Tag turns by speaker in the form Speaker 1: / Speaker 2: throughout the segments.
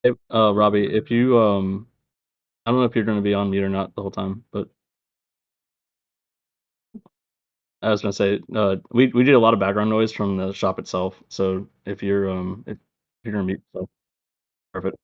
Speaker 1: Hey, Robbie, if you I don't know if you're going to be on mute or not the whole time, but I was going to say we did a lot of background noise from the shop itself. So if you're going to mute, so perfect.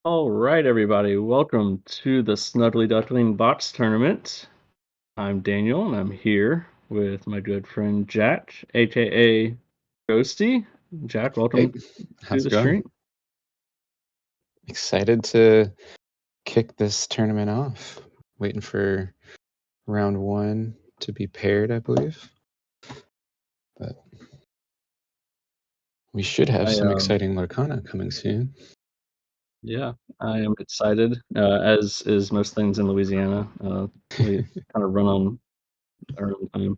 Speaker 1: All right, everybody, welcome to the Snuggly Duckling Box Tournament. I'm Daniel, and I'm here with my good friend Jack, aka Ghosty. Jack,
Speaker 2: Hey,
Speaker 1: welcome to
Speaker 2: how's
Speaker 1: the
Speaker 2: it going?
Speaker 1: stream.
Speaker 2: Excited to kick this tournament off. Waiting for round one to be paired, I believe. But we should have
Speaker 1: I
Speaker 2: some exciting Lorcana coming soon.
Speaker 1: Yeah, I am excited. As is most things in Louisiana. We kind of run on our own time.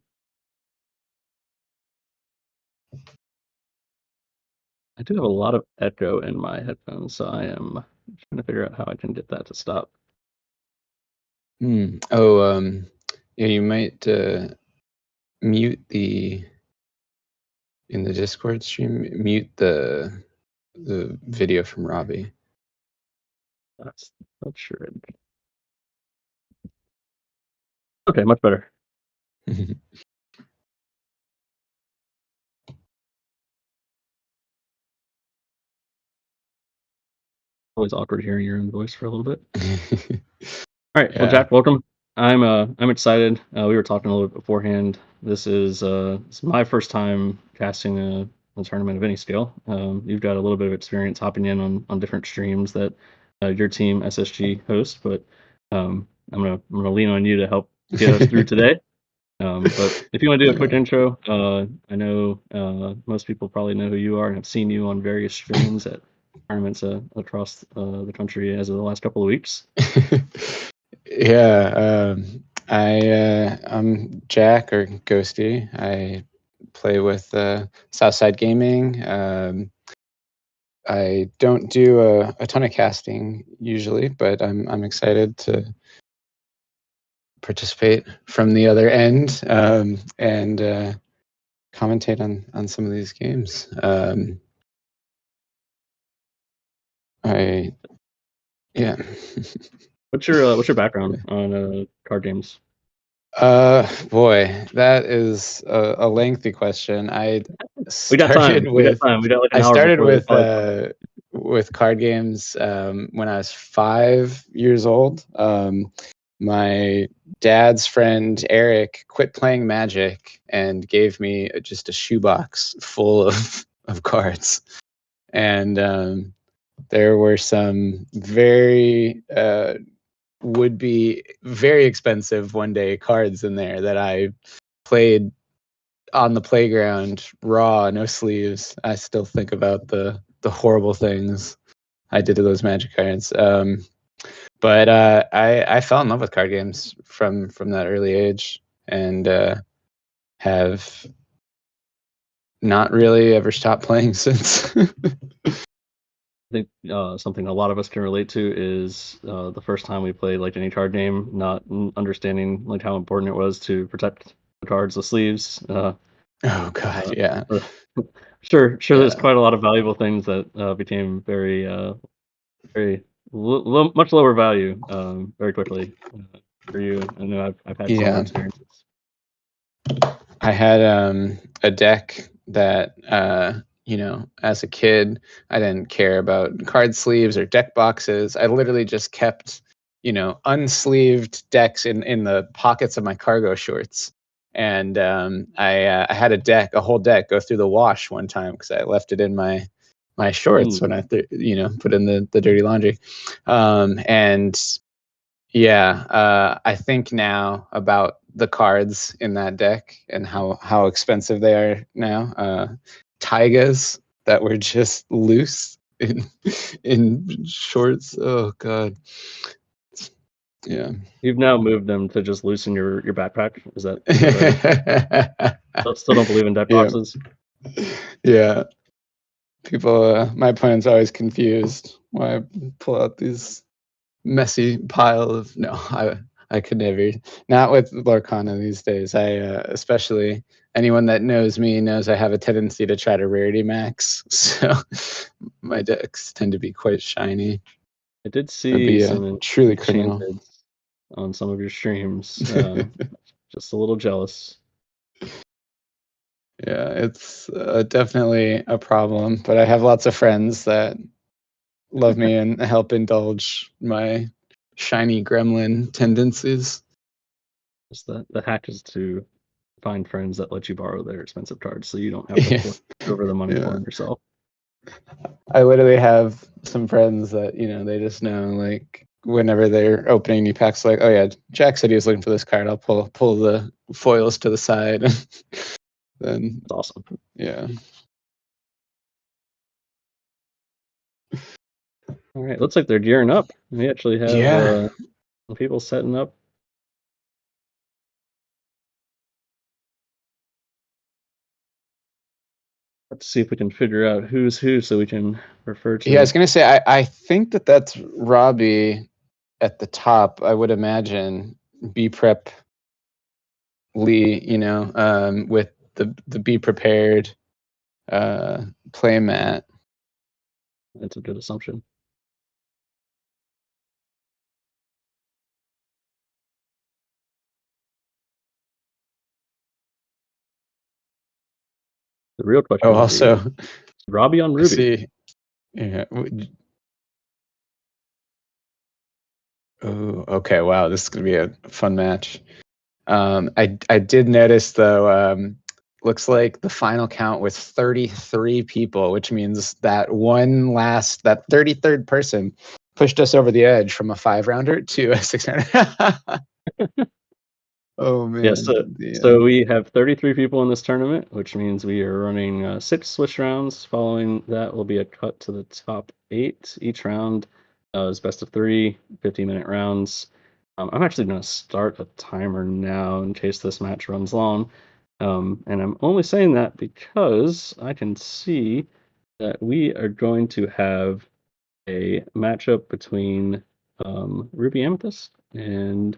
Speaker 1: I do have a lot of echo in my headphones, so I am trying to figure out how I can get that to stop.
Speaker 2: Oh, yeah, you might mute in the Discord stream, mute the video from Robbie.
Speaker 1: That's not sure. Okay, much better. Always awkward hearing your own voice for a little bit. All right, well,
Speaker 2: Yeah.
Speaker 1: Jack, welcome. I'm excited. We were talking a little bit beforehand. It's my first time casting a tournament of any scale. You've got a little bit of experience hopping in on different streams that your team SSG hosts, but I'm gonna lean on you to help get us through today. But if you want to do a quick
Speaker 2: Yeah.
Speaker 1: intro, I know most people probably know who you are and have seen you on various streams at tournaments across the country as of the last couple of weeks.
Speaker 2: Yeah, I'm Jack or Ghosty. I play with Southside Gaming. I don't do a ton of casting usually, but I'm excited to participate from the other end and commentate on some of these games. I yeah.
Speaker 1: What's your background on card games?
Speaker 2: Boy, that is a lengthy question.
Speaker 1: We got time.
Speaker 2: Started
Speaker 1: We got
Speaker 2: with
Speaker 1: time. We got like an
Speaker 2: I
Speaker 1: hour
Speaker 2: started
Speaker 1: before the college tournament.
Speaker 2: with card games when I was 5 years old. My dad's friend Eric quit playing Magic and gave me just a shoebox full of cards, and there were some very would be very expensive one day cards in there that I played on the playground raw, no sleeves. I still think about the horrible things I did to those Magic cards. But I fell in love with card games from that early age, and have not really ever stopped playing since.
Speaker 1: I think something a lot of us can relate to is the first time we played like any card game, not understanding like how important it was to protect the cards, the sleeves.
Speaker 2: Oh God,
Speaker 1: Uh,
Speaker 2: yeah,
Speaker 1: uh, sure. There's
Speaker 2: yeah,
Speaker 1: quite a lot of valuable things that became very much lower value very quickly for you. I know I've had similar
Speaker 2: yeah.
Speaker 1: experiences.
Speaker 2: I had a deck that as a kid, I didn't care about card sleeves or deck boxes. I literally just kept, unsleeved decks in the pockets of my cargo shorts. And I had a whole deck go through the wash one time because I left it in my shorts when
Speaker 1: Mm.
Speaker 2: put in the dirty laundry. And yeah, I think now about the cards in that deck and how expensive they are now. Taigas that were just loose in shorts. Oh God, yeah.
Speaker 1: You've now moved them to just loosen your backpack. Is that right? Still don't believe in deck
Speaker 2: Yeah,
Speaker 1: boxes.
Speaker 2: yeah. People, my opponent's always confused why I pull out these messy pile of no. I could never, not with Lorcana these days. I especially anyone that knows me knows I have a tendency to try to rarity max, so my decks tend to be quite shiny.
Speaker 1: I did
Speaker 2: That'd
Speaker 1: see
Speaker 2: be
Speaker 1: some
Speaker 2: truly criminal.
Speaker 1: enchanted on some of your streams. Just a little jealous.
Speaker 2: Yeah, it's definitely a problem, but I have lots of friends that love me and help indulge my shiny gremlin tendencies.
Speaker 1: Just the hack is to find friends that let you borrow their expensive cards, so you don't have to
Speaker 2: Yeah,
Speaker 1: fork over the money for
Speaker 2: yeah.
Speaker 1: them yourself.
Speaker 2: I literally have some friends that they just know, like, whenever they're opening new packs, like, oh yeah, Jack said he was looking for this card. I'll pull the foils to the side, and then
Speaker 1: It's awesome.
Speaker 2: yeah.
Speaker 1: All right, looks like they're gearing up. We actually have
Speaker 2: Yeah.
Speaker 1: some people setting up. Let's see if we can figure out who's who, so we can refer
Speaker 2: Yeah, I
Speaker 1: to.
Speaker 2: was gonna say I think that's Robbie at the top. I would imagine B Prep Lee, with the Be Prepared play mat.
Speaker 1: That's a good assumption. The real
Speaker 2: Oh,
Speaker 1: question will be,
Speaker 2: also,
Speaker 1: is Robbie on
Speaker 2: I
Speaker 1: Ruby?
Speaker 2: see. Yeah. Oh, okay. Wow, this is gonna be a fun match. I did notice though. Looks like the final count was 33 people, which means that that 33rd person pushed us over the edge from a 5-rounder to a 6-rounder. Oh
Speaker 1: Yes.
Speaker 2: man,
Speaker 1: So we have 33 people in this tournament, which means we are running 6 switch rounds. Following that will be a cut to the top 8. Each round is best of 3, 15-minute rounds. I'm actually going to start a timer now in case this match runs long. And I'm only saying that because I can see that we are going to have a matchup between Ruby Amethyst and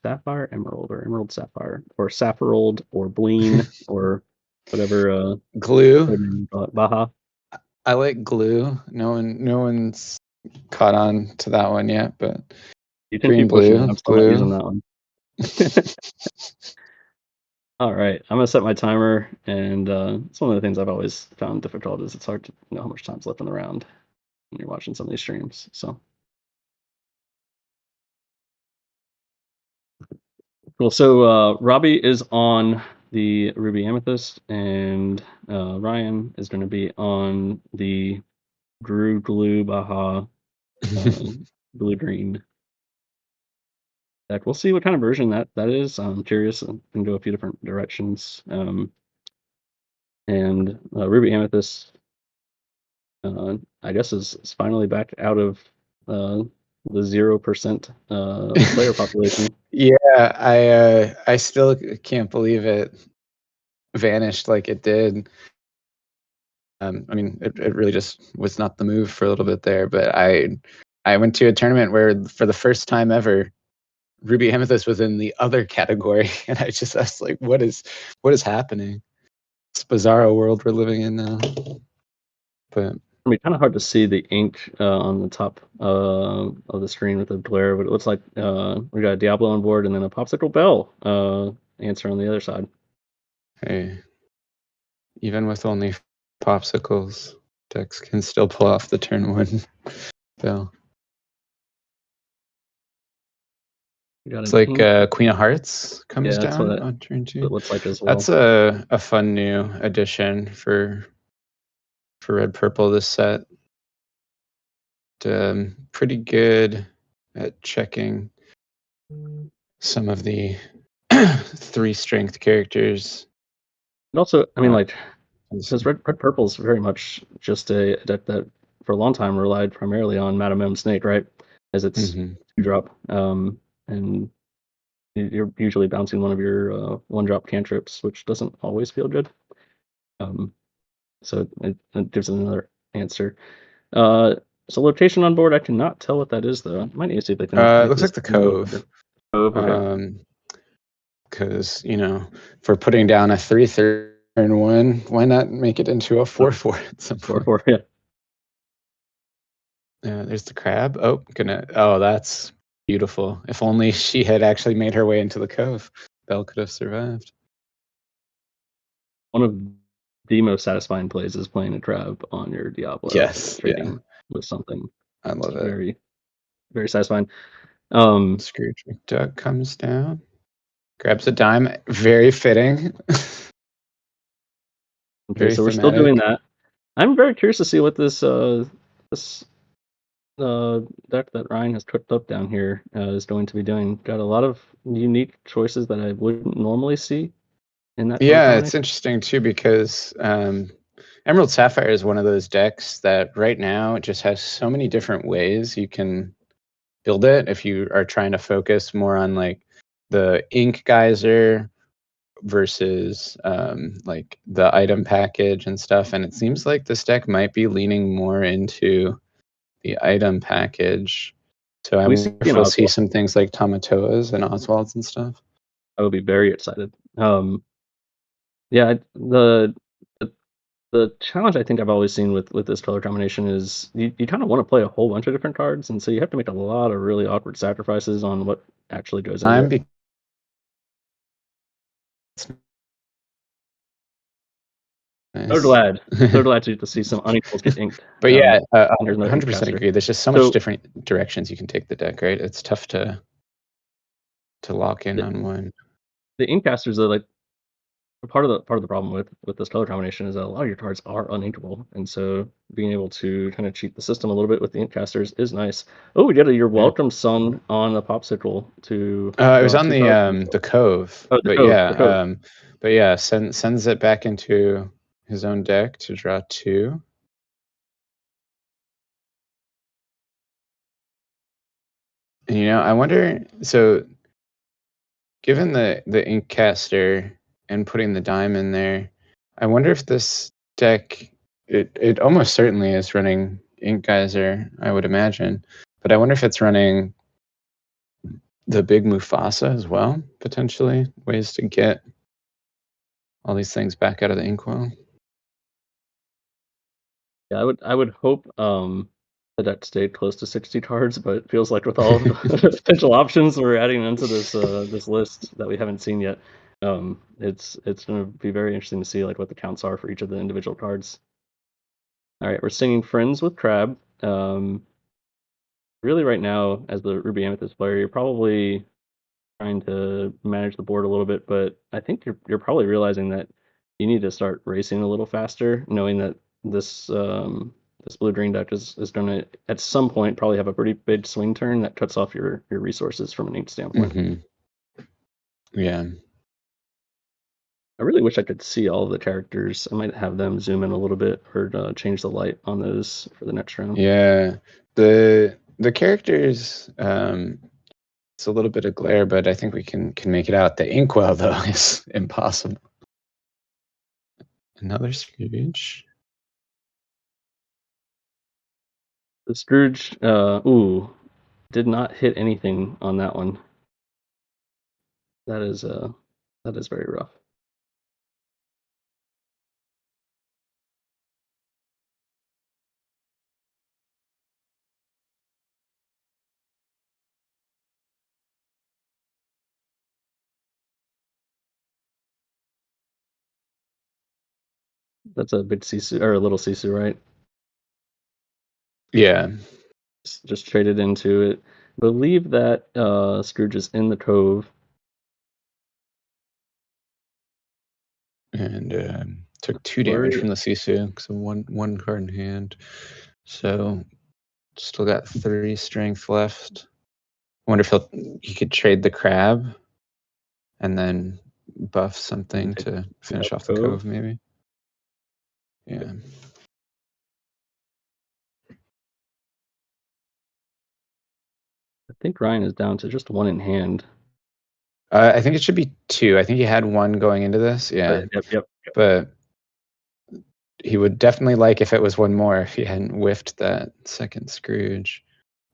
Speaker 1: Sapphire Emerald, or Emerald Sapphire, or Saphirold, or Bleen, or whatever
Speaker 2: glue.
Speaker 1: code name you call it. Baja.
Speaker 2: I like glue. No one's caught on to that one yet, but
Speaker 1: You can
Speaker 2: green
Speaker 1: keep pushing it.
Speaker 2: blue
Speaker 1: I'm still not
Speaker 2: glue.
Speaker 1: using that one. All right, I'm gonna set my timer, and it's one of the things I've always found difficult is it's hard to know how much time's left in the round when you're watching some of these streams. So cool. So Robbie is on the Ruby Amethyst, and Ryan is going to be on the Drew Glue Baja blue green deck. We'll see what kind of version that is. I'm curious. I can go a few different directions. And Ruby Amethyst, I guess, is finally back out of the 0% player population.
Speaker 2: Yeah, I still can't believe it vanished like it did. I mean, it really just was not the move for a little bit there. But I went to a tournament where for the first time ever, Ruby Amethyst was in the other category, and I was like, what is happening? It's a bizarro world we're living in now. But
Speaker 1: I mean, kind of hard to see the ink on the top of the screen with the glare, but it looks like we got a Diablo on board and then a Popsicle Bell answer on the other side.
Speaker 2: hey, even with only popsicles, decks can still pull off the turn one bell.
Speaker 1: We got
Speaker 2: It's
Speaker 1: an
Speaker 2: like
Speaker 1: ink.
Speaker 2: Queen of Hearts comes
Speaker 1: Yeah, that's what
Speaker 2: down
Speaker 1: it,
Speaker 2: on turn
Speaker 1: it
Speaker 2: two.
Speaker 1: looks like as well.
Speaker 2: That's a fun new addition for red purple this set. Pretty good at checking some of the 3 strength characters.
Speaker 1: And also, I mean,
Speaker 2: Uh,
Speaker 1: like, because red purple's very much just a deck that for a long time relied primarily on Madame M Snake, right? As its
Speaker 2: mhm.
Speaker 1: 2-drop. And you're usually bouncing one of your 1-drop cantrips, which doesn't always feel good. So it gives another answer. So location on board, I cannot tell what that is though. I might need to see if they can
Speaker 2: It
Speaker 1: make
Speaker 2: looks
Speaker 1: this
Speaker 2: like the
Speaker 1: a little bigger.
Speaker 2: Cove.
Speaker 1: Oh, okay.
Speaker 2: Because for putting down a 3/3 turn one, why not make it into a 4/4 at some
Speaker 1: Four
Speaker 2: point?
Speaker 1: four, yeah.
Speaker 2: There's the crab. Oh, that's beautiful. If only she had actually made her way into the cove, Belle could have survived.
Speaker 1: One of the most satisfying plays is playing a crab on your Diablo
Speaker 2: Yes, yeah.
Speaker 1: trading with something.
Speaker 2: I
Speaker 1: It's
Speaker 2: love it.
Speaker 1: very, very satisfying. Um,
Speaker 2: Scrooge McDuck comes down, grabs a dime. Very fitting.
Speaker 1: okay,
Speaker 2: Very
Speaker 1: so we're still doing
Speaker 2: thematic.
Speaker 1: that. I'm very curious to see what this deck that Ryan has cooked up down here is going to be doing. Got a lot of unique choices that I wouldn't normally see in that color
Speaker 2: Yeah, it's
Speaker 1: combination.
Speaker 2: interesting too because Emerald Sapphire is one of those decks that right now it just has so many different ways you can build it if you are trying to focus more on like the ink geyser versus like the item package and stuff. And it seems like this deck might be leaning more into the item package. So I
Speaker 1: We see
Speaker 2: wonder if
Speaker 1: an
Speaker 2: we'll see
Speaker 1: Oswald.
Speaker 2: some things like Tamatoas and Oswalds and stuff.
Speaker 1: I would be very excited. Yeah, the the challenge I think I've always seen with this color combination is you kind of want to play a whole bunch of different cards, and so you have to make a lot of really awkward sacrifices on what actually goes into
Speaker 2: I'm
Speaker 1: it. So
Speaker 2: nice.
Speaker 1: glad, so glad to see some unequals get inked.
Speaker 2: But yeah,
Speaker 1: And here's another ink
Speaker 2: 100%
Speaker 1: caster.
Speaker 2: agree. There's just so much
Speaker 1: So
Speaker 2: different directions you can take the deck, right? It's tough to lock in
Speaker 1: the,
Speaker 2: on one.
Speaker 1: the ink casters are like part of the problem with this color combination is that a lot of your cards are uninkable, and so being able to kind of cheat the system a little bit with the ink casters is nice. Oh, we get a you're
Speaker 2: Yeah.
Speaker 1: welcome son on a popsicle to
Speaker 2: It was
Speaker 1: draw
Speaker 2: on
Speaker 1: two cards for yourself.
Speaker 2: the Cove,
Speaker 1: Oh, the cove.
Speaker 2: but yeah, sends it back into his own deck to draw two. And, I wonder. So, given the ink caster and putting the dime in there, I wonder if this deck it almost certainly is running Ink Geyser, I would imagine, but I wonder if it's running the big Mufasa as well, potentially ways to get all these things back out of the inkwell.
Speaker 1: Yeah, I would hope the deck stayed close to 60 cards, but it feels like with all of the potential options we're adding into this list that we haven't seen yet, it's going to be very interesting to see like what the counts are for each of the individual cards. All right, we're singing Friends with Crab. Really, right now, as the Ruby Amethyst player, you're probably trying to manage the board a little bit, but I think you're probably realizing that you need to start racing a little faster, knowing that this blue green deck is going to at some point probably have a pretty big swing turn that cuts off your resources from an ink standpoint.
Speaker 2: Hmm. Yeah.
Speaker 1: I really wish I could see all of the characters. I might have them zoom in a little bit or change the light on those for the next round.
Speaker 2: Yeah. The characters, it's a little bit of glare, but I think we can make it out. The inkwell though is impossible. Another Scrooge.
Speaker 1: The Scrooge, ooh, did not hit anything on that one. That is that is very rough. That's a big Sisu or a little Sisu, right?
Speaker 2: Yeah.
Speaker 1: Just traded into it. Believe that Scrooge is in the cove.
Speaker 2: And took 2 damage
Speaker 1: Worry.
Speaker 2: from the Sisu because of one card in hand. So still got 3 strength left. I wonder if he could trade the crab and then buff
Speaker 1: And
Speaker 2: something
Speaker 1: take
Speaker 2: to
Speaker 1: out
Speaker 2: finish off the
Speaker 1: cove.
Speaker 2: cove, maybe. Yeah.
Speaker 1: I think Ryan is down to just one in hand.
Speaker 2: I think it should be 2. I think he had 1 going into this.
Speaker 1: Oh,
Speaker 2: Yeah.
Speaker 1: yeah, yep.
Speaker 2: But he would definitely like if it was 1 more if he hadn't whiffed that second Scrooge.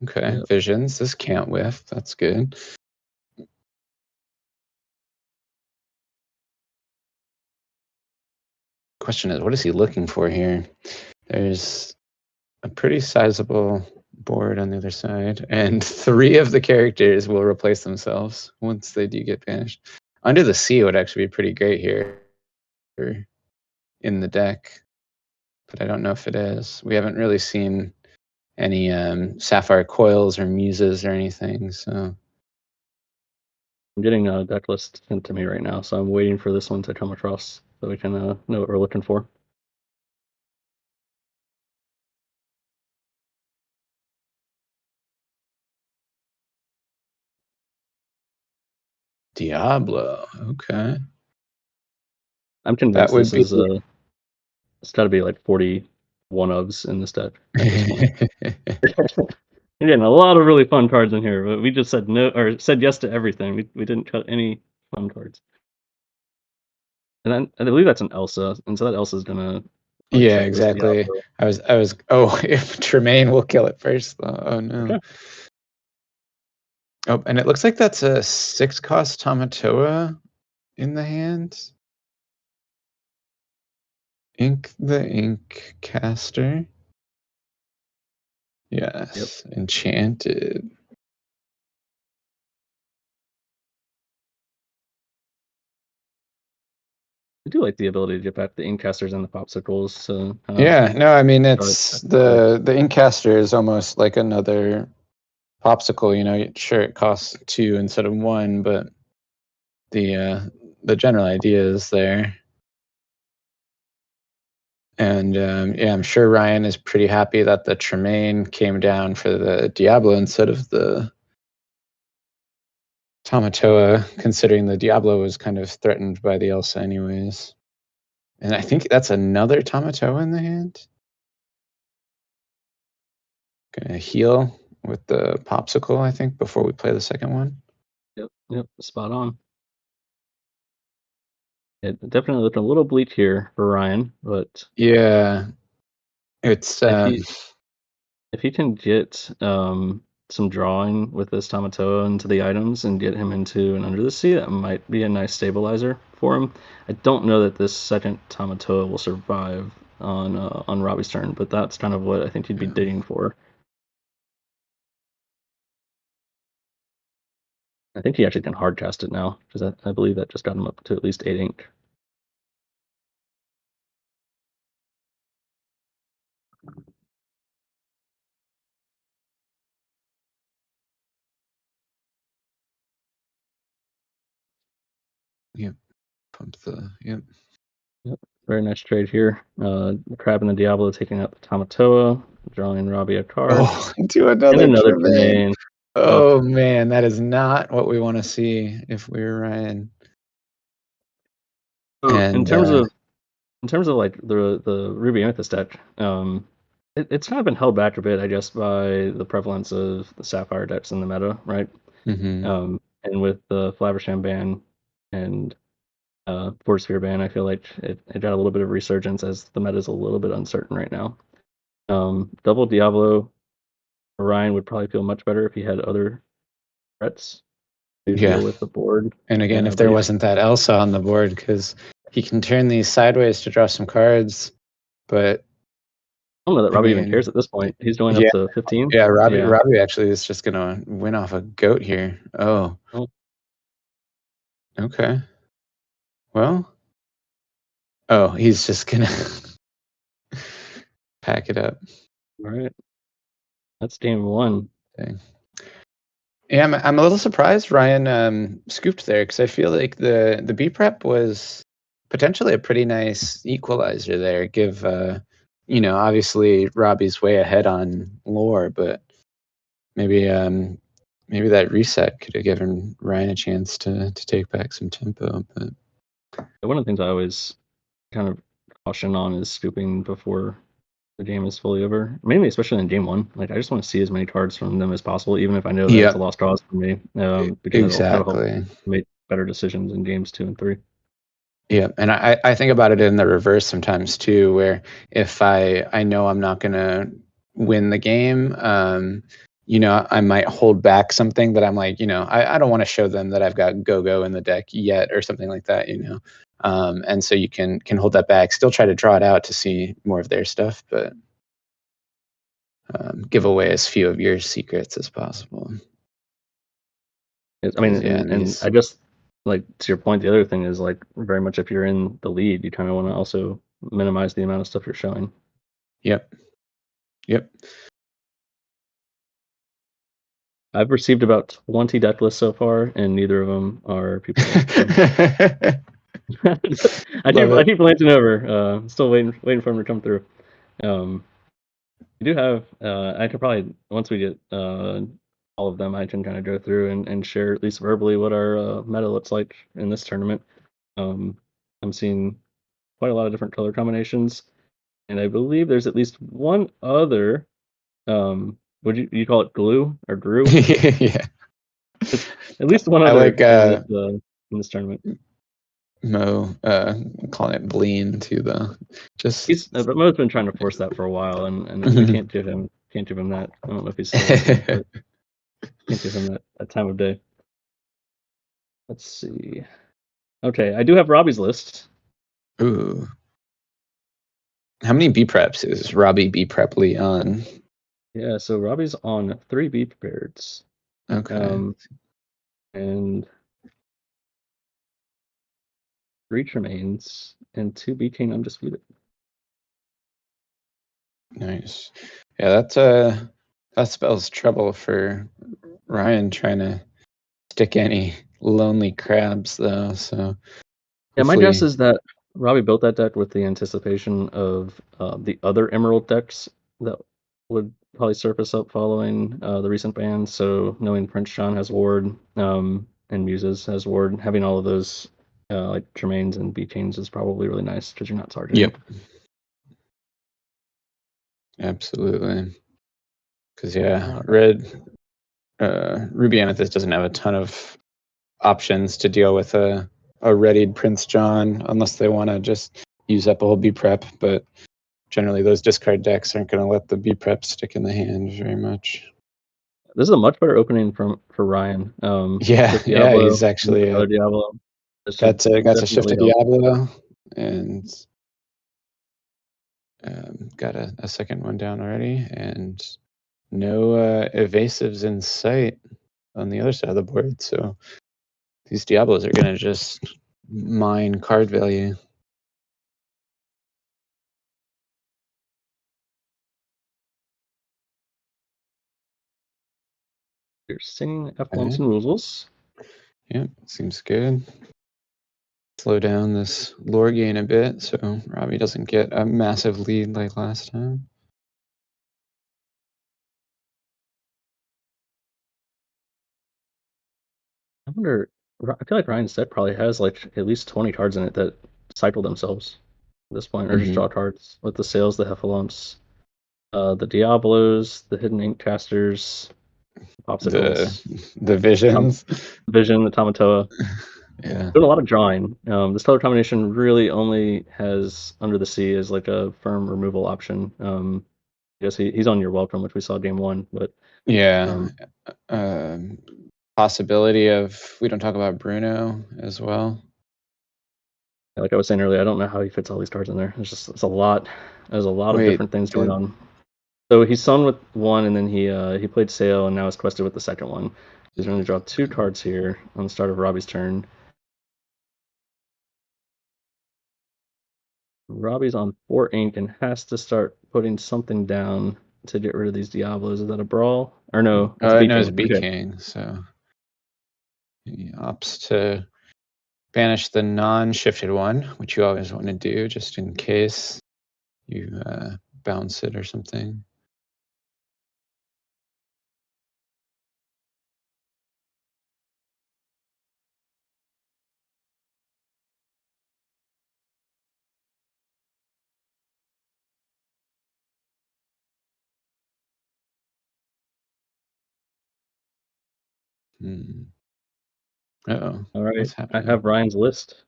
Speaker 2: Okay.
Speaker 1: Yep.
Speaker 2: Visions. This can't whiff. That's good. Question is, what is he looking for here? There's a pretty sizable board on the other side, and 3 of the characters will replace themselves once they do get banished. Under the Sea would actually be pretty great here in the deck, but I don't know if it is. We haven't really seen any sapphire coils or muses or anything. So
Speaker 1: I'm getting a deck list sent to me right now, so I'm waiting for this one to come across so we can know what we're looking for.
Speaker 2: Diablo, okay,
Speaker 1: I'm
Speaker 2: that
Speaker 1: convinced
Speaker 2: would
Speaker 1: this
Speaker 2: be.
Speaker 1: is it's got to be like 41 ofs in this deck at this point. We're getting a lot of really fun cards in here, but we just said no or said yes to everything. We didn't cut any fun cards. And then I believe that's an Elsa, and so that Elsa's gonna probably
Speaker 2: Yeah,
Speaker 1: check this
Speaker 2: exactly.
Speaker 1: Diablo.
Speaker 2: I was oh, if Tremaine will kill it first though. Oh no.
Speaker 1: Okay.
Speaker 2: Oh, and it looks like that's a 6 cost Tamatoa in the hand. Ink the Ink Caster.
Speaker 1: Yep.
Speaker 2: Yes, enchanted.
Speaker 1: I do like the ability to get back the Incasters and the Popsicles, so
Speaker 2: Yeah, no, I mean
Speaker 1: try
Speaker 2: it's
Speaker 1: that together.
Speaker 2: the Inkcaster is almost like another popsicle. Sure it costs 2 instead of 1, but the uh, the general idea is there. And yeah, I'm sure Ryan is pretty happy that the Tremaine came down for the Diablo instead of the Tamatoa, considering the Diablo was kind of threatened by the Elsa anyways. And I think that's another Tamatoa in the hand. Gonna heal with the popsicle, I think, before we play the second one.
Speaker 1: Yep, spot on. It definitely looked a little bleak here for Ryan, but
Speaker 2: Yeah, it's
Speaker 1: if he can get some drawing with this Tamatoa into the items and get him into an Under the Sea, that might be a nice stabilizer for him. I don't know that this second Tamatoa will survive on Robbie's turn, but that's kind of what I think he'd be
Speaker 2: yeah.
Speaker 1: digging for. I think he actually can hard cast it now because I believe that just got him up to at least 8 ink.
Speaker 2: Yep. Pump the yep.
Speaker 1: Yep. Very nice trade here. Crab and the Diablo taking out the Tamatoa, drawing Robbie a card,
Speaker 2: Oh, do
Speaker 1: and
Speaker 2: another
Speaker 1: another
Speaker 2: Tremaine.
Speaker 1: Tremaine. Oh,
Speaker 2: Oh man, that is not what we want to see if we're Ryan.
Speaker 1: so
Speaker 2: And
Speaker 1: in terms of like the Ruby Amethyst deck, it's kind of been held back a bit, I guess, by the prevalence of the Sapphire decks in the meta, right?
Speaker 2: mhm.
Speaker 1: And with the Flaversham ban and Force Sphere ban, I feel like it got a little bit of resurgence as the meta is a little bit uncertain right now. Double Diablo Orion would probably feel much better if he had other threats to
Speaker 2: Yeah.
Speaker 1: deal with the board.
Speaker 2: And again, if
Speaker 1: But
Speaker 2: there
Speaker 1: he's
Speaker 2: wasn't that Elsa on the board, because he can turn these sideways to draw some cards, but
Speaker 1: I don't know that
Speaker 2: I
Speaker 1: Robbie even
Speaker 2: mean,
Speaker 1: cares at this point. He's going up
Speaker 2: yeah,
Speaker 1: to 15.
Speaker 2: yeah, Robbie
Speaker 1: Yeah.
Speaker 2: Robbie actually is just gonna win off a goat here. Oh,
Speaker 1: Oh,
Speaker 2: okay. Well, oh, he's just gonna pack it up.
Speaker 1: all right. That's game one.
Speaker 2: Dang. Yeah, I'm a little surprised Ryan scooped there because I feel like the B prep was potentially a pretty nice equalizer there. Give obviously Robbie's way ahead on lore, but maybe maybe that reset could have given Ryan a chance to take back some tempo. But
Speaker 1: One of the things I always kind of caution on is scooping before the game is fully over. Mainly, especially in game one. Like I just want to see as many cards from them as possible, even if I know that it's
Speaker 2: yeah,
Speaker 1: a lost cause for me. Because that'll help
Speaker 2: exactly.
Speaker 1: make better decisions in games 2 and 3.
Speaker 2: Yeah, and I think about it in the reverse sometimes too, where if I know I'm not gonna win the game, I might hold back something that I'm like, I don't want to show them that I've got go in the deck yet or something like that. And so you can hold that back, still try to draw it out to see more of their stuff, but give away as few of your secrets as possible.
Speaker 1: I mean,
Speaker 2: Because yeah, in
Speaker 1: and
Speaker 2: these,
Speaker 1: I just like to your point. The other thing is like very much if you're in the lead, you kind of want to also minimize the amount of stuff you're showing.
Speaker 2: yep, yep.
Speaker 1: I've received about 20 deck lists so far, and neither of them are people. So
Speaker 2: Love
Speaker 1: I
Speaker 2: it.
Speaker 1: keep glancing over. Still waiting for them to come through. Um, we do have. I could probably once we get all of them, I can kind of go through and share at least verbally what our meta looks like in this tournament. Um, I'm seeing quite a lot of different color combinations, and I believe there's at least one other. Would you call it glue or Drew?
Speaker 2: Yeah.
Speaker 1: At least one
Speaker 2: I
Speaker 1: other
Speaker 2: like
Speaker 1: in this tournament.
Speaker 2: Mo calling it Bleen too though. Just
Speaker 1: He's but Mo's been trying to force that for a while, and we can't give him that. I don't know if he's still listening, but can't give him that time of day. Let's see. Okay, I do have Robbie's list.
Speaker 2: Ooh. How many B preps is Robbie B prep on?
Speaker 1: Yeah, so Robbie's on 3 B prepareds.
Speaker 2: Okay.
Speaker 1: Um, and 3 Tremaines and 2 B King Undisputed.
Speaker 2: Nice. Yeah, that spells trouble for Ryan trying to stick any lonely crabs though. So
Speaker 1: Yeah, my guess
Speaker 2: hopefully,
Speaker 1: is that Robbie built that deck with the anticipation of the other Emerald decks that would probably surface up following the recent ban. So knowing Prince John has Ward and Muses has Ward, having all of those like Tremaines and B Kings is probably really nice because you're not targeting.
Speaker 2: yep, absolutely. Because yeah,
Speaker 1: All right.
Speaker 2: red Ruby Amethyst doesn't have a ton of options to deal with a readied Prince John unless they want to just use up a whole B prep. But generally, those discard decks aren't going to let the B prep stick in the hand very much.
Speaker 1: This is a much better opening for Ryan.
Speaker 2: Yeah,
Speaker 1: Shift
Speaker 2: yeah,
Speaker 1: Diablo,
Speaker 2: he's actually
Speaker 1: another Diablo. This should
Speaker 2: got to shift
Speaker 1: definitely
Speaker 2: to
Speaker 1: help.
Speaker 2: Diablo and got a second one down already, and no evasives in sight on the other side of the board. So these Diablos are going to just mine card value.
Speaker 1: You're singing F1s
Speaker 2: Okay.
Speaker 1: and Woozles.
Speaker 2: Yep, seems good. Slow down this lore gain a bit so Robbie doesn't get a massive lead like last time.
Speaker 1: I wonder. I feel like Ryan's deck probably has like at least 20 cards in it that cycle themselves at this point, or just
Speaker 2: Mm-hmm.
Speaker 1: draw cards with the Sails, the Heffalumps, the Diablos, the Hidden Ink Casters,
Speaker 2: The
Speaker 1: Popsicles,
Speaker 2: the
Speaker 1: Tom-
Speaker 2: visions.
Speaker 1: Vision, the Tamatoa.
Speaker 2: Yeah.
Speaker 1: Doing a lot of drawing. This color combination really only has Under the Sea as like a firm removal option. I guess he's on your welcome, which we saw game one, but
Speaker 2: Yeah.
Speaker 1: um,
Speaker 2: Um, Possibility of we don't talk about Bruno as well.
Speaker 1: like I was saying earlier, I don't know how he fits all these cards in there. It's a lot. There's a lot of
Speaker 2: Wait,
Speaker 1: different things going
Speaker 2: did
Speaker 1: on. So he's sung with one, and then he played Sail, and now is quested with the second one. He's going to draw 2 cards here on the start of Robbie's turn. Robbie's on 4 ink and has to start putting something down to get rid of these Diablos. Is that a brawl? Or no, it's B
Speaker 2: no, it's
Speaker 1: King.
Speaker 2: B
Speaker 1: Okay.
Speaker 2: King, so he opts to banish the non-shifted one, which you always want to do just in case you bounce it or something. Uh-oh,
Speaker 1: All right.
Speaker 2: what's
Speaker 1: I have
Speaker 2: happening?
Speaker 1: Ryan's list.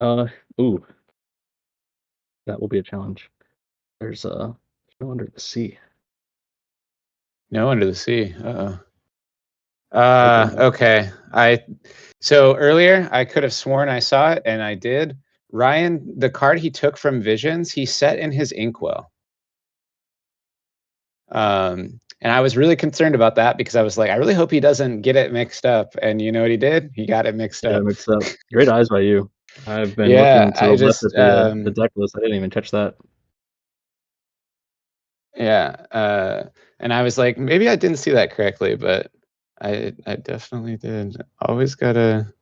Speaker 1: Uh, ooh, that will be a challenge. There's no Under the Sea.
Speaker 2: No, Under the Sea. Uh-oh.
Speaker 1: Opening up.
Speaker 2: Okay. So earlier I could have sworn I saw it, and I did. Ryan, the card he took from Visions, he set in his inkwell. And I was really concerned about that because I was like, I really hope he doesn't get it mixed up. And you know what he did? He got it mixed
Speaker 1: Yeah,
Speaker 2: up.
Speaker 1: mixed up. Great eyes by you. I've been
Speaker 2: Yeah,
Speaker 1: looking to
Speaker 2: I
Speaker 1: the left
Speaker 2: just
Speaker 1: at the deck list. I didn't even catch that.
Speaker 2: Yeah. And I was like, maybe I didn't see that correctly, but I definitely did. Always gotta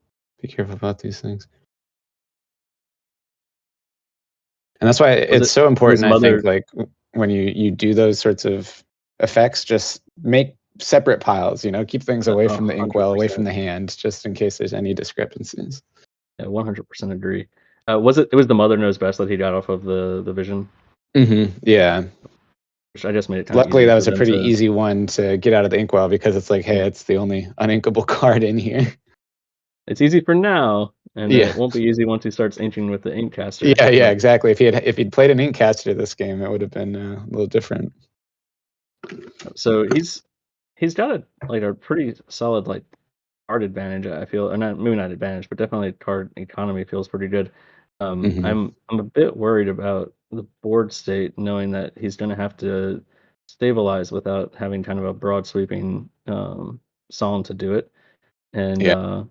Speaker 2: be careful about these things. And that's why
Speaker 1: Was
Speaker 2: it's
Speaker 1: it
Speaker 2: so
Speaker 1: his
Speaker 2: important, I think,
Speaker 1: mother?
Speaker 2: like when you do those sorts of effects, just make separate piles, keep things away from the inkwell, away
Speaker 1: 100%.
Speaker 2: from the hand, just in case there's any discrepancies.
Speaker 1: Yeah, 100% agree. It was the mother knows best that he got off of the vision,
Speaker 2: Yeah.
Speaker 1: which I just made it kind of
Speaker 2: Luckily,
Speaker 1: easy
Speaker 2: that
Speaker 1: for
Speaker 2: was a
Speaker 1: them
Speaker 2: pretty
Speaker 1: to.
Speaker 2: easy one to get out of the inkwell because it's like, hey,
Speaker 1: Yeah,
Speaker 2: it's the only uninkable card in here.
Speaker 1: it's easy for now, and
Speaker 2: Yeah.
Speaker 1: it won't be easy once he starts inking with the ink caster.
Speaker 2: Yeah,
Speaker 1: But
Speaker 2: exactly. If he'd played an ink caster this game, it would have been a little different.
Speaker 1: so he's got a pretty solid card advantage. I feel, or not maybe not advantage, but definitely card economy feels pretty good.
Speaker 2: Hmm.
Speaker 1: I'm a bit worried about the board state, knowing that he's going to have to stabilize without having kind of a broad sweeping song to do it, and
Speaker 2: Yeah,
Speaker 1: uh,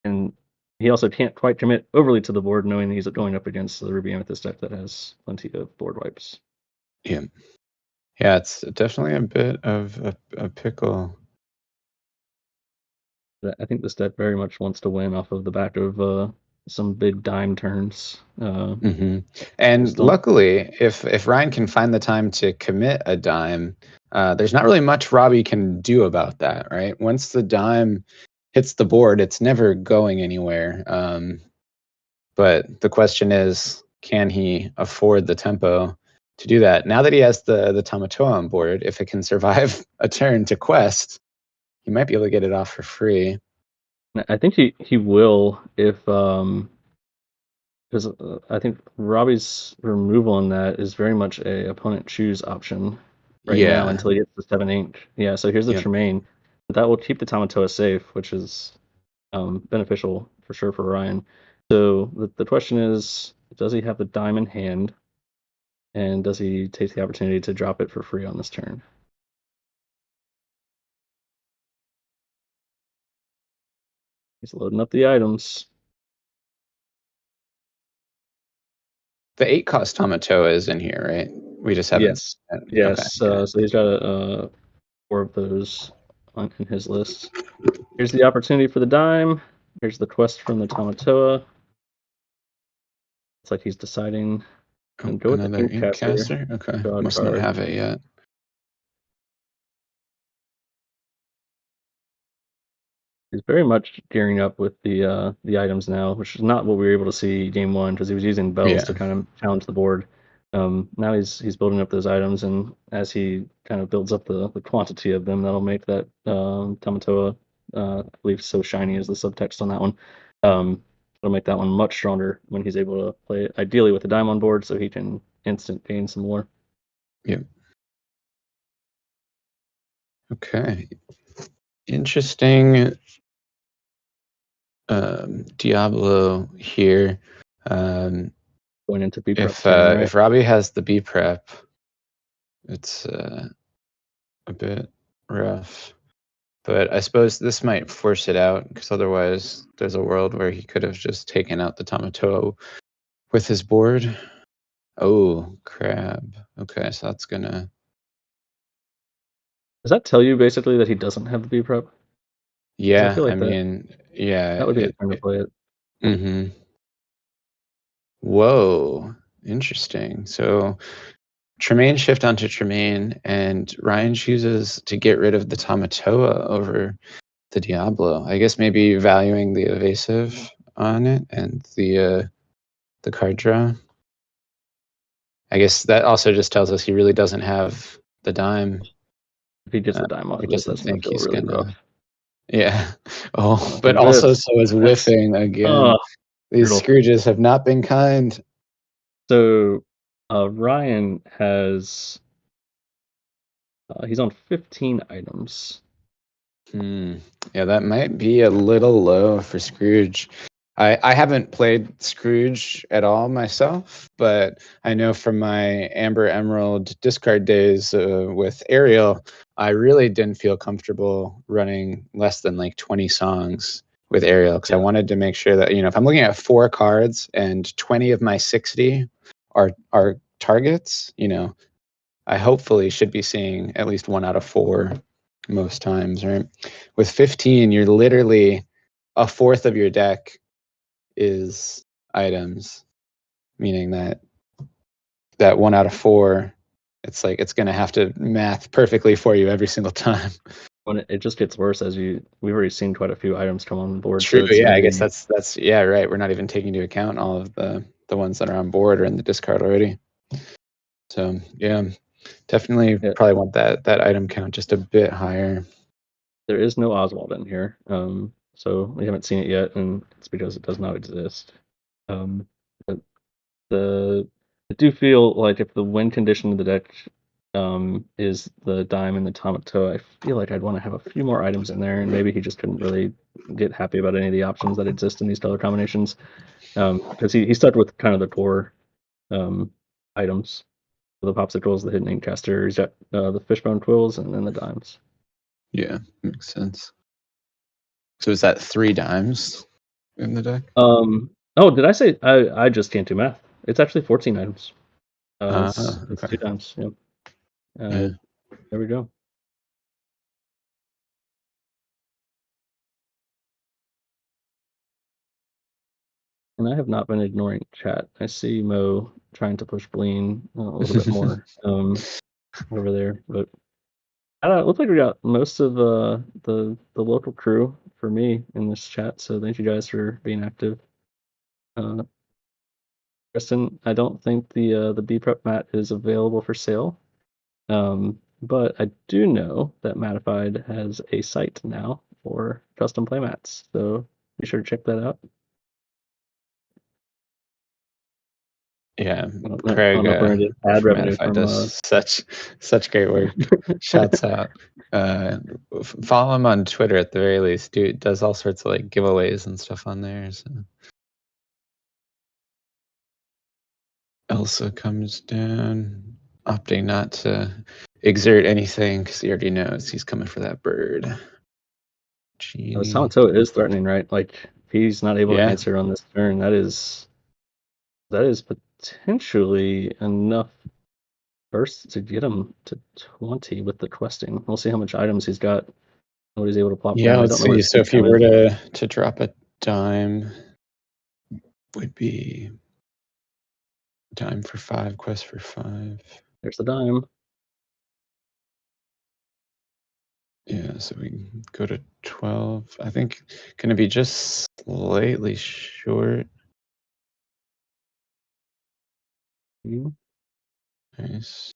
Speaker 1: and he also can't quite commit overly to the board, knowing he's going up against the Ruby Amethyst deck that has plenty of board wipes.
Speaker 2: yeah, yeah. It's definitely a bit of a pickle.
Speaker 1: I think this deck very much wants to win off of the back of some big dime turns.
Speaker 2: Hmm.
Speaker 1: I
Speaker 2: And
Speaker 1: just don't.
Speaker 2: luckily, if Ryan can find the time to commit a dime, there's not really much Robbie can do about that, right? Once the dime hits the board, it's never going anywhere. But the question is, can he afford the tempo to do that? Now that he has the Tamatoa on board, if it can survive a turn to quest, he might be able to get it off for free.
Speaker 1: I think he will if because I think Robbie's removal on that is very much a opponent choose option right now
Speaker 2: Yeah.
Speaker 1: until he gets the 7 ink. Yeah, so here's the
Speaker 2: Yep.
Speaker 1: Tremaine. But that will keep the Tamatoa safe, which is beneficial for sure for Ryan. So the question is, does he have the dime in hand, and does he take the opportunity to drop it for free on this turn? He's loading up the items.
Speaker 2: The 8 cost Tamatoa is in here, right? We just haven't
Speaker 1: Yes,
Speaker 2: seen it. Okay.
Speaker 1: yes.
Speaker 2: Yeah.
Speaker 1: So he's got 4 of those in his list. Here's the opportunity for the dime. Here's the quest from the Tamatoa. It's like he's deciding
Speaker 2: Oh,
Speaker 1: and go with the
Speaker 2: another
Speaker 1: Inkcaster,
Speaker 2: Inkcaster? Okay.
Speaker 1: draw a
Speaker 2: Must not
Speaker 1: card.
Speaker 2: have it yet.
Speaker 1: He's very much gearing up with the items now, which is not what we were able to see game one because he was using bells to
Speaker 2: Yeah.
Speaker 1: kind of challenge the board. Now he's building up those items, and as he kind of builds up the quantity of them, that'll make that Tamatoa, I believe, so shiny is the subtext on that one. It'll make that one much stronger when he's able to play it, ideally with a dime on board, so he can instant gain some more.
Speaker 2: Yep. Okay. Interesting Diablo here. Um,
Speaker 1: Going into B prep
Speaker 2: if
Speaker 1: turn,
Speaker 2: uh,
Speaker 1: right?
Speaker 2: if Robbie has the B prep, it's a bit rough. But I suppose this might force it out because otherwise there's a world where he could have just taken out the Tamatoa with his board. Oh, crab. Okay, so that's gonna.
Speaker 1: Does that tell you basically that he doesn't have the B prep? Because I
Speaker 2: Yeah,
Speaker 1: feel
Speaker 2: I
Speaker 1: like
Speaker 2: mean, yeah.
Speaker 1: that would be the time to play it.
Speaker 2: Mm-hmm. Whoa, interesting. So Tremaine shift onto Tremaine, and Ryan chooses to get rid of the Tamatoa over the Diablo. I guess maybe valuing the evasive on it and the card draw. I guess that also just tells us he really doesn't have the dime,
Speaker 1: If he gets the dime
Speaker 2: or
Speaker 1: off
Speaker 2: he
Speaker 1: of this,
Speaker 2: doesn't
Speaker 1: that's gonna
Speaker 2: think
Speaker 1: feel
Speaker 2: he's
Speaker 1: really rough.
Speaker 2: gonna. Yeah. Oh,
Speaker 1: He
Speaker 2: but also
Speaker 1: drifts.
Speaker 2: so is
Speaker 1: That's
Speaker 2: whiffing again.
Speaker 1: oh
Speaker 2: These
Speaker 1: brutal.
Speaker 2: Scrooges have not been kind.
Speaker 1: So Ryan has he's on 15 items.
Speaker 2: Hmm. Yeah, that might be a little low for Scrooge. I haven't played Scrooge at all myself, but I know from my Amber Emerald discard days with Ariel, I really didn't feel comfortable running less than like 20 songs with Ariel because I
Speaker 1: Yeah.
Speaker 2: wanted to make sure that, if I'm looking at 4 cards and 20 of my 60 are targets, I hopefully should be seeing at least 1 out of 4 most times, right? With 15, you're literally a fourth of your deck is items, meaning that 1 out of 4, it's like it's going to have to math perfectly for you every single time.
Speaker 1: When it just gets worse as we've already seen quite a few items come on board,
Speaker 2: True.
Speaker 1: so it's
Speaker 2: Yeah,
Speaker 1: gonna
Speaker 2: I guess
Speaker 1: be
Speaker 2: that's yeah, right. We're not even taking into account all of the ones that are on board or in the discard already. So yeah, definitely
Speaker 1: yeah,
Speaker 2: probably want that item count just a bit higher.
Speaker 1: there is no Oswald in here, so we haven't seen it yet, and it's because it does not exist. But I do feel like if the win condition of the deck is the dime and the Tomato, I feel like I'd want to have a few more items in there, and maybe he just couldn't really get happy about any of the options that exist in these color combinations, because he stuck with kind of the core um, items, the popsicles, the hidden ink caster, he's got the fishbone quills, and then the dimes.
Speaker 2: Yeah, makes sense. So is that 3 dimes in the deck?
Speaker 1: Oh, did I say I just can't do math? It's actually 14 items. It's
Speaker 2: Okay.
Speaker 1: 2 dimes. Yep.
Speaker 2: Yeah.
Speaker 1: There we go. And I have not been ignoring chat. I see Mo trying to push Bleen a little bit more over there, but I don't know. It looks like we got most of the local crew for me in this chat. So thank you guys for being active. Uh, Kristen, I don't think the B prep mat is available for sale, but I do know that Matified has a site now for custom playmats. So be sure to check that out.
Speaker 2: Yeah,
Speaker 1: I don't
Speaker 2: Craig
Speaker 1: know if we're gonna get ad
Speaker 2: from
Speaker 1: revenue
Speaker 2: Edify
Speaker 1: from
Speaker 2: does such great work. Shouts out. Follow him on Twitter at the very least. Dude does all sorts of like giveaways and stuff on there. So Elsa comes down, opting not to exert anything because he already knows he's coming for that bird. Genie.
Speaker 1: Samato is threatening, right? Like if he's not able to
Speaker 2: Yeah.
Speaker 1: answer on this turn, that is potentially enough bursts to get him to 20 with the questing. We'll see how much items he's got, what he's able to plop
Speaker 2: Yeah,
Speaker 1: down. I
Speaker 2: let's
Speaker 1: don't know where
Speaker 2: see.
Speaker 1: his
Speaker 2: So
Speaker 1: speed
Speaker 2: if you
Speaker 1: count
Speaker 2: were
Speaker 1: is.
Speaker 2: to drop a dime, would be dime for 5, quest for 5.
Speaker 1: There's the dime.
Speaker 2: Yeah, so we can go to 12. I think gonna be just slightly short.
Speaker 1: And
Speaker 2: Nice.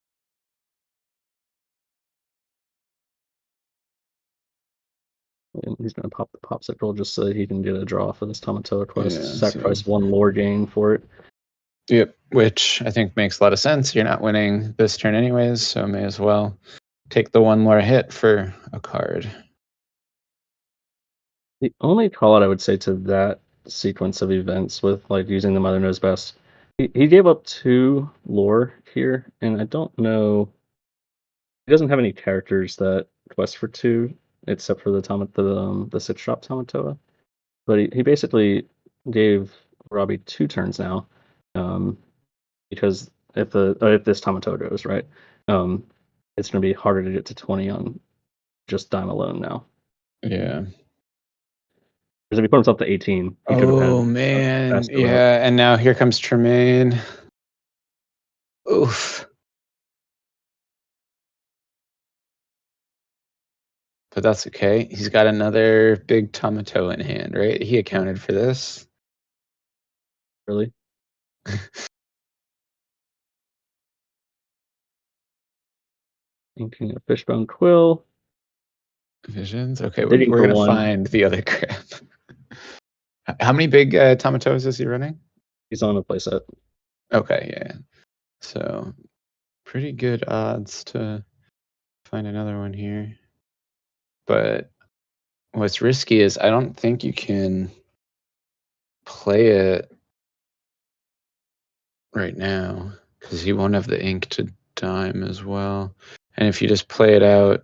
Speaker 1: he's gonna pop the popsicle just so that he can get a draw for this Tamatoa quest.
Speaker 2: Yeah, so
Speaker 1: Sacrifice 1 lore gain for it.
Speaker 2: yep, which I think makes a lot of sense. You're not winning this turn anyways, so may as well take the 1 more hit for a card.
Speaker 1: The only call out I would say to that sequence of events with like using the Mother Knows Best, he gave up 2 lore here, and I don't know. He doesn't have any characters that quest for 2, except for the 6-drop Tamatoa. But he basically gave Robbie 2 turns now, because if this Tamatoa goes right, um, it's going to be harder to get to 20 on just dime alone now.
Speaker 2: Yeah.
Speaker 1: Because if he put himself to 18, he could have
Speaker 2: Oh
Speaker 1: had a
Speaker 2: man,
Speaker 1: faster route.
Speaker 2: yeah, and now here comes Tremaine. Oof. But that's okay. He's got another big Tomato in hand, right? He accounted for this.
Speaker 1: Really, inking a fishbone quill,
Speaker 2: Visions. Okay,
Speaker 1: digging
Speaker 2: we're
Speaker 1: for
Speaker 2: gonna
Speaker 1: 1.
Speaker 2: find the other crap. How many big Tomatos is he running?
Speaker 1: He's on a playset.
Speaker 2: Okay, yeah. So pretty good odds to find another one here. But what's risky is I don't think you can play it right now because he won't have the ink to dime as well. And if you just play it out,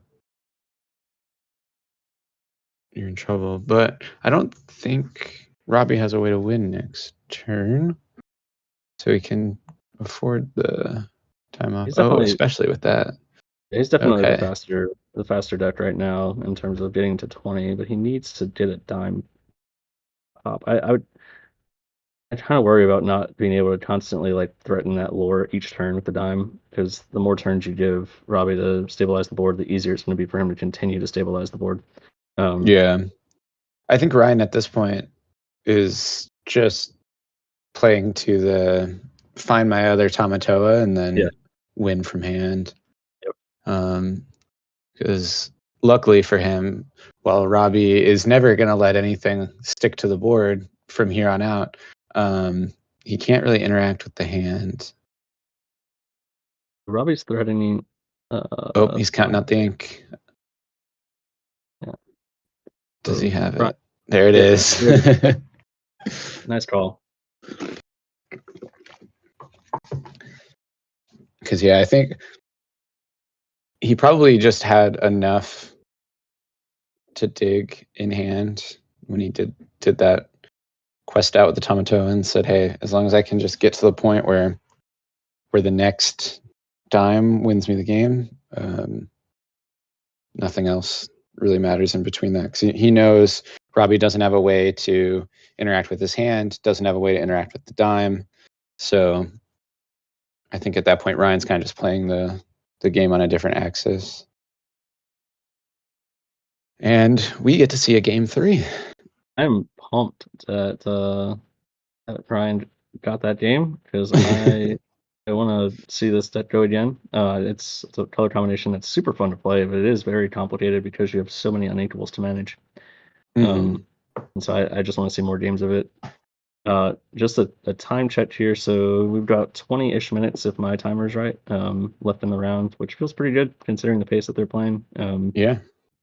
Speaker 2: you're in trouble. But I don't think Robbie has a way to win next turn. So he can afford the time off.
Speaker 1: He's
Speaker 2: Oh,
Speaker 1: definitely
Speaker 2: especially with that.
Speaker 1: he's definitely
Speaker 2: Okay.
Speaker 1: the faster deck right now in terms of getting to 20, but he needs to get a dime pop. I kind of worry about not being able to constantly like threaten that lore each turn with the dime, because the more turns you give Robbie to stabilize the board, the easier it's going to be for him to continue to stabilize the board. Um,
Speaker 2: Yeah. I think Ryan at this point is just playing to the find my other Tamatoa and
Speaker 1: yeah,
Speaker 2: then win from hand.
Speaker 1: yep.
Speaker 2: Because luckily for him, while Robbie is never going to let anything stick to the board from here on out, he can't really interact with the hand.
Speaker 1: Robbie's threatening.
Speaker 2: Oh, he's counting
Speaker 1: Fine.
Speaker 2: out the ink.
Speaker 1: Yeah.
Speaker 2: Does he have
Speaker 1: Right.
Speaker 2: it? There it
Speaker 1: Yeah,
Speaker 2: is.
Speaker 1: there it is. Nice call.
Speaker 2: Because yeah, I think he probably just had enough to dig in hand when he did that quest out with the Tomato and said, "Hey, as long as I can just get to the point where the next dime wins me the game, nothing else really matters in between that." Because he knows Robbie doesn't have a way to interact with his hand, doesn't have a way to interact with the dime. So I think at that point Ryan's kind of just playing the game on a different axis. And we get to see a game three.
Speaker 1: I'm pumped that Brian got that game because I want to see this deck go again. It's a color combination that's super fun to play, but it is very complicated because you have so many unequals to manage.
Speaker 2: Hmm.
Speaker 1: Um, and so I just want to see more games of it. Just a time check here. So we've got 20-ish minutes if my timer's right, left in the round, which feels pretty good considering the pace that they're playing.
Speaker 2: Yeah,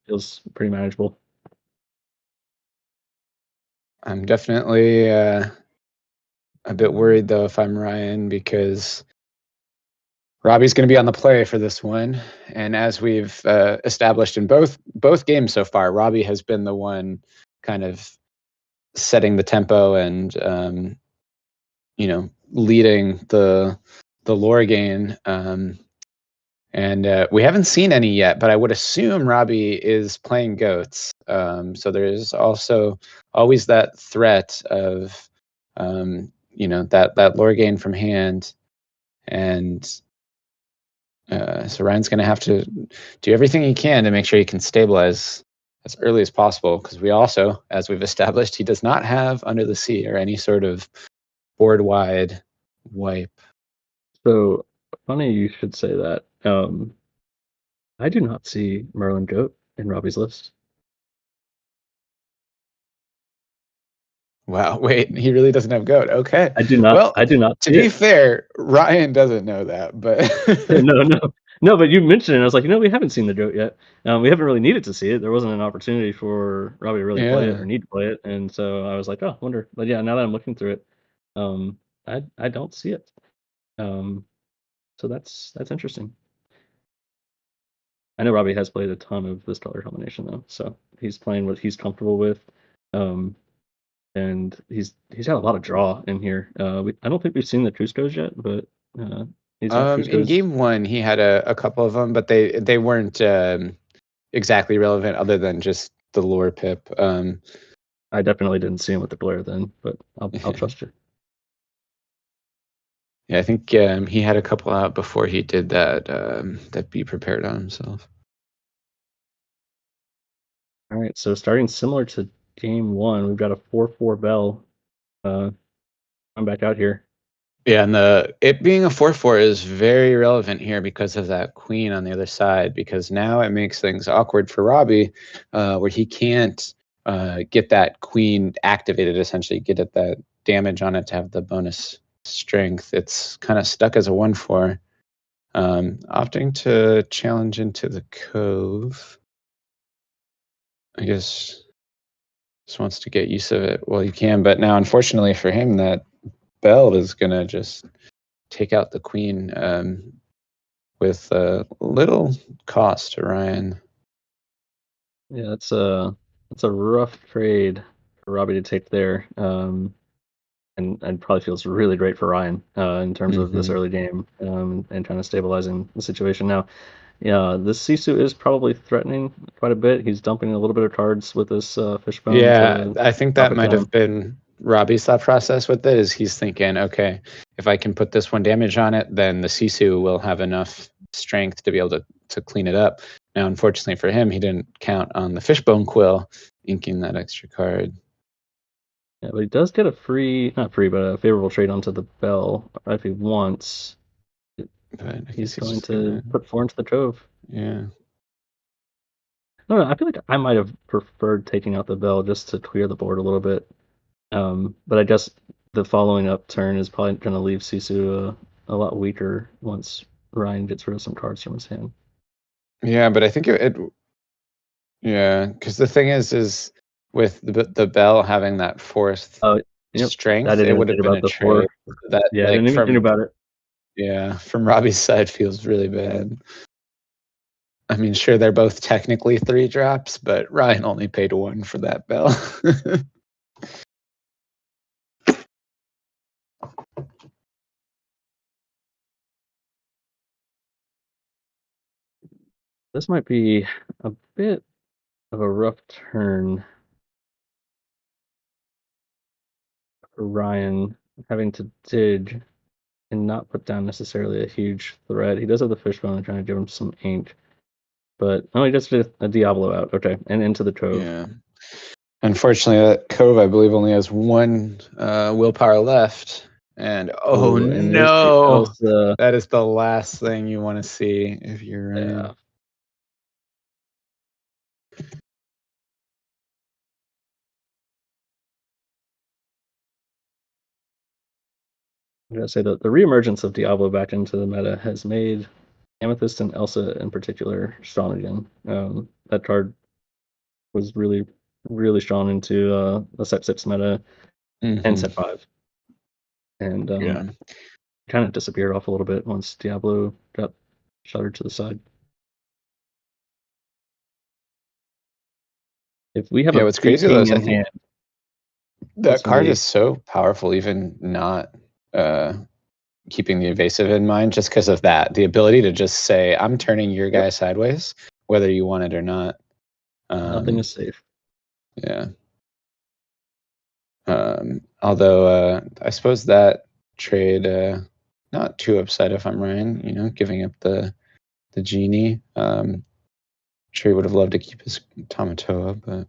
Speaker 1: Feels pretty manageable.
Speaker 2: I'm definitely a bit worried though if I'm Ryan because Robbie's going to be on the play for this one, and as we've established in both games so far, Robbie has been the one kind of setting the tempo and leading the lore gain. And we haven't seen any yet, but I would assume Robbie is playing goats. So there's also always that threat of that lore gain from hand, and so Ryan's going to have to do everything he can to make sure he can stabilize as early as possible, because we also, as we've established, he does not have Under the Sea or any sort of board-wide wipe.
Speaker 1: So funny you should say that. I do not see Merlin Goat in Robbie's list.
Speaker 2: Wow, wait, he really doesn't have goat. Okay.
Speaker 1: I do not.
Speaker 2: Well,
Speaker 1: I do not
Speaker 2: to
Speaker 1: see
Speaker 2: be
Speaker 1: it.
Speaker 2: fair, Ryan doesn't know that, but
Speaker 1: No, no, no. But you mentioned it. And I was like, we haven't seen the goat yet. We haven't really needed to see it. There wasn't an opportunity for Robbie to really play it
Speaker 2: yeah,
Speaker 1: or need to play it, and so I was like, oh, wonder. But yeah, now that I'm looking through it, I don't see it. Um, so that's interesting. I know Robbie has played a ton of this color combination though, so he's playing what he's comfortable with. Um, and he's got a lot of draw in here. I don't think we've seen the Cuscos yet, but he's got
Speaker 2: in
Speaker 1: Cuscos.
Speaker 2: game one, he had a couple of them, but they weren't exactly relevant other than just the lore pip.
Speaker 1: I definitely didn't see him with the glare then, but I'll trust you.
Speaker 2: Yeah, I think he had a couple out before he did that Be Prepared on himself.
Speaker 1: All right, so starting similar to game one, we've got a 4/4 bell. I'm back out here.
Speaker 2: Yeah, and the it being a 4/4 is very relevant here because of that queen on the other side, because now it makes things awkward for Robbie, where he can't get that queen activated, essentially get at that damage on it to have the bonus strength. It's kind of stuck as a 1/4. Opting to challenge into the cove. I guess just wants to get use of it while he can, but now unfortunately for him, that bell is gonna just take out the queen with little cost to Ryan.
Speaker 1: Yeah, it's a rough trade for Robbie to take there. and probably feels really great for Ryan in terms of this
Speaker 2: Hmm.
Speaker 1: early game and kind of stabilizing the situation. Now, yeah, this Sisu is probably threatening quite a bit. He's dumping a little bit of cards with this fishbone
Speaker 2: Yeah,
Speaker 1: to
Speaker 2: I think
Speaker 1: chop
Speaker 2: that
Speaker 1: it
Speaker 2: might have
Speaker 1: down.
Speaker 2: been Robbie's thought process with it. Is he's thinking, okay, if I can put this one damage on it, then the Sisu will have enough strength to be able to clean it up. Now, unfortunately for him, he didn't count on the fishbone quill inking that extra card.
Speaker 1: Yeah, but he does get a free, not free, but a favorable trade onto the bell if he wants.
Speaker 2: But I
Speaker 1: He's
Speaker 2: guess he's
Speaker 1: going
Speaker 2: just
Speaker 1: to
Speaker 2: gonna,
Speaker 1: put four into the trove.
Speaker 2: yeah.
Speaker 1: I don't know. I feel like I might have preferred taking out the bell just to clear the board a little bit. But I guess the following up turn is probably going to leave Sisu a lot weaker once Ryan gets rid of some cards from his hand.
Speaker 2: Yeah, but I think yeah, because the thing is with the bell having that fourth
Speaker 1: Oh, yep. I
Speaker 2: strength,
Speaker 1: didn't
Speaker 2: it
Speaker 1: even
Speaker 2: would
Speaker 1: think
Speaker 2: have been
Speaker 1: about
Speaker 2: a
Speaker 1: the
Speaker 2: trade
Speaker 1: four.
Speaker 2: that,
Speaker 1: Yeah, I
Speaker 2: like,
Speaker 1: didn't even think
Speaker 2: from,
Speaker 1: about it.
Speaker 2: yeah, from Robbie's side feels really bad. I mean, sure, they're both technically 3 drops, but Ryan only paid 1 for that bell.
Speaker 1: This might be a bit of a rough turn for Ryan, having to dig and not put down necessarily a huge threat. He does have the fishbone and trying to give him some ink, but oh, he just did a Diablo out. Okay, and into the trove.
Speaker 2: Yeah. Unfortunately, that Cove, I believe, only has 1 willpower left. And oh
Speaker 1: Oh, and there's the
Speaker 2: no,
Speaker 1: Elsa.
Speaker 2: that is the last thing you want to see if you're
Speaker 1: Yeah,
Speaker 2: Ryan.
Speaker 1: I'm gonna say that the reemergence of Diablo back into the meta has made Amethyst and Elsa in particular strong again. That card was really, really strong into the set six meta and
Speaker 2: Hmm.
Speaker 1: set five, and
Speaker 2: Yeah.
Speaker 1: kind of disappeared off a little bit once Diablo got shuttered to the side. If we have
Speaker 2: Yeah,
Speaker 1: a
Speaker 2: what's
Speaker 1: free
Speaker 2: crazy though
Speaker 1: king
Speaker 2: is I
Speaker 1: in
Speaker 2: think
Speaker 1: hand,
Speaker 2: that
Speaker 1: that's
Speaker 2: card is
Speaker 1: really
Speaker 2: so powerful, even not uh, keeping the evasive in mind, just because of that. The ability to just say, I'm turning your
Speaker 1: yep.
Speaker 2: guy sideways, whether you want it or not.
Speaker 1: Nothing
Speaker 2: Um,
Speaker 1: is safe.
Speaker 2: yeah. Although I suppose that trade, not too upset if I'm Ryan, giving up the genie. Sure he would have loved to keep his Tamatoa, but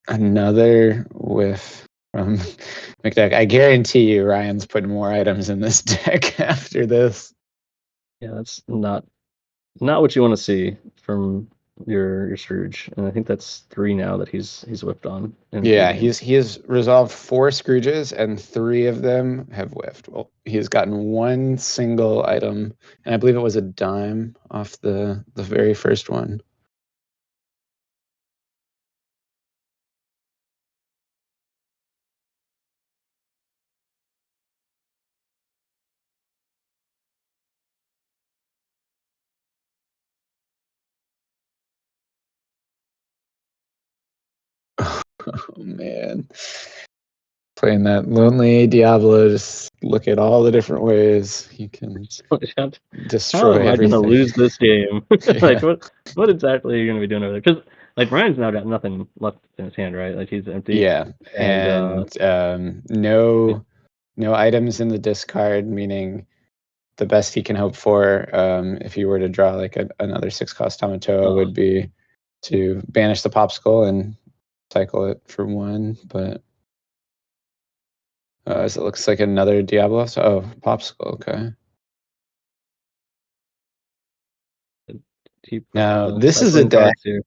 Speaker 2: another whiff from McDuck. I guarantee you Ryan's putting more items in this deck after this.
Speaker 1: Yeah, that's not what you want to see from your Scrooge, and I think that's three now that he's whipped on in a few
Speaker 2: Yeah,
Speaker 1: games.
Speaker 2: he has resolved 4 Scrooges and 3 of them have whiffed. Well, he has gotten 1 single item, and I believe it was a dime off the very first one. Oh man. Playing that lonely Diablo, just look at all the different ways he can
Speaker 1: How
Speaker 2: destroy
Speaker 1: am I going to
Speaker 2: everything.
Speaker 1: lose this game? Like
Speaker 2: Yeah.
Speaker 1: what exactly are you going to be doing over there? Because like Ryan's now got nothing left in his hand, right? Like he's empty,
Speaker 2: Yeah.
Speaker 1: and
Speaker 2: And
Speaker 1: yeah,
Speaker 2: no items in the discard, meaning the best he can hope for, if he were to draw like another 6 cost Tamatoa,
Speaker 1: uh,
Speaker 2: would be to banish the popsicle and cycle it for 1. But as it looks like another Diablo. So, oh, popsicle. Okay.
Speaker 1: keep
Speaker 2: Now this is a
Speaker 1: cycling
Speaker 2: deck
Speaker 1: cards here.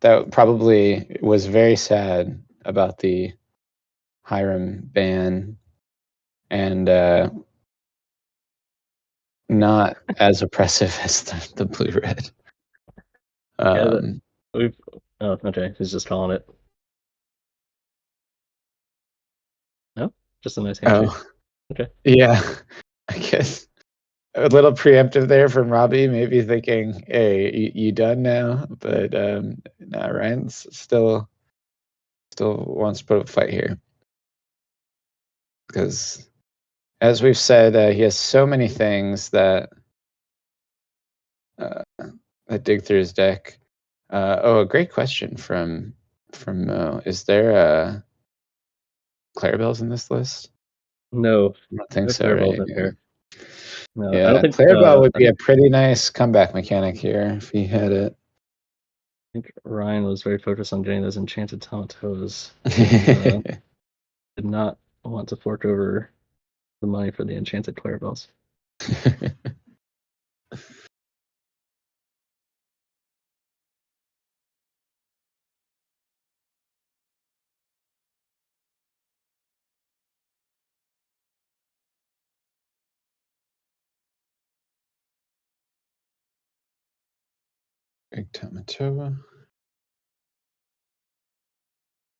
Speaker 2: that probably was very sad about the Hiram ban, and not as oppressive as the blue red.
Speaker 1: Yeah, that
Speaker 2: Um,
Speaker 1: we've. Oh, okay. He's just calling it. No, just a nice handshake.
Speaker 2: oh
Speaker 1: Okay.
Speaker 2: yeah, I guess a little preemptive there from Robbie, maybe thinking, "Hey, you done now?" But nah, Ryan's still still wants to put up a fight here because, as we've said, he has so many things uh, that dig through his deck. A great question from Mo. Is there Clarabelle's in this list?
Speaker 1: No,
Speaker 2: I don't think
Speaker 1: no
Speaker 2: so,
Speaker 1: Clairballs
Speaker 2: right?
Speaker 1: in
Speaker 2: Yeah.
Speaker 1: here. No, I don't
Speaker 2: Yeah,
Speaker 1: think.
Speaker 2: Clarabelle would
Speaker 1: I
Speaker 2: be
Speaker 1: think
Speaker 2: a pretty nice comeback mechanic here if he had it.
Speaker 1: Ryan was very focused on getting those enchanted Tamatoas and did not want to fork over the money for the enchanted Clarabells.
Speaker 2: Big Tamatoa.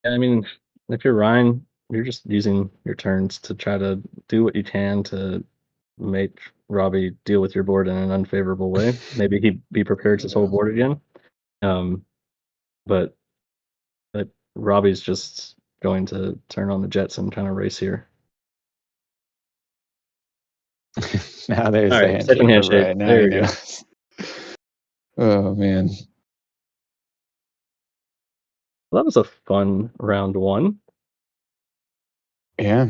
Speaker 1: I mean, if you're Ryan, you're just using your turns to try to do what you can to make Robbie deal with your board in an unfavorable way. Maybe he be prepared to his whole
Speaker 2: Yeah.
Speaker 1: board again. Um, but but Robbie's just going to turn on the jets and kind of race here.
Speaker 2: Now there's
Speaker 1: All
Speaker 2: the
Speaker 1: right, second
Speaker 2: handshake of
Speaker 1: handshake.
Speaker 2: right. Now
Speaker 1: There
Speaker 2: he
Speaker 1: we go.
Speaker 2: knows. Oh man.
Speaker 1: Well, that was a fun round one.
Speaker 2: Yeah.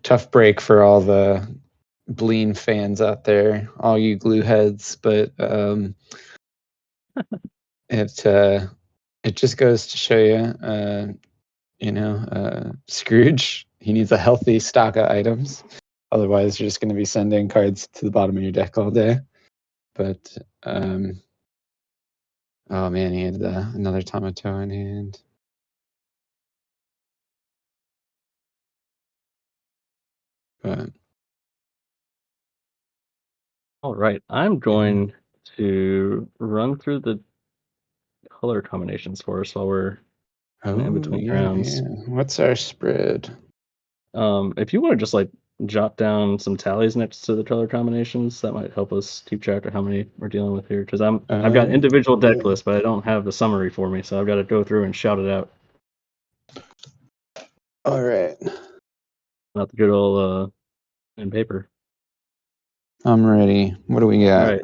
Speaker 2: Tough break for all the Bleen fans out there, all you glue heads, but it it just goes to show you, Scrooge, he needs a healthy stock of items. Otherwise, you're just going to be sending cards to the bottom of your deck all day. But oh man, he had another Tomato in hand. But
Speaker 1: All right, I'm
Speaker 2: yeah.
Speaker 1: going to run through the color combinations for us while we're kind of in
Speaker 2: Oh
Speaker 1: between
Speaker 2: yeah,
Speaker 1: rounds.
Speaker 2: yeah. What's our spread?
Speaker 1: If you want to just like jot down some tallies next to the color combinations, that might help us keep track of how many we're dealing with here. Because I've got individual deck
Speaker 2: Yeah.
Speaker 1: lists, but I don't have the summary for me, so I've got to go through and shout it out.
Speaker 2: All right.
Speaker 1: Not the good old pen and paper.
Speaker 2: I'm ready. What do we
Speaker 1: All
Speaker 2: got?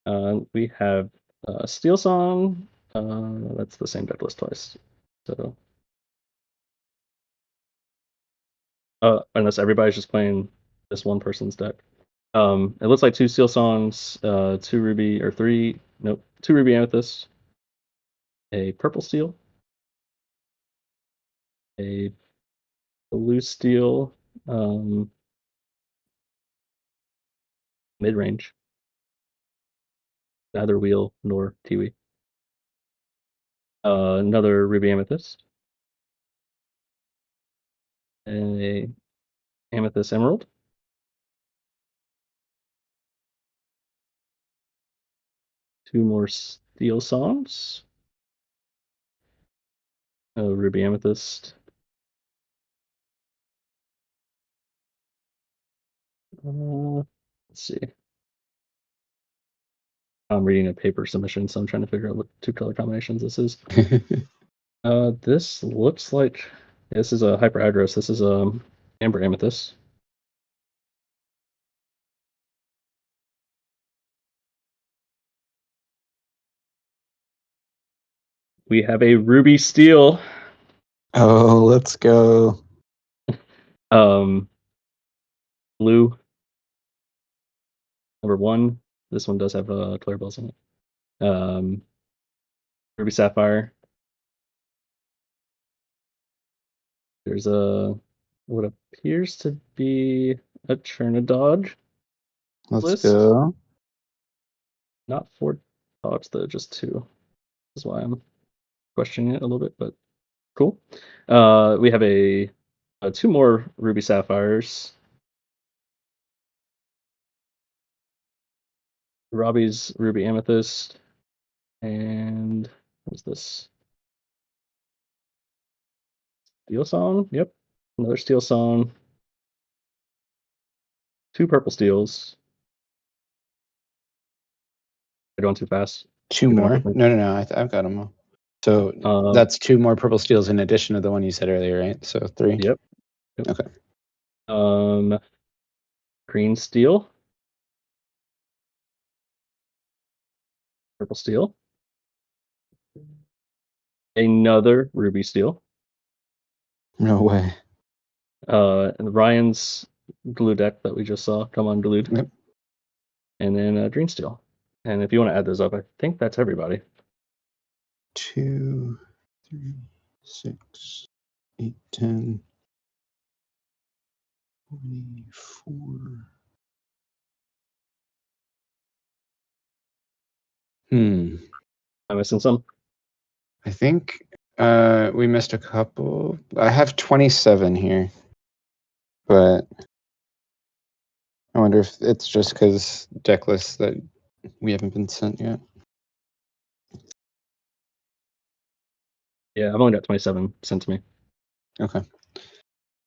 Speaker 1: right. We have Steel Song. That's the same deck list twice. So, unless everybody's just playing this one person's deck. It looks like two Steel Songs, two Ruby or three. Nope, two Ruby Amethyst, a Purple Steel, a Blue Steel, um, mid range, neither Wheel nor Tiwi. Another Ruby Amethyst, a Amethyst Emerald, two more Steel Songs, a Ruby Amethyst. Let's see. I'm reading a paper submission, so I'm trying to figure out what two color combinations this is. This looks like this is a hyper address. This is amber amethyst. We have a ruby steel.
Speaker 2: Oh, let's go.
Speaker 1: Um, blue number one. This one does have Clarabelle's in it. Ruby sapphire. There's a what appears to be a Chernodog
Speaker 2: Let's
Speaker 1: list.
Speaker 2: go.
Speaker 1: Not four dogs though, just two. That's why I'm questioning it a little bit, but cool. We have a two more ruby sapphires. Robbie's ruby amethyst, and what's this? Steel song. Yep, another steel song. Two purple steels. They're going too fast.
Speaker 2: Two
Speaker 1: You're gonna have
Speaker 2: more?
Speaker 1: to think.
Speaker 2: No, no, no. I've got them all. So
Speaker 1: Um,
Speaker 2: that's 2 more purple steels in addition to the one you said earlier, right? So 3?
Speaker 1: yep. Yep.
Speaker 2: Okay.
Speaker 1: Um, green steel, purple steel, another ruby steel,
Speaker 2: No way.
Speaker 1: and Ryan's blue deck that we just saw come unglued,
Speaker 2: Yep.
Speaker 1: and then green steel. And if you want to add those up, I think that's everybody.
Speaker 2: 2, 3, 6, 8, 10, 24. Hmm.
Speaker 1: Am I missing some?
Speaker 2: I think we missed a couple. I have 27 here, but I wonder if it's just because deck lists that we haven't been sent yet.
Speaker 1: Yeah, I've only got 27 sent to me.
Speaker 2: Okay.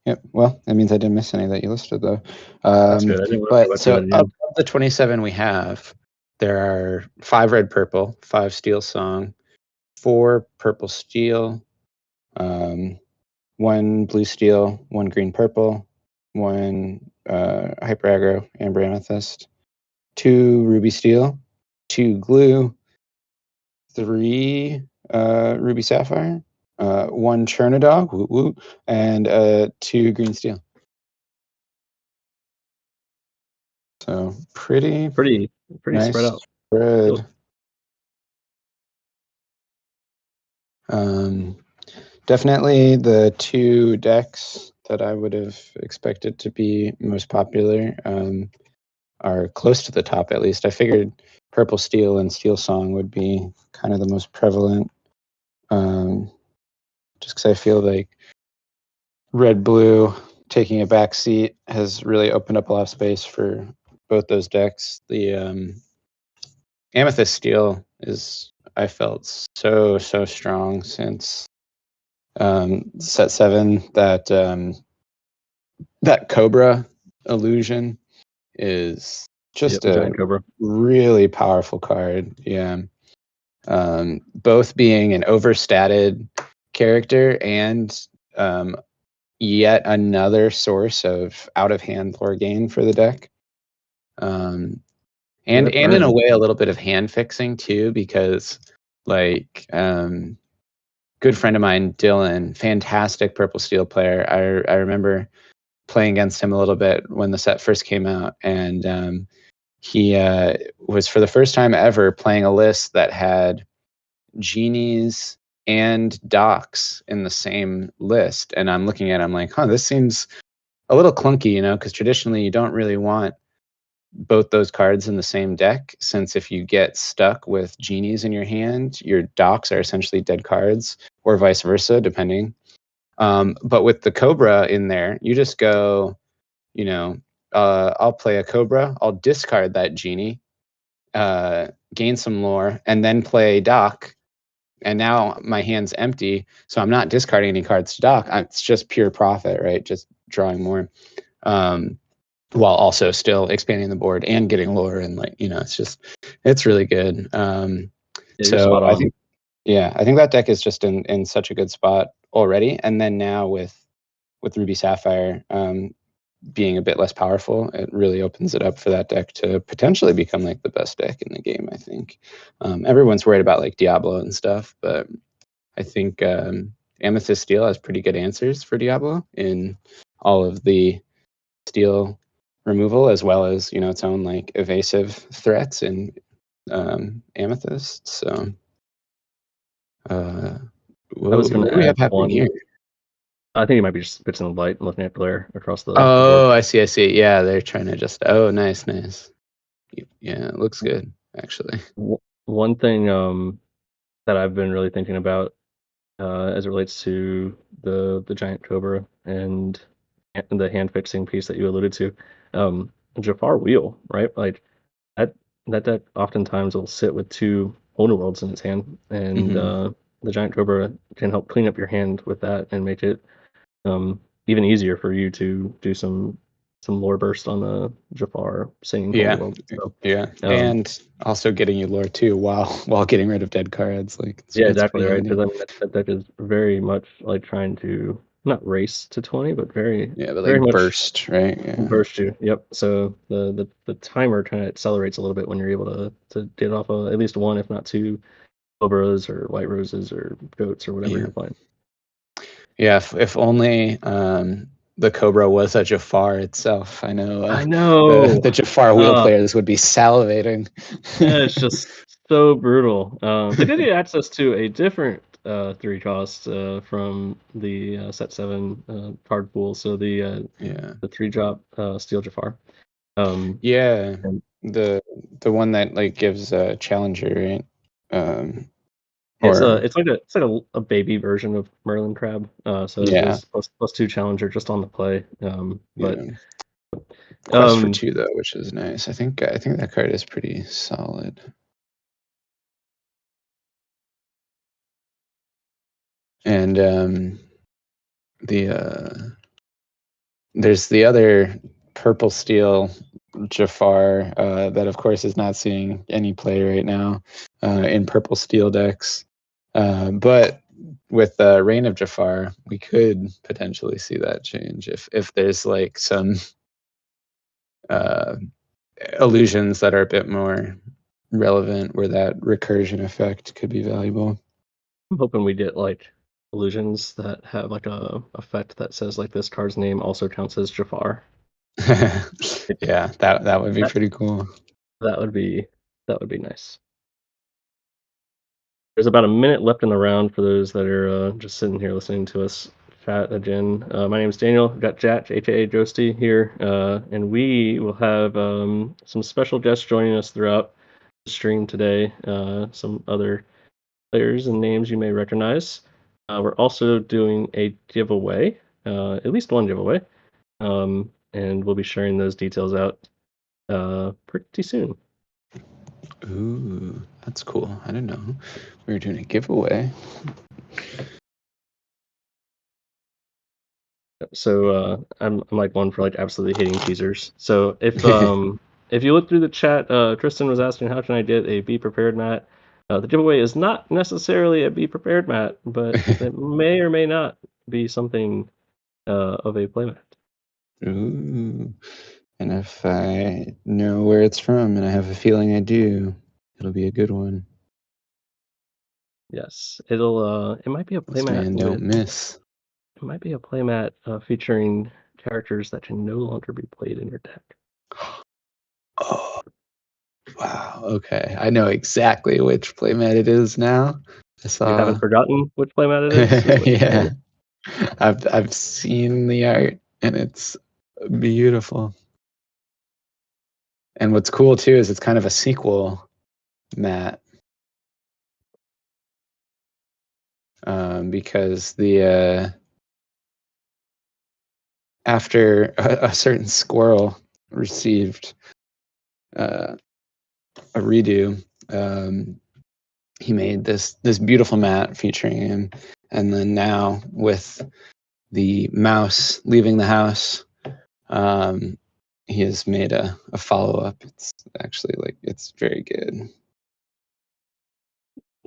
Speaker 2: Yep. Well, that means I didn't miss any that you listed, though.
Speaker 1: That's good. I didn't want to
Speaker 2: But
Speaker 1: about you
Speaker 2: so
Speaker 1: at the
Speaker 2: of
Speaker 1: end.
Speaker 2: the 27 we have, there are 5 red purple, 5 steel song, 4 purple steel, 1 blue steel, 1 green purple, 1 hyper aggro amber amethyst, 2 ruby steel, 2 glue, 3 ruby sapphire, 1 chernodog, woo woo, and 2 green steel. So pretty
Speaker 1: Pretty spread
Speaker 2: nice
Speaker 1: out.
Speaker 2: spread. Um, Definitely the 2 decks that I would have expected to be most popular are close to the top, at least. I figured Purple Steel and Steel Song would be kind of the most prevalent, just because I feel like Red Blue taking a back seat has really opened up a lot of space for both those decks. The Amethyst Steel is, I felt, so strong since set 7. That Cobra illusion is
Speaker 1: Yep,
Speaker 2: just
Speaker 1: the
Speaker 2: a
Speaker 1: giant cobra.
Speaker 2: really powerful card. Yeah. Both being an overstated character and um, yet another source of out of hand lore gain for the deck. Um,
Speaker 1: Yeah,
Speaker 2: and in a
Speaker 1: burn.
Speaker 2: way a little bit of hand fixing too, because like good friend of mine, Dylan, fantastic purple steel player. I remember playing against him a little bit when the set first came out, and he was for the first time ever playing a list that had genies and docks in the same list. And I'm looking at it, I'm like, huh, this seems a little clunky, because traditionally you don't really want both those cards in the same deck, since if you get stuck with genies in your hand, your docks are essentially dead cards, or vice versa, depending. But with the Cobra in there, you just go, I'll play a Cobra, I'll discard that genie, gain some lore, and then play Doc. And now my hand's empty, so I'm not discarding any cards to Doc. It's just pure profit, right? Just drawing more, while also still expanding the board and getting lore. And it's really good.
Speaker 1: Yeah, you're
Speaker 2: So
Speaker 1: spot on.
Speaker 2: I think that deck is just in such a good spot already. And then now with Ruby Sapphire, being a bit less powerful, it really opens it up for that deck to potentially become like the best deck in the game, I think. Everyone's worried about like Diablo and stuff, but I think Amethyst Steel has pretty good answers for Diablo in all of the steel removal, as well as its own like evasive threats in Amethyst. So uh,
Speaker 1: I was going
Speaker 2: what
Speaker 1: to
Speaker 2: do we have
Speaker 1: add
Speaker 2: happening here?
Speaker 1: one. I think it might be just bits in the light and looking at glare across the board.
Speaker 2: Oh, I see. Yeah, they're trying to just. Oh, nice. Yeah, it looks good actually.
Speaker 1: One thing that I've been really thinking about as it relates to the giant cobra and the hand fixing piece that you alluded to, Jafar Wheel, right? Like that that deck oftentimes will sit with 2 Worlds in its hand, and
Speaker 2: Hmm.
Speaker 1: the giant cobra can help clean up your hand with that and make it even easier for you to do some some lore burst on the Jafar singing Holy
Speaker 2: Yeah,
Speaker 1: World. So,
Speaker 2: yeah,
Speaker 1: um,
Speaker 2: and also getting you lore too while getting rid of dead cards. Like
Speaker 1: yeah,
Speaker 2: it's
Speaker 1: exactly
Speaker 2: pretty
Speaker 1: right.
Speaker 2: handy.
Speaker 1: Because I mean, that deck is very much like trying to not race to 20, but very,
Speaker 2: Yeah, but
Speaker 1: very
Speaker 2: like
Speaker 1: much
Speaker 2: burst, right? Yeah.
Speaker 1: burst you. Yep. So the timer kind of accelerates a little bit when you're able to get off at least one, if not two, cobras or white roses or goats or whatever
Speaker 2: Yeah.
Speaker 1: you're playing.
Speaker 2: Yeah, if only the Cobra was a Jafar itself. I know
Speaker 1: I
Speaker 2: the
Speaker 1: know.
Speaker 2: Jafar wheel
Speaker 1: Uh,
Speaker 2: players would be salivating.
Speaker 1: it's just so brutal. They did get access to a different 3 cost from the set 7 card pool. So
Speaker 2: Yeah,
Speaker 1: the 3 drop Steel Jafar. Um,
Speaker 2: yeah,
Speaker 1: and
Speaker 2: the the one that like gives a challenger, right? Um,
Speaker 1: it's a
Speaker 2: or
Speaker 1: it's like a baby version of Merlin Crab. So it
Speaker 2: yeah,
Speaker 1: is plus 2 challenger just on the play. But
Speaker 2: yeah. Quest for
Speaker 1: um,
Speaker 2: 2 though, which is nice. I think that card is pretty solid. And the there's the other purple steel Jafar that, of course, is not seeing any play right now in purple steel decks. But with Reign of Jafar, we could potentially see that change if there's like some uh, illusions that are a bit more relevant, where that recursion effect could be valuable.
Speaker 1: I'm hoping we get like illusions that have like a effect that says like this card's name also counts as Jafar.
Speaker 2: Yeah, that would be
Speaker 1: That
Speaker 2: pretty cool.
Speaker 1: that would be that would be nice. There's about a minute left in the round for those that are just sitting here listening to us chat again. My name is Daniel. We've got Jack, aka Joesty, here, and we will have some special guests joining us throughout the stream today. Some other players and names you may recognize. We're also doing a giveaway, at least one giveaway, and we'll be sharing those details out pretty soon.
Speaker 2: Ooh, that's cool. I didn't know we were doing a giveaway.
Speaker 1: So I'm like one for like absolutely hating teasers. So if you look through the chat, Tristan was asking how can I get a Be Prepared mat. The giveaway is not necessarily a Be Prepared mat, but it may or may not be something of a playmat.
Speaker 2: Ooh. And if I know where it's from, and I have a feeling I do, it'll be a good one.
Speaker 1: Yes, it might be a
Speaker 2: This
Speaker 1: playmat
Speaker 2: man don't
Speaker 1: with
Speaker 2: miss.
Speaker 1: it might be a playmat featuring characters that can no longer be played in your deck.
Speaker 2: Oh, wow. Okay. I know exactly which playmat it is now. I
Speaker 1: You haven't
Speaker 2: saw.
Speaker 1: forgotten which playmat it is what you're
Speaker 2: Yeah.
Speaker 1: saying?
Speaker 2: I've seen the art, and it's beautiful. And what's cool too is it's kind of a sequel mat, because the after a certain squirrel received uh, a redo, he made this beautiful mat featuring him, and then now with the mouse leaving the house, um, he has made a follow up. It's actually like it's very good.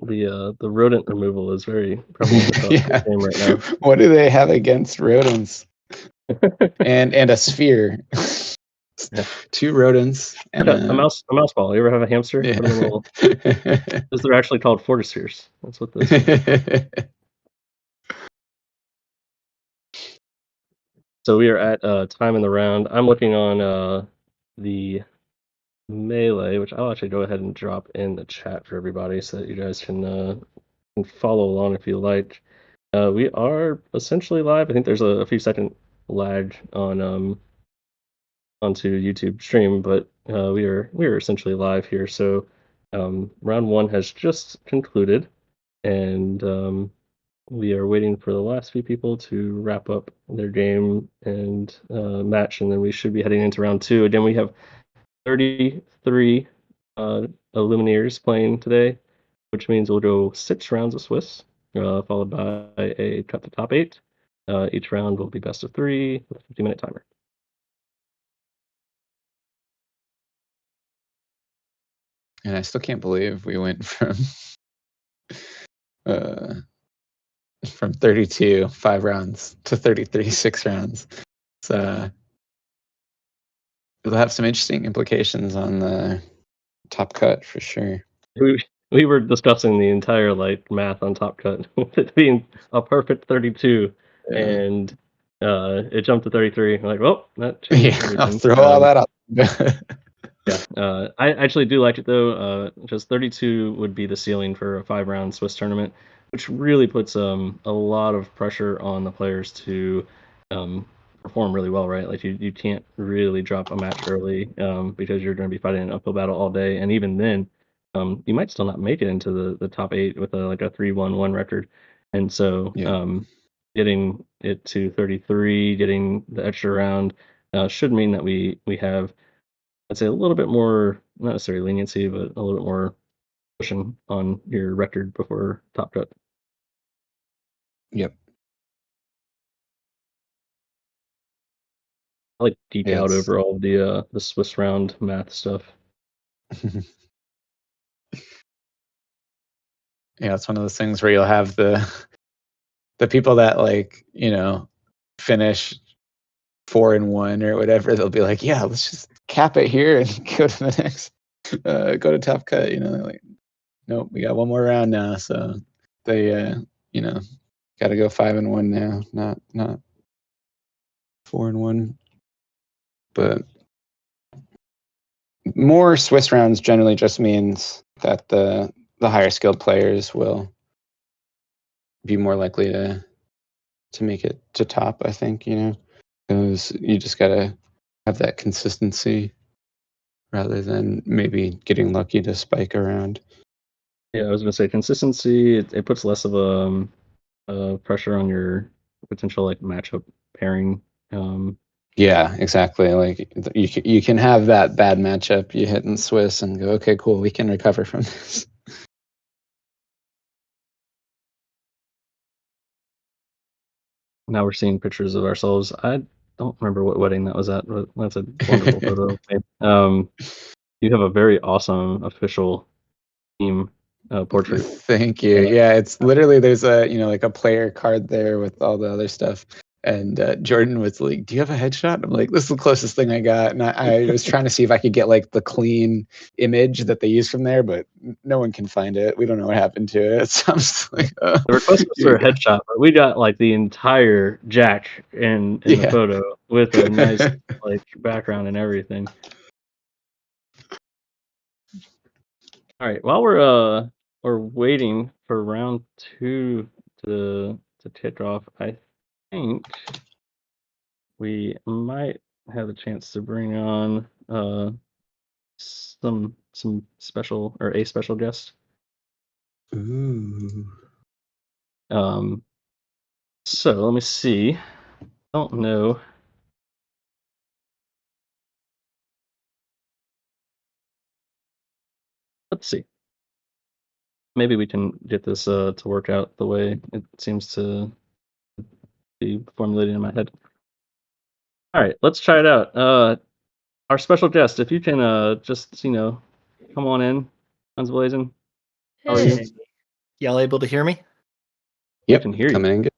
Speaker 1: The rodent removal is very prevalent across the
Speaker 2: Yeah.
Speaker 1: game right now.
Speaker 2: What do they have against rodents? And a sphere.
Speaker 1: Yeah.
Speaker 2: Two rodents and
Speaker 1: Like a mouse ball. You ever have a hamster?
Speaker 2: yeah.
Speaker 1: Put them in a little. Those are actually called fortispheres. That's what those are. So we are at time in the round. I'm looking on the melee, which I'll actually go ahead and drop in the chat for everybody so that you guys can follow along if you like. We are essentially live. I think there's a few second lag on onto YouTube stream, but we are essentially live here. So round one has just concluded, and we are waiting for the last few people to wrap up their game and match, and then we should be heading into round two. Again, we have 33 Lumineers playing today, which means we'll go 6 rounds of Swiss, followed by a cut to top 8. Each round will be best of 3 with a 50-minute timer.
Speaker 2: And I still can't believe we went uh, from 32 5 rounds to 33 6 rounds. So it'll have some interesting implications on the top cut for sure.
Speaker 1: We were discussing the entire like math on Top Cut with it being a perfect 32,
Speaker 2: Yeah.
Speaker 1: and it jumped to 33. I'm like, well, that
Speaker 2: Yeah,
Speaker 1: changed
Speaker 2: I'll
Speaker 1: everything.
Speaker 2: throw all that out.
Speaker 1: Yeah, I actually do like it though. Just 32 would be the ceiling for a 5 round Swiss tournament, which really puts a lot of pressure on the players to um, perform really well, right? Like you can't really drop a match early because you're going to be fighting an uphill battle all day, and even then, you might still not make it into the top eight with like a 3-1-1 record. And so,
Speaker 2: Yeah.
Speaker 1: getting it to 33, getting the extra round, should mean that we have, I'd say, a little bit more, not necessarily leniency, but a little bit more pushing on your record before Top Cut.
Speaker 2: Yep.
Speaker 1: I like
Speaker 2: Yeah,
Speaker 1: detailed over all the Swiss round math stuff.
Speaker 2: yeah, it's one of those things where you'll have the people that like, finish 4-1 or whatever, they'll be like, yeah, let's just cap it here and go to the next go to top cut, they're like, nope, we got one more round now. So they you know, gotta go 5-1 now, not 4-1. But more Swiss rounds generally just means that the higher skilled players will be more likely to make it to top, I think, because you just gotta have that consistency rather than maybe getting lucky to spike around.
Speaker 1: Yeah, I was gonna say consistency. It puts less of a pressure on your potential like matchup pairing. Um,
Speaker 2: Yeah, exactly. Like you can have that bad matchup you hit in Swiss and go, okay, cool, we can recover from this.
Speaker 1: Now we're seeing pictures of ourselves. I don't remember what wedding that was at, but that's a wonderful photo of me. You have a very awesome official team portrait.
Speaker 2: Thank you.
Speaker 1: Uh,
Speaker 2: Yeah, it's literally there's a like a player card there with all the other stuff. And Jordan was like, "Do you have a headshot?" I'm like, "This is the closest thing I got." And I was trying to see if I could get like the clean image that they use from there, but no one can find it. We don't know what happened to it. So I'm just
Speaker 1: yeah.
Speaker 2: like, "Oh,
Speaker 1: The request was
Speaker 2: here
Speaker 1: for
Speaker 2: you
Speaker 1: a
Speaker 2: go."
Speaker 1: headshot, but we got like the entire Jack in the
Speaker 2: Yeah.
Speaker 1: photo with a nice like background and everything. All right, while we're waiting for round two to kick off, I think we might have a chance to bring on some special or a special guest.
Speaker 2: Ooh.
Speaker 1: Um, so let me see. Don't know. Let's see. Maybe we can get this to work out the way it seems to be formulated in my head. All right, let's try it out. Our special guest, if you can just come on in, guns blazing. How are you?
Speaker 3: Hey, y'all able to hear me?
Speaker 1: We
Speaker 2: Yep,
Speaker 1: can hear you.
Speaker 2: coming in good.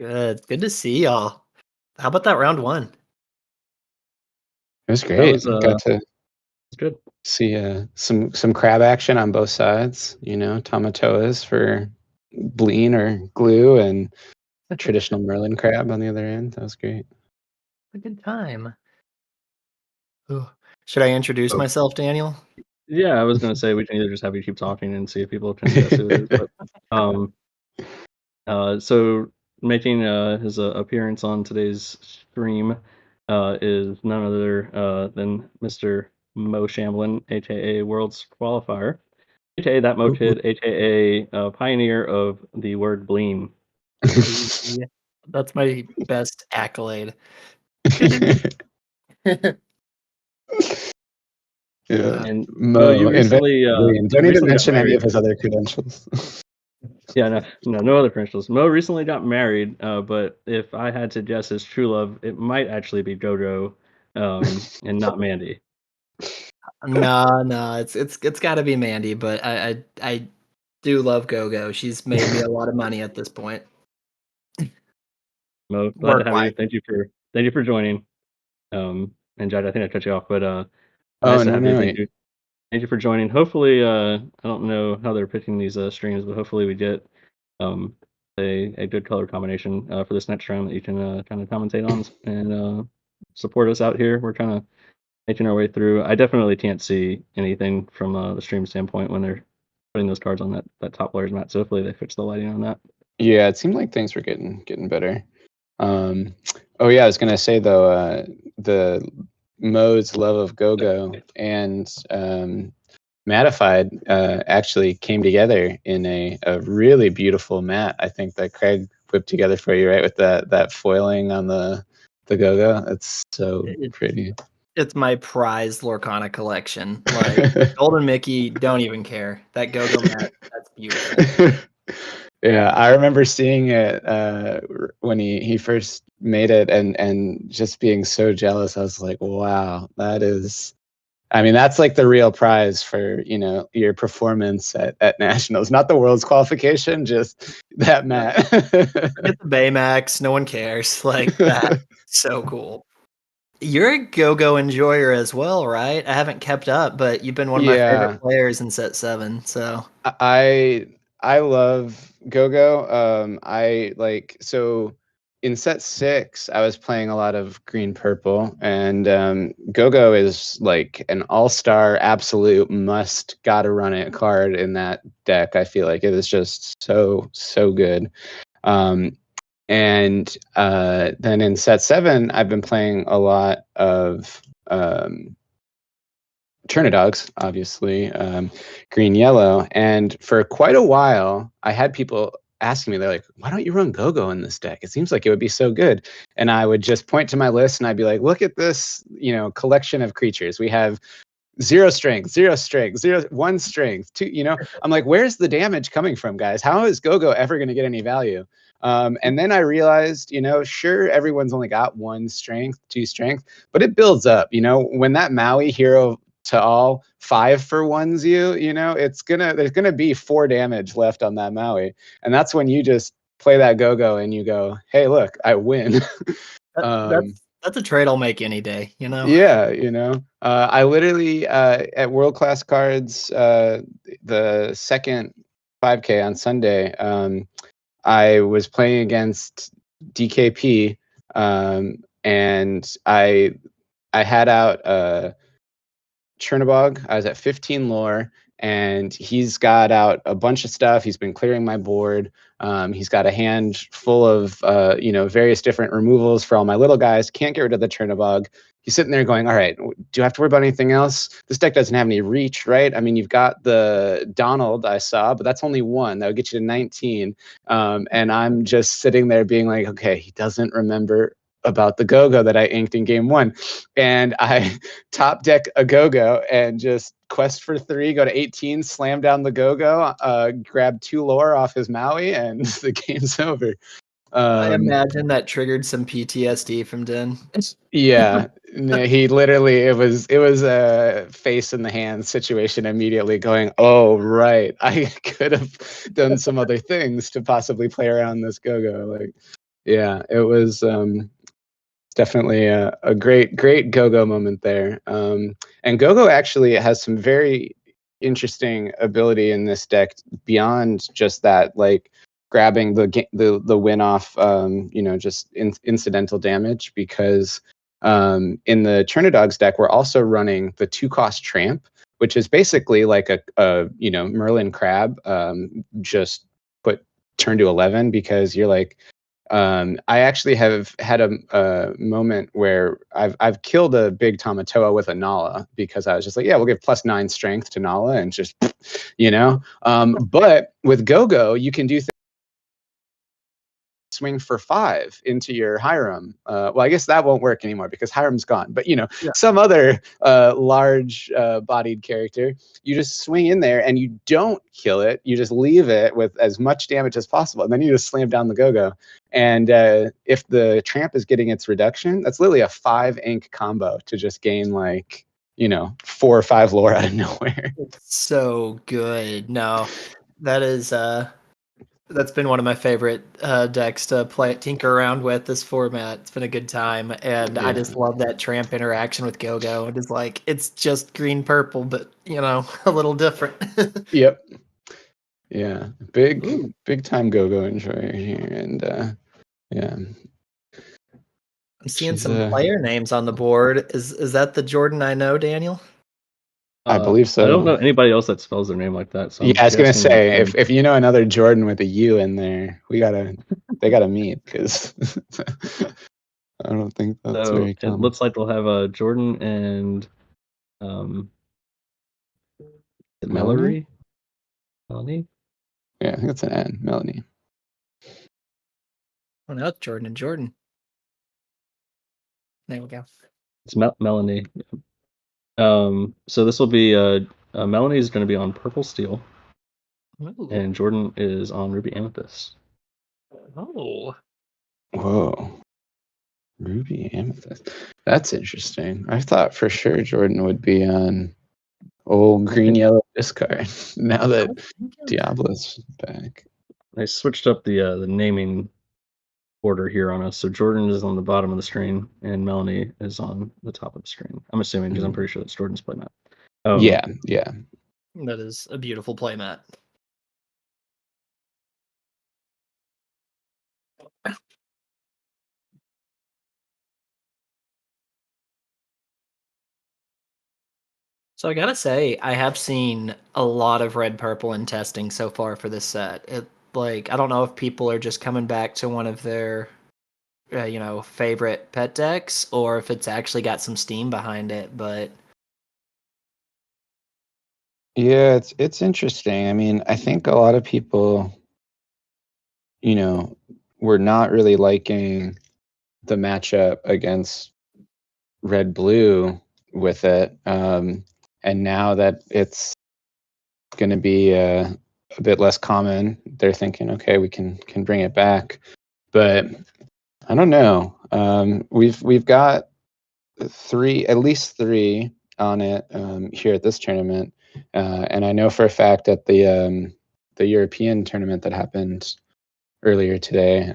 Speaker 3: Good. Good to see y'all. How about that round one?
Speaker 2: It was
Speaker 1: That
Speaker 2: great.
Speaker 1: was
Speaker 2: Got to
Speaker 1: good.
Speaker 2: see some crab action on both sides. Tamatoas for bleen or glue, and traditional Merlin crab on the other end. That was great.
Speaker 3: A good time. Ooh. Should I introduce
Speaker 1: Oh,
Speaker 3: myself, Daniel?
Speaker 1: yeah, I was gonna say we can either just have you keep talking and see if people can guess who it is, but um, so making his appearance on today's stream is none other than Mr. Mo Shamblin, aka World's Qualifier, aka that Mo
Speaker 2: Ooh.
Speaker 1: Kid, aka pioneer of the word bleen.
Speaker 3: Hey, that's my best accolade.
Speaker 2: Yeah,
Speaker 1: And Mo, you
Speaker 2: Mo invented
Speaker 1: recently
Speaker 2: bleen.
Speaker 1: you
Speaker 2: Don't even
Speaker 1: recently got
Speaker 2: mention any
Speaker 1: married.
Speaker 2: of his other credentials.
Speaker 1: Yeah, no other credentials. Mo recently got married, but if I had to guess his true love, it might actually be JoJo, and not Mandy.
Speaker 3: No, it's got to be Mandy, but I do love Go-Go. She's made me a lot of money at this point,
Speaker 1: Mo, glad to
Speaker 3: work
Speaker 1: have
Speaker 3: wise.
Speaker 1: you. Thank you for joining. And Jed, I think I cut you off, but
Speaker 2: Oh
Speaker 1: nice to
Speaker 2: no
Speaker 1: have you.
Speaker 2: no.
Speaker 1: Thank you for joining. Hopefully, I don't know how they're picking these streams, but hopefully we get um a good color combination for this next round that you can kind of commentate on and support us out here. We're kind of making our way through. I definitely can't see anything from the stream standpoint when they're putting those cards on that top player's mat. So hopefully they fix the lighting on that.
Speaker 2: Yeah, it seemed like things were getting better. Oh yeah, I was gonna say though, the Mo's love of Go-Go and Mattified actually came together in a really beautiful mat. I think that Craig whipped together for you, right, with that foiling on the Go-Go. It's so
Speaker 3: It,
Speaker 2: pretty.
Speaker 3: it's my prized Lorcana collection. Like Golden Mickey, don't even care. That Go-Go mat, that's beautiful.
Speaker 2: Yeah, I remember seeing it when he first made it and just being so jealous. I was like, wow, that is. I mean, that's like the real prize for your performance at nationals, not the world's qualification, just that
Speaker 3: Yeah.
Speaker 2: mat.
Speaker 3: Forget the Baymax, no one cares. Like that, so cool. You're a go-go enjoyer as well, right? I haven't kept up, but you've been one of my favorite
Speaker 2: Yeah,
Speaker 3: players in set 7. So
Speaker 2: I I love Go-Go. I like so in set 6, I was playing a lot of green purple, and Go-Go is like an all-star, absolute must, gotta run it card in that deck. I feel like it is just so good. Um, and then in set 7, I've been playing a lot of Turnidogs, obviously, green, yellow. And for quite a while, I had people asking me, they're like, why don't you run Go-Go in this deck? It seems like it would be so good. And I would just point to my list and I'd be like, look at this, collection of creatures. We have 0 strength, 0 strength, 1 strength, 2, I'm like, where's the damage coming from, guys? How is Go-Go ever going to get any value? And then I realized, sure, everyone's only got 1 strength, 2 strength, but it builds up. When that Maui hero to all 5-for-1s there's gonna be 4 damage left on that Maui, and that's when you just play that Go-Go and you go, hey, look, I win.
Speaker 3: that,
Speaker 2: um,
Speaker 3: that's a trade I'll make any day, you know?
Speaker 2: yeah, I literally at World Class Cards, the second 5K on Sunday, I was playing against DKP, and I had out Chernobog. I was at 15 lore, and he's got out a bunch of stuff. He's been clearing my board. He's got a hand full of various different removals for all my little guys. Can't get rid of the Chernobog. He's sitting there going, all right, do you have to worry about anything else? This deck doesn't have any reach, right? I mean, you've got the Donald I saw, but that's only 1. That would get you to 19. And I'm just sitting there being like, okay, he doesn't remember about the Go-Go that I inked in game 1. And I top deck a Go-Go and just quest for 3, go to 18, slam down the Go-Go, grab 2 lore off his Maui, and the game's over.
Speaker 3: I imagine that triggered some PTSD from Den.
Speaker 2: Yeah, he literally, it was a face in the hand situation immediately, going, oh right, I could have done some other things to possibly play around this Go-Go. Like, yeah, it was definitely a great Go-Go moment there. And Go-Go actually has some very interesting ability in this deck beyond just that, like grabbing the win off, just incidental damage, because in the Turnidogs deck, we're also running the 2-cost Tramp, which is basically like a Merlin Crab, just put turn to 11, because you're like, I actually have had a moment where I've killed a big Tamatoa with a Nala, because I was just like, yeah, we'll give +9 strength to Nala and just, But with Go-Go, you can do swing for 5 into your Hiram. Well, I guess that won't work anymore because Hiram's gone. But
Speaker 3: Yeah.
Speaker 2: some other large bodied character, you just swing in there and you don't kill it. You just leave it with as much damage as possible, and then you just slam down the Go-Go. And if the Tramp is getting its reduction, that's literally a 5 ink combo to just gain like 4 or 5 lore out of nowhere.
Speaker 3: It's so good. No, that is that's been one of my favorite decks to play tinker around with this format. It's been a good time, and I
Speaker 2: Yeah.
Speaker 3: just love that tramp interaction with Go-Go. It is like it's just green purple, but a little different.
Speaker 2: Yep. Yeah. Big
Speaker 3: Ooh.
Speaker 2: big time go-go enjoyer here, and yeah.
Speaker 3: I'm seeing
Speaker 2: She's
Speaker 3: some player names on the board. Is that the Jordan I know, Daniel?
Speaker 2: I believe
Speaker 1: I don't
Speaker 2: so.
Speaker 1: know anybody else that spells their name like that, so
Speaker 2: Yeah,
Speaker 1: I'm
Speaker 2: I was gonna
Speaker 1: guessing it's
Speaker 2: say if you know another Jordan with a U in there, they gotta meet, because I don't think that's
Speaker 1: so
Speaker 2: very
Speaker 1: it
Speaker 2: common.
Speaker 1: looks like they'll have Jordan and um,
Speaker 2: Melanie?
Speaker 1: Mellory. Melanie.
Speaker 2: Yeah, I think it's an N. Melanie.
Speaker 3: Oh no, it's Jordan and Jordan. There we go.
Speaker 1: It's Melanie. So this will be Melanie is going to be on Purple Steel,
Speaker 3: Ooh.
Speaker 1: and Jordan is on Ruby Amethyst.
Speaker 3: Oh.
Speaker 2: Whoa. Ruby Amethyst. That's interesting. I thought for sure Jordan would be on old green yellow discard. Now that Diablo's back.
Speaker 1: They switched up the naming order here on us. So Jordan is on the bottom of the screen, and Melanie is on the top of the screen. I'm assuming because I'm pretty sure that's Jordan's playmat.
Speaker 2: Yeah.
Speaker 3: That is a beautiful playmat. So I gotta say, I have seen a lot of red purple in testing so far for this set. I don't know if people are just coming back to one of their favorite pet decks, or if it's actually got some steam behind it. But
Speaker 2: Yeah, it's interesting. I mean, I think a lot of people, were not really liking the matchup against red blue with it. And now that it's going to be a bit less common, they're thinking, okay, we can bring it back. But I don't know. We've got at least three on it here at this tournament, and I know for a fact at the European tournament that happened earlier today,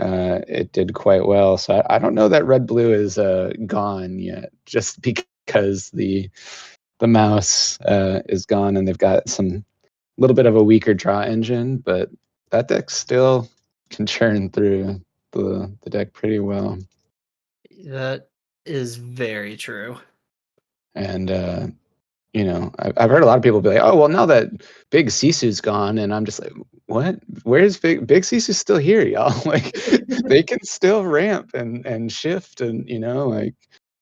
Speaker 2: it did quite well. So I don't know that red blue is gone yet, just because the mouse is gone, and they've got some little bit of a weaker draw engine, but that deck still can churn through the deck pretty well.
Speaker 3: that is very true.
Speaker 2: And I've heard a lot of people be like, "Oh, well, now that Big Sisu's gone," and I'm just like, "What? Where's Big Sisu's still here, y'all? Like, they can still ramp and shift, and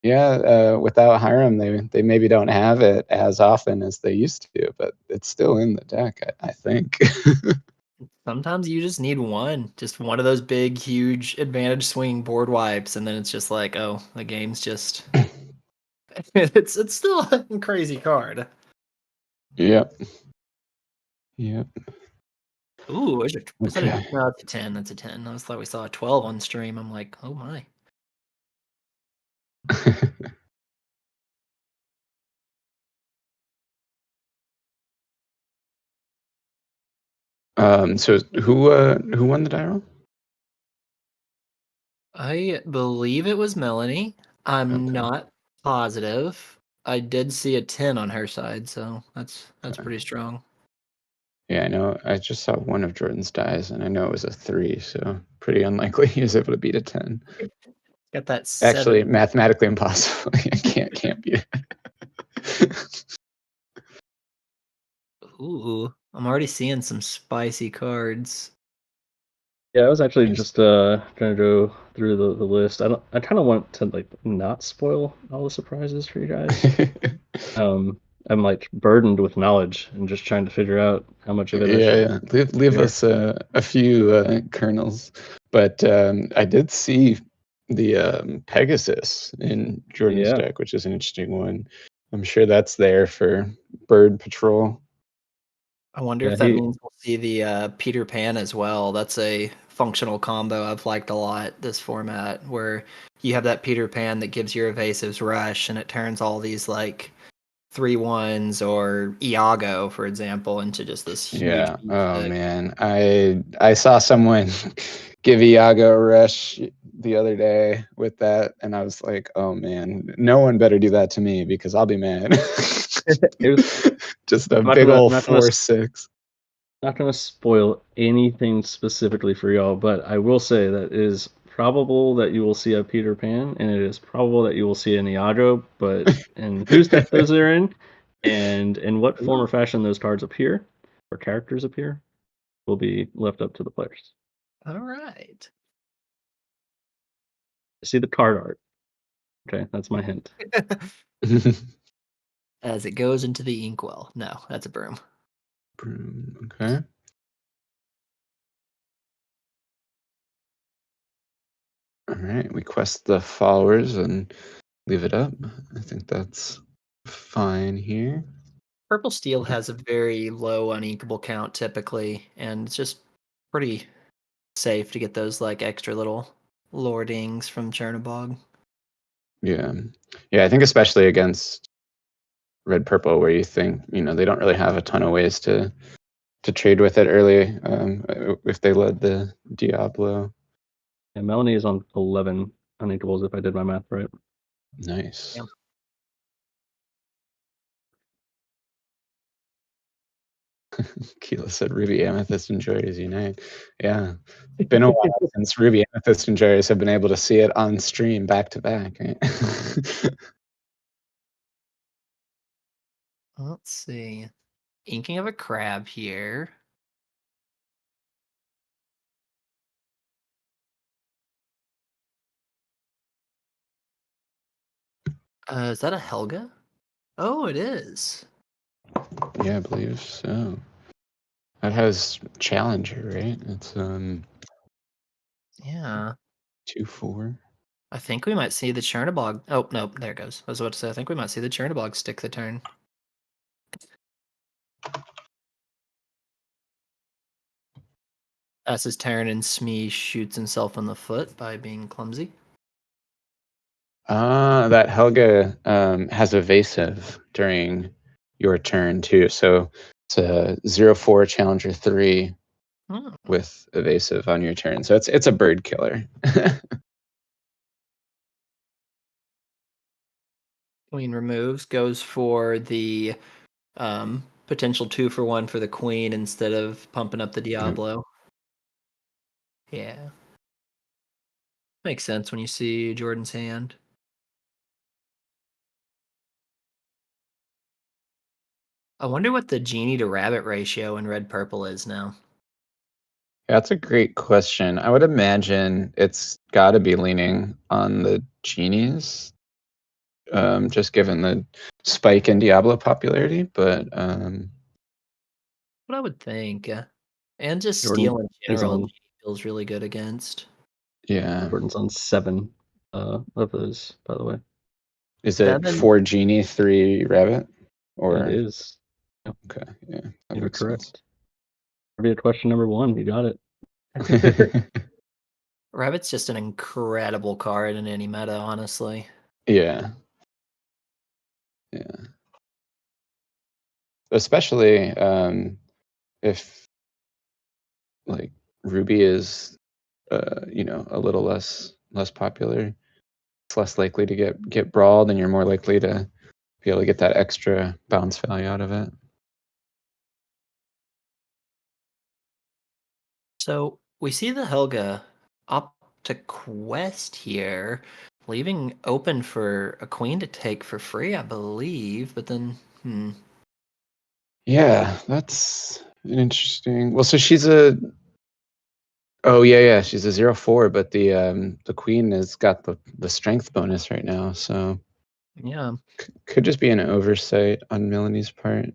Speaker 2: yeah, without Hiram, they maybe don't have it as often as they used to, but it's still in the deck, I think."
Speaker 3: Sometimes you just need just one of those big, huge advantage swing board wipes, and then it's just like, oh, the game's just it's still a crazy card.
Speaker 2: Yep. Yep.
Speaker 3: Ooh,
Speaker 2: Okay.
Speaker 3: no, it's a 10. That's a 10. I thought we saw a 12 on stream. I'm like, oh my.
Speaker 2: So who won the die roll?
Speaker 3: I believe it was Melanie. I'm
Speaker 2: Okay.
Speaker 3: not positive. I did see a 10 on her side, so that's
Speaker 2: Okay.
Speaker 3: pretty strong.
Speaker 2: Yeah, I know. I just saw one of Jordan's dies, and I know it was a 3, so pretty unlikely he was able to beat a 10.
Speaker 3: Got that 7.
Speaker 2: Actually, mathematically impossible. I can't beat it.
Speaker 3: Ooh, I'm already seeing some spicy cards.
Speaker 1: Yeah, I was actually just trying to go through the list. I kind of want to like not spoil all the surprises for you guys. I'm like burdened with knowledge and just trying to figure out how much of it I should.
Speaker 2: Yeah. Leave
Speaker 1: share.
Speaker 2: us a few kernels. But I did see the Pegasus in Jordan's
Speaker 1: Yeah,
Speaker 2: deck, which is an interesting one. I'm sure that's there for bird patrol.
Speaker 3: I wonder
Speaker 1: yeah.
Speaker 3: if that means we'll see the Peter Pan as well. That's a functional combo I've liked a lot this format, where you have that Peter Pan that gives your evasives rush, and it turns all these like 3/1s or Iago, for example, into just this huge.
Speaker 2: Oh man, I saw someone give Iago a rush the other day with that, and I was like, oh man, no one better do that to me because I'll be mad. Just a
Speaker 1: I'm
Speaker 2: big old
Speaker 1: not gonna
Speaker 2: 4/6.
Speaker 1: not gonna spoil anything specifically for y'all, but I will say that it is probable that you will see a Peter Pan, and it is probable that you will see an Iago, but and whose deck those are in, and in what form or fashion those cards appear or characters appear, will be left up to the players.
Speaker 3: All right.
Speaker 1: See the card art. Okay, that's my hint.
Speaker 3: As it goes into the inkwell. No, that's a broom.
Speaker 2: Broom, okay. All right, we quest the followers and leave it up. I think that's fine here.
Speaker 3: Purple steel has a very low uninkable count typically, and it's just pretty safe to get those like extra little lordings from Chernobog.
Speaker 2: Yeah. Yeah, I think especially against red purple where you think, they don't really have a ton of ways to trade with it early, if they led the Diablo.
Speaker 1: Yeah, Melanie is on 11 uninkables if I did my math right.
Speaker 2: Nice.
Speaker 3: Yeah.
Speaker 2: Keela said Ruby, Amethyst, and Joyous unite. Yeah. It's been a while since Ruby, Amethyst, and Joyous have been able to see it on stream back to back, right?
Speaker 3: Let's see. Inking of a crab here. Is that a Helga? Oh, it is.
Speaker 2: Yeah, I believe so. That has Challenger, right? It's
Speaker 3: Yeah.
Speaker 2: 2/4.
Speaker 3: I think we might see the Chernobog. Oh, no, there it goes. I was about to say, I think we might see the Chernobog stick the turn. That's his turn, and Smee shoots himself in the foot by being clumsy.
Speaker 2: That Helga has evasive during your turn too. So it's a 0/4 Challenger 3 with evasive on your turn. So it's a bird killer.
Speaker 3: Queen removes, goes for the potential 2-for-1 for the queen instead of pumping up the Diablo. Yeah. Makes sense when you see Jordan's hand. I wonder what the genie to rabbit ratio in red purple is now.
Speaker 2: That's a great question. I would imagine it's got to be leaning on the genies, just given the spike in Diablo popularity. But
Speaker 3: What I would think. And just
Speaker 1: Jordan
Speaker 3: steel in
Speaker 1: is
Speaker 3: general,
Speaker 1: on
Speaker 3: genie feels really good against.
Speaker 2: yeah,
Speaker 1: Jordan's on 7 of those, by the way.
Speaker 2: is it
Speaker 3: 7.
Speaker 2: 4 genie, 3 rabbit?
Speaker 1: It
Speaker 2: Or
Speaker 1: is. Yep,
Speaker 2: okay, yeah, that
Speaker 1: you're
Speaker 2: makes sense.
Speaker 1: correct. Trivia question number 1. You got it.
Speaker 3: Rabbit's just an incredible card in any meta, honestly.
Speaker 2: Yeah. Yeah. Especially if like Ruby is a little less popular. It's less likely to get brawled and you're more likely to be able to get that extra bounce value out of it.
Speaker 3: So we see the Helga up to quest here, leaving open for a queen to take for free, I believe. But then,
Speaker 2: Yeah, that's an interesting. Well, so she's a oh yeah, she's a 0/4, but the queen has got the strength bonus right now, so
Speaker 3: yeah,
Speaker 2: could just be an oversight on Melanie's part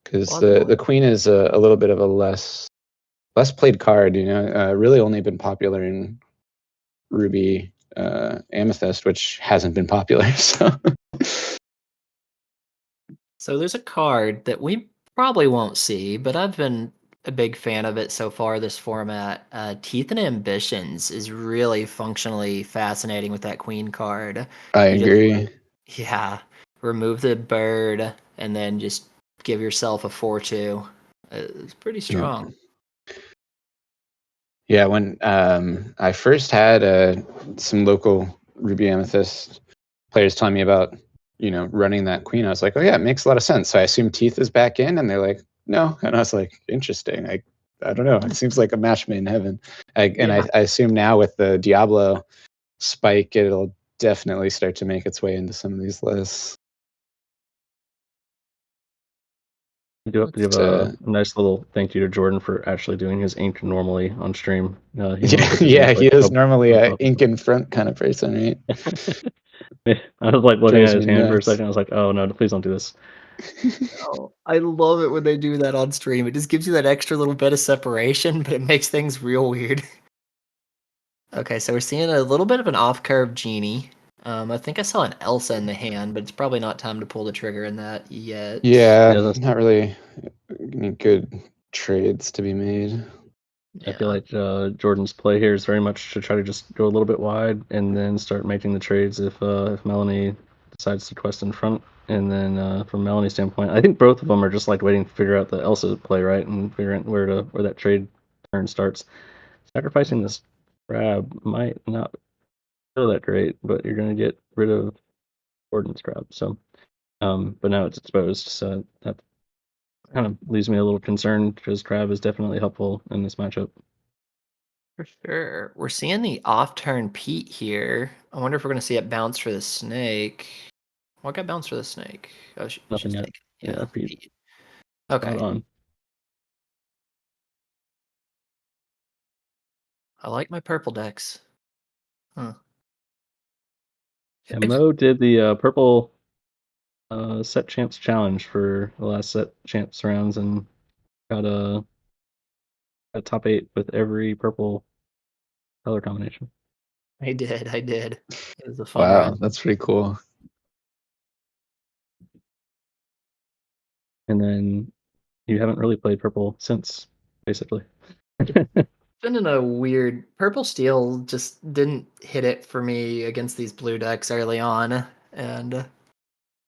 Speaker 2: because
Speaker 3: plausible.
Speaker 2: the queen is a little bit of a less played card, really only been popular in Ruby Amethyst, which hasn't been popular. So
Speaker 3: So there's a card that we probably won't see, but I've been a big fan of it so far this format. Teeth and Ambitions is really functionally fascinating with that queen card.
Speaker 2: I
Speaker 3: You just
Speaker 2: agree.
Speaker 3: yeah. remove the bird, and then just give yourself a 4/2. It's pretty strong.
Speaker 2: Yeah, when I first had some local Ruby Amethyst players telling me about, running that queen, I was like, oh yeah, it makes a lot of sense. So I assumed Teeth is back in, and they're like, no. And I was like, interesting. I don't know. It seems like a match made in heaven. I assume now with the Diablo spike, it'll definitely start to make its way into some of these lists.
Speaker 1: We do have to give a nice little thank you to Jordan for actually doing his ink normally on stream. He normally puts his ink,
Speaker 2: Yeah, he
Speaker 1: like,
Speaker 2: is normally a
Speaker 1: above.
Speaker 2: ink in front kind of person, right?
Speaker 1: I was like looking
Speaker 2: Drives
Speaker 1: at his
Speaker 2: me
Speaker 1: hand for a
Speaker 2: nuts.
Speaker 1: second. I was like, oh no, please don't do this.
Speaker 3: Oh, I love it when they do that on stream. It just gives you that extra little bit of separation, but it makes things real weird. Okay, so we're seeing a little bit of an off-curve genie. I think I saw an Elsa in the hand, but it's probably not time to pull the trigger in that yet.
Speaker 2: Yeah,
Speaker 1: Yeah,
Speaker 2: not really any good trades to be made.
Speaker 1: I feel
Speaker 3: Yeah.
Speaker 1: like Jordan's play here is very much to try to just go a little bit wide and then start making the trades if Melanie decides to quest in front. And then from Melanie's standpoint, I think both of them are just like waiting to figure out the Elsa play, right, and figuring where that trade turn starts. Sacrificing this crab might not feel that great, but you're gonna get rid of Jordan's crab. So, but now it's exposed, so that kind of leaves me a little concerned because crab is definitely helpful in this matchup.
Speaker 3: For sure. We're seeing the off-turn Pete here. I wonder if we're going to see it bounce for the snake. What got bounced for the snake? Oh,
Speaker 1: Nothing
Speaker 3: she's
Speaker 1: yet.
Speaker 3: taking.
Speaker 1: Yeah,
Speaker 3: Yeah,
Speaker 1: Pete,
Speaker 3: Pete.
Speaker 1: spot
Speaker 3: Okay.
Speaker 1: on.
Speaker 3: I like my purple decks. Huh.
Speaker 1: Yeah, Mo did the purple set champs challenge for the last set champs rounds and got a top 8 with every purple color combination.
Speaker 3: I did. It was a fun
Speaker 2: Wow,
Speaker 3: run.
Speaker 2: that's pretty cool.
Speaker 1: And then you haven't really played purple since, basically.
Speaker 3: Been in a weird purple steel just didn't hit it for me against these blue decks early on, and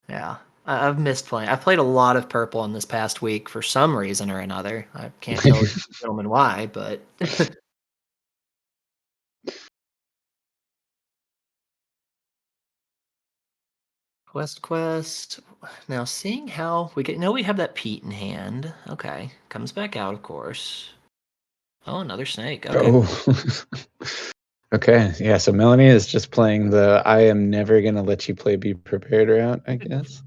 Speaker 3: yeah, I've missed playing. I've played a lot of purple in this past week for some reason or another. I can't tell you gentlemen why, but Quest. Now seeing how we have that Pete in hand. Okay, comes back out, of course. Oh, another snake. Okay.
Speaker 2: Oh. Okay, yeah, so Melanie is just playing the I am never going to let you play Be Prepared route, I guess.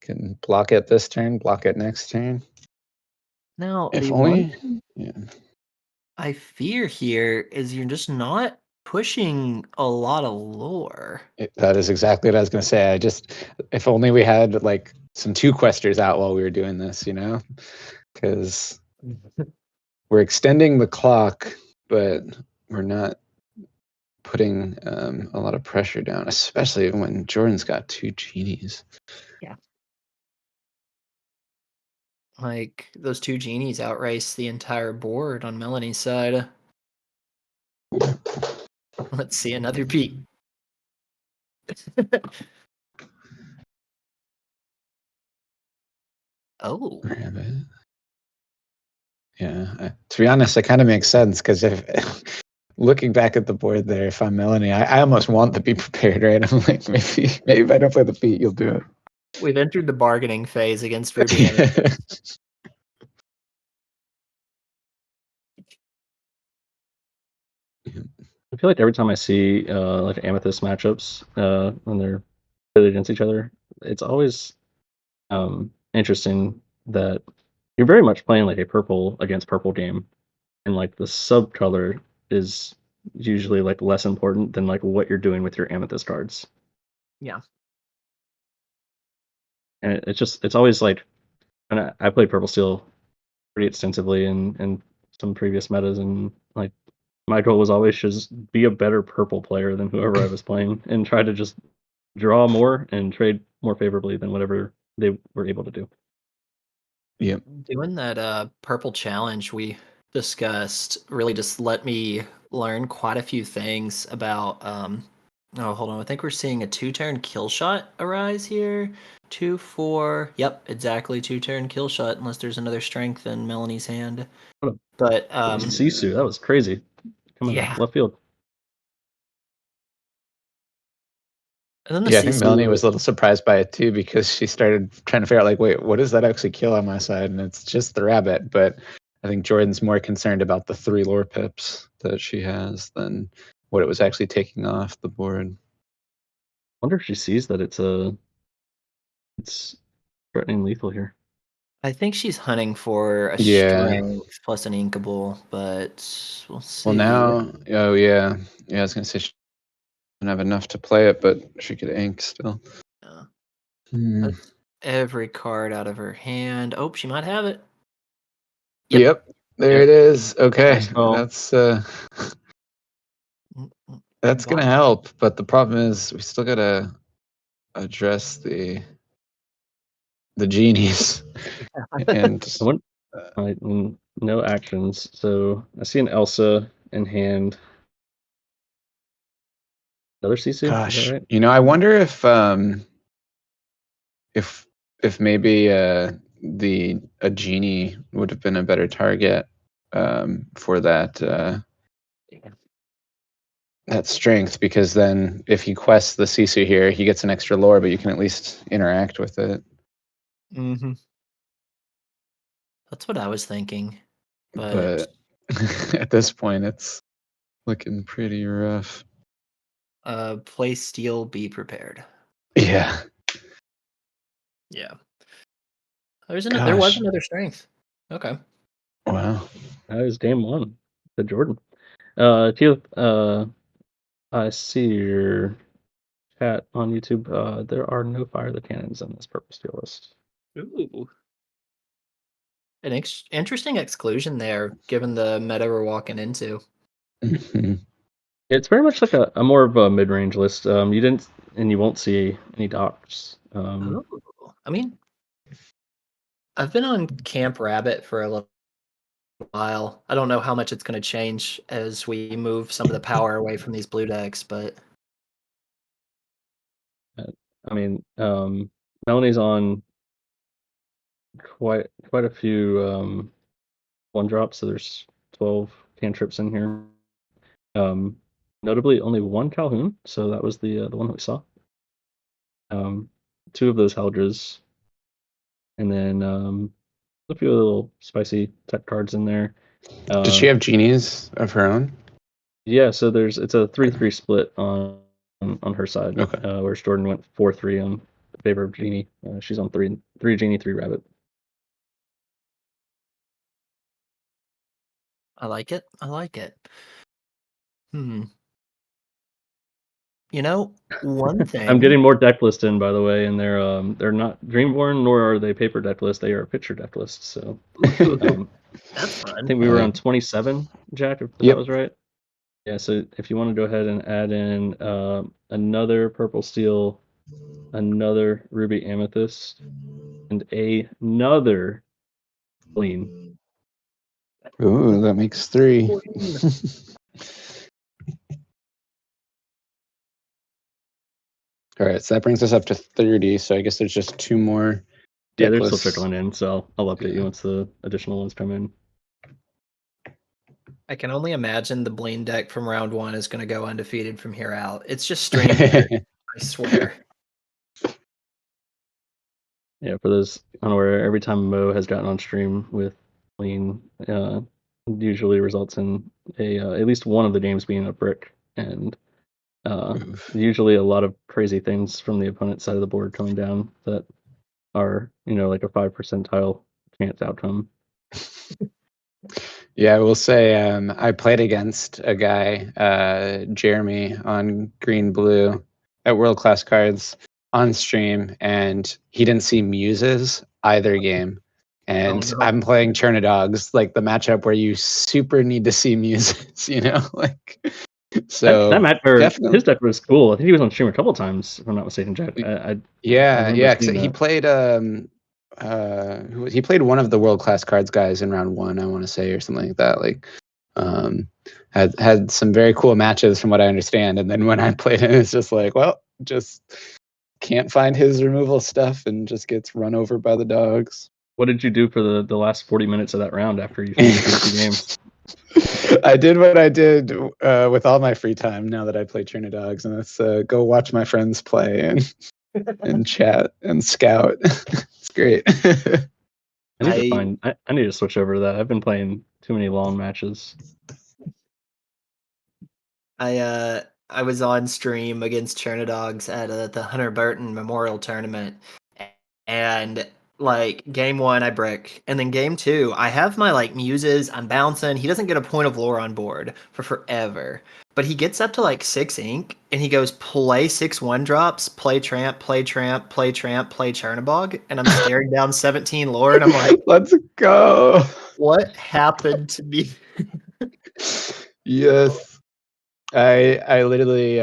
Speaker 2: Can block it this turn, block it next turn.
Speaker 3: Now
Speaker 2: If
Speaker 3: the one
Speaker 2: only. Yeah.
Speaker 3: I fear here is you're just not pushing a lot of lore.
Speaker 2: That is exactly what I was going to say. If only we had like some two questers out while we were doing this, because we're extending the clock, but we're not putting a lot of pressure down, especially when Jordan's got two genies.
Speaker 3: Yeah. Like those two genies outrace the entire board on Melanie's side. Let's see another Pete. Oh.
Speaker 2: Rabbit. Yeah, to be honest, it kind of makes sense because if looking back at the board there, if I'm Melanie, I almost want to be prepared, right? I'm like, maybe if I don't play the Pete, you'll do it.
Speaker 3: We've entered the bargaining phase against Ruby Amethyst.
Speaker 1: I feel like every time I see like Amethyst matchups when they're played against each other, it's always interesting that you're very much playing like a purple against purple game, and like the sub color is usually like less important than like what you're doing with your Amethyst cards.
Speaker 3: Yeah.
Speaker 1: And it's always like, and I played purple steel pretty extensively in some previous metas, and like my goal was always just be a better purple player than whoever I was playing and try to just draw more and trade more favorably than whatever they were able to do.
Speaker 2: Yep.
Speaker 3: Doing that purple challenge we discussed really just let me learn quite a few things about Oh, hold on. I think we're seeing a 2-turn kill shot arise here. 2, 4. Yep, exactly 2-turn kill shot, unless there's another strength in Melanie's hand.
Speaker 1: What
Speaker 3: But
Speaker 1: a Sisu, that was crazy. Coming
Speaker 3: yeah.
Speaker 1: left field.
Speaker 3: And then the
Speaker 2: Yeah, I think Melanie
Speaker 3: Sisu.
Speaker 2: was a little surprised by it too, because she started trying to figure out, like, wait, what does that actually kill on my side? And it's just the rabbit. But I think Jordan's more concerned about the 3 lore pips that she has than what it was actually taking off the board.
Speaker 1: Wonder if she sees that it's threatening lethal here.
Speaker 3: I think she's hunting for a
Speaker 2: Yeah.
Speaker 3: strength plus an inkable, but we'll see.
Speaker 2: Well, now, oh yeah, I was gonna say she doesn't have enough to play it, but she could ink still.
Speaker 3: Yeah.
Speaker 2: Hmm.
Speaker 3: That's every card out of her hand. Oh, she might have it.
Speaker 2: Yep. There
Speaker 1: Yep.
Speaker 2: it is. Okay,
Speaker 1: Nice call.
Speaker 2: that's gonna
Speaker 3: Got it.
Speaker 2: help, but the problem is we still gotta address the genies and
Speaker 1: I went no actions. So I see an Elsa in hand. Another Sisu, is that
Speaker 2: gosh,
Speaker 1: right?
Speaker 2: I wonder if maybe a genie would have been a better target for that strength, because then if he quests the Sisu here, he gets an extra lore, but you can at least interact with it.
Speaker 3: Mm-hmm. That's what I was thinking. But
Speaker 2: But at this point, it's looking pretty rough.
Speaker 3: play steel, be prepared.
Speaker 2: Yeah.
Speaker 3: Yeah. There was
Speaker 2: Gosh.
Speaker 3: another strength. Okay.
Speaker 2: Wow.
Speaker 1: That is game one to Jordan. Teal, I see your chat on YouTube. There are no fire the cannons on this purple steel list.
Speaker 3: Ooh. An interesting exclusion there, given the meta we're walking into.
Speaker 2: Mhm.
Speaker 1: It's very much like a more of a mid-range list. You didn't, and you won't see any docks.
Speaker 3: Ooh. I mean, I've been on Camp Rabbit for a little while. I don't know how much it's going to change as we move some of the power away from these blue decks, but
Speaker 1: I mean, Melanie's on quite a few one drops. So there's 12 cantrips in here. Notably, only one Calhoun. So that was the one that we saw. Two of those Heldras, and then a few little spicy tech cards in there.
Speaker 2: Does she have genies of her own?
Speaker 1: Yeah, so it's a 3-3 split on her side,
Speaker 2: Okay.
Speaker 1: whereas Jordan went 4-3 on favor of Genie. She's on three Genie, 3 Rabbit.
Speaker 3: I like it. I like it. Hmm. You know, one thing.
Speaker 1: I'm getting more deck list in, by the way, and they're not Dreamborn nor are they paper deck list. They are picture deck list. So
Speaker 3: That's
Speaker 1: I
Speaker 3: fun.
Speaker 1: think we were on 27, Jack, if
Speaker 2: Yep.
Speaker 1: that was right. Yeah, so if you want to go ahead and add in another purple steel, another ruby amethyst, and another clean.
Speaker 2: Ooh, that makes 3. All right, so that brings us up to 30. So I guess there's just 2 more
Speaker 1: Yeah,
Speaker 2: deck
Speaker 1: they're still
Speaker 2: lists.
Speaker 1: trickling in, so I'll update you
Speaker 2: Yeah.
Speaker 1: once the additional ones come in.
Speaker 3: I can only imagine the Blaine deck from round 1 is going to go undefeated from here out. It's just stream better, I swear.
Speaker 1: Yeah, for those unaware, every time Mo has gotten on stream with Lean, usually results in a at least one of the games being a brick, and
Speaker 2: Oof.
Speaker 1: usually a lot of crazy things from the opponent's side of the board coming down that are like a 5 percentile chance outcome.
Speaker 2: Yeah, I will say I played against a guy, Jeremy, on Green Blue at World Class Cards on stream, and he didn't see Muses either game. And
Speaker 3: no.
Speaker 2: I'm playing Chernadogs, like the matchup where you super need to see Muses, like so
Speaker 1: That match, or
Speaker 2: definitely.
Speaker 1: his deck was cool. I think he was on stream a couple times, if I'm not mistaken, Jack. I
Speaker 2: Yeah,
Speaker 1: remember
Speaker 2: yeah. 'Cause
Speaker 1: seeing
Speaker 2: he
Speaker 1: that.
Speaker 2: played he played one of the World Class Cards guys in round 1, I want to say, or something like that. Like had some very cool matches from what I understand. And then when I played him, it's just like, well, just can't find his removal stuff and just gets run over by the dogs.
Speaker 1: What did you do for the last 40 minutes of that round after you finished your 2 games?
Speaker 2: I did what I did with all my free time now that I play Trainer Dogs, and that's go watch my friends play and chat and scout. It's great.
Speaker 1: I need to find. I need to switch over to that. I've been playing too many long matches.
Speaker 3: I was on stream against Chernadogs at the Hunter Burton Memorial Tournament, and like game 1 I brick, and then game 2 I have my like muses, I'm bouncing. He doesn't get a point of lore on board for forever, but he gets up to like 6 ink, and he goes play 6 1-drops, play tramp, play tramp, play tramp, play Chernabog, and I'm staring down 17 lore, and I'm like,
Speaker 2: let's go.
Speaker 3: what happened to me?
Speaker 2: Yes. I literally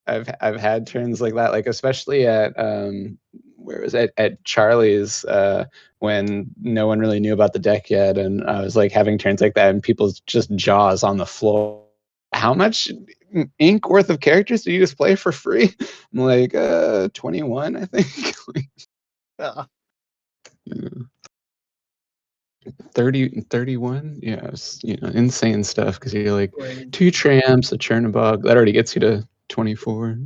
Speaker 2: I've had turns like that, like especially at where was it at Charlie's when no one really knew about the deck yet, and I was like having turns like that and people's just jaws on the floor. How much ink worth of characters do you just play for free? I'm like 21, I think.
Speaker 3: Uh,
Speaker 2: Yeah. 30, 31. Yeah, it's, insane stuff because you're like
Speaker 3: Crazy.
Speaker 2: 2 tramps, a Chernabog. That already gets you to 24.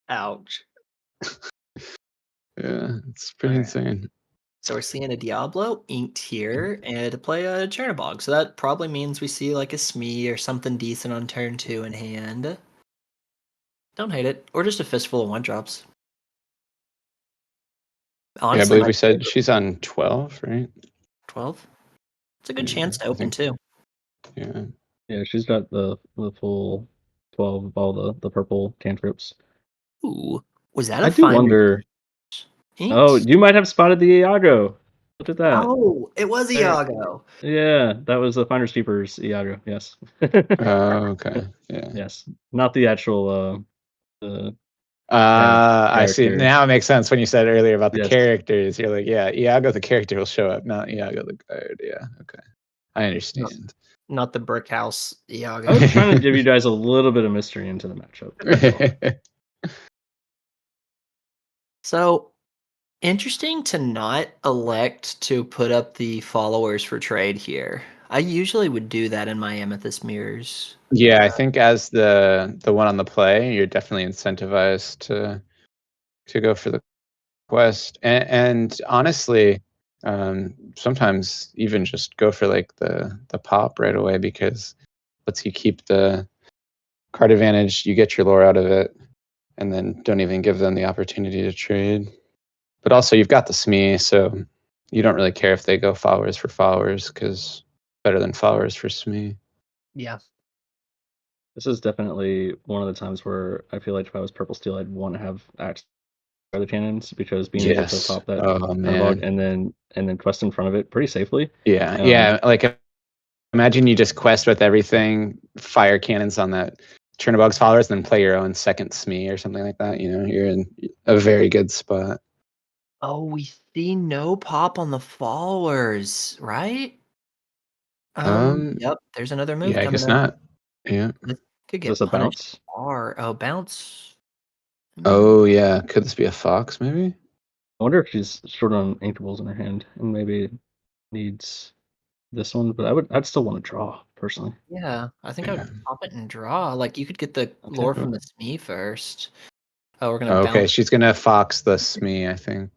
Speaker 3: Ouch.
Speaker 2: Yeah, it's pretty
Speaker 3: Alright.
Speaker 2: insane.
Speaker 3: So we're seeing a Diablo inked here and to play a Chernabog. So that probably means we see like a Smee or something decent on turn 2 in hand. Don't hate it. Or just a fistful of 1-drops.
Speaker 2: Yeah, I
Speaker 3: Honestly,
Speaker 2: believe
Speaker 3: my
Speaker 2: we said
Speaker 3: favorite
Speaker 2: she's on 12, right?
Speaker 3: 12. It's a good
Speaker 2: Yeah,
Speaker 3: chance to
Speaker 2: I
Speaker 3: open
Speaker 2: think.
Speaker 3: too.
Speaker 2: Yeah.
Speaker 1: Yeah, she's got the full 12 of all the purple cantrips.
Speaker 3: Ooh. Was that
Speaker 1: I
Speaker 3: a
Speaker 1: do
Speaker 3: Finder's
Speaker 1: wonder. Oh,
Speaker 3: Inks?
Speaker 1: you might have spotted the Iago. Look at that.
Speaker 3: Oh, it was
Speaker 1: There.
Speaker 3: Iago.
Speaker 1: Yeah, that was the Finders Keepers Iago. Yes.
Speaker 2: Oh, okay. Yeah.
Speaker 1: Yes, not the actual uh
Speaker 2: I see.
Speaker 1: character.
Speaker 2: Now it makes sense when you said earlier about the
Speaker 1: Yes.
Speaker 2: characters. You're like, yeah, Iago the character will show up, not Iago the card. Yeah. Okay. I
Speaker 3: Not,
Speaker 2: understand.
Speaker 3: not the brick house
Speaker 1: I
Speaker 3: Iago.
Speaker 1: was trying to give you guys a little bit of mystery into the matchup. That's all.
Speaker 3: So interesting to not elect to put up the followers for trade here. I usually would do that in my Amethyst Mirrors.
Speaker 2: Yeah, I think as the one on the play, you're definitely incentivized to go for the quest, and honestly, sometimes even just go for like the pop right away because lets you keep the card advantage. You get your lore out of it, and then don't even give them the opportunity to trade. But also, you've got the Smee, so you don't really care if they go followers for followers because better than followers for Smee.
Speaker 3: Yeah.
Speaker 1: This is definitely one of the times where I feel like if I was purple steel, I'd want to have access to the cannons because being able to
Speaker 2: Yes.
Speaker 1: pop that
Speaker 2: Oh
Speaker 1: bug
Speaker 2: man.
Speaker 1: and then quest in front of it pretty safely.
Speaker 2: Yeah.
Speaker 1: Um,
Speaker 2: Yeah. Like imagine you just quest with everything, fire cannons on that Chernabog's followers, and then play your own second Smee or something like that. You're in a very good spot.
Speaker 3: Oh, we see no pop on the followers, right?
Speaker 2: Um,
Speaker 3: Yep, there's another move
Speaker 2: yeah, I
Speaker 3: coming
Speaker 2: guess
Speaker 3: up.
Speaker 2: not. Yeah.
Speaker 3: This could
Speaker 1: is this
Speaker 3: get
Speaker 1: a
Speaker 3: punished
Speaker 1: bounce?
Speaker 3: hard. Oh, bounce.
Speaker 2: Oh yeah. Could this be a fox? Maybe.
Speaker 1: I wonder if she's short on inkables in her hand and maybe needs this one, but I'd still want to draw personally.
Speaker 3: Yeah, I think I
Speaker 2: Yeah.
Speaker 3: would pop it and draw. Like you could get the
Speaker 1: Okay.
Speaker 3: lore from the Smee first. Oh, we're gonna
Speaker 2: Okay,
Speaker 3: bounce.
Speaker 2: she's gonna fox the Smee, I think.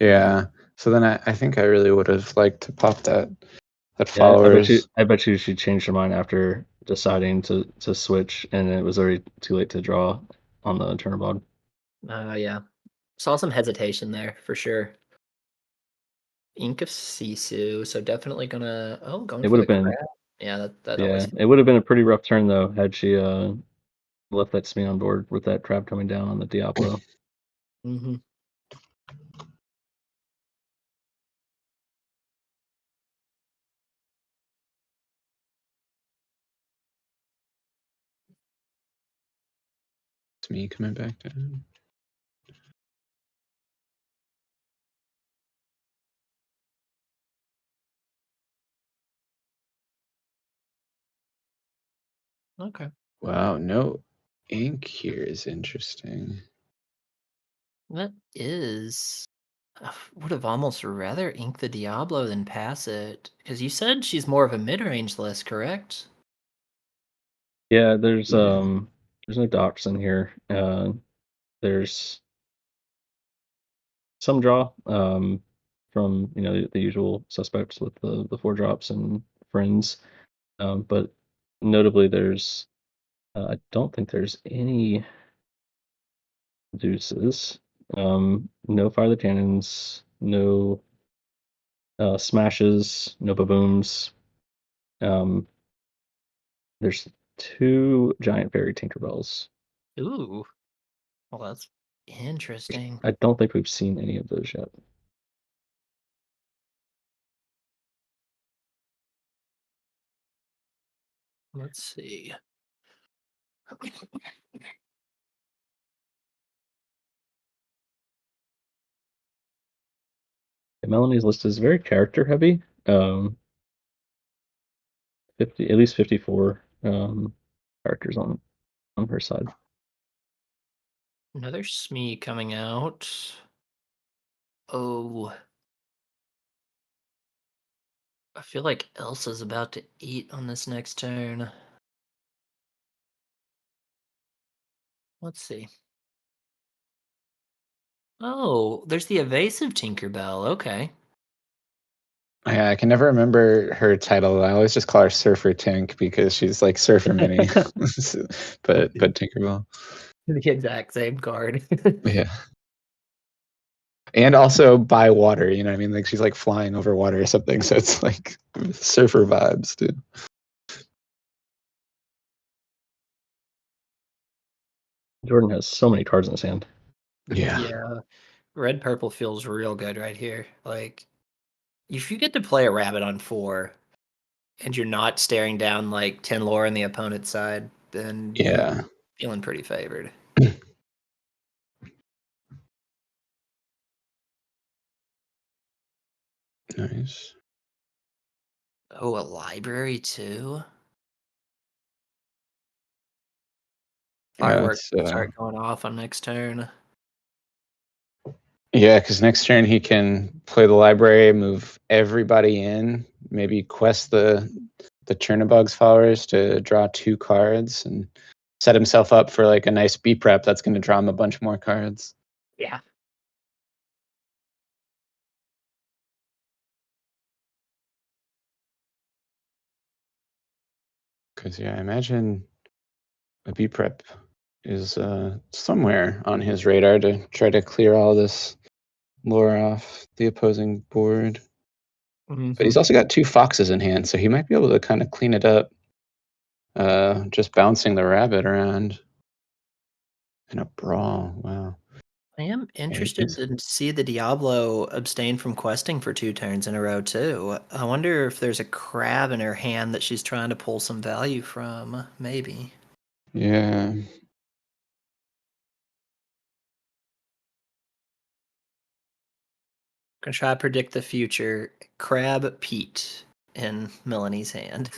Speaker 3: Yeah.
Speaker 2: Yeah. So then I think I really would have liked to pop that
Speaker 1: Yeah,
Speaker 2: followers.
Speaker 1: I bet you she changed her mind after deciding to switch, and it was already too late to draw on the turnabout.
Speaker 3: Yeah. Saw some hesitation there for sure. Ink of Sisu, so definitely gonna going
Speaker 1: It
Speaker 3: for
Speaker 1: would
Speaker 3: the
Speaker 1: have been
Speaker 3: crab. Yeah, that
Speaker 1: yeah,
Speaker 3: always
Speaker 1: it would have been a pretty rough turn though had she left that Smee on board with that crab coming down on the Diablo.
Speaker 3: mm-hmm.
Speaker 2: Smee coming back down.
Speaker 3: Okay.
Speaker 2: Wow, no ink here is interesting.
Speaker 3: That is. I would have almost rather ink the Diablo than pass it. Because you said she's more of a mid range list, correct?
Speaker 1: Yeah,
Speaker 2: Yeah.
Speaker 1: there's no docs in here. There's some draw from the usual suspects with the four drops and friends, but notably there's I don't think there's any deuces. No fire the cannons, no smashes, no babooms. Um, there's two giant fairy Tinkerbells.
Speaker 3: Ooh. Well, that's interesting.
Speaker 1: I don't think we've seen any of those yet.
Speaker 3: Let's see.
Speaker 1: Melanie's list is very character heavy. 50, at least 54 characters on her side.
Speaker 3: Another Smee coming out. Oh, I feel like Elsa's about to eat on this next turn. Let's see. Oh, there's the evasive Tinkerbell. Okay.
Speaker 2: Yeah, I can never remember her title. I always just call her Surfer Tink because she's like Surfer Mini, but Tinkerbell.
Speaker 3: The exact same card.
Speaker 2: Yeah, and also by water. You know what I mean? Like she's like flying over water or something. So it's like surfer vibes, dude.
Speaker 1: Jordan has so many cards in his hand.
Speaker 2: Yeah,
Speaker 3: Yeah. Red purple feels real good right here. Like, if you get to play a rabbit on 4 and you're not staring down like 10 lore on the opponent's side, then you're
Speaker 2: yeah,
Speaker 3: feeling pretty favored.
Speaker 2: nice.
Speaker 3: Oh, a library too?
Speaker 2: Yeah,
Speaker 3: Fireworks
Speaker 2: it's
Speaker 3: start going off on next turn.
Speaker 2: yeah, because next turn he can play the library, move everybody in, maybe quest the Chernobog's followers to draw 2 cards and set himself up for like a nice B prep that's going to draw him a bunch more cards.
Speaker 3: Yeah.
Speaker 2: Because yeah, I imagine a B prep is somewhere on his radar to try to clear all this lore off the opposing board. But
Speaker 3: Mm-hmm.
Speaker 2: he's also got 2 foxes in hand, so he might be able to kind of clean it up, just bouncing the rabbit around in a brawl. Wow.
Speaker 3: I am
Speaker 2: Yeah, he
Speaker 3: interested
Speaker 2: thinks.
Speaker 3: to see the Diablo abstain from questing for 2 turns in a row too. I wonder if there's a crab in her hand that she's trying to pull some value from. Maybe.
Speaker 2: Yeah.
Speaker 3: Gonna try to predict the future. Crab Pete in Melanie's hand.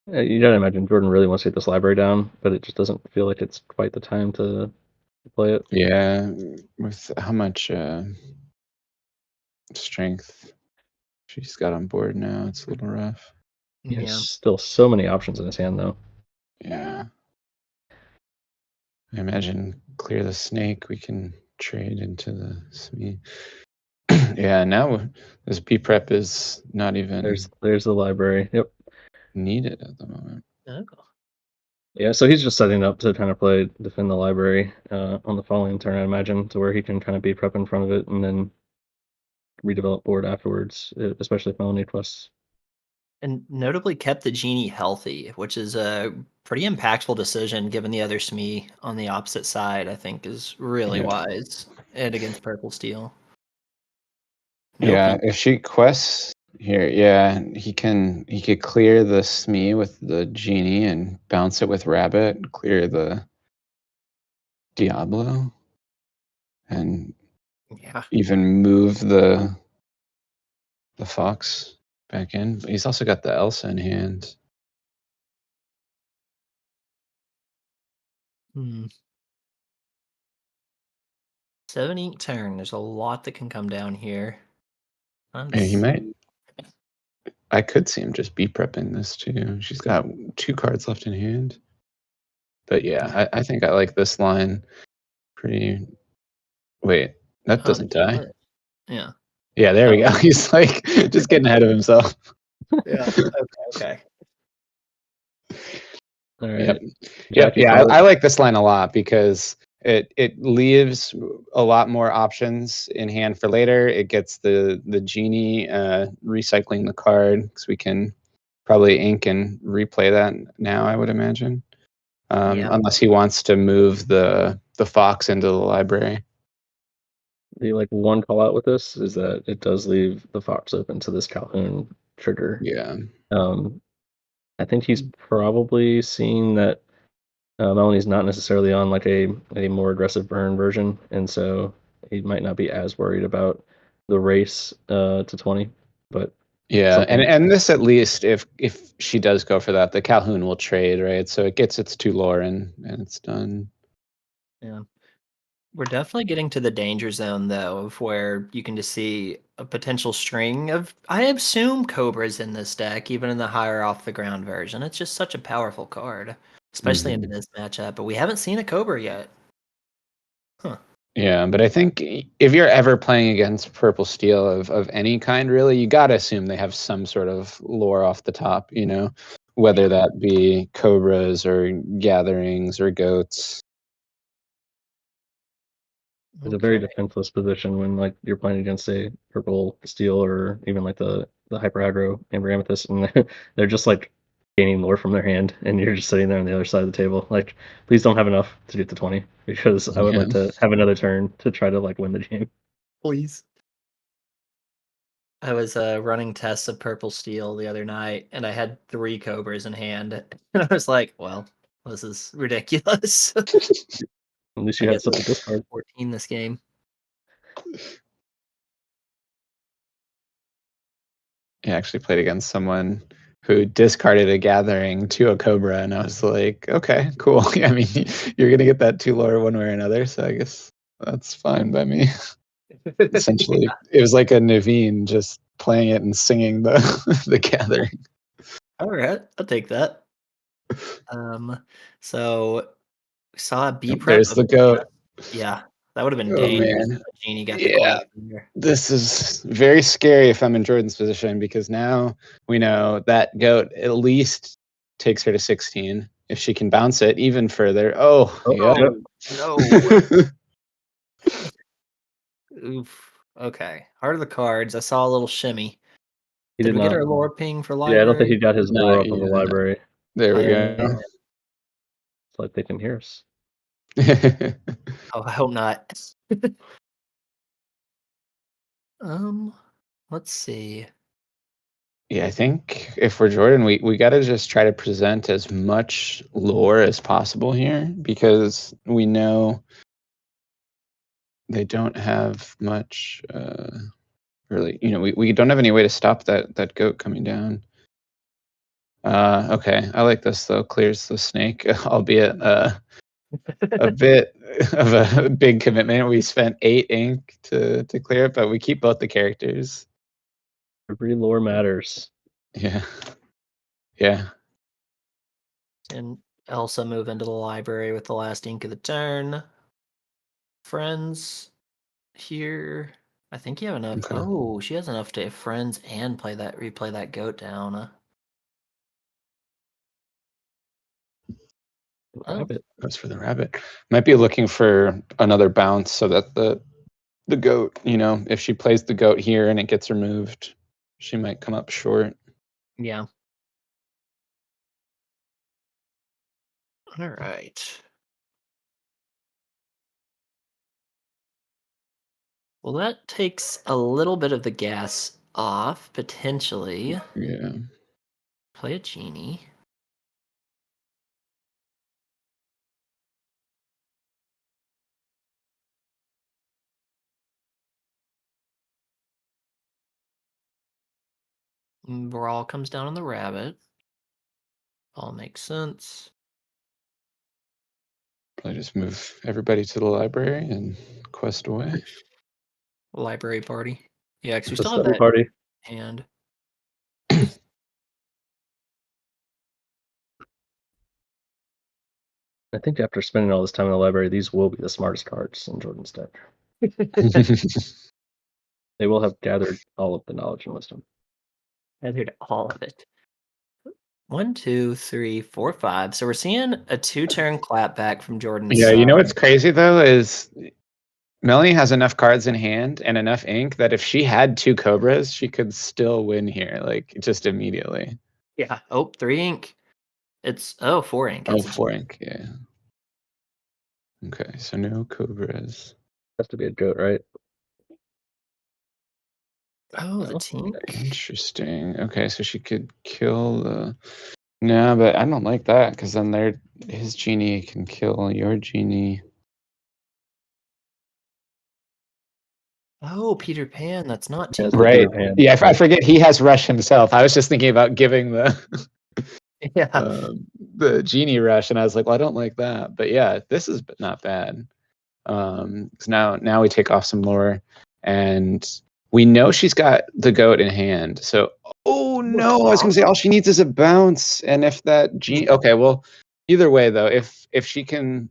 Speaker 1: You gotta imagine Jordan really wants to get this library down, but it just doesn't feel like it's quite the time to play it.
Speaker 2: Yeah. With how much strength she's got on board now, it's a little rough.
Speaker 1: He has
Speaker 3: Yeah.
Speaker 1: still so many options in his hand, though.
Speaker 2: Yeah. I imagine clear the snake, we can trade into the SME. Yeah, now this B prep is not even
Speaker 1: There's the library. Yep.
Speaker 2: needed at the moment.
Speaker 3: Oh.
Speaker 1: Yeah, so he's just setting up to kind of play defend the library on the following turn, I imagine, to where he can kind of be prep in front of it and then redevelop board afterwards, especially if Melanie quests.
Speaker 3: And notably kept the genie healthy, which is a pretty impactful decision given the other Smee on the opposite side, I think is really
Speaker 2: Yeah.
Speaker 3: wise. And against purple steel. No
Speaker 2: Yeah,
Speaker 3: pink.
Speaker 2: if she quests Here, yeah, he could clear the Smee with the genie and bounce it with rabbit, clear the Diablo, and
Speaker 3: Yeah.
Speaker 2: even move the fox back in. But he's also got the Elsa in hand.
Speaker 3: Hmm. 7 ink turn. There's a lot that can come down here.
Speaker 2: Yeah, he
Speaker 3: That's
Speaker 2: might. I could see him just be prepping this too. She's got 2 cards left in hand. But yeah,
Speaker 3: yeah.
Speaker 2: I think I like this line pretty. Wait, that
Speaker 3: Oh, the
Speaker 2: doesn't die.
Speaker 3: gauntlet. Yeah.
Speaker 2: Yeah, there we
Speaker 1: Oh,
Speaker 2: go. He's like just getting ahead of himself.
Speaker 3: Yeah. Okay.
Speaker 1: all
Speaker 2: Yep.
Speaker 1: right.
Speaker 2: Yep.
Speaker 1: Jack, you
Speaker 2: Yeah,
Speaker 1: call it.
Speaker 2: I like this line a lot because it leaves a lot more options in hand for later. It gets the genie recycling the card because we can probably ink and replay that now, I would imagine.
Speaker 3: Yeah.
Speaker 2: Unless he wants to move the fox into the library.
Speaker 1: The like one call out with this is that it does leave the fox open to this Calhoun trigger.
Speaker 2: Yeah.
Speaker 1: Um, I think he's probably seeing that Melanie's not necessarily on like a more aggressive burn version, and so he might not be as worried about the race to 20. But
Speaker 2: Yeah,
Speaker 1: something
Speaker 2: and this at least if she does go for that, the Calhoun will trade, right? So it gets its 2 lore and it's done.
Speaker 3: Yeah. We're definitely getting to the danger zone though, of where you can just see a potential string of I assume Cobras in this deck, even in the higher off the ground version. It's just such a powerful card, especially into
Speaker 2: Mhm.
Speaker 3: this matchup. But we haven't seen a Cobra yet. Huh.
Speaker 2: Yeah, but I think if you're ever playing against purple steel of any kind, really, you gotta assume they have some sort of lore off the top, whether
Speaker 3: Yeah.
Speaker 2: that be cobras or gatherings or goats.
Speaker 1: is a very
Speaker 3: Okay.
Speaker 1: defenseless position when like you're playing against a purple steel or even like the hyper aggro amber amethyst, and they're just like gaining lore from their hand, and you're just sitting there on the other side of the table. Like, please don't have enough to get to 20 because I would
Speaker 2: Yeah.
Speaker 1: like to have another turn to try to like win the game.
Speaker 3: Please. I was running tests of purple steel the other night, and I had 3 Cobras in hand, and I was like, "Well, this is ridiculous."
Speaker 1: At least
Speaker 3: I
Speaker 1: you had
Speaker 3: guess
Speaker 1: stuff
Speaker 3: I'm
Speaker 1: to discard.
Speaker 3: 14 this game.
Speaker 2: I actually played against someone who discarded a gathering to a cobra, and I was like, okay, cool. I mean, you're gonna get that 2 lore one way or another, so I guess that's fine by me. Essentially, it was like a Naveen just playing it and singing the the gathering.
Speaker 3: All right, I'll take that. So we saw a B
Speaker 2: Yep,
Speaker 3: prep
Speaker 2: there's
Speaker 3: of
Speaker 2: the goat.
Speaker 3: yeah, that would have been
Speaker 2: Oh
Speaker 3: dangerous if
Speaker 2: man,
Speaker 3: the genie got the
Speaker 2: yeah.
Speaker 3: corruption there.
Speaker 2: This is very scary if I'm in Jordan's position because now we know that goat at least takes her to 16. If she can bounce it even further. Oh,
Speaker 1: Oh,
Speaker 2: yep.
Speaker 1: yep.
Speaker 3: Oh no! Oof. Okay, heart of the cards. I saw a little shimmy.
Speaker 1: He
Speaker 3: Did
Speaker 1: did
Speaker 3: we get
Speaker 1: not.
Speaker 3: our lore ping for
Speaker 1: Yeah, I don't think he
Speaker 3: library?
Speaker 1: got his lore
Speaker 2: Not
Speaker 1: up on the
Speaker 2: yet.
Speaker 1: library.
Speaker 2: There we
Speaker 3: I
Speaker 2: go.
Speaker 1: It's like they can hear us.
Speaker 3: oh, I hope not. Um, let's see.
Speaker 2: Yeah, I think if we're Jordan, we got to just try to present as much lore as possible here because we know they don't have much really, we don't have any way to stop that goat coming down. Okay, I like this though. Clears the snake, albeit a bit of a big commitment. We spent 8 ink to clear it, but we keep both the characters.
Speaker 1: Every lore matters.
Speaker 2: Yeah, yeah.
Speaker 3: And Elsa move into the library with the last ink of the turn. Friends here. I think you have enough.
Speaker 2: Okay.
Speaker 3: Oh, she has enough to friends and replay that goat down. Oh,
Speaker 1: Rabbit.
Speaker 2: Goes for the rabbit. Might be looking for another bounce so that the goat, if she plays the goat here and it gets removed, she might come up short.
Speaker 3: yeah. All right. Well, that takes a little bit of the gas off, potentially.
Speaker 2: Yeah.
Speaker 3: Play a genie. Brawl comes down on the rabbit. All makes sense.
Speaker 2: Probably just move everybody to the library and quest away.
Speaker 3: Library party. Yeah, because we
Speaker 1: It's a
Speaker 3: still have
Speaker 1: study
Speaker 3: that
Speaker 1: party.
Speaker 3: hand.
Speaker 1: I think after spending all this time in the library, these will be the smartest cards in Jordan's deck. They will have gathered all of the knowledge and wisdom.
Speaker 3: Gathered all of it. 1, 2, 3, 4, 5. So we're seeing a 2-turn clap back from Jordan's
Speaker 2: Yeah, you know what's
Speaker 3: side.
Speaker 2: crazy though is Melanie has enough cards in hand and enough ink that if she had 2 Cobras, she could still win here, like just immediately.
Speaker 3: Yeah. Oh, 3 ink. It's 4 ink.
Speaker 2: Oh,
Speaker 3: It's a
Speaker 2: 4 ink, yeah. Okay, so no Cobras.
Speaker 1: Has to be a goat, right?
Speaker 3: Oh, the
Speaker 1: No?
Speaker 3: tink.
Speaker 2: Interesting. Okay, so she could kill the. No, but I don't like that because then his genie can kill your genie.
Speaker 3: Oh, Peter Pan. That's not
Speaker 1: Yes,
Speaker 3: tink.
Speaker 1: the Peter
Speaker 2: Right.
Speaker 1: Pan.
Speaker 2: Yeah, I forget he has rush himself. I was just thinking about giving
Speaker 3: Yeah.
Speaker 2: the genie rush, and I was like, well, I don't like that. But yeah, this is not bad. 'Cause now we take off some lore, and we know she's got the goat in hand. So, oh no, I was gonna say all she needs is a bounce, and if that genie, okay, well, either way though, if she can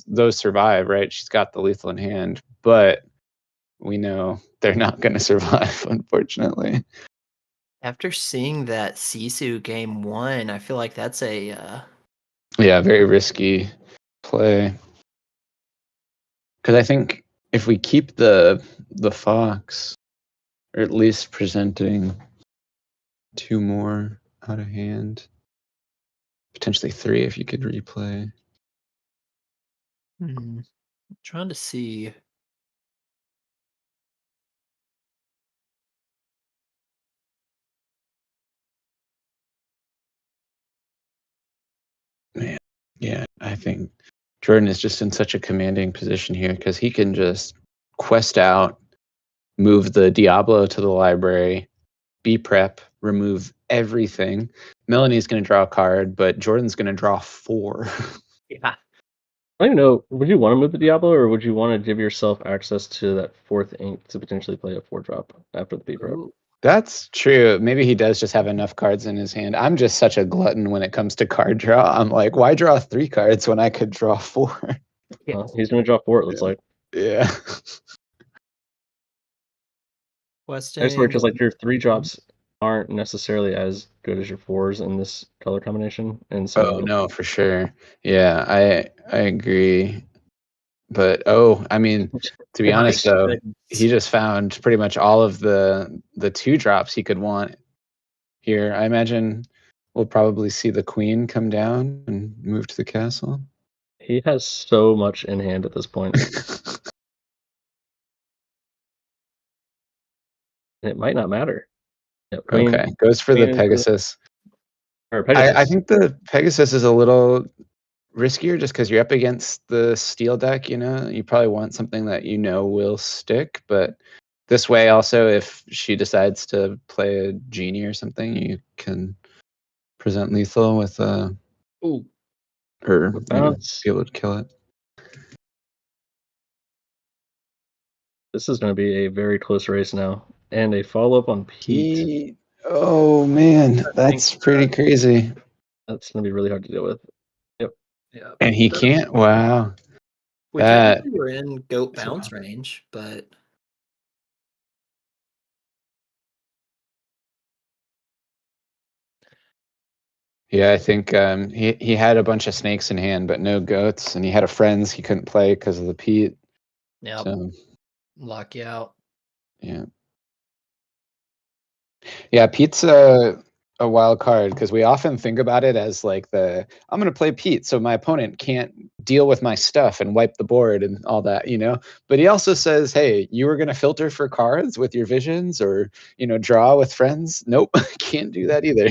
Speaker 2: those survive, right? She's got the lethal in hand, but we know they're not going to survive, unfortunately.
Speaker 3: After seeing that Sisu game 1, I feel like that's a
Speaker 2: Yeah, very risky play. Because I think if we keep the fox, or at least presenting 2 more out of hand, potentially 3 if you could replay.
Speaker 3: trying to see.
Speaker 2: Man, yeah, I think Jordan is just in such a commanding position here because he can just quest out, move the Diablo to the library, be prep, remove everything. Melanie's going to draw a card, but Jordan's going to draw 4.
Speaker 3: Yeah.
Speaker 1: I don't even know. Would you want to move the Diablo, or would you want to give yourself access to that 4th ink to potentially play a 4-drop after the P-Prep?
Speaker 3: Ooh.
Speaker 2: That's true. Maybe he does just have enough cards in his hand. I'm just such a glutton when it comes to card draw. I'm like, why draw 3 cards when I could draw 4?
Speaker 3: Yeah.
Speaker 1: He's going to draw 4, it looks like.
Speaker 2: Yeah.
Speaker 1: I swear, because like your
Speaker 3: Questing.
Speaker 1: 3-drops aren't necessarily as good as your 4s in this color combination, and
Speaker 2: Oh,
Speaker 1: so
Speaker 2: no, for sure. Yeah, I agree. But I mean, to be
Speaker 3: My
Speaker 2: honest though,
Speaker 3: goodness.
Speaker 2: he just found pretty much all of the 2 drops he could want here. I imagine we'll probably see the queen come down and move to the castle.
Speaker 1: he has so much in hand at this point. It might not matter. Yep, Queen,
Speaker 2: Okay, goes for the
Speaker 1: Queen into
Speaker 2: Pegasus.
Speaker 1: or
Speaker 2: I
Speaker 1: Pegasus.
Speaker 2: think the Pegasus is a little riskier just because you're up against the steel deck, you know? You probably want something that you know will stick, but this way also, if she decides to play a genie or something, you can present lethal with
Speaker 3: Ooh.
Speaker 2: or
Speaker 1: With
Speaker 2: you know,
Speaker 1: bounce.
Speaker 2: be able to kill it.
Speaker 1: This is going to be a very close race now, and a follow-up on Pete.
Speaker 2: Oh man,
Speaker 3: think
Speaker 2: that's pretty crazy.
Speaker 1: That's going to be really hard to deal with. Yep.
Speaker 3: Yeah.
Speaker 2: And he can't. Wow.
Speaker 3: We
Speaker 2: That
Speaker 3: technically were in goat
Speaker 2: is
Speaker 3: bounce
Speaker 2: wild.
Speaker 3: range, but
Speaker 2: Yeah, I think he had a bunch of snakes in hand, but no goats, and he had a friends he couldn't play because of the Pete.
Speaker 3: yeah,
Speaker 2: So
Speaker 3: lock you out.
Speaker 2: yeah, yeah. Pete's a wild card because we often think about it as like I'm going to play Pete so my opponent can't deal with my stuff and wipe the board and all that, but he also says, hey, you were going to filter for cards with your visions or draw with friends. Nope. Can't do that either.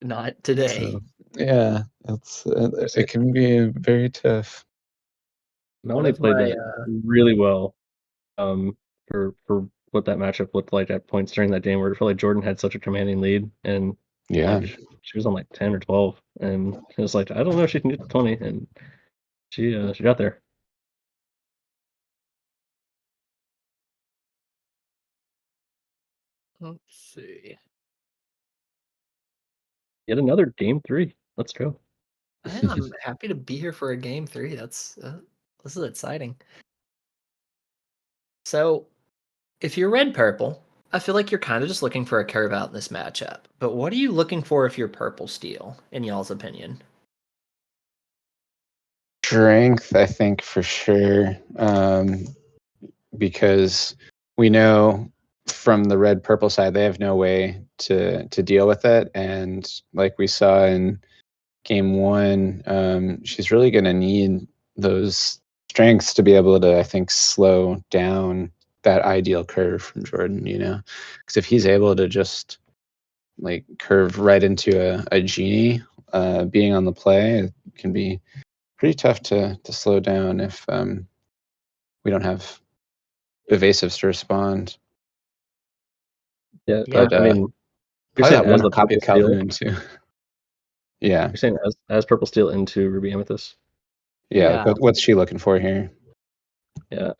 Speaker 3: Not today.
Speaker 2: So yeah, it can be very tough.
Speaker 1: Melanie played that really well, for what that matchup looked like at points during that game where it felt like Jordan had such a commanding lead, and
Speaker 2: Yeah.
Speaker 1: like she was on like 10 or 12, and it was like, I don't know if she can get to 20, and she got there.
Speaker 3: Let's see.
Speaker 1: Yet another game 3. Let's go.
Speaker 3: I'm happy to be here for a game 3. This is exciting. So, if you're red purple, I feel like you're kind of just looking for a curve out in this matchup. But what are you looking for if you're purple steel, in y'all's opinion?
Speaker 2: Strength, I think, for sure, because we know from the red purple side they have no way to deal with it, and like we saw in game 1, she's really going to need those strengths to be able to, I think, slow down that ideal curve from Jordan, because if he's able to just like curve right into a genie being on the play, it can be pretty tough to slow down if we don't have evasives to respond.
Speaker 1: Yeah,
Speaker 2: But
Speaker 1: I mean, you're
Speaker 2: probably
Speaker 1: saying
Speaker 2: that
Speaker 1: as
Speaker 2: one
Speaker 1: the
Speaker 2: copy
Speaker 1: purple
Speaker 2: of
Speaker 1: steel.
Speaker 2: Calhoun too. Yeah,
Speaker 1: You're saying as purple steel into Ruby Amethyst.
Speaker 2: yeah. Like what's she looking for here?
Speaker 1: Yeah,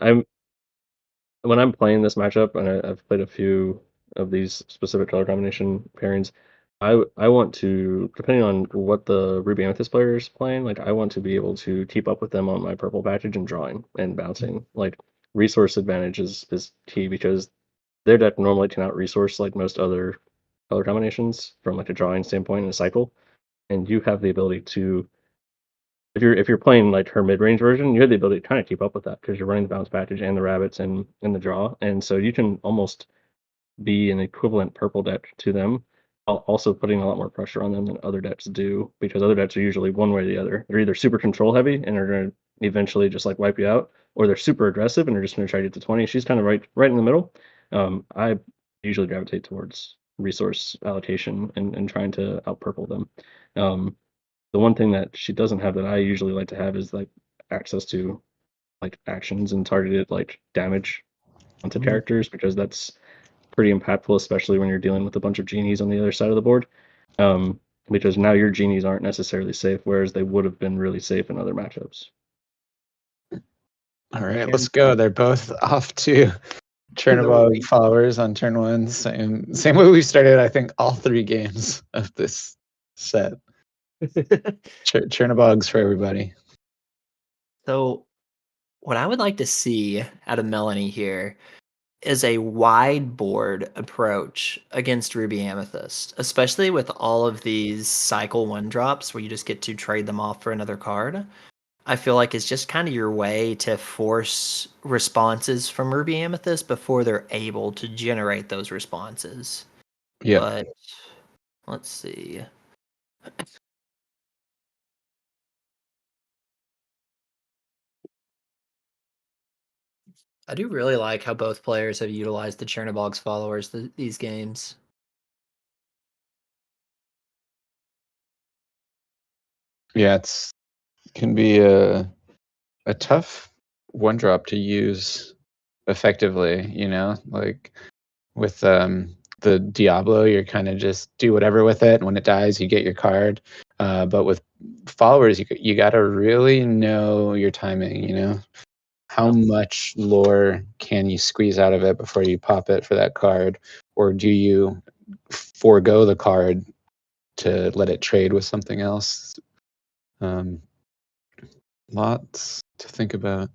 Speaker 1: when I'm playing this matchup, and I've played a few of these specific color combination pairings, I want to, depending on what the Ruby Amethyst player is playing, like I want to be able to keep up with them on my purple package and drawing and bouncing. Like resource advantage is key because their deck normally cannot resource like most other color combinations from like a drawing standpoint in a cycle, and you have the ability to, if you're playing like her mid-range version, you have the ability to kind of keep up with that because you're running the bounce package and the rabbits and the draw, and so you can almost be an equivalent purple deck to them, while also putting a lot more pressure on them than other decks do, because other decks are usually one way or the other. They're either super control heavy and are going to eventually just like wipe you out, or they're super aggressive and they're just going to try to get to 20. She's kind of right in the middle. I usually gravitate towards resource allocation and trying to out purple them. The one thing that she doesn't have that I usually like to have is like access to like actions and targeted like damage onto characters, because that's pretty impactful, especially when you're dealing with a bunch of genies on the other side of the board. Because now your genies aren't necessarily safe, whereas they would have been really safe in other matchups.
Speaker 2: All right, let's go. They're both off to Chernobog followers on turn 1. Same way we started, I think, all 3 games of this set. Chernobogs for everybody.
Speaker 3: So, what I would like to see out of Melanie here is a wide board approach against Ruby Amethyst, especially with all of these cycle 1 drops where you just get to trade them off for another card. I feel like it's just kind of your way to force responses from Ruby Amethyst before they're able to generate those responses.
Speaker 2: Yeah.
Speaker 3: But let's see. I do really like how both players have utilized the Chernobog's followers these games.
Speaker 2: Yeah, can be a tough 1-drop to use effectively, like with the Diablo, you're kind of just do whatever with it, and when it dies you get your card, but with followers you got to really know your timing, how much lore can you squeeze out of it before you pop it for that card, or do you forego the card to let it trade with something else? Lots to think about.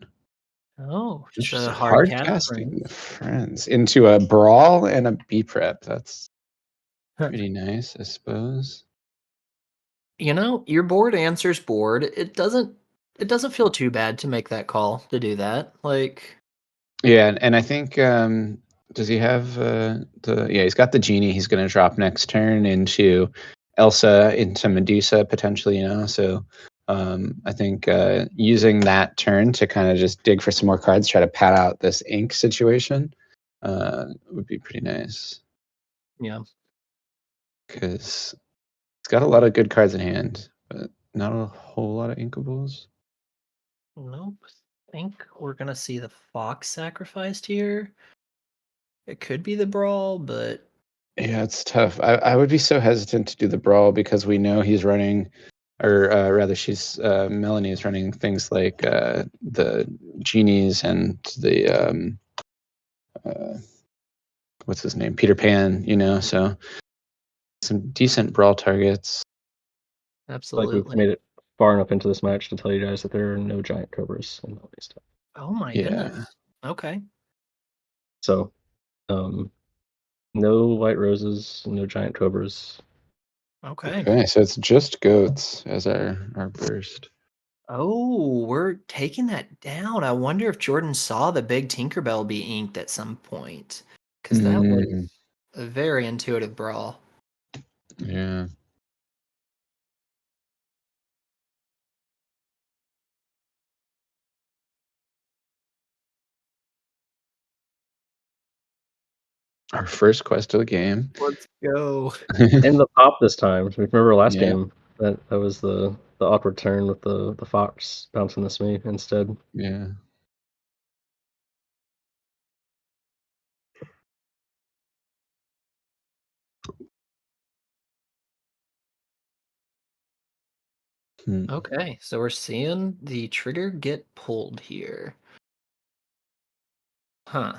Speaker 3: Oh, just a
Speaker 2: Interesting.
Speaker 3: hard
Speaker 2: Hard
Speaker 3: cast
Speaker 2: casting friends into a brawl and a B prep. That's pretty nice, I suppose.
Speaker 3: Your board answers board. It doesn't feel too bad to make that call to do that. Like,
Speaker 2: Yeah, and I think Does he have the? Yeah, he's got the genie. He's going to drop next turn into Elsa, into Medusa potentially. So I think using that turn to kind of just dig for some more cards, try to pad out this ink situation, would be pretty nice.
Speaker 3: Yeah.
Speaker 2: Because he's got a lot of good cards in hand, but not a whole lot of inkables.
Speaker 3: Nope. I think we're gonna see the fox sacrificed here. It could be the brawl, but
Speaker 2: Yeah, it's tough. I would be so hesitant to do the brawl because we know he's running, or rather, Melanie is running things like the genies and the what's his name, Peter Pan. So some decent brawl targets.
Speaker 1: Like we've
Speaker 3: absolutely.
Speaker 1: made it far enough into this match to tell you guys that there are no giant cobras in all these stuff.
Speaker 3: Oh my
Speaker 2: Yeah.
Speaker 3: goodness. Okay.
Speaker 1: So, no white roses, no giant cobras.
Speaker 3: Okay.
Speaker 2: Okay, so it's just goats as our burst.
Speaker 3: Oh, we're taking that down. I wonder if Jordan saw the big Tinkerbell be inked at some point. Because that was a very intuitive brawl.
Speaker 2: Yeah. Our first quest of the game.
Speaker 3: Let's go.
Speaker 1: And the pop this time. Remember last
Speaker 2: Yeah.
Speaker 1: game that was the awkward turn with the fox bouncing this me instead.
Speaker 2: Yeah.
Speaker 3: Okay, so we're seeing the trigger get pulled here. Huh.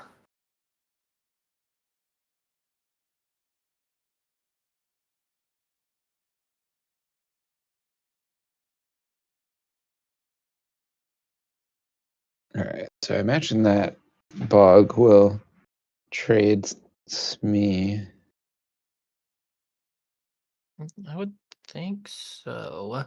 Speaker 2: All right. So I imagine that Bog will trade Smee.
Speaker 3: I would think so.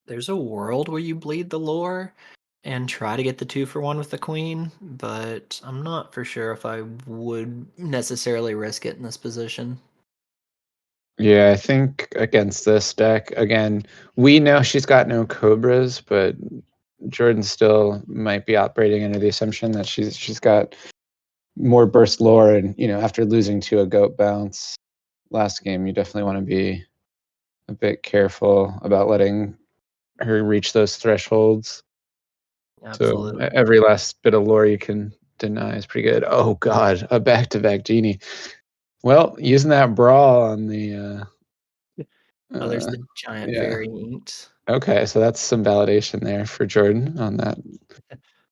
Speaker 3: There's a world where you bleed the lore and try to get the 2-for-1 with the queen, but I'm not for sure if I would necessarily risk it in this position.
Speaker 2: Yeah, I think against this deck, again, we know she's got no cobras, but Jordan still might be operating under the assumption that she's got more burst lore, and after losing to a goat bounce last game, you definitely want to be a bit careful about letting her reach those thresholds. So
Speaker 3: Absolutely.
Speaker 2: every last bit of lore you can deny is pretty good. Oh God, a back-to-back genie. Well, using that brawl on the
Speaker 3: Oh, there's
Speaker 2: uh,
Speaker 3: the giant
Speaker 2: yeah.
Speaker 3: fairy inked.
Speaker 2: Okay, so that's some validation there for Jordan on that.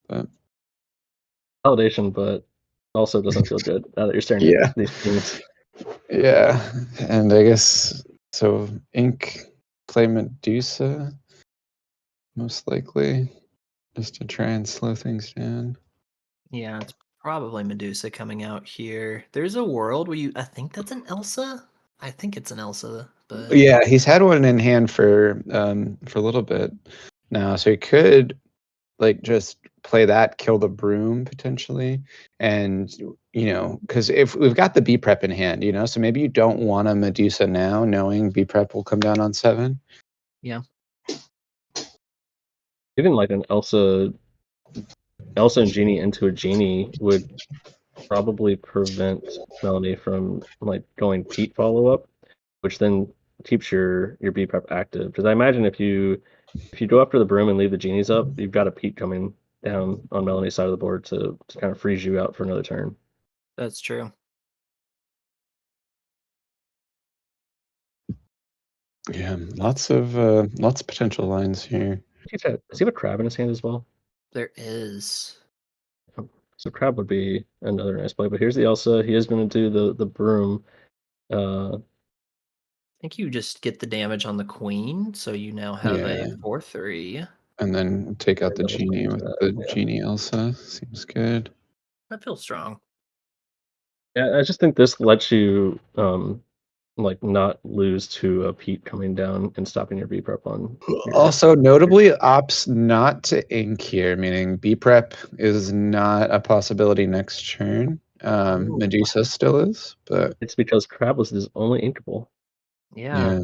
Speaker 2: But
Speaker 1: Validation, but also doesn't feel good now that you're staring at
Speaker 2: yeah,
Speaker 1: these things.
Speaker 2: yeah, and I guess so. Ink play Medusa most likely, just to try and slow things down.
Speaker 3: Yeah, it's probably Medusa coming out here. There's a world where I think that's an Elsa? I think it's an Elsa, but
Speaker 2: Yeah, he's had one in hand for a little bit now, so he could like just play that, kill the broom potentially, and because if we've got the B prep in hand, so maybe you don't want a Medusa now, knowing B prep will come down on 7.
Speaker 3: yeah.
Speaker 1: Even like an Elsa and Genie into a Genie would probably prevent Melanie from like going Pete follow up, which then keeps your B prep active. Because I imagine if you go after the broom and leave the genies up, you've got a Pete coming down on Melanie's side of the board to kind of freeze you out for another turn.
Speaker 3: That's true.
Speaker 2: Yeah, lots of potential lines here.
Speaker 1: Does he have a crab in his hand as well?
Speaker 3: There is.
Speaker 1: So crab would be another nice play. But here's the Elsa. He is going to do the broom.
Speaker 3: I think you just get the damage on the queen, so you now have
Speaker 2: Yeah,
Speaker 3: a 4/3.
Speaker 2: and then take out the
Speaker 1: double
Speaker 2: genie
Speaker 1: swings
Speaker 2: with
Speaker 1: that.
Speaker 2: the
Speaker 1: Yeah.
Speaker 2: genie Elsa. Seems good.
Speaker 3: That feels strong.
Speaker 1: Yeah, I just think this lets you like not lose to a Pete coming down and stopping your B prep on your
Speaker 2: Also, notably, opts not to ink here, meaning B prep is not a possibility next turn.
Speaker 3: Ooh.
Speaker 2: Medusa still is, but
Speaker 1: It's because Crabless is only inkable.
Speaker 3: Yeah.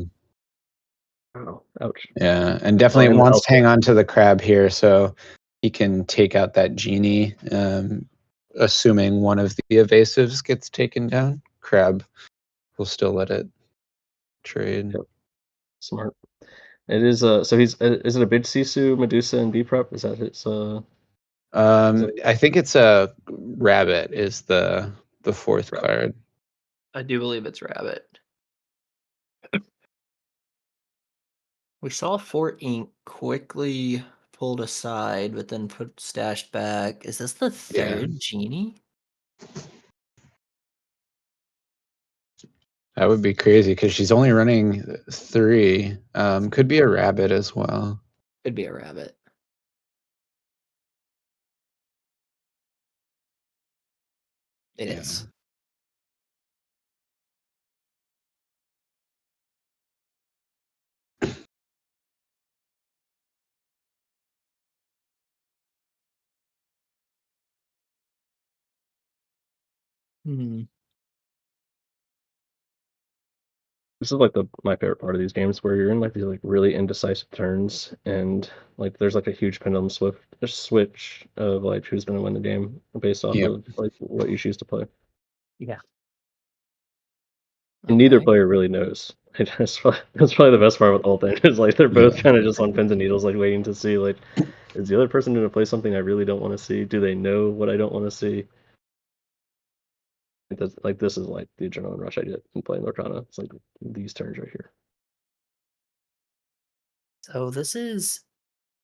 Speaker 1: Oh, ouch.
Speaker 2: yeah, and
Speaker 1: Oh,
Speaker 2: definitely
Speaker 1: and
Speaker 2: wants to
Speaker 1: also,
Speaker 2: hang on to the crab here, so he can take out that genie, assuming one of the evasives gets taken down. Crab will still let it trade.
Speaker 1: yep, smart. It is so he's is it a big Sisu, Medusa, and B prep? Is that his is it
Speaker 2: I think it's a rabbit is the fourth
Speaker 1: prep?
Speaker 2: card.
Speaker 3: I do believe it's Rabbit. We saw Fort Ink quickly pulled aside, but then put stashed back. Is this the
Speaker 2: Yeah.
Speaker 3: third genie?
Speaker 2: That would be crazy because she's only running 3. Could be a rabbit as well.
Speaker 3: Could be a rabbit. It
Speaker 2: Yeah.
Speaker 3: is. Hmm.
Speaker 1: This is like my favorite part of these games where you're in like these like really indecisive turns and like there's like a huge pendulum switch of like who's gonna win the game based off
Speaker 2: Yeah.
Speaker 1: of like what you choose to play.
Speaker 3: Yeah.
Speaker 1: And neither
Speaker 3: Okay.
Speaker 1: player really knows. That's probably the best part with the whole thing. Is like they're both
Speaker 2: Yeah.
Speaker 1: kind of just on pins and needles, like waiting to see like, is the other person going to play something I really don't want to see? Do they know what I don't want to see? Like this is like the adrenaline rush I get in playing Lorcana. It's like these turns right here.
Speaker 3: So this is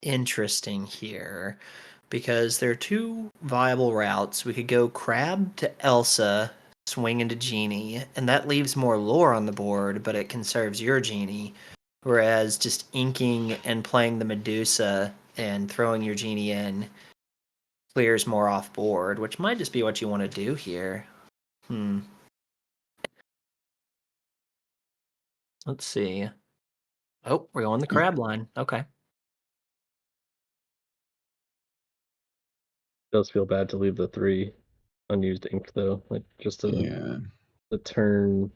Speaker 3: interesting here because there are two viable routes. We could go Crab to Elsa, swing into Genie, and that leaves more lore on the board, but it conserves your Genie. Whereas just inking and playing the Medusa and throwing your Genie in clears more off board, which might just be what you want to do here. Let's see. Oh, we're going the crab line. Okay.
Speaker 1: It does feel bad to leave the 3 unused ink though. Like just
Speaker 2: Yeah.
Speaker 1: the turn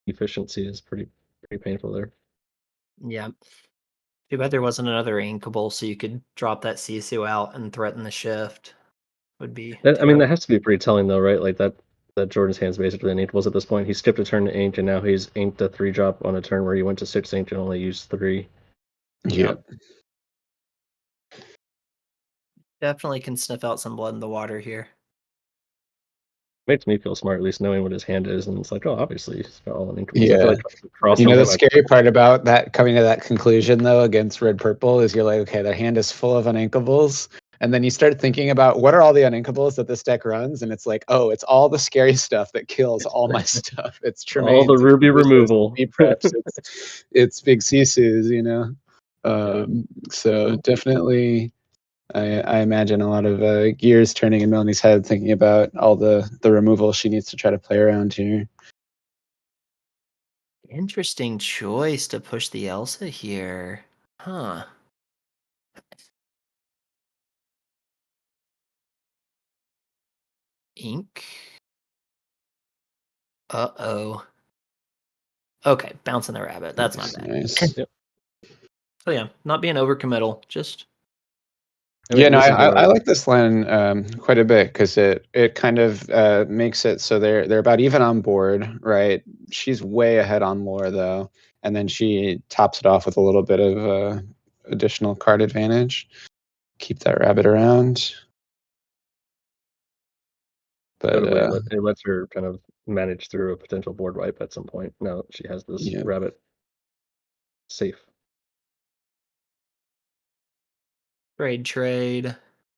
Speaker 1: efficiency is pretty painful there.
Speaker 3: Yeah. Too bad there wasn't another inkable so you could drop that Sisu out and threaten the shift. Would be
Speaker 1: I mean,
Speaker 3: terrible.
Speaker 1: that has to be pretty telling though, right? Like that Jordan's hands basically inked at this point. He skipped a turn to ink, and now he's inked a 3-drop on a turn where he went to 6 ink and only used 3.
Speaker 2: Yeah.
Speaker 3: Definitely can sniff out some blood in the water here.
Speaker 1: Makes me feel smart, at least knowing what his hand is, and it's like, oh, obviously he's got all inkables. I feel
Speaker 2: Yeah.
Speaker 1: like cross
Speaker 2: You know,
Speaker 1: from
Speaker 2: the
Speaker 1: him.
Speaker 2: scary part about that coming to that conclusion though against red purple is you're like, okay, their hand is full of uninkables. And then you start thinking about what are all the uninkables that this deck runs, and it's like, oh, it's all the scary stuff that kills all my stuff. It's
Speaker 1: All the
Speaker 2: Tremaines, it's
Speaker 1: ruby
Speaker 2: Medusas,
Speaker 1: removal.
Speaker 2: B preps, it's big Sisus, you know.
Speaker 1: Yeah.
Speaker 2: So definitely, I imagine a lot of gears turning in Melanie's head, thinking about all the removal she needs to try to play around here.
Speaker 3: Interesting choice to push the Elsa here. Huh. Ink. Uh-oh. Okay, bouncing the rabbit. That's not bad.
Speaker 2: Nice.
Speaker 1: Yep.
Speaker 3: So yeah, not being overcommittal. Just
Speaker 1: I
Speaker 2: Yeah,
Speaker 1: mean,
Speaker 2: no,
Speaker 1: this is
Speaker 2: I
Speaker 1: where
Speaker 2: like this line quite a bit because it kind of makes it so they're about even on board, right? She's way ahead on lore though, and then she tops it off with a little bit of additional card advantage. Keep that rabbit around, but
Speaker 1: notably it lets her kind of manage through a potential board wipe at some point. Now that she has this
Speaker 2: yeah,
Speaker 1: rabbit safe.
Speaker 3: trade.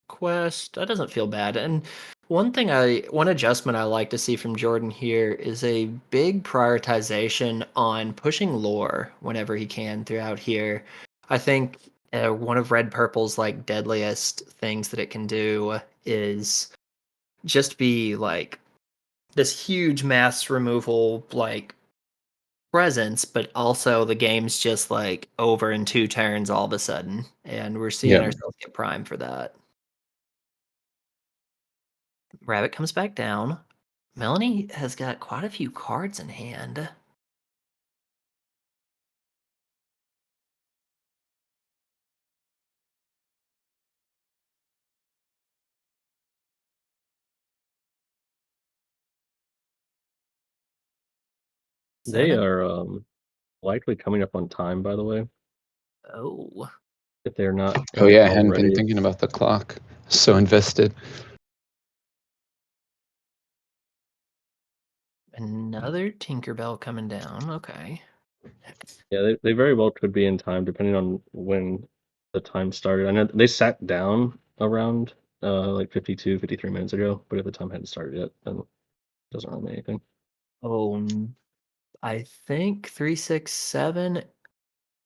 Speaker 3: Quest. That doesn't feel bad. And one adjustment I like to see from Jordan here is a big prioritization on pushing lore whenever he can throughout here. I think one of Red Purple's like deadliest things that it can do is just be like this huge mass removal, like presence, but also the game's just like over in 2 turns all of a sudden, and we're seeing
Speaker 2: Yep.
Speaker 3: ourselves get primed for that. Rabbit comes back down. Melanie has got quite a few cards in hand.
Speaker 1: They
Speaker 3: 7.
Speaker 1: are likely coming up on time, by the way,
Speaker 3: Oh,
Speaker 1: if they're not
Speaker 2: Oh yeah, I hadn't been
Speaker 1: already.
Speaker 2: thinking about the clock. So invested.
Speaker 3: another Tinkerbell coming down. Okay.
Speaker 1: Yeah, they very well could be in time, depending on when the time started. I know they sat down around like 52, 53 minutes ago, but if the time hadn't started yet, then it doesn't really mean anything.
Speaker 3: Oh, I think 367.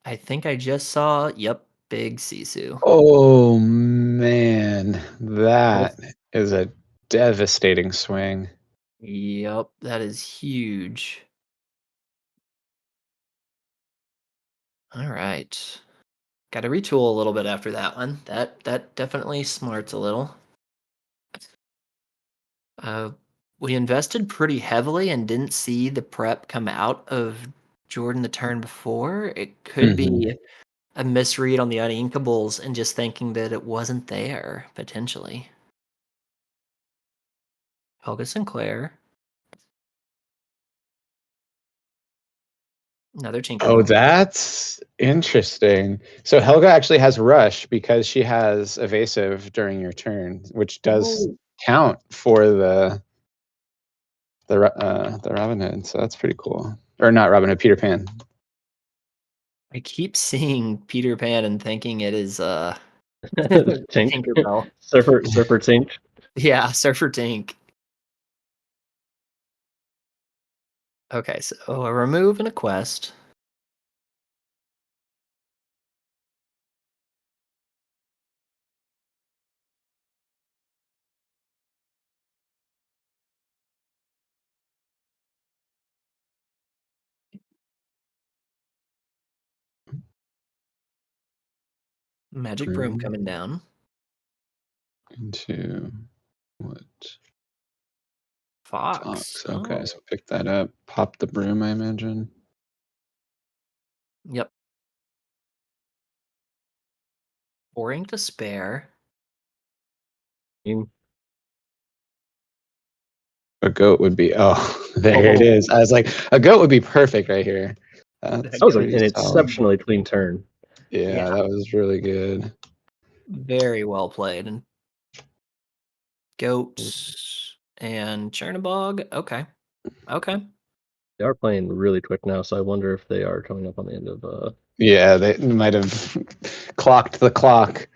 Speaker 3: I think I just saw. Yep, big Sisu.
Speaker 2: Oh man,
Speaker 3: That
Speaker 2: that
Speaker 3: is,
Speaker 2: is a devastating swing.
Speaker 3: yep, that is huge. All right. Got to retool a little bit after that one. That definitely smarts a little. Uh, we invested pretty heavily and didn't see the prep come out of Jordan the turn before. It could
Speaker 2: Mhm.
Speaker 3: be a misread on the uninkables and just thinking that it wasn't there, potentially. Helga Sinclair. Another
Speaker 2: Oh,
Speaker 3: Tinkerbell.
Speaker 2: that's interesting. So Helga actually has rush because she has evasive during your turn, which does
Speaker 3: Oh,
Speaker 2: count for the Robin Hood. So that's pretty cool. Or not Robin Hood, Peter Pan.
Speaker 3: I keep seeing Peter Pan and thinking it is
Speaker 1: Tink,
Speaker 3: Tinkerbell.
Speaker 1: Surfer Tink.
Speaker 3: Yeah, Surfer Tink. Okay, so a remove and a quest. Magic Broom coming down.
Speaker 2: Into what?
Speaker 3: Fox.
Speaker 2: Fox. Okay,
Speaker 3: Oh,
Speaker 2: so pick that up. Pop the broom, I imagine.
Speaker 3: yep. 4 ink to spare.
Speaker 2: A goat would be, oh, there it is.
Speaker 3: Oh,
Speaker 2: I was like, a goat would be perfect right here. That's
Speaker 1: That was
Speaker 3: that
Speaker 1: an
Speaker 2: pretty solid.
Speaker 1: exceptionally clean turn.
Speaker 2: Yeah,
Speaker 3: Yeah,
Speaker 2: that was really good.
Speaker 3: very well played. And Goats and Chernabog. Okay. Okay.
Speaker 1: They are playing really quick now, so I wonder if they are coming up on the end of
Speaker 2: Yeah, they might have clocked the clock.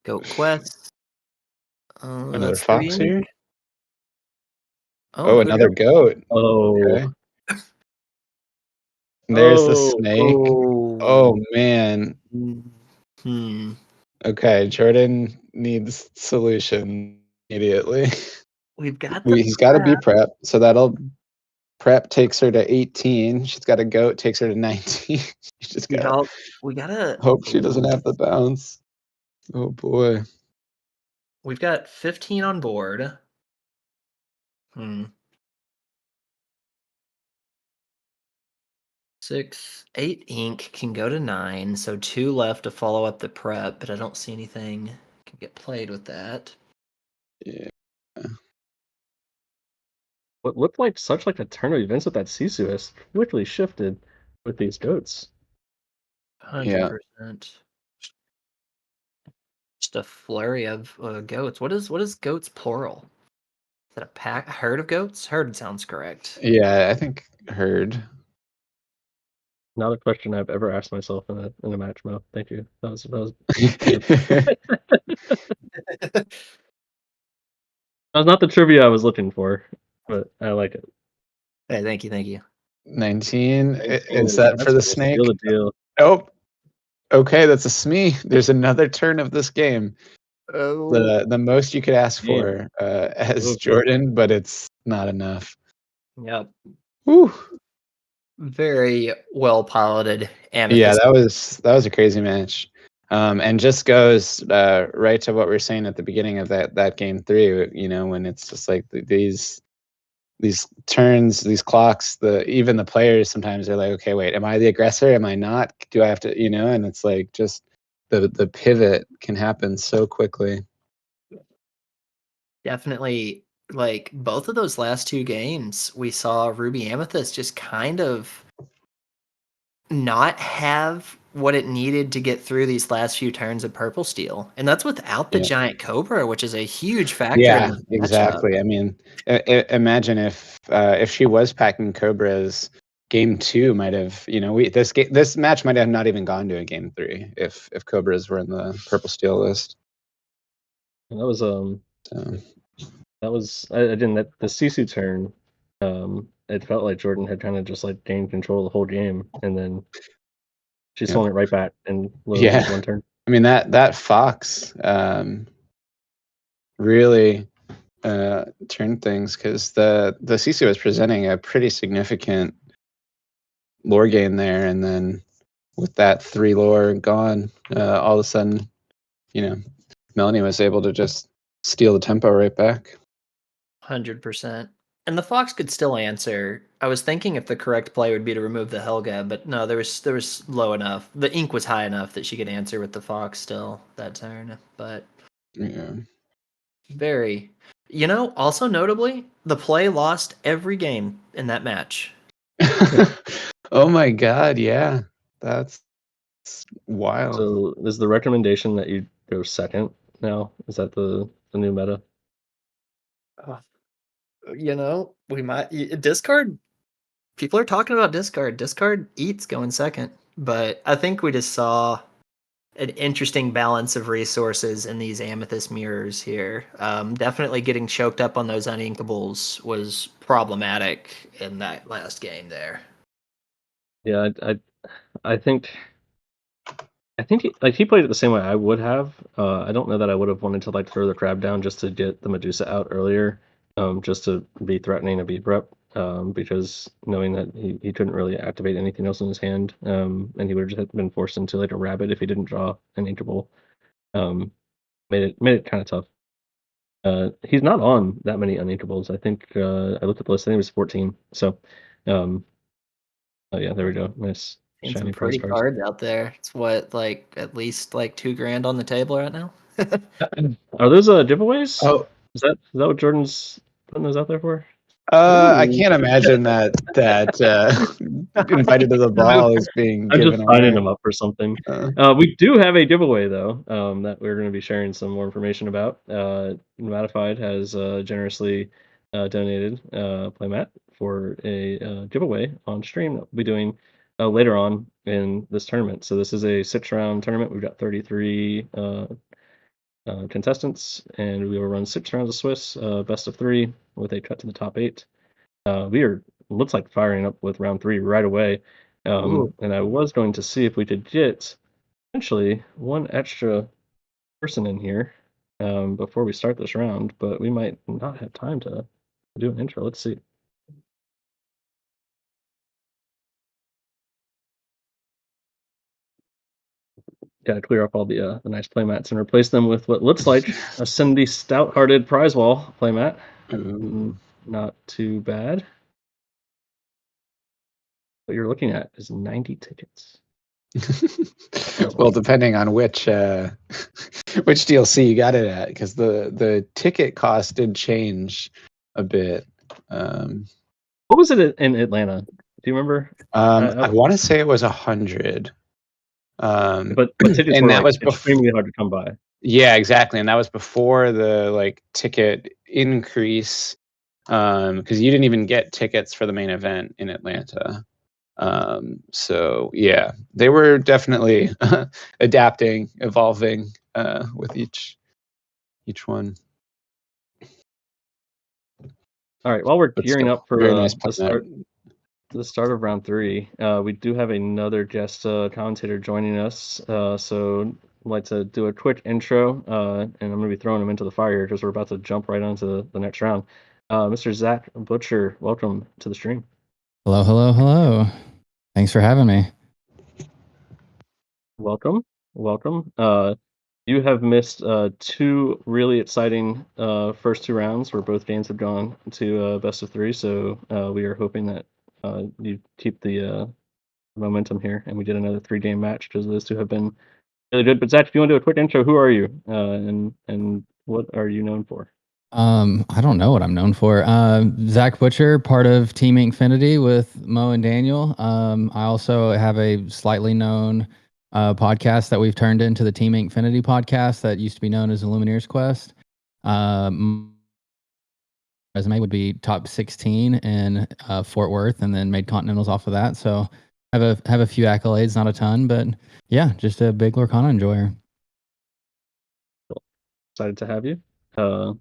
Speaker 3: Goat Quest.
Speaker 2: Another
Speaker 3: That's 3
Speaker 2: fox
Speaker 3: ink.
Speaker 2: here?
Speaker 3: Oh,
Speaker 2: Oh,
Speaker 3: another
Speaker 2: another
Speaker 3: goat.
Speaker 2: goat.
Speaker 1: oh,
Speaker 2: Okay. There's the
Speaker 1: oh,
Speaker 2: snake.
Speaker 3: Oh.
Speaker 2: Oh, man.
Speaker 3: Hmm.
Speaker 2: Okay, Jordan needs solution immediately.
Speaker 3: We've got the
Speaker 2: He's got to be
Speaker 3: prep.
Speaker 2: prep, so that'll prep takes her to 18. She's got a goat, takes her to 19. She just
Speaker 3: We
Speaker 2: got to
Speaker 3: got we gotta
Speaker 2: hope she doesn't
Speaker 3: ooh.
Speaker 2: have the bounce. Oh boy.
Speaker 3: We've got 15 on board. Hmm. 6, 8 ink can go to 9, so 2 left to follow up the prep, but I don't see anything can get played with that.
Speaker 2: Yeah.
Speaker 1: what looked like such like a turn of events with that Sisu has quickly shifted with these goats.
Speaker 3: 100%. Just a flurry of goats. What is goats plural? Is that a pack, a herd of goats? Herd sounds correct.
Speaker 2: Yeah, I think heard.
Speaker 1: Not a question I've ever asked myself in a match, Mo. Thank you. That was not the trivia I was looking for, but I like it.
Speaker 3: Hey, thank you, thank you.
Speaker 2: 19.
Speaker 1: 19
Speaker 2: Is that for
Speaker 1: that's
Speaker 2: the
Speaker 1: gonna seal
Speaker 2: snake?
Speaker 1: the deal.
Speaker 2: Nope. Okay, that's a SME. There's another turn of this game.
Speaker 3: Oh,
Speaker 2: The most you could ask
Speaker 1: Game.
Speaker 2: for as
Speaker 1: Oof.
Speaker 2: Jordan, but it's not enough.
Speaker 3: yep.
Speaker 2: Whew.
Speaker 3: Very well piloted
Speaker 2: Yeah,
Speaker 3: Amethyst.
Speaker 2: that was a crazy match. And just goes right to what we were saying at the beginning of that game 3. You know, when it's just like these turns, these clocks. Even the players sometimes are like, okay, wait, am I the aggressor? Am I not? Do I have to? You know, and it's like just the pivot can happen so quickly.
Speaker 3: Definitely, like both of those last two games, we saw Ruby Amethyst just kind of not have what it needed to get through these last few turns of Purple Steel. And that's without the
Speaker 2: Yeah.
Speaker 3: giant Cobra, which is a huge factor in
Speaker 2: Yeah,
Speaker 3: the matchup.
Speaker 2: exactly. I mean, imagine if she was packing Cobras, game 2 might have, you know, this match might have not even gone to a game 3 if Cobras were in the Purple Steel list.
Speaker 1: And that was
Speaker 2: So,
Speaker 1: I didn't that the Sisu turn. It felt like Jordan had kind of just like gained control of the whole game, and then she
Speaker 2: yeah.
Speaker 1: swung it right back in literally
Speaker 2: Yeah.
Speaker 1: like one turn.
Speaker 2: I mean that Fox really turned things because the CC was presenting a pretty significant lore gain there, and then with that 3 lore gone, all of a sudden, you know, Melanie was able to just steal the tempo right back.
Speaker 3: 100%. And the Fox could still answer. I was thinking if the correct play would be to remove the Helga, but no, there was low enough. The ink was high enough that she could answer with the Fox still that turn. But
Speaker 2: Yeah.
Speaker 3: very, also notably, the play lost every game in that match.
Speaker 2: Oh my god, yeah. That's wild.
Speaker 1: So is the recommendation that you go second now? Is that the new meta?
Speaker 3: Uh, we might discard. People are talking about discard. Discard eats going second, but I think we just saw an interesting balance of resources in these amethyst mirrors here. Definitely getting choked up on those uninkables was problematic in that last game there.
Speaker 1: Yeah, I think he played it the same way I would have. I don't know that I would have wanted to like throw the crab down just to get the Medusa out earlier, just to be threatening a beat rep, because knowing that he couldn't really activate anything else in his hand, and he would have just been forced into like a rabbit if he didn't draw an inkable. Um, made it kind of tough. He's not on that many uninkables. I think I looked at the list. I think it was 14. So, um, oh yeah, there we go. Nice
Speaker 3: And some
Speaker 1: shiny prize
Speaker 3: pretty
Speaker 1: cards.
Speaker 3: cards out there. It's what, like at least like $2,000 on the table right now.
Speaker 1: Are those giveaways?
Speaker 2: Oh,
Speaker 1: Is that what Jordan's putting those out there for?
Speaker 2: I
Speaker 1: Ooh.
Speaker 2: can't imagine that invited to the ball is being
Speaker 1: I'm just
Speaker 2: given
Speaker 1: signing
Speaker 2: away.
Speaker 1: them up for something.
Speaker 2: Uh,
Speaker 1: We do have a giveaway though, that we're going to be sharing some more information about. Matified has generously donated playmat for a giveaway on stream that we'll be doing later on in this tournament. So this is a 6-round tournament. We've got 33 contestants, and we will run 6 rounds of Swiss, best of 3, with a cut to the top 8. We are looks like firing up with round 3 right away.
Speaker 3: Ooh.
Speaker 1: And I was going to see if we could get potentially one extra person in here before we start this round, but we might not have time to do an intro. Let's see. Got to clear up all the nice playmats and replace them with what looks like a Cindy Stout-hearted prize wall playmat. Not too bad. What you're looking at is 90 tickets.
Speaker 2: well, depending on which which DLC you got it at, because the ticket cost did change a bit.
Speaker 1: What was it in Atlanta? Do you remember?
Speaker 2: I want to say it was 100.
Speaker 1: But tickets
Speaker 2: And
Speaker 1: were
Speaker 2: that
Speaker 1: like
Speaker 2: was
Speaker 1: extremely hard to come by.
Speaker 2: yeah, exactly, and that was before the like ticket increase, because you didn't even get tickets for the main event in Atlanta. So yeah, they were definitely adapting, evolving with each one.
Speaker 1: All right, while we're
Speaker 2: But
Speaker 1: gearing
Speaker 2: still,
Speaker 1: up for
Speaker 2: very nice
Speaker 1: the start of round 3, we do have another guest commentator joining us. So I'd like to do a quick intro, and I'm going to be throwing him into the fire here because we're about to jump right onto the next round. Mr. Zach Butcher, welcome to the stream.
Speaker 4: Hello, hello, hello. Thanks for having me.
Speaker 1: Welcome, welcome. You have missed two really exciting first two rounds where both games have gone to best of three. So we are hoping that you keep the momentum here, and we did another three-game match because those two have been really good. But Zach, if you want to do a quick intro, who are you, and what are you known for?
Speaker 4: I don't know what I'm known for. Zach Butcher, part of Team Infinity with Mo and Daniel. I also have a slightly known podcast that we've turned into the Team Infinity podcast that used to be known as Illumineers Quest. Resume would be top 16 in Fort Worth, and then made Continentals off of that. So have a few accolades, not a ton, but yeah, just a big Lorcana enjoyer.
Speaker 1: Excited to have you. I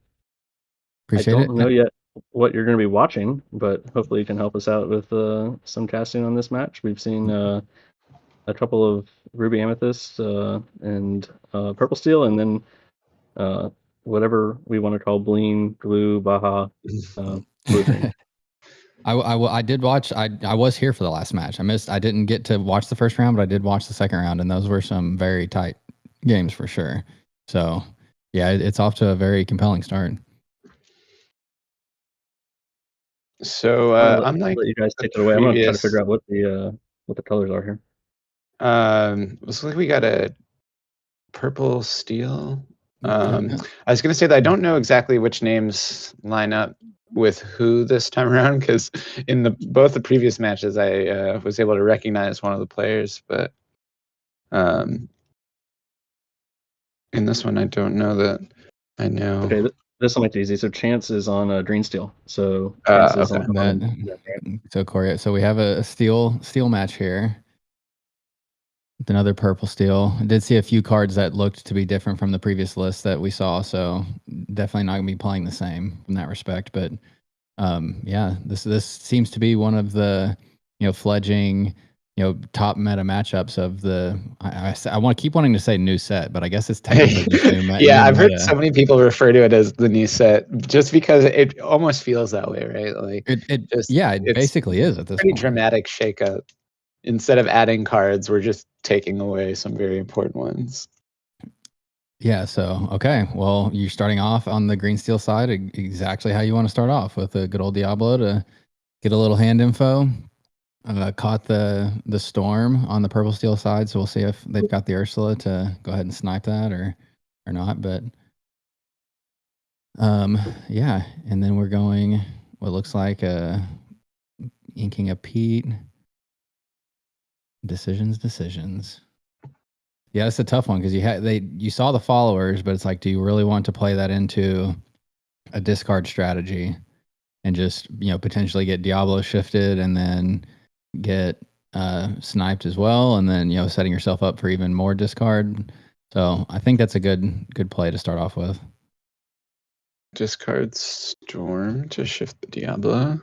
Speaker 4: Appreciate
Speaker 1: don't
Speaker 4: it.
Speaker 1: know yet what you're going to be watching, but hopefully you can help us out with some casting on this match. We've seen a couple of Ruby Amethyst and Purple Steel, and then whatever we want to call Bleen, Glue, Baja, Blue Dream.
Speaker 4: I did watch. I was here for the last match. I didn't get to watch the first round, but I did watch the second round, and those were some very tight games for sure. So yeah, it's off to a very compelling start.
Speaker 2: So
Speaker 1: I'll let,
Speaker 2: unlike
Speaker 1: let you guys
Speaker 2: the
Speaker 1: take it away. I'm going to try to
Speaker 2: previous,
Speaker 1: figure out what the colors are here.
Speaker 2: looks like we got a purple steel.
Speaker 4: Yeah.
Speaker 2: I was going to say that I don't know exactly which names line up with who this time around, because in both the previous matches I was able to recognize one of the players, but in this one I don't know that I know.
Speaker 1: Okay, this will make it easy. So Chance is on Green Steel. So Chance is
Speaker 2: Okay.
Speaker 1: on the bottom. Yeah, right.
Speaker 4: So Corey, so we have a steel match here. With another purple steel. I did see a few cards that looked to be different from the previous list that we saw, so definitely not gonna be playing the same from that respect. But yeah, this seems to be one of the fledging top meta matchups of the. I want to keep wanting to say new set, but I guess it's technically just new
Speaker 2: Yeah, I've heard
Speaker 4: meta.
Speaker 2: so many people refer to it as the new set, just because it almost feels that way, right? Like
Speaker 4: It
Speaker 2: it's
Speaker 4: basically is at this
Speaker 2: pretty
Speaker 4: point.
Speaker 2: dramatic shakeup. Instead of adding cards, we're just taking away some very important ones.
Speaker 4: Yeah, so okay, well, you're starting off on the green steel side exactly how you want to start off with a good old Diablo to get a little hand info. Caught the storm on the purple steel side, so we'll see if they've got the Ursula to go ahead and snipe that or not. But yeah, and then we're going what looks like inking a Pete. Decisions. Yeah, it's a tough one because you saw the followers, but it's like, do you really want to play that into a discard strategy and just potentially get Diablo shifted and then get sniped as well, and then setting yourself up for even more discard. So I think that's a good play to start off with.
Speaker 2: Discard Storm to shift the Diablo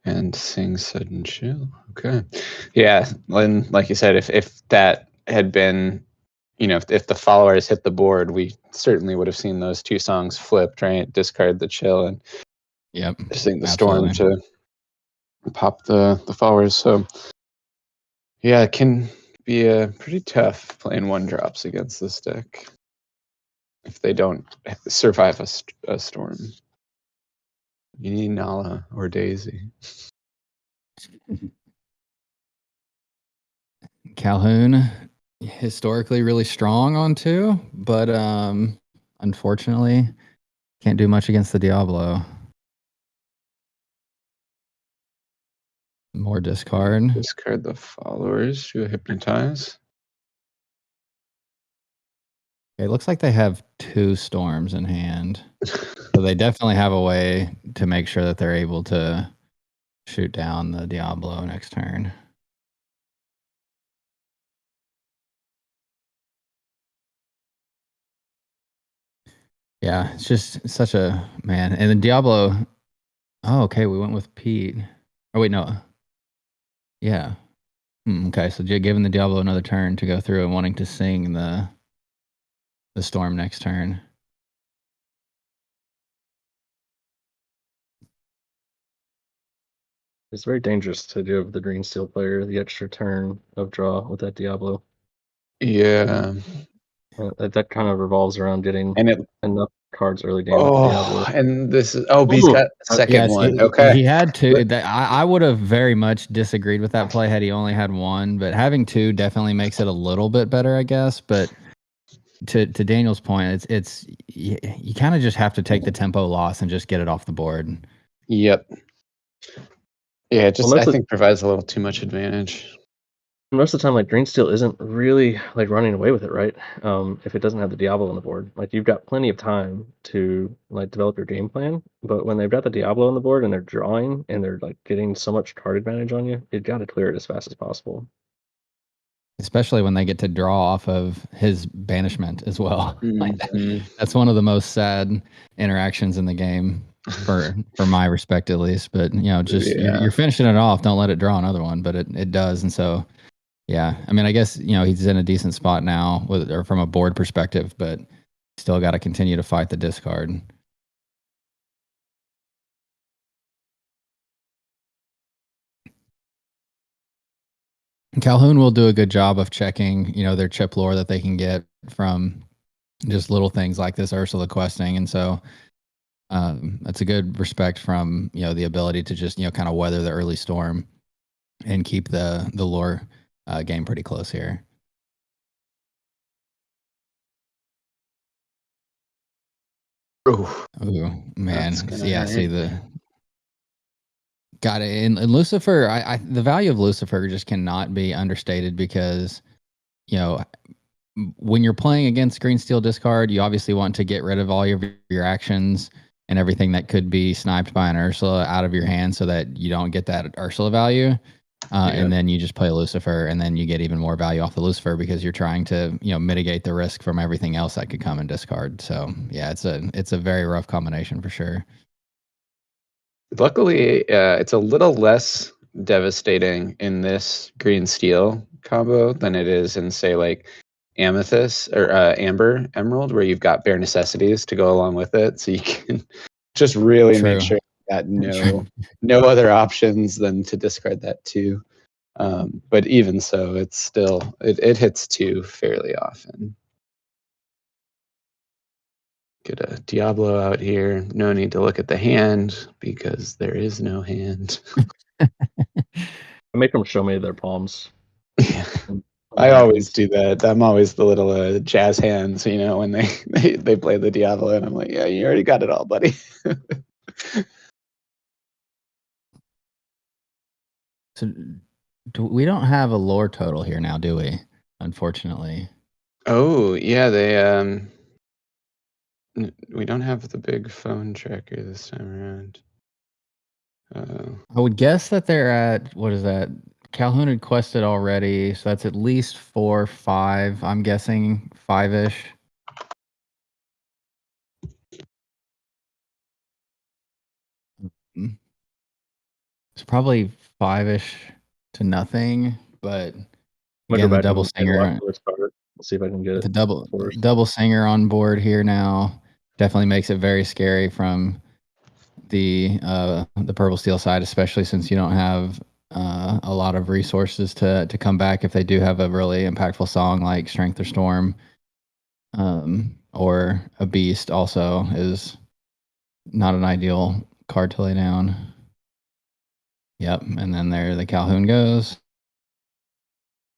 Speaker 2: and sing Sudden Chill. Okay. Yeah, and like you said, if that had been, if the followers hit the board, we certainly would have seen those two songs flipped, right? Discard the Chill and sing the Storm to pop the followers. So yeah, it can be pretty tough playing one drops against this deck if they don't survive a storm. You need Nala or Daisy.
Speaker 4: Calhoun, historically really strong on two, but unfortunately can't do much against the Diablo. More discard.
Speaker 2: Discard the followers to hypnotize.
Speaker 4: It looks like they have two storms in hand. So they definitely have a way to make sure that they're able to shoot down the Diablo next turn. Yeah, it's just such a man. And then Diablo. Oh, okay. We went with Pete. Oh wait, no. Yeah. Okay, so giving the Diablo another turn to go through and wanting to sing the storm next turn.
Speaker 1: It's very dangerous to give the green steel player the extra turn of draw with that Diablo.
Speaker 2: Yeah.
Speaker 1: That kind of revolves around getting
Speaker 2: And it
Speaker 1: enough cards early game with the Diablo.
Speaker 2: and this is B's
Speaker 1: Ooh,
Speaker 2: got a second
Speaker 4: Yes,
Speaker 2: one.
Speaker 4: he
Speaker 2: Okay.
Speaker 4: had two. I would have very much disagreed with that play had he only had one, but having two definitely makes it a little bit better, I guess. But to Daniel's point, it's you kind of just have to take the tempo loss and just get it off the board.
Speaker 2: Yep. Yeah, it just
Speaker 1: Well,
Speaker 2: I think provides a little too much advantage.
Speaker 1: most of the time, like green steel isn't really like running away with it, right? If it doesn't have the Diablo on the board, like you've got plenty of time to like develop your game plan. But when they've got the Diablo on the board and they're drawing and they're like getting so much card advantage on you, you got to clear it as fast as possible.
Speaker 4: Especially when they get to draw off of his banishment as well. Like
Speaker 2: Mhm.
Speaker 4: that's one of the most sad interactions in the game for my respect at least. But just
Speaker 2: Yeah.
Speaker 4: you're finishing it off. Don't let it draw another one, but it does. And so yeah, I mean, I guess he's in a decent spot now or from a board perspective, but still got to continue to fight the discard. Calhoun will do a good job of checking, their chip lore that they can get from just little things like this Ursula questing, and so that's a good respect from the ability to just kind of weather the early storm and keep the lore game pretty close here.
Speaker 2: Ooh,
Speaker 4: Man, yeah.
Speaker 2: hurt.
Speaker 4: See got it. And Lucifer, the value of Lucifer just cannot be understated because when you're playing against green steel discard, you obviously want to get rid of all your actions and everything that could be sniped by an Ursula out of your hand so that you don't get that Ursula value. And then you just play Lucifer and then you get even more value off the Lucifer because you're trying to, mitigate the risk from everything else that could come in discard. So yeah, it's a very rough combination for sure.
Speaker 2: Luckily, it's a little less devastating in this green steel combo than it is in, say, like amethyst or amber emerald, where you've got bare necessities to go along with it, so you can just really make sure you got no other options than to discard that too. But even so, it's still it hits two fairly often. Get a Diablo out here. No need to look at the hand because there is no hand.
Speaker 1: I make them show me their palms.
Speaker 2: Yeah. I always do that. I'm always the little jazz hands, when they play the Diablo, and I'm like, yeah, you already got it all, buddy.
Speaker 4: So we don't have a lore total here now, do we? Unfortunately.
Speaker 2: Oh yeah, they we don't have the big phone tracker this time around.
Speaker 4: I would guess that they're at, what is that? Calhoun had quested already, so that's at least 4, 5. I'm guessing 5-ish. It's probably 5-ish to nothing, but again, the double singer,
Speaker 1: Let's see if I can get it.
Speaker 4: the double singer on board here now definitely makes it very scary from the purple steel side, especially since you don't have a lot of resources to come back if they do have a really impactful song like Strength or Storm, or a Beast. Also, is not an ideal card to lay down. Yep, and then there the Calhoun goes.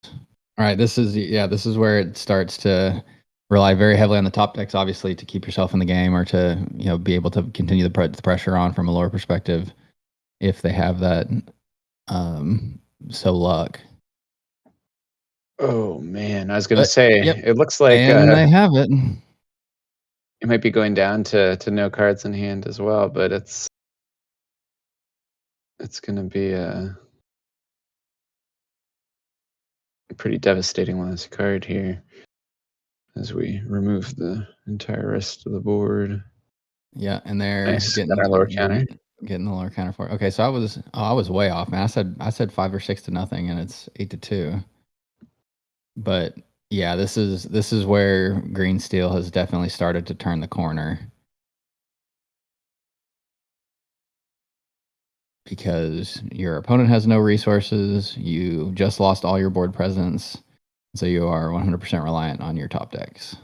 Speaker 4: All right, this is where it starts to rely very heavily on the top decks, obviously, to keep yourself in the game or to be able to continue the pressure on from a lower perspective if they have that. So luck.
Speaker 2: Oh man, I was gonna say it looks like
Speaker 4: and they have it.
Speaker 2: It might be going down to no cards in hand as well, but it's gonna be a pretty devastating last card here as we remove the entire rest of the board.
Speaker 4: Yeah, and they're
Speaker 2: Nice.
Speaker 4: getting
Speaker 2: Got our lower counter.
Speaker 4: Getting the lower counter for it. Okay, so I was way off, man. I said 5 or 6 to nothing, and it's 8-2. But yeah, this is where green steel has definitely started to turn the corner. because your opponent has no resources. You just lost all your board presence, so you are 100% reliant on your top decks.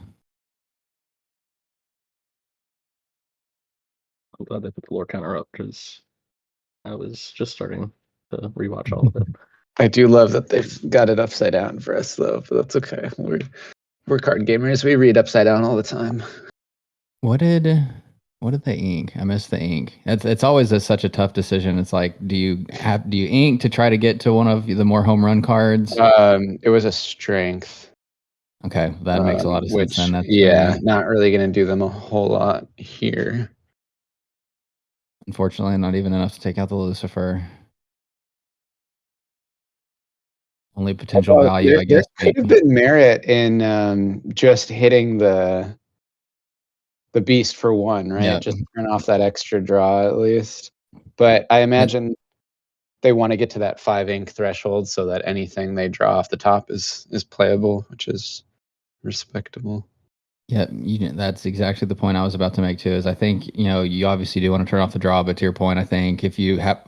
Speaker 1: I'm glad they put the lore counter up because I was just starting to rewatch all of it.
Speaker 2: I do love that they've got it upside down for us, though, but that's okay. We're card gamers. We read upside down all the time.
Speaker 4: What did they ink? I missed the ink. It's always such a tough decision. It's like, do you ink to try to get to one of the more home run cards?
Speaker 2: It was a strength.
Speaker 4: Okay, that makes a lot of sense. Then that's
Speaker 2: not really going to do them a whole lot here.
Speaker 4: Unfortunately, not even enough to take out the Lucifer. Only potential value, I guess.
Speaker 2: There could have been merit in just hitting the beast for one, right?
Speaker 4: Yeah.
Speaker 2: Just turn off that extra draw at least. But I imagine they want to get to that 5 ink threshold so that anything they draw off the top is playable, which is respectable.
Speaker 4: Yeah, that's exactly the point I was about to make too. Is I think you obviously do want to turn off the draw, but to your point, I think if you have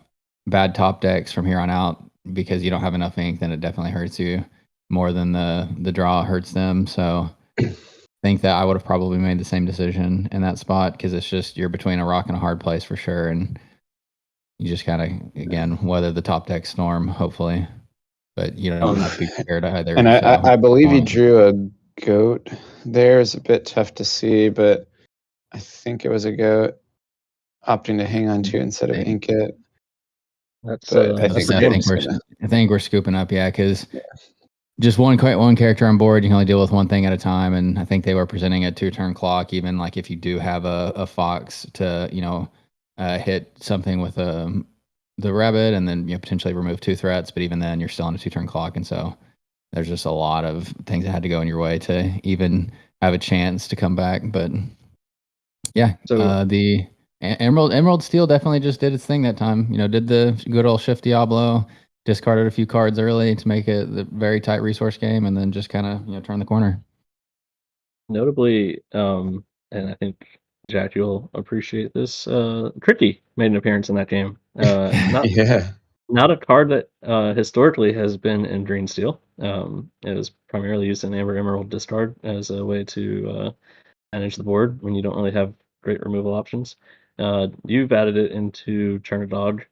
Speaker 4: bad top decks from here on out because you don't have enough ink, then it definitely hurts you more than the draw hurts them. So I think that I would have probably made the same decision in that spot because it's just you're between a rock and a hard place for sure, and you just kind of again weather the top deck storm, hopefully, but you don't have to be prepared either.
Speaker 2: And
Speaker 4: so,
Speaker 2: I believe he drew a goat there. Is a bit tough to see, but I think it was a goat opting to hang on to instead of ink it.
Speaker 1: That's
Speaker 4: I think we're scooping up, yeah, because just one character on board, you can only deal with one thing at a time, and I think they were presenting a 2-turn clock. Even like if you do have a fox to hit something with the rabbit, and then potentially remove 2 threats, but even then you're still on a 2-turn clock, and so there's just a lot of things that had to go in your way to even have a chance to come back. But yeah,
Speaker 1: So-
Speaker 4: the Emerald Steel definitely just did its thing that time. Did the good old Shift Diablo, discarded a few cards early to make it the very tight resource game, and then just kind of turn the corner.
Speaker 1: Notably, and I think Jack, you'll appreciate this. Tricky made an appearance in that game. Not a card that historically has been in Green Steel. It was primarily used in Amber Emerald discard as a way to manage the board when you don't really have great removal options. You've added it into Churn a Dog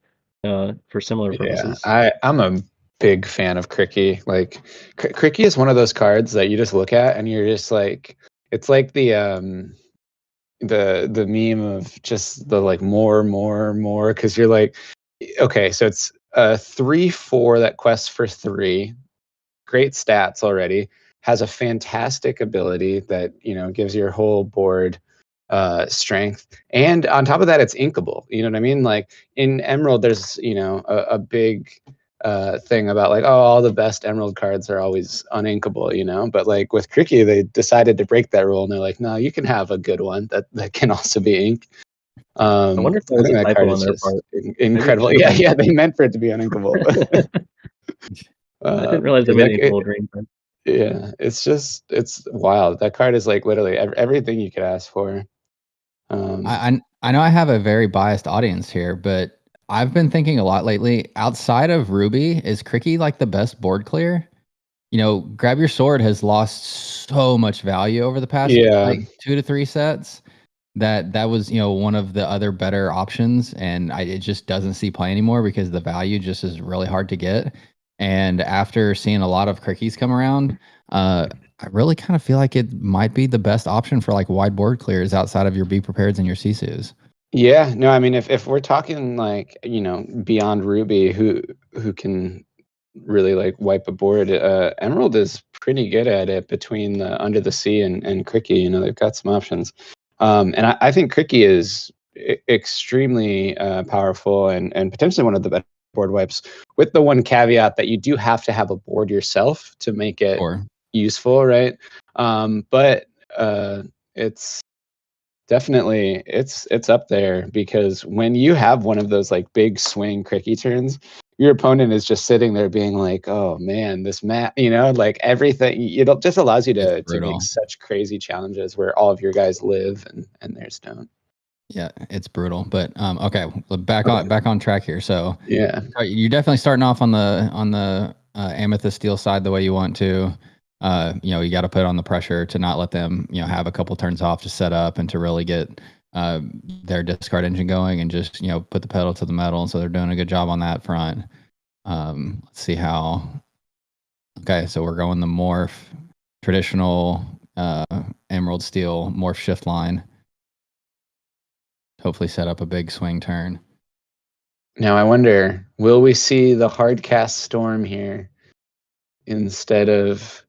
Speaker 1: for similar purposes.
Speaker 2: I'm a big fan of Cricky. Like Cricky is one of those cards that you just look at and you're just like, it's like the meme of just the like more because you're like, okay, so it's a 3/4 that quests for 3, great stats already, has a fantastic ability that gives your whole board strength, and on top of that it's inkable. You know what I mean? Like in Emerald there's a big thing about like, oh, all the best Emerald cards are always uninkable, but like with Cricky they decided to break that rule and they're like, no, you can have a good one that can also be ink.
Speaker 1: I wonder if that was a typo on their part.
Speaker 2: Incredible. Yeah, they meant for it to be uninkable.
Speaker 1: I didn't realize they made it inkable green.
Speaker 2: Yeah, it's wild. That card is like literally everything you could ask for.
Speaker 4: I know I have a very biased audience here, but I've been thinking a lot lately. Outside of Ruby, is Cricky like the best board clear? Grab Your Sword has lost so much value over the past 2 to 3 sets. That was one of the other better options, and it just doesn't see play anymore because the value just is really hard to get. And after seeing a lot of Crickies come around, I really kind of feel like it might be the best option for like wide board clears outside of your Be Prepareds and your Sisus.
Speaker 2: Yeah, no, I mean if we're talking like beyond Ruby, who can really like wipe a board, Emerald is pretty good at it between the Under the Sea and Cricky. They've got some options. And I think Cricky is extremely powerful and potentially one of the better board wipes, with the one caveat that you do have to have a board yourself to make it useful, right? But it's definitely it's up there, because when you have one of those like big swing Cricky turns, your opponent is just sitting there being like, oh man, this map, like everything, it just allows you to make such crazy challenges where all of your guys live and theirs don't.
Speaker 4: Yeah, it's brutal. But okay, back on track here. So
Speaker 2: Yeah.
Speaker 4: you're definitely starting off on the amethyst steel side the way you want to. You got to put on the pressure to not let them have a couple turns off to set up and to really get their discard engine going and just put the pedal to the metal. So they're doing a good job on that front. Let's see how. Okay, so we're going the morph traditional emerald steel morph shift line. Hopefully set up a big swing turn.
Speaker 2: Now I wonder, will we see the hard cast storm here instead of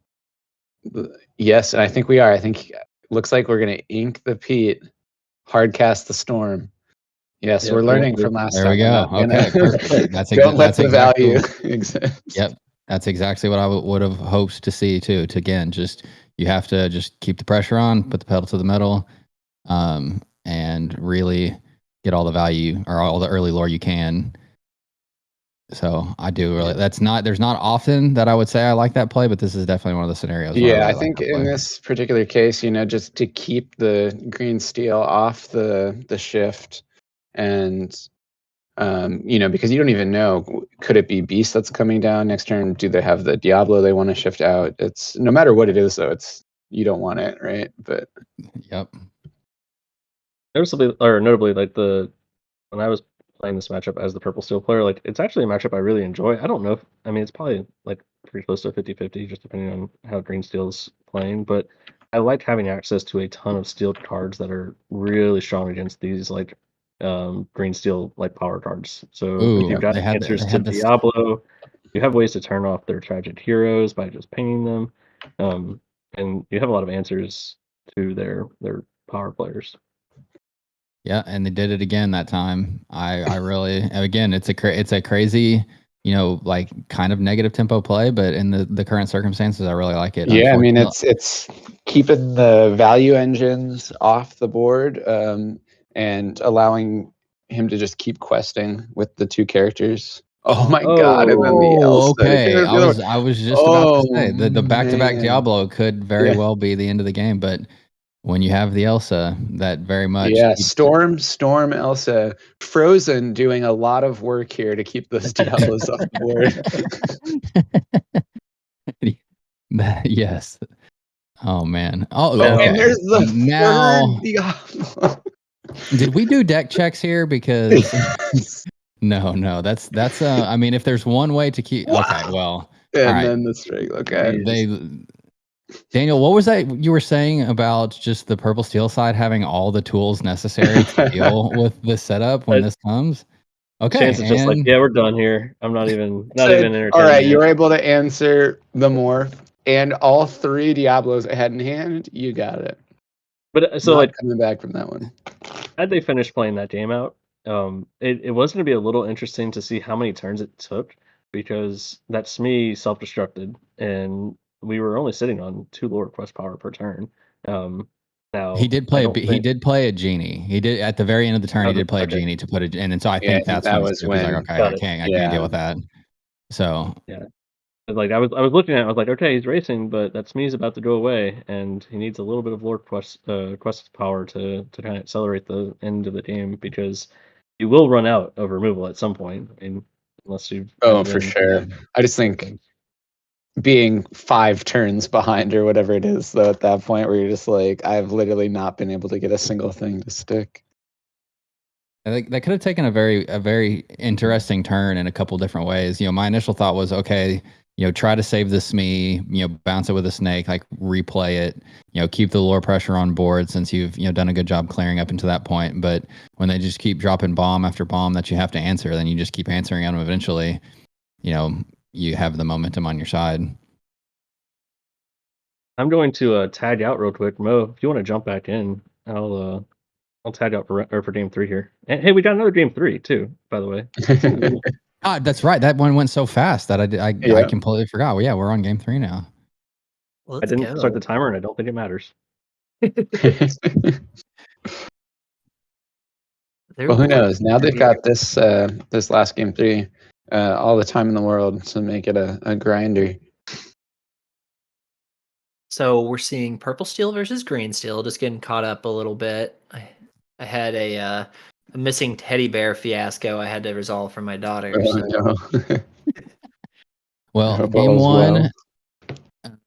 Speaker 2: yes, and I think we are. I think looks like we're gonna ink the Pete, hard cast the storm. Yes,
Speaker 1: Yeah,
Speaker 2: we're
Speaker 1: bring
Speaker 2: learning
Speaker 1: it.
Speaker 2: from last
Speaker 4: There
Speaker 2: time.
Speaker 4: we
Speaker 2: We're
Speaker 4: go.
Speaker 2: not gonna
Speaker 4: Okay, perfect.
Speaker 2: don't let
Speaker 4: That's
Speaker 2: the
Speaker 4: exactly.
Speaker 2: value exist.
Speaker 4: Yep, that's exactly what I would have hoped to see too. To again, just you have to just keep the pressure on, put the pedal to the metal, and really get all the value or all the early lore you can. So I do really. There's not often that I would say I like that play, but this is definitely one of the scenarios where I
Speaker 2: Yeah,
Speaker 4: really
Speaker 2: I
Speaker 4: like
Speaker 2: think
Speaker 4: that
Speaker 2: in
Speaker 4: play.
Speaker 2: this particular case, just to keep the green steel off the shift, and because you don't even know, could it be beast that's coming down next turn? Do they have the Diablo they want to shift out? It's no matter what it is, though, it's you don't want it, right? But
Speaker 4: Yep.
Speaker 1: Notably, like when I was playing this matchup as the purple steel player, like it's actually a matchup I really enjoy. I don't know if I mean it's probably like pretty close to 50-50, just depending on how green steel's playing, but I like having access to a ton of steel cards that are really strong against these like green steel like power cards. So if
Speaker 4: Ooh,
Speaker 1: you've got
Speaker 4: they
Speaker 1: answers to
Speaker 4: had this.
Speaker 1: Diablo, you have ways to turn off their tragic heroes by just pinging them. And you have a lot of answers to their power players.
Speaker 4: Yeah, and they did it again that time. I really again it's a crazy like kind of negative tempo play, but in the current circumstances, I really like it.
Speaker 2: yeah, I mean,
Speaker 4: Unfortunately,
Speaker 2: it's keeping the value engines off the board, and allowing him to just keep questing with the two characters. Oh my god! And then the
Speaker 4: oh,
Speaker 2: Elsa. It
Speaker 4: okay.
Speaker 2: couldn't be the other one.
Speaker 4: I was just about to
Speaker 2: Oh
Speaker 4: say the back-to-back
Speaker 2: man.
Speaker 4: Diablo could very
Speaker 2: Yeah.
Speaker 4: well be the end of the game, but when you have the Elsa, that very much
Speaker 2: Yeah,
Speaker 4: keeps it.
Speaker 2: Storm, Elsa, Frozen doing a lot of work here to keep those Diablos off the board.
Speaker 4: Yes. Oh man. Oh,
Speaker 1: Now-
Speaker 2: And
Speaker 4: okay.
Speaker 2: there's the
Speaker 4: Now,
Speaker 2: third Diablo.
Speaker 4: did we do deck checks here? Because
Speaker 2: Yes.
Speaker 4: no, that's I mean, if there's one way to keep, okay,
Speaker 2: Wow.
Speaker 4: well, all
Speaker 2: And
Speaker 4: right.
Speaker 2: then the string. Okay.
Speaker 4: They, Daniel, what was that you were saying about just the purple steel side having all the tools necessary to deal with this setup when this comes? Okay,
Speaker 1: Chance is just like,
Speaker 4: and
Speaker 1: yeah, we're done here. I'm not even
Speaker 2: Said, all
Speaker 1: entertaining
Speaker 2: right,
Speaker 1: it.
Speaker 2: you were able to answer the morph and all three Diablos ahead in hand. You got it.
Speaker 1: But so
Speaker 2: Not
Speaker 1: like,
Speaker 2: coming back from that one.
Speaker 1: had they finished playing that game out, it was going to be a little interesting to see how many turns it took, because that Smee self-destructed and we were only sitting on 2 lore quest power per turn. Now
Speaker 4: he did
Speaker 1: I
Speaker 4: play
Speaker 1: don't
Speaker 4: he
Speaker 1: think
Speaker 4: did play a genie. He did at the very end of the turn. He did play a
Speaker 1: okay,
Speaker 4: genie to put it in, and so I
Speaker 2: Yeah,
Speaker 4: think that's
Speaker 2: that
Speaker 4: when
Speaker 2: was
Speaker 4: Snoop was like,
Speaker 2: when.
Speaker 4: okay,
Speaker 1: got
Speaker 4: I
Speaker 1: it.
Speaker 4: can't
Speaker 2: Yeah.
Speaker 4: deal with that. So
Speaker 1: Yeah. Like I was looking at it, I was like, okay, he's racing, but that Smee's about to go away, and he needs a little bit of lore quest power to kind of accelerate the end of the game, because you will run out of removal at some point. I mean, unless you've
Speaker 2: Oh,
Speaker 1: added
Speaker 2: for
Speaker 1: in
Speaker 2: sure. I just think being 5 turns behind or whatever it is, though, at that point where you're just like, I've literally not been able to get a single thing to stick.
Speaker 4: I think that could have taken a very interesting turn in a couple different ways. My initial thought was, okay, try to save the Smee, bounce it with a snake, like replay it, keep the lore pressure on board since you've done a good job clearing up into that point. But when they just keep dropping bomb after bomb that you have to answer, then you just keep answering them. Eventually, you have the momentum on your side.
Speaker 1: I'm going to tag out real quick, Mo. If you want to jump back in, I'll tag out for game 3 here. And hey, we got another game 3 too, by the way.
Speaker 4: That's right. That one went so fast that I
Speaker 2: Yeah.
Speaker 4: completely forgot. Well, yeah, we're on game 3 now.
Speaker 1: I
Speaker 3: Let's
Speaker 1: didn't start the
Speaker 3: go.
Speaker 1: timer, and I don't think it matters.
Speaker 2: Well, who knows? Now they've got this this last game 3, all the time in the world to make it a grinder.
Speaker 3: So we're seeing purple steel versus green steel, just getting caught up a little bit. I had a missing teddy bear fiasco I had to resolve for my daughter.
Speaker 2: Oh,
Speaker 3: So
Speaker 2: no. I
Speaker 4: Well,
Speaker 2: hope
Speaker 4: game
Speaker 2: all's
Speaker 4: one,
Speaker 2: well.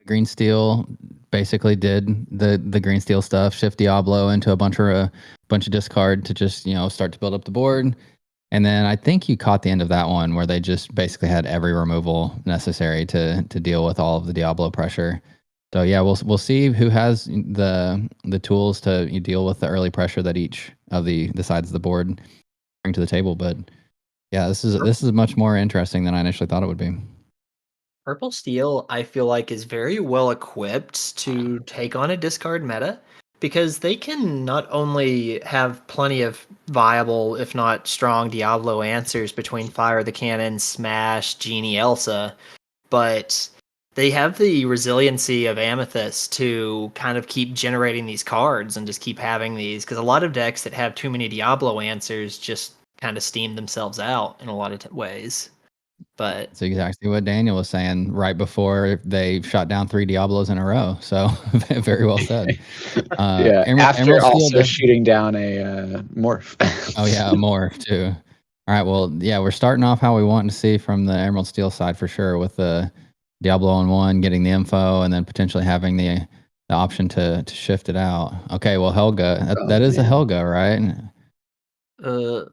Speaker 4: Green Steel basically did the Green Steel stuff, shift Diablo into a bunch of discard to just start to build up the board. And then I think you caught the end of that one where they just basically had every removal necessary to deal with all of the Diablo pressure. So yeah, we'll see who has the tools to deal with the early pressure that each of the sides of the board bring to the table. But yeah, this is much more interesting than I initially thought it would be.
Speaker 3: Purple Steel, I feel like, is very well equipped to take on a discard meta because they can not only have plenty of viable, if not strong, Diablo answers between Fire the Cannon, Smash, Genie, Elsa, but they have the resiliency of Amethyst to kind of keep generating these cards and just keep having these, because a lot of decks that have too many Diablo answers just kind of steam themselves out in a lot of ways. But
Speaker 4: That's exactly what Daniel was saying right before they shot down 3 Diablos in a row. So very well said.
Speaker 2: Yeah, after
Speaker 4: Emerald Steel.
Speaker 2: also shooting down a morph.
Speaker 4: Oh yeah, more too. All right. Well, yeah, we're starting off how we want to see from the Emerald Steel side for sure, with the Diablo on one, getting the info, and then potentially having the option to shift it out. Okay. Well, Helga, that is a
Speaker 2: man.
Speaker 4: Helga, right?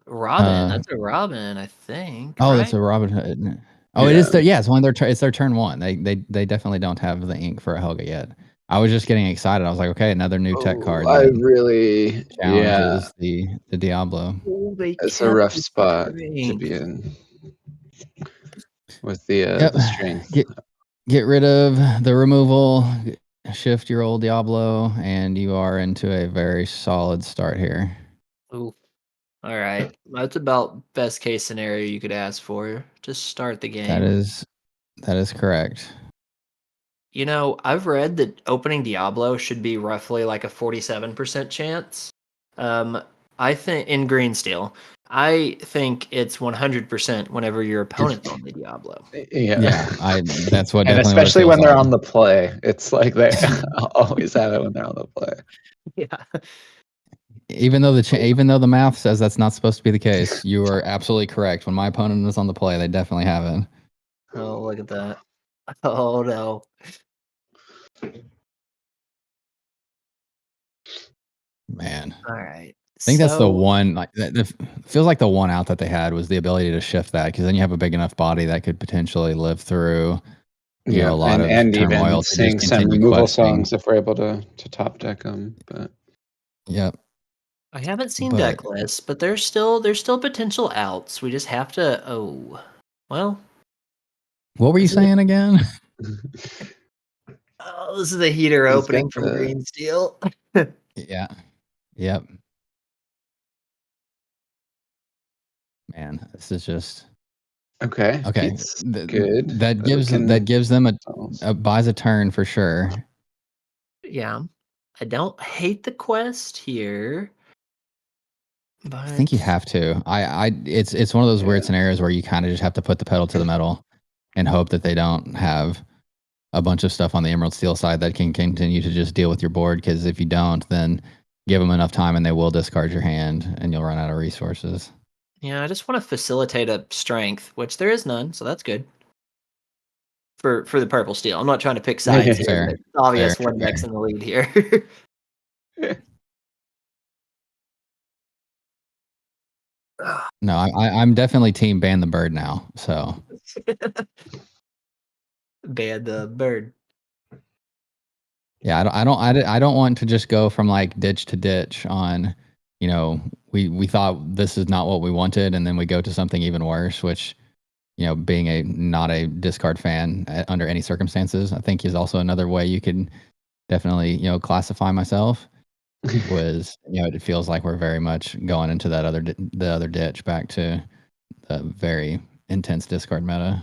Speaker 3: Robin, that's a Robin, I think,
Speaker 4: Oh, that's
Speaker 3: right?
Speaker 4: a Robin Hood. Oh, it
Speaker 2: Yeah.
Speaker 4: is. It's one of their. It's their turn one. They definitely don't have the ink for a Helga yet. I was just getting excited. I was like, okay, another new tech card
Speaker 2: I
Speaker 4: that
Speaker 2: really, yeah,
Speaker 4: challenges the Diablo.
Speaker 3: Oh, they
Speaker 2: it's a
Speaker 3: kept
Speaker 2: rough
Speaker 3: the
Speaker 2: spot to
Speaker 3: strength.
Speaker 2: be in with the
Speaker 4: Yep.
Speaker 2: strength.
Speaker 4: Get rid of the removal, shift your old Diablo, and you are into a very solid start here.
Speaker 3: Ooh. All right. That's about best case scenario you could ask for. Just start the
Speaker 4: That
Speaker 3: game.
Speaker 4: is correct.
Speaker 3: You know, I've read that opening Diablo should be roughly like a 47% chance. I think in Green Steel, I think it's 100% whenever your opponent's on the Diablo.
Speaker 2: Yeah.
Speaker 4: That's what
Speaker 2: And
Speaker 4: definitely what it
Speaker 2: especially
Speaker 4: feels
Speaker 2: when they're
Speaker 4: like.
Speaker 2: on the play. It's like they always have it when they're on the play.
Speaker 3: Yeah.
Speaker 4: Even though the math says that's not supposed to be the case, you are absolutely correct. When my opponent is on the play, they definitely have it.
Speaker 3: Oh, look at that. Oh no.
Speaker 4: Man.
Speaker 3: All right.
Speaker 4: I think that's the one, like that feels like the one out that they had was the ability to shift that, because then you have a big enough body that could potentially live through a
Speaker 2: Yeah,
Speaker 4: lot of
Speaker 2: and even
Speaker 4: turmoil to just
Speaker 2: sing some
Speaker 4: continue
Speaker 2: removal
Speaker 4: questing.
Speaker 2: songs if we're able to top deck them. But
Speaker 4: Yep.
Speaker 3: I haven't seen
Speaker 4: But
Speaker 3: deck lists, but there's still potential outs. We just have to. Oh, well.
Speaker 4: what were you saying again?
Speaker 3: Oh, this is a heater
Speaker 2: he's got
Speaker 3: opening from
Speaker 2: the
Speaker 3: Green Steel.
Speaker 4: Yeah. Yep. Man, this is just
Speaker 2: okay.
Speaker 4: okay.
Speaker 2: Pete's good.
Speaker 4: That
Speaker 2: But we can
Speaker 4: gives them a buys a turn for sure.
Speaker 3: Yeah, I don't hate the quest here,
Speaker 4: I think you
Speaker 3: but
Speaker 4: have to. It's one of those weird
Speaker 2: Yeah.
Speaker 4: scenarios where you kind of just have to put the pedal to the metal and hope that they don't have a bunch of stuff on the Emerald Steel side that can continue to just deal with your board. Because if you don't, then give them enough time and they will discard your hand and you'll run out of resources.
Speaker 3: yeah, I just want to facilitate a strength, which there is none, so that's good for the purple steel. I'm not trying to pick sides here,
Speaker 4: Fair,
Speaker 3: but it's obvious
Speaker 4: fair,
Speaker 3: one
Speaker 4: fair.
Speaker 3: deck's in the lead here.
Speaker 4: No, I'm definitely team ban the bird now. So
Speaker 3: Ban the bird.
Speaker 4: yeah, I don't want to just go from like ditch to ditch on, we thought this is not what we wanted, and then we go to something even worse, which, being a not a discard fan under any circumstances, I think is also another way you could definitely, classify myself. Was, it feels like we're very much going into that the other ditch back to the very intense discard meta.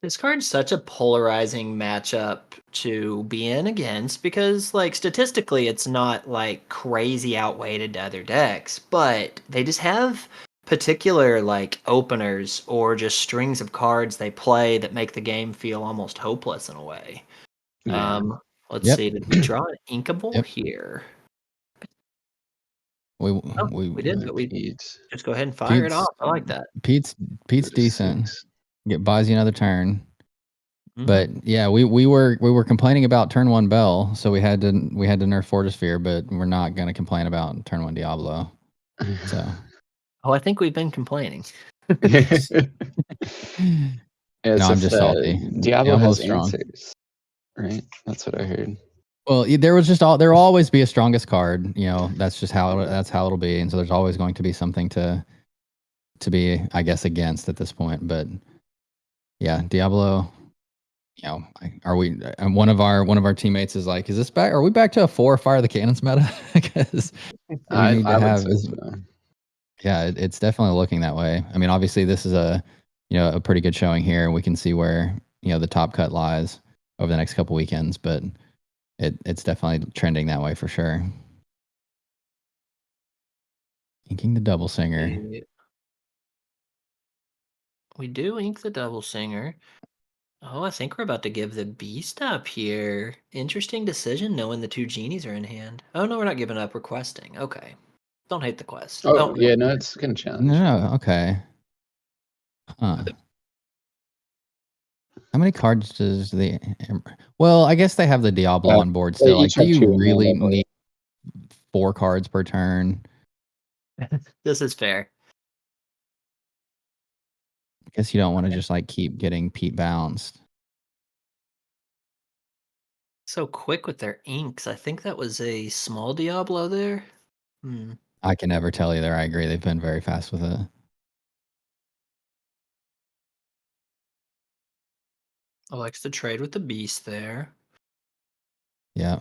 Speaker 3: This card's such a polarizing matchup to be in against because, like, statistically, it's not like crazy outweighted to other decks, but they just have particular like openers or just strings of cards they play that make the game feel almost hopeless in a way.
Speaker 2: Yeah.
Speaker 3: Let's
Speaker 4: Yep.
Speaker 3: see, did we draw an inkable
Speaker 4: Yep.
Speaker 3: here? We did, but we
Speaker 2: Pete.
Speaker 3: just go ahead and fire it off. I like that.
Speaker 4: Pete's decent. Buys you another turn.
Speaker 3: Mhm.
Speaker 4: But yeah, we were complaining about turn 1 Bell, so we had to nerf Fortress Sphere, but we're not going to complain about turn 1 Diablo. So
Speaker 3: I think we've been complaining.
Speaker 2: Yeah,
Speaker 4: no, I'm just salty.
Speaker 2: Diablo has
Speaker 4: strong.
Speaker 2: answers, right? That's what I heard.
Speaker 4: Well, there will always be a strongest card. That's just how it'll be, and so there's always going to be something to be, I guess, against at this point. But yeah, Diablo. Are we? And one of our teammates is like, "Is this back? Are we back to a 4 Fire the Cannons meta?" Because we need to have. Yeah, it's definitely looking that way. I mean, obviously, this is a pretty good showing here, and we can see where the top cut lies over the next couple weekends, but it's definitely trending that way for sure. Inking the double singer.
Speaker 3: We do ink the double singer. Oh, I think we're about to give the beast up here. Interesting decision knowing the 2 genies are in hand. Oh, no, we're not giving up. We're questing. Okay. Don't hate the quest.
Speaker 2: Oh, yeah, no, it's a good challenge.
Speaker 4: No, okay. Huh. How many cards does the... Well, I guess they have the Diablo on board still. Like, do you really need 4 cards per turn?
Speaker 3: This is fair.
Speaker 4: I guess you don't want to just like keep getting Pete bounced.
Speaker 3: So quick with their inks. I think that was a small Diablo there.
Speaker 4: I can never tell either. I agree. They've been very fast with it.
Speaker 3: Likes to trade with the beast there.
Speaker 4: Yeah.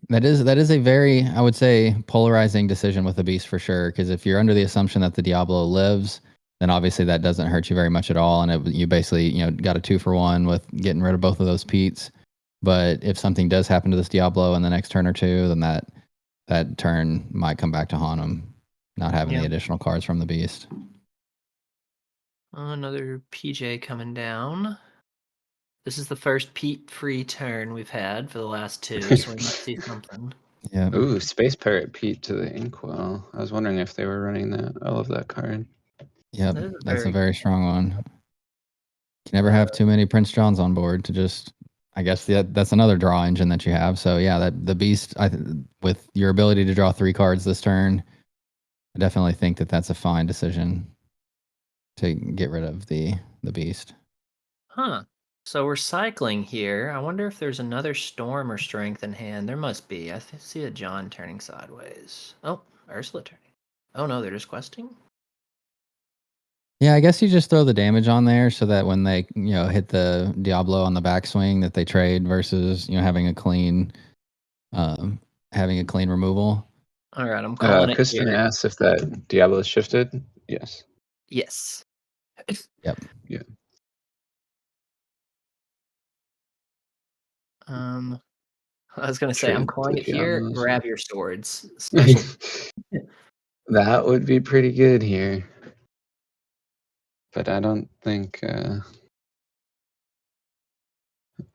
Speaker 4: That is a very, I would say, polarizing decision with the beast for sure. Because if you're under the assumption that the Diablo lives, then obviously that doesn't hurt you very much at all, and you basically got a 2-for-1 with getting rid of both of those Petes. But if something does happen to this Diablo in the next turn or two, then that turn might come back to haunt him, not having the additional cards from the beast.
Speaker 3: Another PJ coming down. This is the first Pete-free turn we've had for the last 2, so we might see something.
Speaker 4: Yeah.
Speaker 2: Ooh, Space Pirate Pete to the Inkwell. I was wondering if they were running that. I love that card.
Speaker 4: Yep, that's a very strong one. You can never have too many Prince Johns on board to just... I guess that's another draw engine that you have. So yeah, that the beast, with your ability to draw 3 cards this turn, I definitely think that's a fine decision to get rid of the beast.
Speaker 3: Huh. So we're cycling here. I wonder if there's another storm or strength in hand. There must be. I see a John turning sideways. Oh, Ursula turning. Oh no, they're just questing.
Speaker 4: Yeah, I guess you just throw the damage on there so that when they hit the Diablo on the backswing, that they trade versus having a clean removal.
Speaker 3: All right, I'm calling it
Speaker 2: Kristen
Speaker 3: here.
Speaker 2: asks if that Diablo is shifted. Yes.
Speaker 3: Yes.
Speaker 4: Yep.
Speaker 2: Yeah.
Speaker 3: I was gonna say I'm calling it here. Grab your swords.
Speaker 2: That would be pretty good here. But I don't think.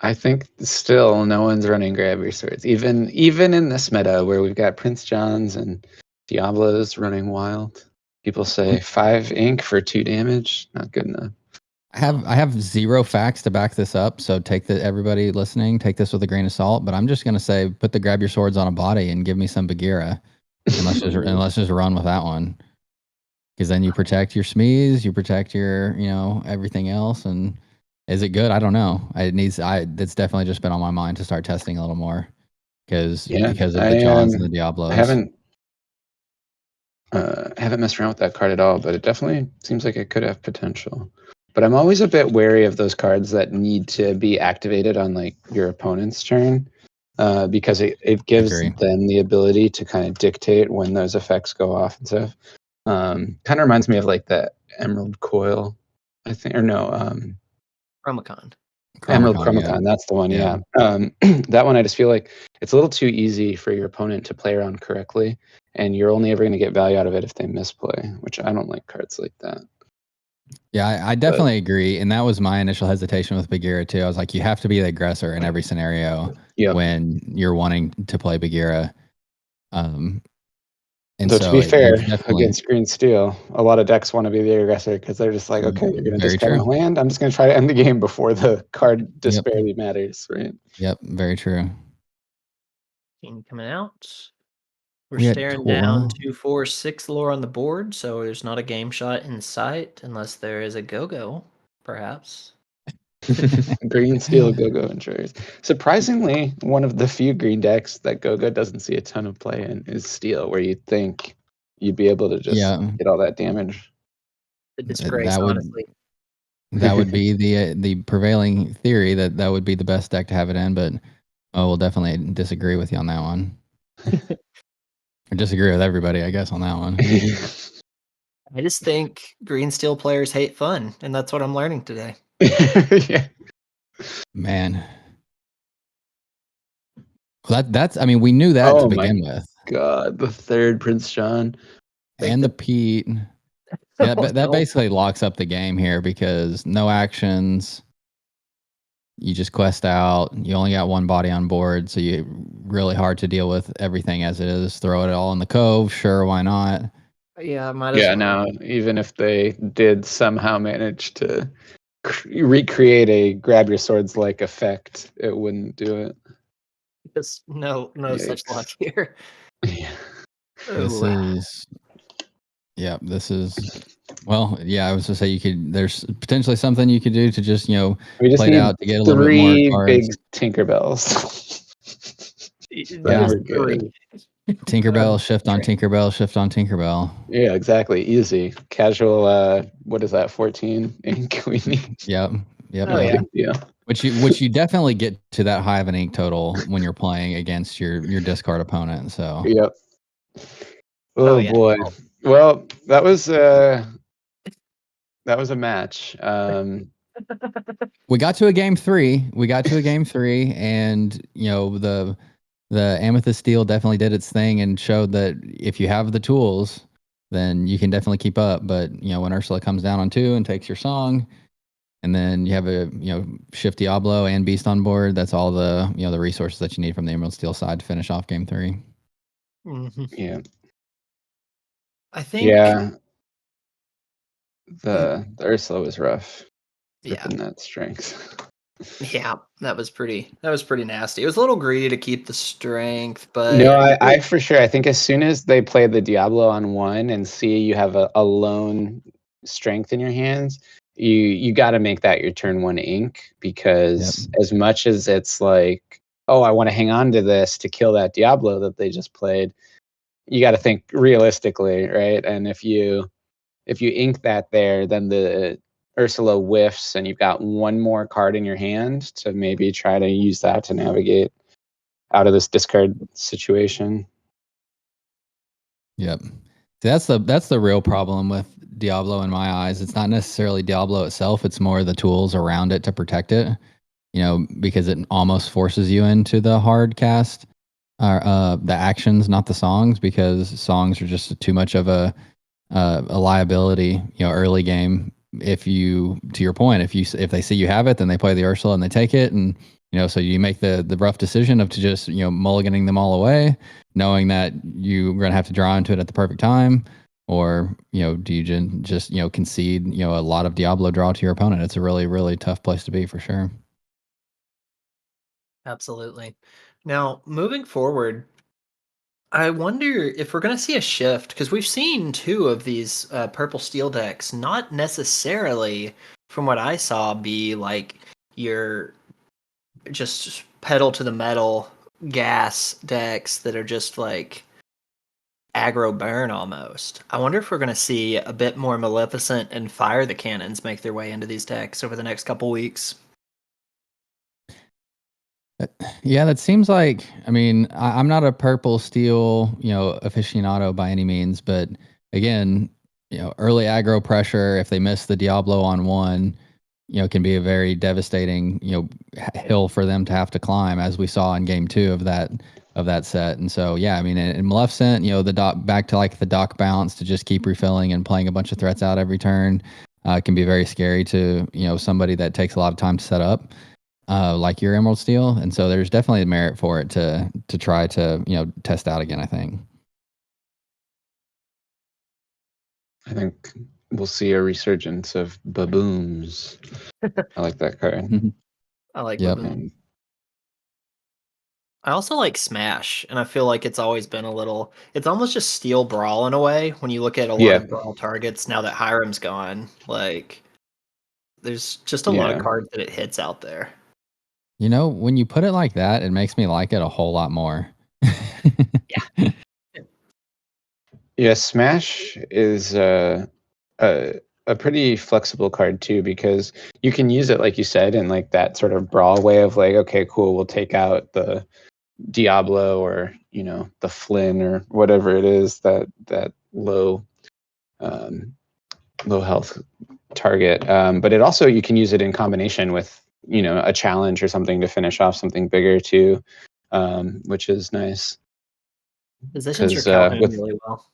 Speaker 2: I think still no one's running grab your swords. Even in this meta where we've got Prince Johns and Diablos running wild, people say 5 ink for 2 damage. Not good enough.
Speaker 4: I have 0 facts to back this up, so everybody listening, take this with a grain of salt. But I'm just gonna say, put the grab your swords on a body and give me some Bagheera, and let's just run with that one. Because then you protect your Smees, you protect your everything else, and is it good? I don't know. It's definitely just been on my mind to start testing a little more because of the Johns and the Diablos.
Speaker 2: I haven't messed around with that card at all, but it definitely seems like it could have potential. But I'm always a bit wary of those cards that need to be activated on like your opponent's turn, because it gives them the ability to kind of dictate when those effects go off and stuff. Kind of reminds me of like the Emerald Coil, I think, or no,
Speaker 3: Chromacon.
Speaker 2: Emerald Chromacon, that's the one. Yeah. That one, I just feel like it's a little too easy for your opponent to play around correctly, and you're only ever going to get value out of it if they misplay, which I don't like cards like that.
Speaker 4: Yeah, I definitely agree. And that was my initial hesitation with Bagheera too. I was like, you have to be the aggressor in every scenario
Speaker 2: Yep.
Speaker 4: when you're wanting to play Bagheera. And
Speaker 2: Though to be fair,
Speaker 4: there's definitely
Speaker 2: against green steel, a lot of decks want to be the aggressor because they're just like, okay, you're going to
Speaker 4: very
Speaker 2: discard my
Speaker 4: true.
Speaker 2: land. I'm just going to try to end the game before the card
Speaker 4: Yep.
Speaker 2: disparity matters, right?
Speaker 4: Yep. Very true.
Speaker 3: King coming out. We're
Speaker 4: We had
Speaker 3: staring
Speaker 4: 12.
Speaker 3: down 2, 4, 6 lore on the board, so there's not a game shot in sight unless there is a go-go, perhaps.
Speaker 2: Green steel go-go insurers. Surprisingly, one of the few green decks that go-go doesn't see a ton of play in is steel, where you'd think you'd be able to just
Speaker 4: Yeah.
Speaker 2: get all that damage.
Speaker 3: The disgrace,
Speaker 4: That would
Speaker 3: honestly.
Speaker 4: that would be the prevailing theory that would be the best deck to have it in, but I will definitely disagree with you on that one. I disagree with everybody, I guess, on that one.
Speaker 3: I just think green steel players hate fun, and that's what I'm learning today.
Speaker 2: Yeah.
Speaker 4: Man. Well, that's I mean, we knew that to
Speaker 2: Oh my
Speaker 4: begin with.
Speaker 2: God, the third Prince John.
Speaker 4: And the Pete. Yeah, but that basically locks up the game here because no actions. You just quest out. You only got one body on board, so you really hard to deal with everything as it is. Throw it all in the cove, sure, why not?
Speaker 3: Yeah, might as
Speaker 2: Yeah,
Speaker 3: well.
Speaker 2: now even if they did somehow manage to recreate a grab your swords like effect, it wouldn't do it.
Speaker 3: Just no such
Speaker 2: Yikes.
Speaker 3: luck here.
Speaker 2: Yeah.
Speaker 4: This
Speaker 3: Ooh.
Speaker 4: is this is well, yeah, I was to say there's potentially something you could do to just,
Speaker 2: We just
Speaker 4: play it
Speaker 2: need
Speaker 4: out to get a little bit more
Speaker 2: three big
Speaker 4: cards.
Speaker 2: Tinkerbells.
Speaker 4: Yeah.
Speaker 3: Just
Speaker 2: We're good.
Speaker 4: Tinkerbell, shift on Tinkerbell, shift on Tinkerbell.
Speaker 2: Yeah, exactly. Easy. Casual, what is that, 14 ink we need?
Speaker 4: Yep. Yep.
Speaker 3: Oh,
Speaker 4: Yep.
Speaker 3: yeah.
Speaker 2: Yeah.
Speaker 4: Which you definitely get to that high of an ink total when you're playing against your discard opponent. So
Speaker 2: Yep.
Speaker 3: Oh,
Speaker 2: Oh
Speaker 3: yeah.
Speaker 2: boy. Well, that was a match.
Speaker 4: we got to a game 3. And the Amethyst Steel definitely did its thing and showed that if you have the tools, then you can definitely keep up. But when Ursula comes down on 2 and takes your song, and then you have a Shift Diablo and Beast on board, that's all the the resources that you need from the Emerald Steel side to finish off game 3.
Speaker 2: Yeah.
Speaker 3: I think
Speaker 2: Yeah. The Ursula was rough.
Speaker 3: Yeah.
Speaker 2: Ripping that strength.
Speaker 3: Yeah, that was pretty nasty. It was a little greedy to keep the strength, but
Speaker 2: No, I for sure. I think as soon as they play the Diablo on 1 and see you have a lone strength in your hands, you got to make that your turn 1 ink, because as much as it's like, oh, I want to hang on to this to kill that Diablo that they just played, you got to think realistically, right? And if you ink that there, then the Ursula whiffs and you've got one more card in your hand to maybe try to use that to navigate out of this discard situation.
Speaker 4: Yep. That's the real problem with Diablo in my eyes. It's not necessarily Diablo itself, it's more the tools around it to protect it. Because it almost forces you into the hard cast or the actions, not the songs, because songs are just too much of a liability, early game. If you, to your point, if they see you have it, then they play the Ursula and they take it, and so you make the rough decision of to just mulliganing them all away, knowing that you're gonna have to draw into it at the perfect time, or do you just concede a lot of Diablo draw to your opponent? It's a really, really tough place to be for sure.
Speaker 3: Absolutely. Now, moving forward, I wonder if we're going to see a shift, because we've seen 2 of these purple steel decks not necessarily, from what I saw, be like your just pedal to the metal gas decks that are just like aggro burn almost. I wonder if we're going to see a bit more Maleficent and Fire the Cannons make their way into these decks over the next couple weeks.
Speaker 4: Yeah, that seems like. I mean, I'm not a purple steel, aficionado by any means, but again, early aggro pressure. If they miss the Diablo on 1, can be a very devastating, hill for them to have to climb, as we saw in game 2 of that set. And so, yeah, I mean, in Maleficent, the back to like the dock bounce to just keep refilling and playing a bunch of threats out every turn. It can be very scary to somebody that takes a lot of time to set up, like your Emerald Steel, and so there's definitely a merit for it to try to test out again, I think.
Speaker 2: I think we'll see a resurgence of babooms. I like that card.
Speaker 3: I like
Speaker 4: Yep.
Speaker 3: Baboon. I also like Smash, and I feel like it's always been it's almost just Steel Brawl in a way when you look at a lot
Speaker 2: Yeah.
Speaker 3: of Brawl targets now that Hiram's gone. Like, there's just a lot of
Speaker 2: Yeah.
Speaker 3: cards that it hits out there.
Speaker 4: When you put it like that, it makes me like it a whole lot more.
Speaker 2: Yeah, Smash is a pretty flexible card too, because you can use it, like you said, in like that sort of brawl way of like, okay, cool, we'll take out the Diablo or the Flynn or whatever it is, that low health target. But it also, you can use it in combination with a challenge or something to finish off something bigger too, which is nice.
Speaker 3: Positions your
Speaker 2: 'Cause,
Speaker 3: Calhoun really well.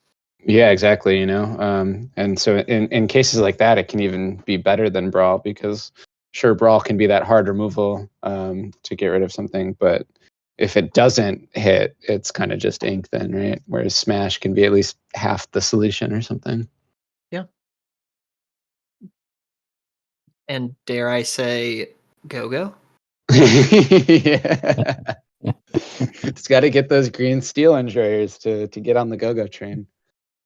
Speaker 2: Yeah, exactly. And so in cases like that, it can even be better than Brawl, because sure, Brawl can be that hard removal to get rid of something, but if it doesn't hit, it's kind of just ink then, right? Whereas Smash can be at least half the solution or something.
Speaker 3: Yeah. And dare I say, go?
Speaker 2: Yeah. It's got to get those green steel enjoyers to get on the go-go train.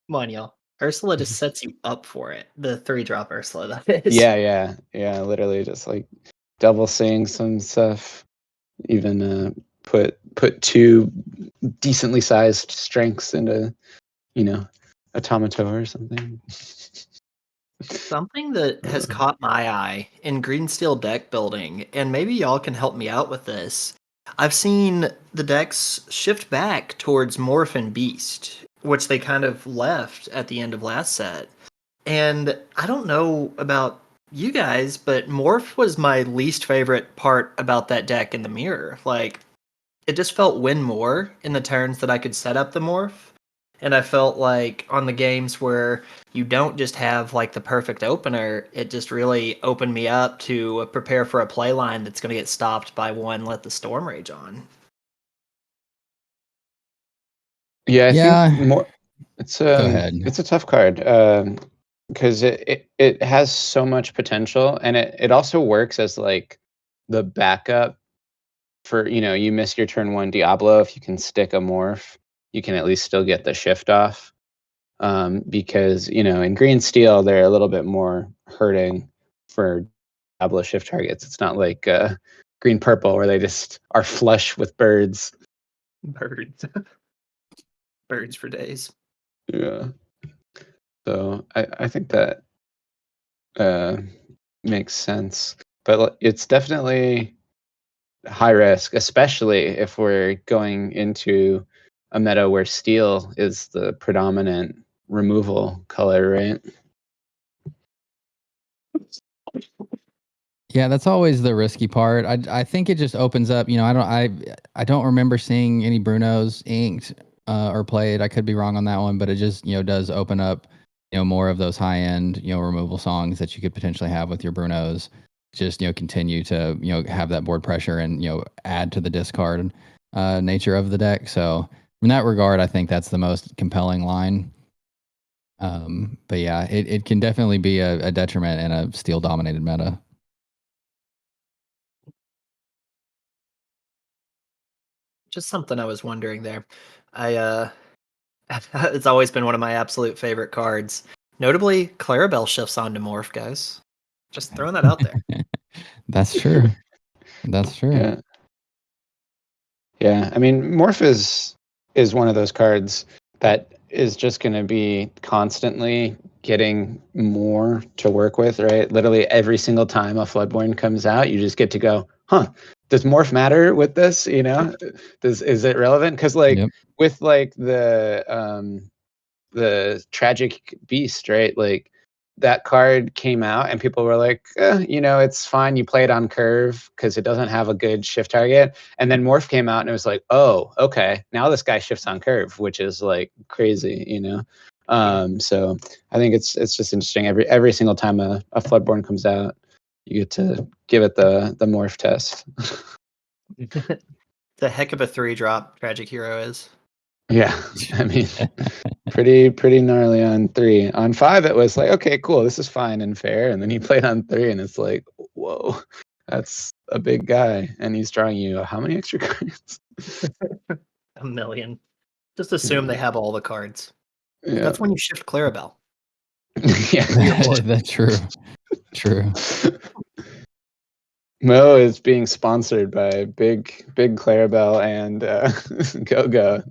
Speaker 3: Come on, y'all. Ursula just sets you up for it. The 3-drop Ursula, that is.
Speaker 2: Yeah. Literally just like double saying some stuff. Even put 2 decently sized strengths into, Automato or something.
Speaker 3: Something that has caught my eye in green steel deck building, and maybe y'all can help me out with this. I've seen the decks shift back towards Morph and Beast, which they kind of left at the end of last set. And I don't know about you guys, but Morph was my least favorite part about that deck in the mirror. Like, it just felt win more in the turns that I could set up the Morph. And I felt like on the games where you don't just have like the perfect opener, it just really opened me up to prepare for a play line that's going to get stopped by one Let the Storm Rage on.
Speaker 2: Yeah, I
Speaker 4: Yeah.
Speaker 2: think more. It's
Speaker 4: Go ahead.
Speaker 2: It's a tough card because it has so much potential, and it also works as like the backup for you miss your turn 1 Diablo. If you can stick a Morph, you can at least still get the shift off. Because in green steel they're a little bit more hurting for Diablo shift targets. It's not like green purple where they just are flush with birds.
Speaker 3: Birds. Birds for days.
Speaker 2: Yeah. So I think that makes sense, but it's definitely high risk, especially if we're going into a meta where steel is the predominant removal color, right?
Speaker 4: Yeah, that's always the risky part. I think it just opens up. I don't remember seeing any Brunos inked or played. I could be wrong on that one, but it just does open up more of those high end removal songs that you could potentially have with your Brunos. Just continue to have that board pressure and add to the discard nature of the deck. So in that regard, I think that's the most compelling line. But yeah, it can definitely be a detriment in a steel dominated meta.
Speaker 3: Just something I was wondering there. It's always been one of my absolute favorite cards. Notably, Clarabelle shifts onto Morph, guys. Just throwing that out there.
Speaker 4: That's true. That's true.
Speaker 2: Yeah. I mean, Morph is one of those cards that is just going to be constantly getting more to work with, right? Literally every single time a Floodborn comes out, you just get to go, huh, does Morph matter with this? Is it relevant? Because
Speaker 4: Yep.
Speaker 2: with like the Tragic Beast, right? Like that card came out and people were like, it's fine. You play it on curve because it doesn't have a good shift target. And then Morph came out and it was like, oh, okay, now this guy shifts on curve, which is like crazy, So I think it's just interesting. Every single time a Floodborn comes out, you get to give it the morph test.
Speaker 3: It's a heck of a 3-drop Tragic Hero is.
Speaker 2: Yeah, I mean, pretty gnarly on 3. On 5, it was like, okay, cool, this is fine and fair. And then he played on 3, and it's like, whoa, that's a big guy, and he's drawing you how many extra cards?
Speaker 3: 1 million. Just assume they have all the cards.
Speaker 2: Yeah,
Speaker 3: That's when you shift Clarabelle.
Speaker 2: yeah.
Speaker 4: That's true. True.
Speaker 2: Mo is being sponsored by Big Clarabelle and Go.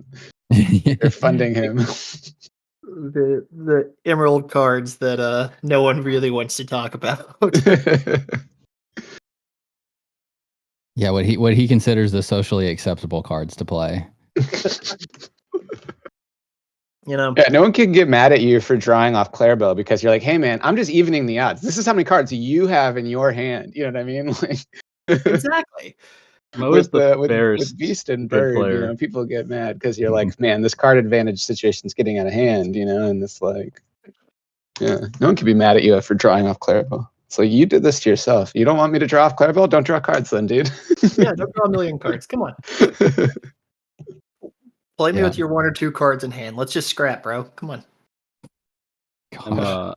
Speaker 2: They're funding him.
Speaker 3: The emerald cards that no one really wants to talk about.
Speaker 4: Yeah, what he considers the socially acceptable cards to play.
Speaker 3: You know,
Speaker 2: Yeah, no one can get mad at you for drawing off Clarabelle because you're like, hey man, I'm just evening the odds. This is how many cards you have in your hand. You know what I mean? Like,
Speaker 3: exactly.
Speaker 1: Mo is the
Speaker 2: with
Speaker 1: fairest
Speaker 2: Beast and
Speaker 1: good
Speaker 2: Bird,
Speaker 1: player.
Speaker 2: people get mad because you're like, man, this card advantage situation's getting out of hand, and it's like, yeah, no one can be mad at you for drawing off Clarabelle. It's like, you did this to yourself. You don't want me to draw off Clarabelle? Don't draw cards then, dude.
Speaker 3: Yeah, don't draw 1 million cards. Come on. Play me
Speaker 4: Yeah.
Speaker 3: with your 1 or 2 cards in hand. Let's just scrap, bro. Come on.
Speaker 4: Gosh.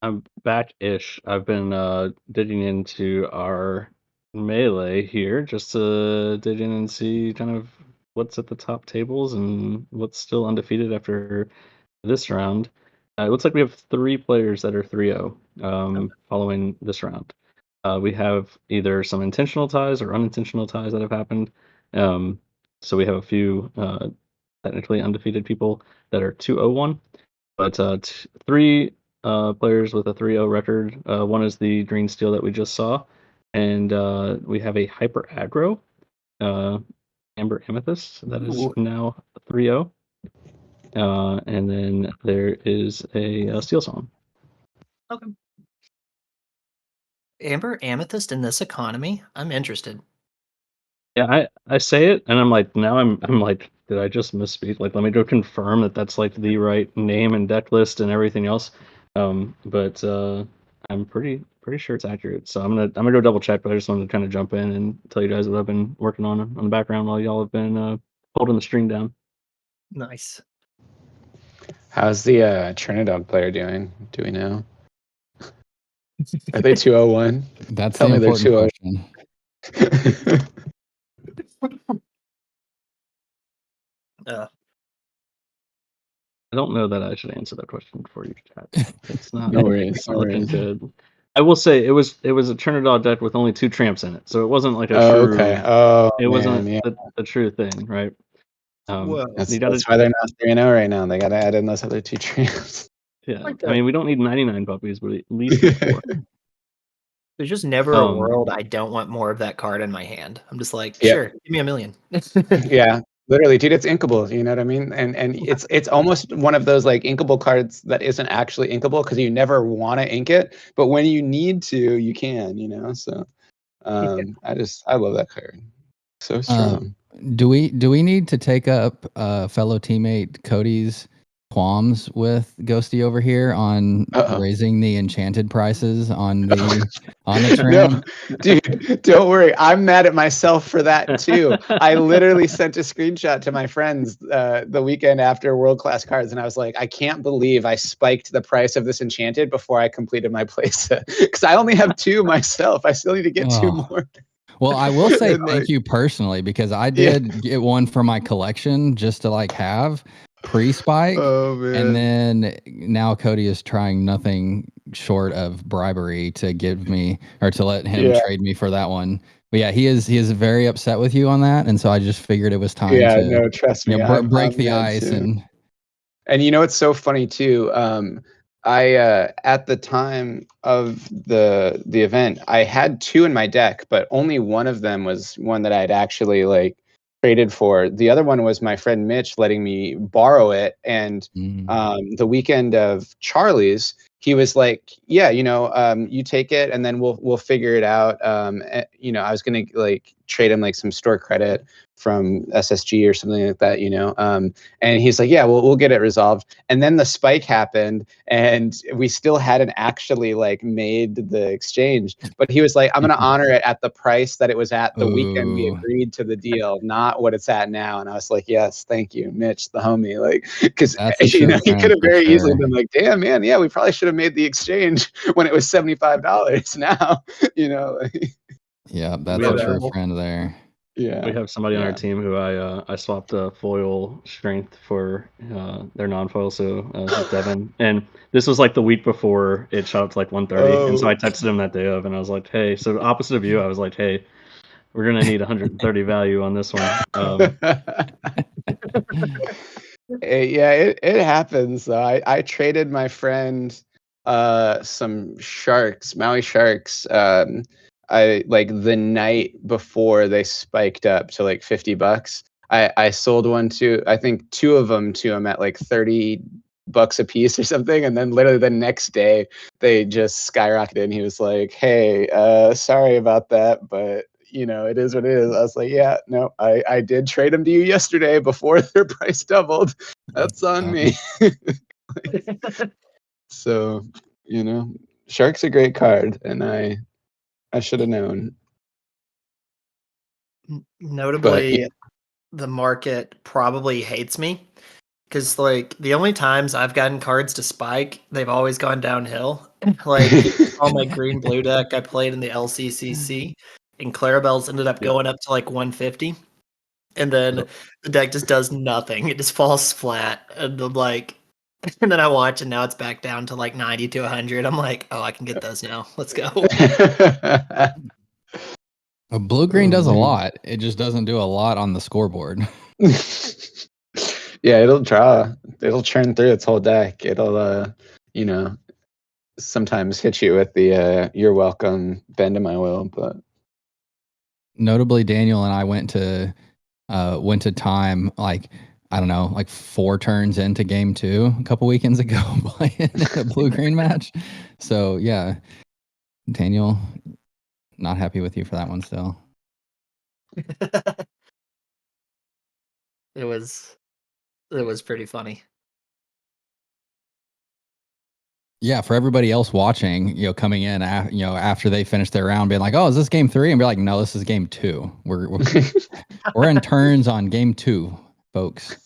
Speaker 1: I'm back-ish. I've been digging into our melee here just to dig in and see kind of what's at the top tables and what's still undefeated after this round. It looks like we have 3 players that are 3-0 following this round. We have either some intentional ties or unintentional ties that have happened. So we have a few technically undefeated people that are 2-0-1, but 3 players with a 3-0 record. One is the green steel that we just saw, and we have a hyper aggro amber amethyst that is
Speaker 3: Ooh.
Speaker 1: now 3-0. And then there is a steel song.
Speaker 3: Okay. Amber Amethyst in this economy? I'm interested.
Speaker 1: Yeah, I say it, and I'm like, now I'm like, did I just misspeak? Like, let me go confirm that that's like the right name and deck list and everything else. But I'm pretty sure it's accurate. So I'm gonna go double check. But I just wanted to kind of jump in and tell you guys what I've been working on the background while y'all have been holding the string down.
Speaker 3: Nice.
Speaker 2: How's the Trinidad player doing? Do we know? Are they 201?
Speaker 4: That's
Speaker 2: Tell
Speaker 4: the
Speaker 2: me they're
Speaker 4: important
Speaker 2: 201.
Speaker 4: question.
Speaker 1: I don't know that I should answer that question for you, chat. It's not.
Speaker 2: No worries.
Speaker 1: It's not looking good. I will say it was a Trinidad deck with only 2 tramps in it, so it wasn't like a
Speaker 2: Oh,
Speaker 1: true.
Speaker 2: okay. Oh,
Speaker 1: It wasn't
Speaker 2: man, yeah.
Speaker 1: the true thing, right?
Speaker 3: Whoa.
Speaker 2: That's
Speaker 1: You gotta,
Speaker 2: why they're not 3-0 right now. They got to add in those other 2 tramps.
Speaker 1: yeah.
Speaker 3: Like
Speaker 1: I
Speaker 3: that.
Speaker 1: mean, we don't need 99 puppies, but at least need 4.
Speaker 3: There's just never a world I don't want more of that card in my hand. I'm just like,
Speaker 2: Yeah.
Speaker 3: sure, give me 1 million.
Speaker 2: Yeah, literally, dude, it's inkable. You know what I mean? And it's almost one of those like inkable cards that isn't actually inkable because you never want to ink it, but when you need to, you can. So I love that card. So strong.
Speaker 4: Do we need to take up fellow teammate Cody's qualms with Ghosty over here on raising the enchanted prices on the tram?
Speaker 2: No, dude, don't worry. I'm mad at myself for that too. I literally sent a screenshot to my friends the weekend after World Class Cards, and I was like, I can't believe I spiked the price of this enchanted before I completed my playset because I only have 2 myself. I still need to get 2 more.
Speaker 4: Well, I will say
Speaker 2: And,
Speaker 4: thank you personally because I did get one for my collection just to like have pre-spike.
Speaker 2: Oh man.
Speaker 4: And then now Cody is trying nothing short of bribery to give me or to let him trade me for that one. But yeah, he is very upset with you on that, and so I just figured it was time to
Speaker 2: no, trust me,
Speaker 4: break
Speaker 2: I'm
Speaker 4: the
Speaker 2: mad
Speaker 4: ice
Speaker 2: too.
Speaker 4: and
Speaker 2: you know what's so funny too? I at the time of the event, I had 2 in my deck, but only one of them was one that I'd actually like traded for. The other one was my friend Mitch letting me borrow it, and the weekend of Charlie's, he was like, yeah, you take it and then we'll figure it out. I was gonna like trade him like some store credit from SSG or something like that, and he's like, yeah, we'll get it resolved. And then the spike happened, and we still hadn't actually like made the exchange. But he was like, I'm gonna honor it at the price that it was at the weekend we
Speaker 4: Ooh.
Speaker 2: agreed to the deal, not what it's at now. And I was like, yes, thank you, Mitch, the homie. Like, because
Speaker 4: That's a true
Speaker 2: he could
Speaker 4: friend
Speaker 2: have
Speaker 4: for
Speaker 2: very easily
Speaker 4: sure.
Speaker 2: been like, damn, man, yeah, we probably should have made the exchange when it was $75 now, like,
Speaker 4: Yeah,
Speaker 1: We
Speaker 4: that's a
Speaker 1: have
Speaker 4: true
Speaker 3: Well,
Speaker 4: friend there.
Speaker 2: yeah.
Speaker 1: we have somebody on our
Speaker 2: Yeah.
Speaker 1: team who I swapped the foil strength for their non-foil, so this is Devin. And this was like the week before it shot up to like 130, and so I
Speaker 2: Oh.
Speaker 1: texted him that day of, and I was like, hey, so opposite of you, I was like, hey, we're gonna need 130 value on this one.
Speaker 2: Yeah, it happens. I traded my friend some sharks, Maui sharks. I like the night before they spiked up to like $50. I sold one to, I think two of them to him at like $30 a piece or something, and then literally the next day they just skyrocketed. And he was like, "Hey, sorry about that, but it is what it is." I was like, "Yeah, no, I did trade them to you yesterday before their price doubled. That's on me." So, Shark's a great card, and I should have known. But
Speaker 3: notably, the market probably hates me because like the only times I've gotten cards to spike, they've always gone downhill. Like on my green blue deck I played in the LCCC, and Clarabelle's ended up
Speaker 2: Yeah.
Speaker 3: going up to like 150, and then
Speaker 2: Yep.
Speaker 3: the deck just does nothing. It just falls flat, and I'm like, and then I watch, and now it's back down to like 90 to 100. I'm like, oh, I can get those now. Let's go.
Speaker 4: Blue green does a
Speaker 2: man.
Speaker 4: lot. It just doesn't do a lot on the scoreboard.
Speaker 2: Yeah, it'll churn through its whole deck. It'll sometimes hit you with the "you're welcome" bend in my will. But
Speaker 4: Notably, Daniel and I went to time like I don't know, like 4 turns into game 2 a couple weekends ago playing a blue green match. So yeah, Daniel, not happy with you for that one still.
Speaker 3: It was pretty funny.
Speaker 4: Yeah, for everybody else watching, coming in, after they finish their round, being like, "Oh, is this game 3?" And be like, "No, this is game 2. We're in turns on game 2, folks."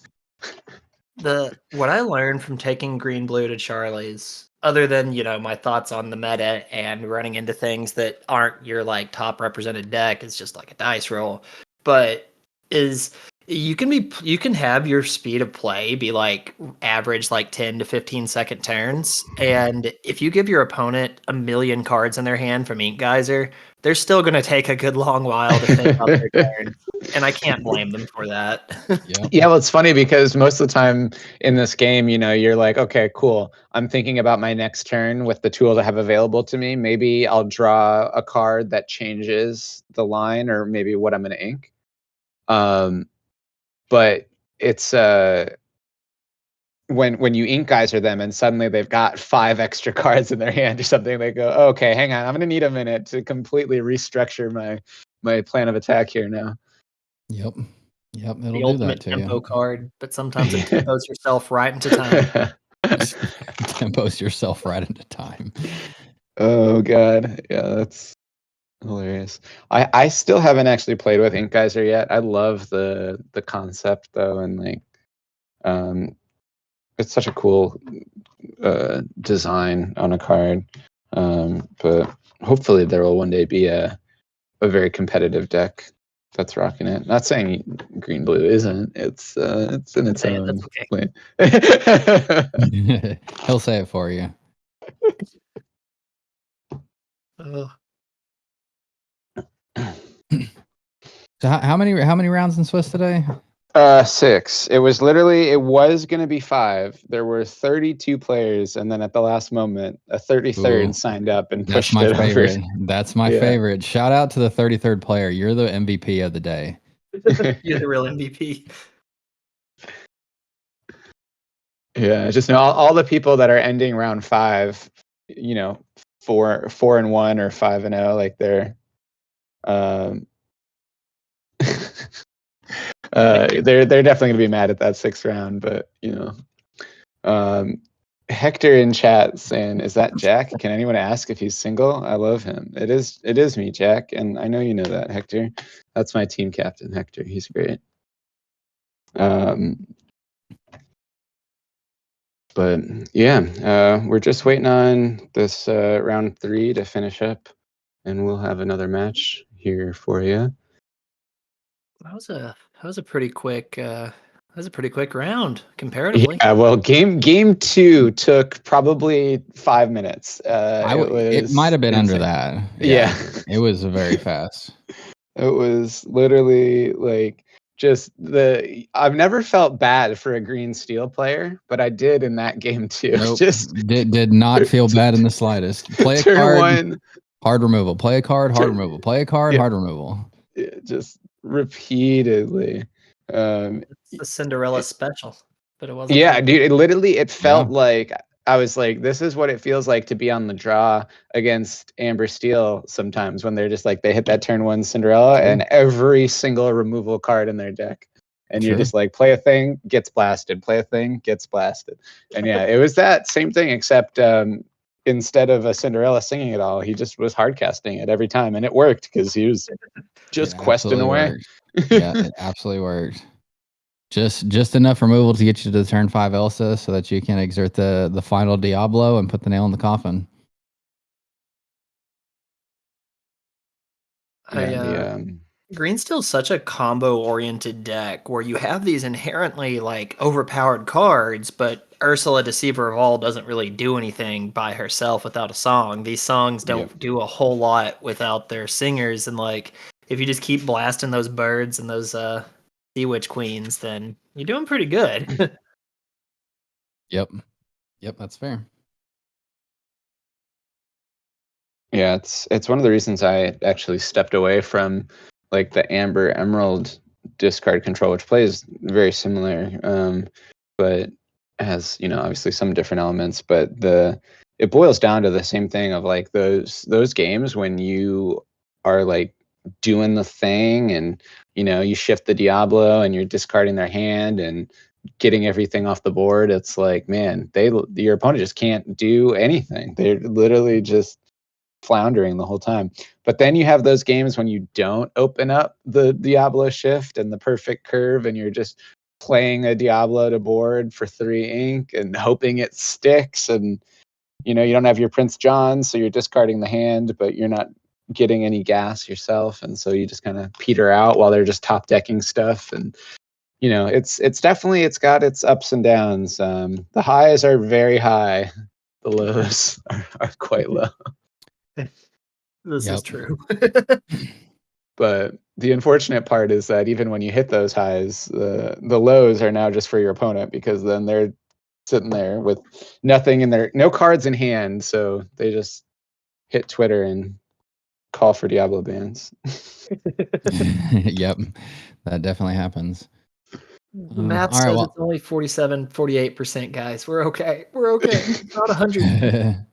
Speaker 3: What I learned from taking green blue to Charlie's, other than my thoughts on the meta and running into things that aren't your like top represented deck, is just like a dice roll, but is you can have your speed of play be like average like 10 to 15-second turns, and if you give your opponent a million cards in their hand from Ink Geyser, they're still going to take a good long while to think out their turn, and I can't blame them for that.
Speaker 4: Yep.
Speaker 2: yeah, well, it's funny because most of the time in this game, you're like, okay, cool. I'm thinking about my next turn with the tools I have available to me. Maybe I'll draw a card that changes the line, or maybe what I'm going to ink. But it's when you ink geyser them and suddenly they've got 5 extra cards in their hand or something, they go, oh, okay, hang on, I'm gonna need a minute to completely restructure my plan of attack here now.
Speaker 4: Yep. It'll
Speaker 3: The
Speaker 4: do that
Speaker 3: ultimate
Speaker 4: to
Speaker 3: tempo
Speaker 4: you.
Speaker 3: card, but sometimes it tempos yourself right into time.
Speaker 4: Tempos yourself right into time.
Speaker 2: Oh god, yeah, that's hilarious. I still haven't actually played with Ink Geyser yet. I love the concept though, and like it's such a cool design on a card. But hopefully there will one day be a very competitive deck that's rocking it. Not saying green blue isn't. It's in its
Speaker 3: Say it,
Speaker 2: own
Speaker 3: that's okay.
Speaker 2: way.
Speaker 4: He'll say it for you.
Speaker 3: Oh,
Speaker 4: So how many rounds in Swiss today?
Speaker 2: 6. It was going to be 5. There were 32 players, and then at the last moment, a 33rd
Speaker 4: Ooh,
Speaker 2: signed up and
Speaker 4: that's
Speaker 2: pushed
Speaker 4: my
Speaker 2: it
Speaker 4: favorite. That's my
Speaker 2: Yeah.
Speaker 4: favorite. Shout out to the 33rd player. You're the MVP of the day.
Speaker 2: over.
Speaker 3: you're the real MVP.
Speaker 2: Yeah, just know all the people that are ending round 5 you know, 4-1 or 5-0, like they're they're definitely gonna be mad at that 6th round. But Hector in chat saying, "Is that Jack? Can anyone ask if he's single? I love him." It is me, Jack, and I know you know that, Hector. That's my team captain, Hector. He's great. But yeah, we're just waiting on this round 3 to finish up, and we'll have another match here for you.
Speaker 3: That was a pretty quick round comparatively.
Speaker 2: Yeah, well, game 2 took probably 5 minutes.
Speaker 4: It might have been
Speaker 2: insane.
Speaker 4: under that.
Speaker 2: Yeah.
Speaker 4: It was very fast.
Speaker 2: It was literally like I've never felt bad for a green steel player, but I did in that game too.
Speaker 4: Nope.
Speaker 2: Just
Speaker 4: did not feel bad in the slightest. Play a
Speaker 2: turn
Speaker 4: card,
Speaker 2: 1,
Speaker 4: hard removal. Play a card, hard removal. Play a card,
Speaker 2: Yeah.
Speaker 4: hard removal.
Speaker 2: Just repeatedly.
Speaker 3: It's the Cinderella special, but it wasn't.
Speaker 2: Yeah, dude, it felt
Speaker 4: Yeah.
Speaker 2: like I was like, this is what it feels like to be on the draw against Amber Steel sometimes, when they're just like, they hit that turn 1 Cinderella
Speaker 4: True.
Speaker 2: and every single removal card in their deck. And you're
Speaker 4: True.
Speaker 2: just like, play a thing, gets blasted. Play a thing, gets blasted. And yeah, it was that same thing, except instead of a Cinderella singing it all, he just was hard casting it every time. And it worked because he was just questing away.
Speaker 4: Yeah, it absolutely worked. Just enough removal to get you to the turn 5 Elsa, so that you can exert the final Diablo and put the nail in the coffin.
Speaker 3: Green's still such a combo-oriented deck where you have these inherently like overpowered cards, but Ursula, Deceiver of All, doesn't really do anything by herself without a song. These songs don't do a whole lot without their singers, and like if you just keep blasting those birds and those Sea Witch Queens, then you're doing pretty good.
Speaker 4: Yep, that's fair.
Speaker 2: Yeah, it's one of the reasons I actually stepped away from like the Amber Emerald discard control, which plays very similar, but has obviously some different elements. But it boils down to the same thing of like those games when you are like doing the thing, and you shift the Diablo and you're discarding their hand and getting everything off the board. It's like, man, your opponent just can't do anything. They're literally just floundering the whole time. But then you have those games when you don't open up the Diablo shift and the perfect curve, and you're just playing a Diablo to board for 3 ink and hoping it sticks, and you don't have your Prince John, so you're discarding the hand, but you're not getting any gas yourself, and so you just kind of peter out while they're just top decking stuff. And it's definitely, it's got its ups and downs. The highs are very high, the lows are quite low.
Speaker 3: This is true.
Speaker 2: But the unfortunate part is that even when you hit those highs, the lows are now just for your opponent, because then they're sitting there with nothing in no cards in hand, so they just hit Twitter and call for Diablo bans.
Speaker 4: Yep, that definitely happens.
Speaker 3: The math says it's only 47, 48%, guys. We're okay. We're okay. It's not 100.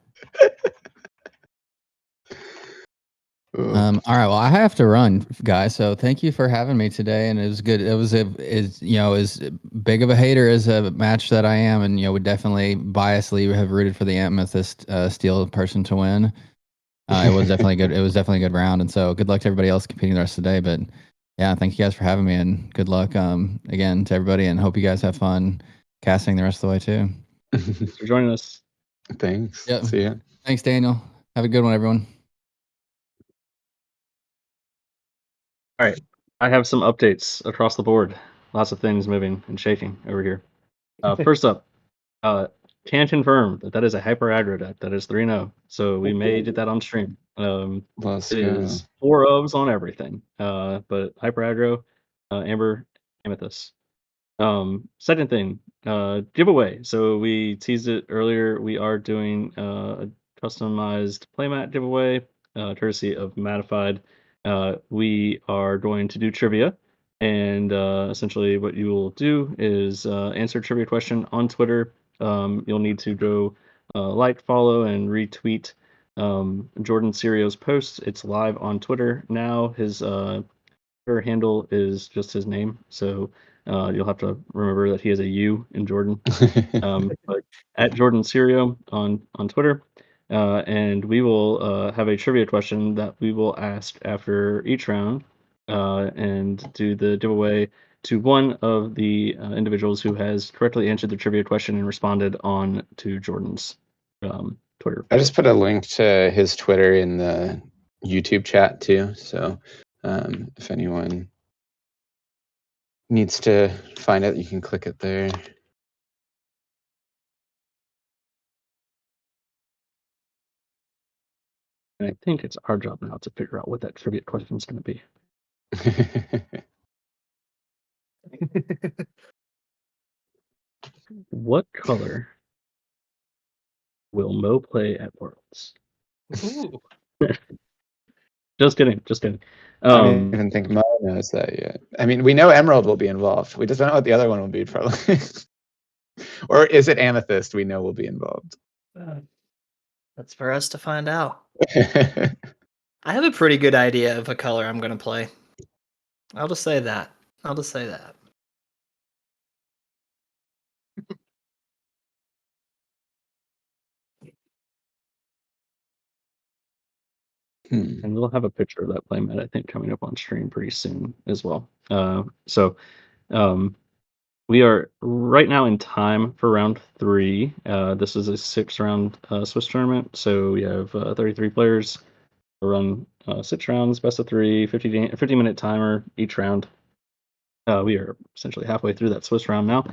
Speaker 4: All right. Well, I have to run, guys. So thank you for having me today, and it was good. It was as big of a hater as a match that I am, and would definitely biasly have rooted for the Amethyst Steel person to win. It was definitely good. It was definitely a good round, and so good luck to everybody else competing the rest of the day. But yeah, thank you guys for having me, and good luck again to everybody, and hope you guys have fun casting the rest of the way too.
Speaker 1: Thanks for joining us.
Speaker 2: Thanks.
Speaker 4: Yep.
Speaker 2: See ya.
Speaker 4: Thanks, Daniel. Have a good one, everyone.
Speaker 1: All right, I have some updates across the board. Lots of things moving and shaking over here. First up, can confirm that is a hyper aggro deck. That is 3-0. So we may get that on stream.
Speaker 2: Let's
Speaker 1: It
Speaker 2: go.
Speaker 1: is 4 ofs on everything. But hyper aggro, Amber, Amethyst. Second thing, giveaway. So we teased it earlier. We are doing a customized playmat giveaway, courtesy of Matified. We are going to do trivia, and essentially what you will do is answer a trivia question on Twitter. You'll need to go like, follow, and retweet Jordan Serio's posts. It's live on Twitter now. His Twitter handle is just his name, so you'll have to remember that he has a U in Jordan. But at Jordan Serio on Twitter, and we will have a trivia question that we will ask after each round, and do the giveaway to one of the individuals who has correctly answered the trivia question and responded on to Jordan's Twitter.
Speaker 2: I just put a link to his Twitter in the YouTube chat too. So if anyone needs to find it, you can click it there.
Speaker 1: And I think it's our job now to figure out what that trivia question is going to be. What color will Mo play at Worlds?
Speaker 3: Ooh.
Speaker 1: Just kidding. Just kidding.
Speaker 2: I don't even think Mo knows that yet. I mean, we know Emerald will be involved. We just don't know what the other one will be, probably. Or is it Amethyst we know will be involved?
Speaker 3: That's for us to find out. I have a pretty good idea of a color I'm going to play. I'll just say that.
Speaker 1: And we'll have a picture of that playmat, I think, coming up on stream pretty soon as well. So we are right now in time for round 3. This is a 6-round Swiss tournament, so we have 33 players. We'll run 6 rounds, best of 3, 50-minute timer each round. We are essentially halfway through that Swiss round now,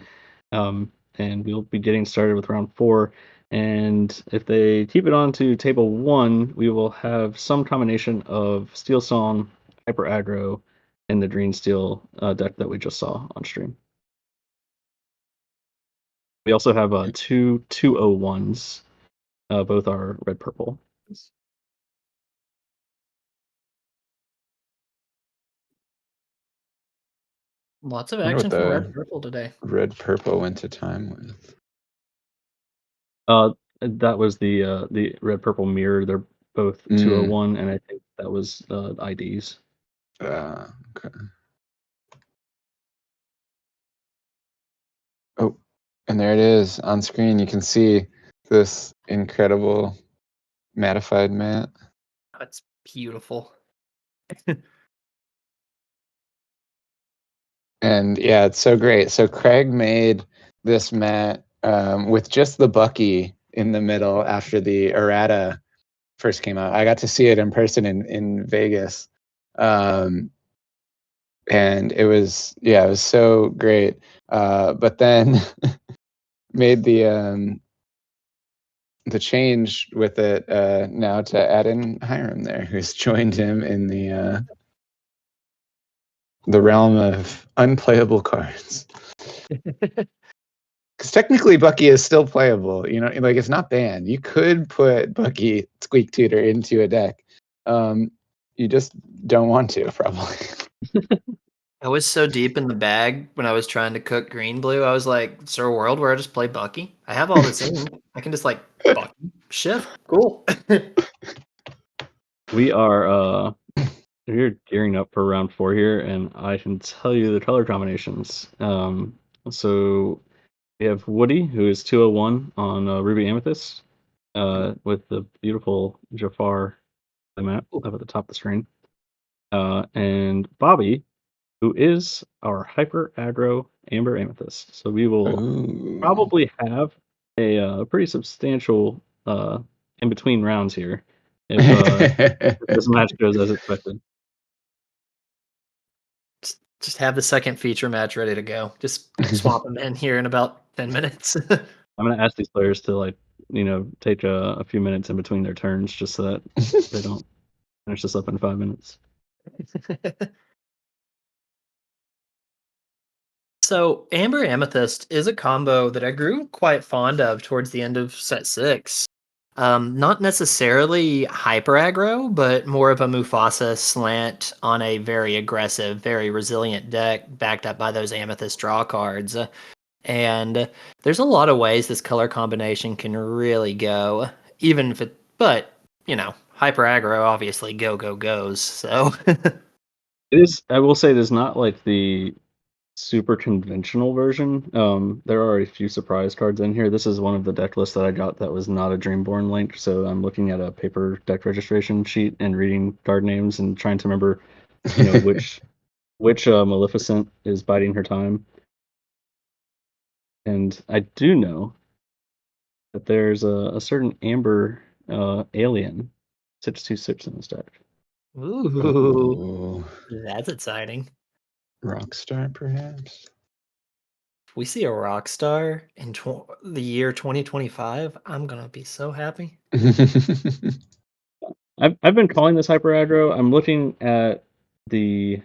Speaker 1: and we'll be getting started with round 4. And if they keep it on to table 1, we will have some combination of Steel Song, Hyper Aggro, and the Green Steel deck that we just saw on stream. We also have 2 201s. Both are red purple.
Speaker 3: Lots of
Speaker 2: Wonder
Speaker 3: action
Speaker 2: what
Speaker 3: from
Speaker 2: the
Speaker 3: red purple today.
Speaker 2: Red purple went to time with.
Speaker 1: That was the red purple mirror. They're both 201, and I think that was IDs.
Speaker 2: Okay. Oh, and there it is on screen. You can see this incredible mattified mat.
Speaker 3: That's beautiful.
Speaker 2: And yeah, it's so great. So Craig made this mat with just the Bucky in the middle after the errata first came out. I got to see it in person in Vegas. And it was so great. But then made the change with it now to add in Hiram there, who's joined him in the realm of unplayable cards. Because technically Bucky is still playable, like it's not banned. You could put Bucky Squeak Tutor into a deck. You just don't want to, probably.
Speaker 3: I was so deep in the bag when I was trying to cook green blue. I was like, is there a world where I just play Bucky? I have all this in. I can just Bucky shift. Cool.
Speaker 1: We're gearing up for round 4 here, and I can tell you the color combinations. So we have Woody, who is 201 on Ruby Amethyst, with the beautiful Jafar map up at the top of the screen. And Bobby, who is our Hyper Aggro Amber Amethyst. So we will probably have a pretty substantial in between rounds here if this match goes as expected.
Speaker 3: Just have the second feature match ready to go. Just swap them in here in about 10 minutes.
Speaker 1: I'm gonna ask these players to take a few minutes in between their turns just so that they don't finish this up in 5 minutes.
Speaker 3: So Amber Amethyst is a combo that I grew quite fond of towards the end of set 6. Not necessarily hyper aggro, but more of a Mufasa slant on a very aggressive, very resilient deck backed up by those Amethyst draw cards. And there's a lot of ways this color combination can really go, even if but, hyper aggro, obviously, goes. So,
Speaker 1: It is. I will say it is not like the super conventional version. There are a few surprise cards in here. This is one of the deck lists that I got that was not a Dreamborn link. So I'm looking at a paper deck registration sheet and reading card names and trying to remember, which Maleficent is biding her time. And I do know that there's a certain Amber alien 626 in this deck.
Speaker 3: ooh,
Speaker 2: Ooh,
Speaker 3: that's exciting.
Speaker 2: Rockstar, perhaps.
Speaker 3: If we see a rock star in the year 2025, I'm gonna be so happy.
Speaker 1: I've been calling this hyper aggro. I'm looking at the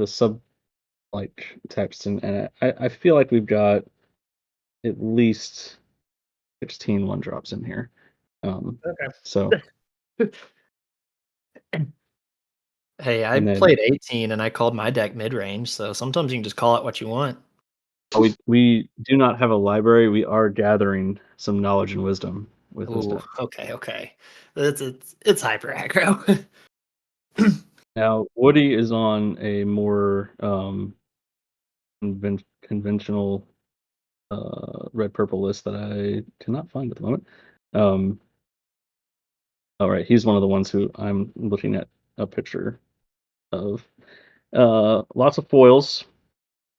Speaker 1: sub text and I feel like we've got at least 16 one drops in here. So
Speaker 3: Okay. Hey, I
Speaker 1: and then
Speaker 3: played 18 and I called my deck mid range, so sometimes you can just call it what you want.
Speaker 1: we do not have a library. We are gathering some knowledge and wisdom with this
Speaker 3: Ooh,
Speaker 1: deck.
Speaker 3: okay. It's hyper aggro.
Speaker 1: Now Woody is on a more conventional red purple list that I cannot find at the moment. All right, he's one of the ones who I'm looking at a picture of. Lots of foils,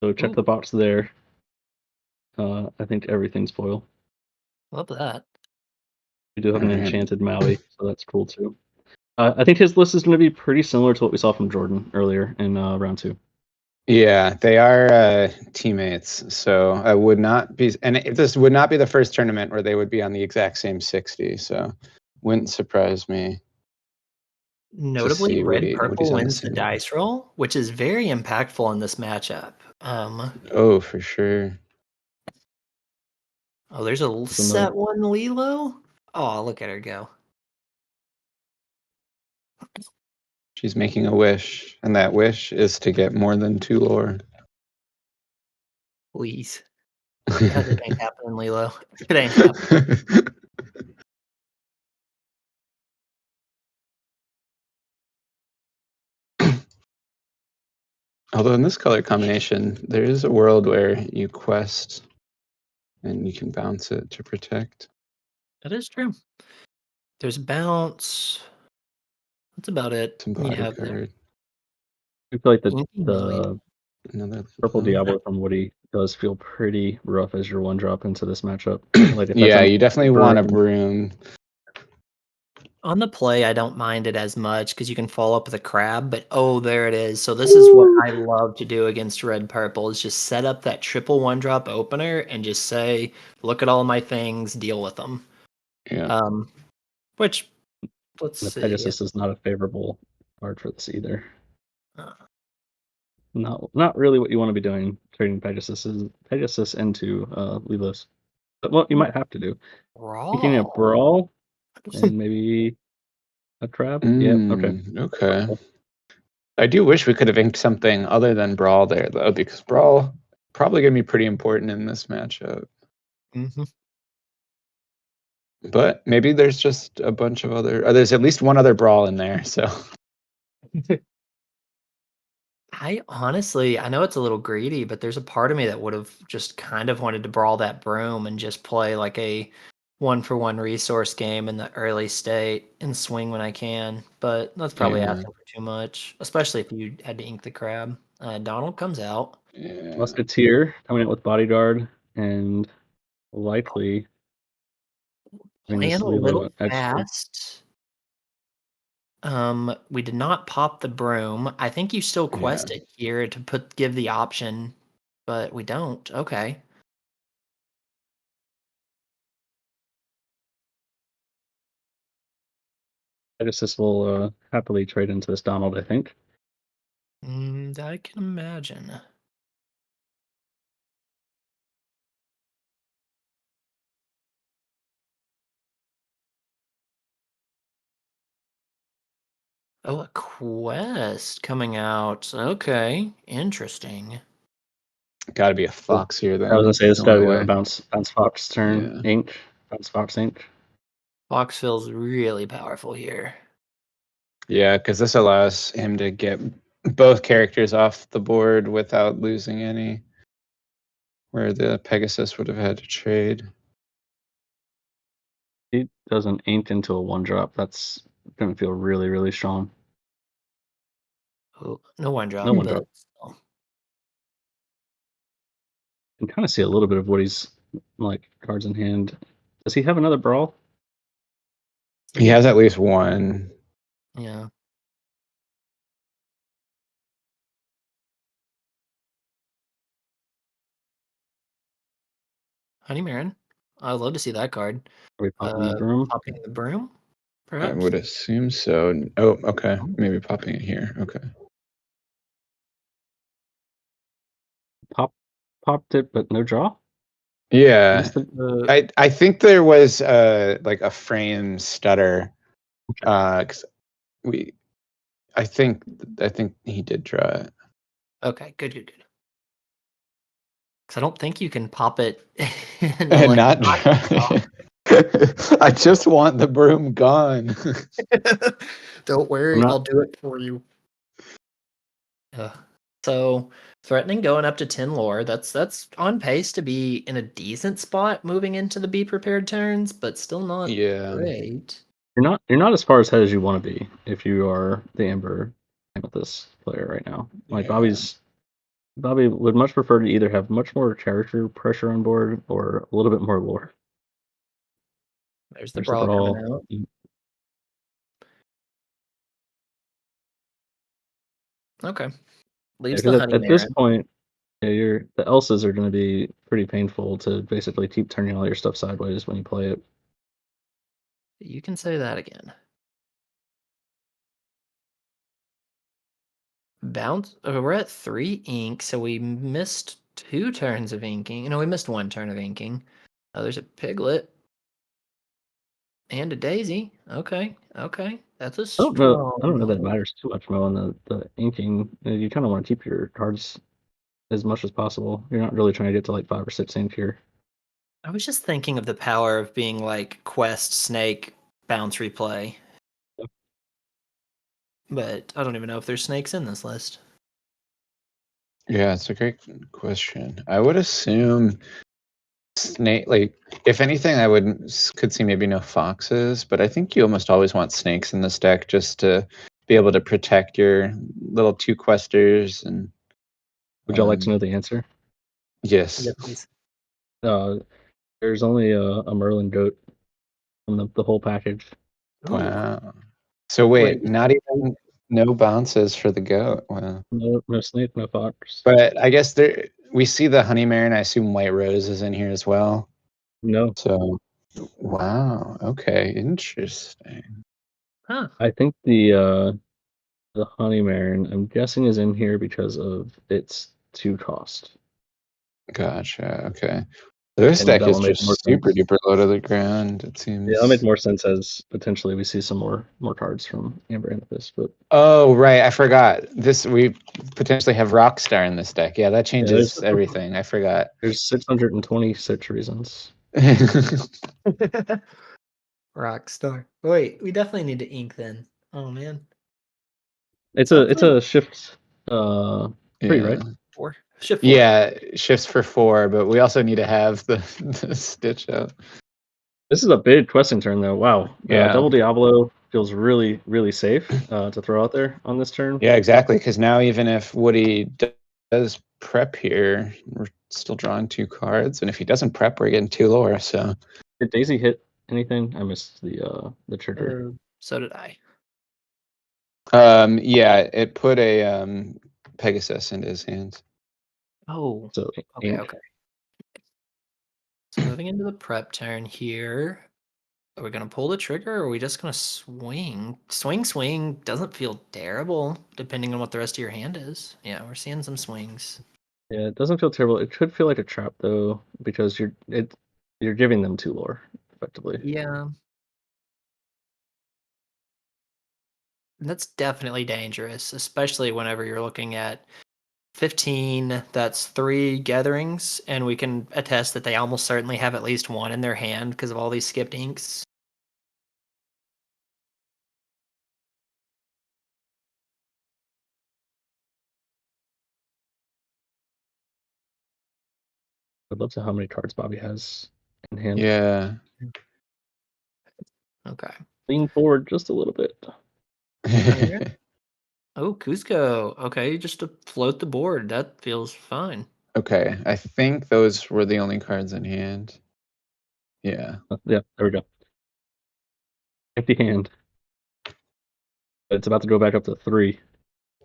Speaker 1: so check
Speaker 3: Ooh,
Speaker 1: the box there. I think everything's foil.
Speaker 3: love that.
Speaker 1: We do have
Speaker 2: All
Speaker 1: an
Speaker 2: right.
Speaker 1: enchanted Maui, so that's cool too. I think his list is going to be pretty similar to what we saw from Jordan earlier in round 2.
Speaker 2: Yeah, they are teammates, so I would not be, and this would not be the first tournament where they would be on the exact same 60. So, wouldn't surprise me to
Speaker 3: Notably,
Speaker 2: see
Speaker 3: red
Speaker 2: Woody's
Speaker 3: purple
Speaker 2: on the
Speaker 3: wins the
Speaker 2: same one.
Speaker 3: dice roll, which is very impactful in this matchup.
Speaker 2: Oh, for sure.
Speaker 3: Oh, there's a
Speaker 1: From the
Speaker 3: set one Lilo. Oh, look at her go.
Speaker 2: She's making a wish, and that wish is to get more than 2 lore.
Speaker 3: Please. God, it ain't happening, Lilo. It ain't happening.
Speaker 2: Although in this color combination, there is a world where you quest and you can bounce it to protect.
Speaker 3: That is true. There's bounce. That's about it.
Speaker 2: Some
Speaker 3: You have the
Speaker 2: bodyguard.
Speaker 1: I feel like
Speaker 3: Inky Million.
Speaker 1: the
Speaker 2: Another
Speaker 1: purple
Speaker 2: plum.
Speaker 1: Diablo from Woody does feel pretty rough as your one drop into this matchup. Like if that's
Speaker 2: Yeah,
Speaker 1: on
Speaker 2: you definitely want a
Speaker 1: broom,
Speaker 2: broom.
Speaker 3: On the play, I don't mind it as much because you can follow up with a crab, but oh, there it is. So this is what I love to do against red purple is just set up that triple one drop opener and just say, look at all my things, deal with them.
Speaker 2: Yeah.
Speaker 3: Which let's
Speaker 1: the
Speaker 3: see.
Speaker 1: Pegasus is not a favorable card for this either.
Speaker 3: Uh,
Speaker 1: Not really what you want to be doing, trading Pegasus into Lelos. But what you might have to do. Thinking of
Speaker 3: Brawl.
Speaker 1: Brawl and maybe a crab. Yeah, okay.
Speaker 2: Okay. I do wish we could have inked something other than Brawl there, though, because Brawl probably going to be pretty important in this matchup.
Speaker 3: Mhm.
Speaker 2: But maybe there's just a bunch of other, or there's at least one other Brawl in there. So,
Speaker 3: I honestly, I know it's a little greedy, but there's a part of me that would have just kind of wanted to brawl that broom and just play like a one for one resource game in the early state and swing when I can. But that's probably
Speaker 2: yeah.
Speaker 3: asking for too much, especially if you had to ink the crab. Donald comes out.
Speaker 2: Yeah.
Speaker 1: Musketeer coming out with Bodyguard and likely having
Speaker 3: Playing
Speaker 1: this
Speaker 3: a little
Speaker 1: Lilo extra.
Speaker 3: fast. We did not pop the broom. I think you still
Speaker 2: Yeah.
Speaker 3: quest it here to give the option, but we don't. Okay.
Speaker 1: Pegasus will happily trade into this Donald, I think.
Speaker 3: I can imagine. Oh, a quest coming out. Okay, interesting.
Speaker 2: Got to be a fox here then.
Speaker 1: I was gonna say this
Speaker 2: No
Speaker 1: got to be
Speaker 2: way.
Speaker 1: a bounce fox turn.
Speaker 2: Yeah.
Speaker 1: Ink. Bounce fox ink.
Speaker 3: Fox feels really powerful here.
Speaker 2: Yeah, because this allows him to get both characters off the board without losing any, where the Pegasus would have had to trade.
Speaker 1: He does an inked into a 1-drop. That's gonna feel really, really strong.
Speaker 3: Oh, no one drop,
Speaker 1: No one
Speaker 3: but
Speaker 1: drop. You can kind of see a little bit of what he's like cards in hand. Does he have another brawl?
Speaker 2: He has at least one.
Speaker 3: Yeah. Honey Marin. I'd love to see that card.
Speaker 1: Are we popping the broom?
Speaker 3: Popping the broom,
Speaker 2: I
Speaker 3: perhaps?
Speaker 2: would assume so. Oh, okay. Maybe popping it here. Okay.
Speaker 1: Popped it, but no draw.
Speaker 2: Yeah.
Speaker 1: Missed the-
Speaker 2: I think there was like a frame stutter. 'Cause I think he did draw it.
Speaker 3: Okay, good. Because I don't think you can pop it and
Speaker 2: And
Speaker 3: like,
Speaker 2: not draw it. I just want the broom gone.
Speaker 3: Don't worry,
Speaker 1: not-
Speaker 3: I'll do it for you. So threatening going up to 10 lore. That's on pace to be in a decent spot moving into the be prepared turns, but still not
Speaker 2: Yeah.
Speaker 3: great.
Speaker 1: You're not as far ahead as you want to be if you are the Amber Amethyst player right now. Like
Speaker 2: Yeah.
Speaker 1: Bobby would much prefer to either have much more character pressure on board or a little bit more lore.
Speaker 3: There's the
Speaker 1: There's
Speaker 3: brawl coming out. Okay. Leaves the
Speaker 1: Because
Speaker 3: honey
Speaker 1: at this
Speaker 3: Marin.
Speaker 1: point, yeah, the Elses are going to be pretty painful to basically keep turning all your stuff sideways when you play it.
Speaker 3: You can say that again. Bounce. We're at 3 ink, so we missed 2 turns of inking. No, we missed 1 turn of inking. Oh, there's a piglet. And a daisy. Okay. That's a
Speaker 1: I
Speaker 3: strong.
Speaker 1: don't know that it matters too much, Mo, on the inking. You kind of want to keep your cards as much as possible. You're not really trying to get to like 5 or 6 ink here.
Speaker 3: I was just thinking of the power of being like quest, snake, bounce, replay.
Speaker 1: Yep.
Speaker 3: But I don't even know if there's snakes in this list.
Speaker 2: Yeah, it's a great question. I would assume snake. Like, if anything, could see maybe no foxes, but I think you almost always want snakes in this deck just to be able to protect your little 2 questers. And
Speaker 1: Would y'all like to know the answer?
Speaker 2: yes,
Speaker 3: please.
Speaker 1: There's only a Merlin goat from the whole package.
Speaker 2: wow. So wait, not even no bounces for the goat. Wow.
Speaker 1: No snake, no fox.
Speaker 2: But I guess we see the honey Marin. I assume White Rose is in here as well.
Speaker 1: No.
Speaker 2: So, wow. Okay, interesting.
Speaker 3: Huh.
Speaker 1: I think the Honey Marin, I'm guessing, is in here because of its 2 cost.
Speaker 2: Gotcha. Okay. This
Speaker 1: And
Speaker 2: deck
Speaker 1: that
Speaker 2: is
Speaker 1: will make more
Speaker 2: just super
Speaker 1: sense.
Speaker 2: duper low to the ground. It seems.
Speaker 1: Yeah, that'll make more sense as potentially we see some more cards from Amber Amethyst. But
Speaker 2: Oh right, I forgot. We potentially have Rockstar in this deck. Yeah, that changes everything. I forgot.
Speaker 1: there's 626 reasons.
Speaker 3: Rockstar. Wait, we definitely need to ink then. Oh man.
Speaker 1: It's a shift 3,
Speaker 2: Yeah.
Speaker 1: right?
Speaker 3: 4. Shift 4.
Speaker 2: Yeah, shifts for 4, but we also need to have the stitch up.
Speaker 1: This is a big questing turn though. Wow.
Speaker 2: Yeah.
Speaker 1: Double Diablo feels really, really safe to throw out there on this turn.
Speaker 2: Yeah, exactly. Because now even if Woody does prep here, we're still drawing 2 cards, and if he doesn't prep, we're getting 2 lore. So
Speaker 1: Did Daisy hit anything? I missed the trigger.
Speaker 3: So did I.
Speaker 2: yeah, it put a Pegasus into his hands.
Speaker 3: Oh.
Speaker 1: So
Speaker 3: Okay.
Speaker 1: ink.
Speaker 3: So moving into the prep turn here. Are we gonna pull the trigger, or are we just gonna swing? Swing doesn't feel terrible, depending on what the rest of your hand is. Yeah, we're seeing some swings.
Speaker 1: Yeah, it doesn't feel terrible. It could feel like a trap though, because you're giving them 2 lore effectively.
Speaker 3: Yeah. That's definitely dangerous, especially whenever you're looking at 15, that's 3 gatherings, and we can attest that they almost certainly have at least one in their hand because of all these skipped inks.
Speaker 1: I'd love to know how many cards Bobby has in hand.
Speaker 2: Yeah.
Speaker 3: Okay.
Speaker 1: Lean forward just a little bit.
Speaker 3: Oh, Cusco. Okay, just to float the board. That feels fine.
Speaker 2: Okay, I think those were the only cards in hand. Yeah.
Speaker 1: Yeah, there we go. Empty hand. It's about to go back up to 3.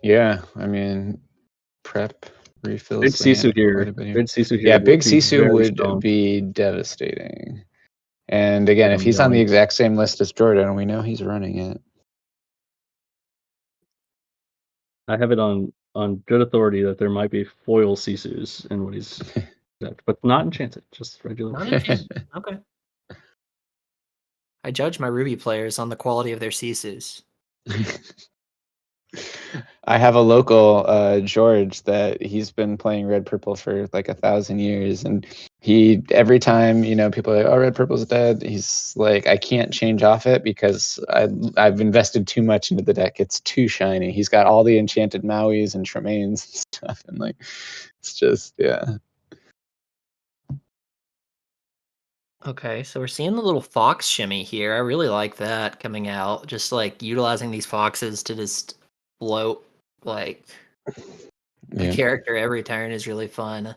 Speaker 2: Yeah, I mean, prep refills
Speaker 1: Big
Speaker 2: the hand
Speaker 1: Sisu
Speaker 2: quite
Speaker 1: here.
Speaker 2: a bit here.
Speaker 1: Big Sisu here.
Speaker 2: Yeah,
Speaker 1: would
Speaker 2: big
Speaker 1: be
Speaker 2: Sisu
Speaker 1: very
Speaker 2: would
Speaker 1: strong.
Speaker 2: be devastating. And again, if
Speaker 1: I'm
Speaker 2: he's on the
Speaker 1: going.
Speaker 2: exact same list as Jordan, we know he's running it.
Speaker 1: I have it on good authority that there might be foil Sisus in what he's decked, but not enchanted, just regular.
Speaker 3: Not enchanted. Okay. I judge my Ruby players on the quality of their Sisus.
Speaker 2: I have a local George that he's been playing red purple for like 1,000 years, and he every time people are like, oh, red purple's dead, he's like, I can't change off it because I've invested too much into the deck. It's too shiny. He's got all the enchanted Mauis and Tremaines and stuff, and like it's just
Speaker 3: Okay, so we're seeing the little fox shimmy here. I really like that coming out. Just like utilizing these foxes to just float like a
Speaker 2: yeah.
Speaker 3: character every turn is really fun.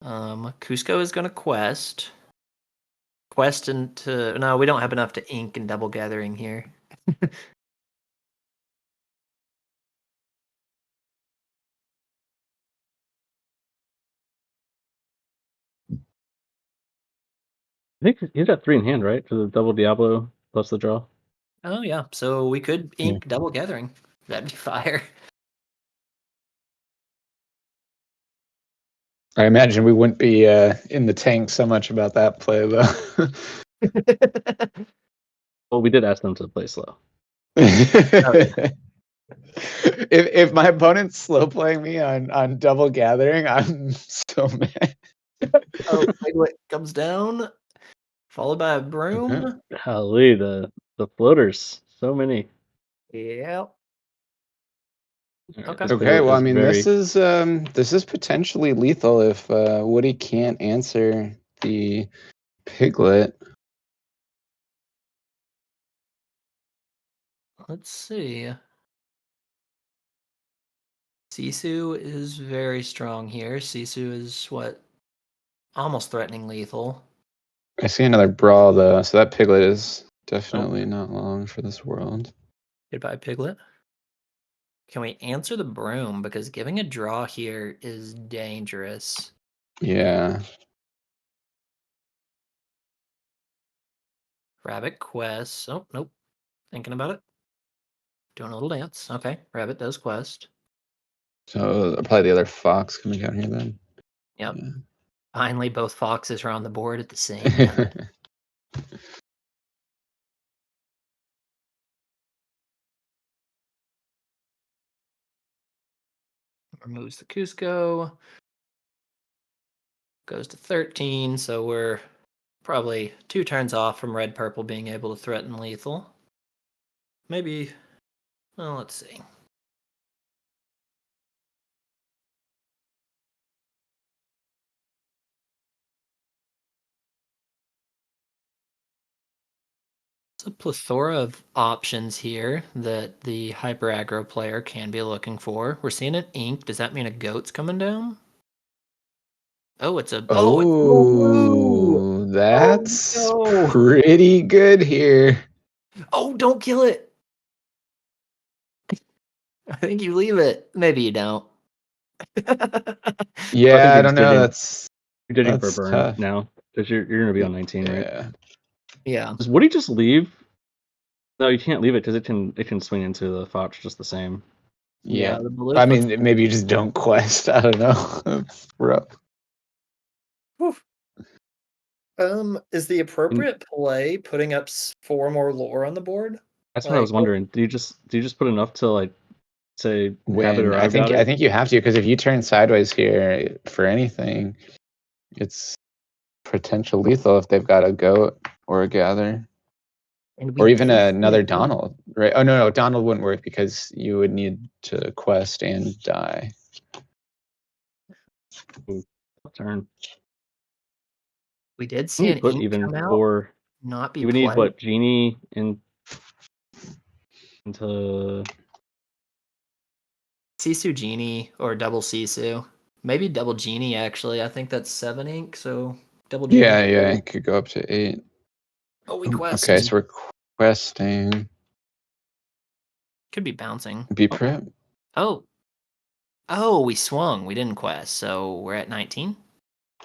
Speaker 3: Cusco is gonna quest. Quest into no, we don't have enough to ink and double gathering here.
Speaker 1: I think he's got 3 in hand, right? For the double Diablo plus the draw.
Speaker 3: Oh yeah, so we could ink double gathering. That'd be fire.
Speaker 2: I imagine we wouldn't be in the tank so much about that play though.
Speaker 1: Well, we did ask them to play slow.
Speaker 2: If my opponent's slow playing me on double gathering, I'm so mad.
Speaker 3: Oh, Piglet comes down, followed by a broom.
Speaker 1: Golly, the floaters, so many.
Speaker 3: Yeah.
Speaker 1: All right,
Speaker 3: Okay.
Speaker 1: this
Speaker 2: Okay,
Speaker 1: Piglet
Speaker 2: well, I
Speaker 1: is
Speaker 2: mean,
Speaker 1: very.
Speaker 2: this is potentially lethal if Woody can't answer the piglet.
Speaker 3: Let's see. Sisu is very strong here. Sisu is what? Almost threatening lethal.
Speaker 2: I see another brawl though, so that piglet is
Speaker 3: Oh,
Speaker 2: definitely not long for this world.
Speaker 3: goodbye, Piglet. Can we answer the broom? Because giving a draw here is dangerous.
Speaker 2: Yeah.
Speaker 3: Rabbit quest. Oh, nope. Thinking about it. Doing a little dance. Okay, Rabbit does quest.
Speaker 2: So probably the other fox coming down here then.
Speaker 3: Yep.
Speaker 2: Yeah.
Speaker 3: Finally, both foxes are on the board at the same time. Removes the Cusco. Goes to 13, so we're probably 2 turns off from red purple being able to threaten lethal. Maybe. Well, let's see. It's a plethora of options here that the hyper aggro player can be looking for. We're seeing an ink. Does that mean a goat's coming down? Oh, it's a it's blue.
Speaker 2: Oh, that's
Speaker 3: no.
Speaker 2: pretty good here.
Speaker 3: Oh, don't kill it. I think you leave it. Maybe you don't.
Speaker 2: Yeah, I
Speaker 1: you're
Speaker 2: don't
Speaker 1: just
Speaker 2: know.
Speaker 1: you're ditching for a
Speaker 2: That's
Speaker 1: burn
Speaker 2: tough.
Speaker 1: now because you're going to be on 19, right?
Speaker 2: Yeah.
Speaker 3: Yeah.
Speaker 1: Would he just leave? No, you can't leave it because it can swing into the fox just the same.
Speaker 2: Yeah.
Speaker 3: The blue
Speaker 2: I mean, maybe you just don't quest. I don't know. It's rough.
Speaker 3: Is the appropriate play putting up 4 more lore on the board?
Speaker 1: That's what I was wondering. Do you just put enough to like say have it
Speaker 2: Win.
Speaker 1: or
Speaker 2: I
Speaker 1: I've got
Speaker 2: think
Speaker 1: it?
Speaker 2: you have to, because if you turn sideways here for anything, it's potential lethal if they've got a goat or a gather.
Speaker 3: And
Speaker 2: Or
Speaker 3: we
Speaker 2: even
Speaker 3: did see
Speaker 2: another
Speaker 3: an ink.
Speaker 2: Donald, right? Oh no, Donald wouldn't work because you would need to quest and die.
Speaker 1: Ooh, turn.
Speaker 3: We did
Speaker 1: You
Speaker 3: see
Speaker 1: need
Speaker 3: an
Speaker 1: put
Speaker 3: ink
Speaker 1: even
Speaker 3: come out,
Speaker 1: 4.
Speaker 3: not be
Speaker 1: You would need
Speaker 3: played.
Speaker 1: what, Genie into
Speaker 3: Sisu Genie or double Sisu. Maybe double Genie, actually. I think that's 7 ink, so double Genie.
Speaker 2: Yeah, it could go up to 8.
Speaker 3: Oh, we quest.
Speaker 2: Okay, so we're questing.
Speaker 3: Could be bouncing.
Speaker 2: Be prep.
Speaker 3: Oh, we swung. We didn't quest, so we're at 19.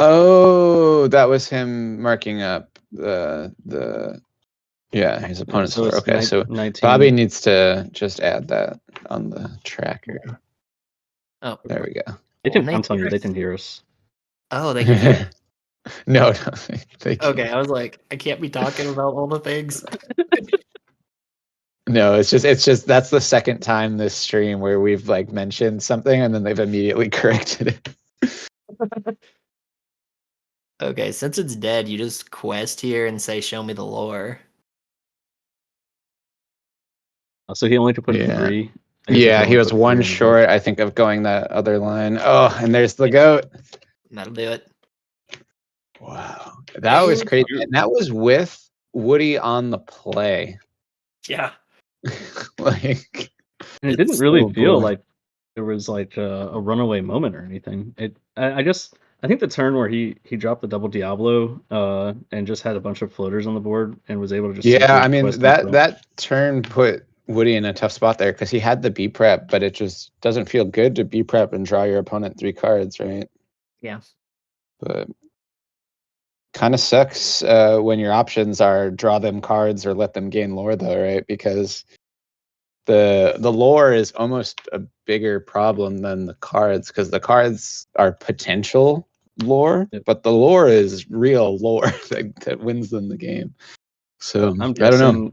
Speaker 2: Oh, that was him marking up his opponent's
Speaker 1: so
Speaker 2: score.
Speaker 1: it's
Speaker 2: Okay, so
Speaker 1: 19.
Speaker 2: Bobby needs to just add that on the tracker.
Speaker 3: Yeah. Oh,
Speaker 2: There we go.
Speaker 1: They
Speaker 3: cool.
Speaker 1: can bounce on you. They can hear us.
Speaker 3: Oh, they can hear.
Speaker 2: No, they can't.
Speaker 3: Okay, I was like, I can't be talking about all the things.
Speaker 2: No, it's just that's the second time this stream where we've like mentioned something and then they've immediately corrected it.
Speaker 3: Okay, since it's dead, you just quest here and say, "Show me the lore."
Speaker 1: So he only could put
Speaker 2: Yeah.
Speaker 1: 3. I guess he could
Speaker 2: Yeah, he
Speaker 1: only
Speaker 2: was
Speaker 1: put 3
Speaker 2: one
Speaker 1: in the
Speaker 2: short,
Speaker 1: deck.
Speaker 2: I think, of going that other line. Oh, and there's the goat.
Speaker 3: That'll do it.
Speaker 2: Wow. That was
Speaker 3: And-
Speaker 2: crazy. And that was with Woody on the play.
Speaker 3: Yeah.
Speaker 2: Like,
Speaker 1: And it didn't
Speaker 3: It's
Speaker 1: really
Speaker 2: oh
Speaker 1: feel
Speaker 2: boy.
Speaker 1: like there was like a runaway moment or anything. I think the turn where he dropped the double Diablo and just had a bunch of floaters on the board and was able to just
Speaker 2: Yeah,
Speaker 1: simply
Speaker 2: I mean
Speaker 1: quest and prep.
Speaker 2: that turn put Woody in a tough spot there because he had the B prep, but it just doesn't feel good to B prep and draw your opponent 3 cards, right?
Speaker 3: Yeah.
Speaker 2: But kind of sucks when your options are draw them cards or let them gain lore, though, right? Because the lore is almost a bigger problem than the cards, because the cards are potential lore,
Speaker 1: Yep.
Speaker 2: but the lore is real lore that wins them the game. So
Speaker 1: I'm
Speaker 2: I don't know.
Speaker 1: guessing.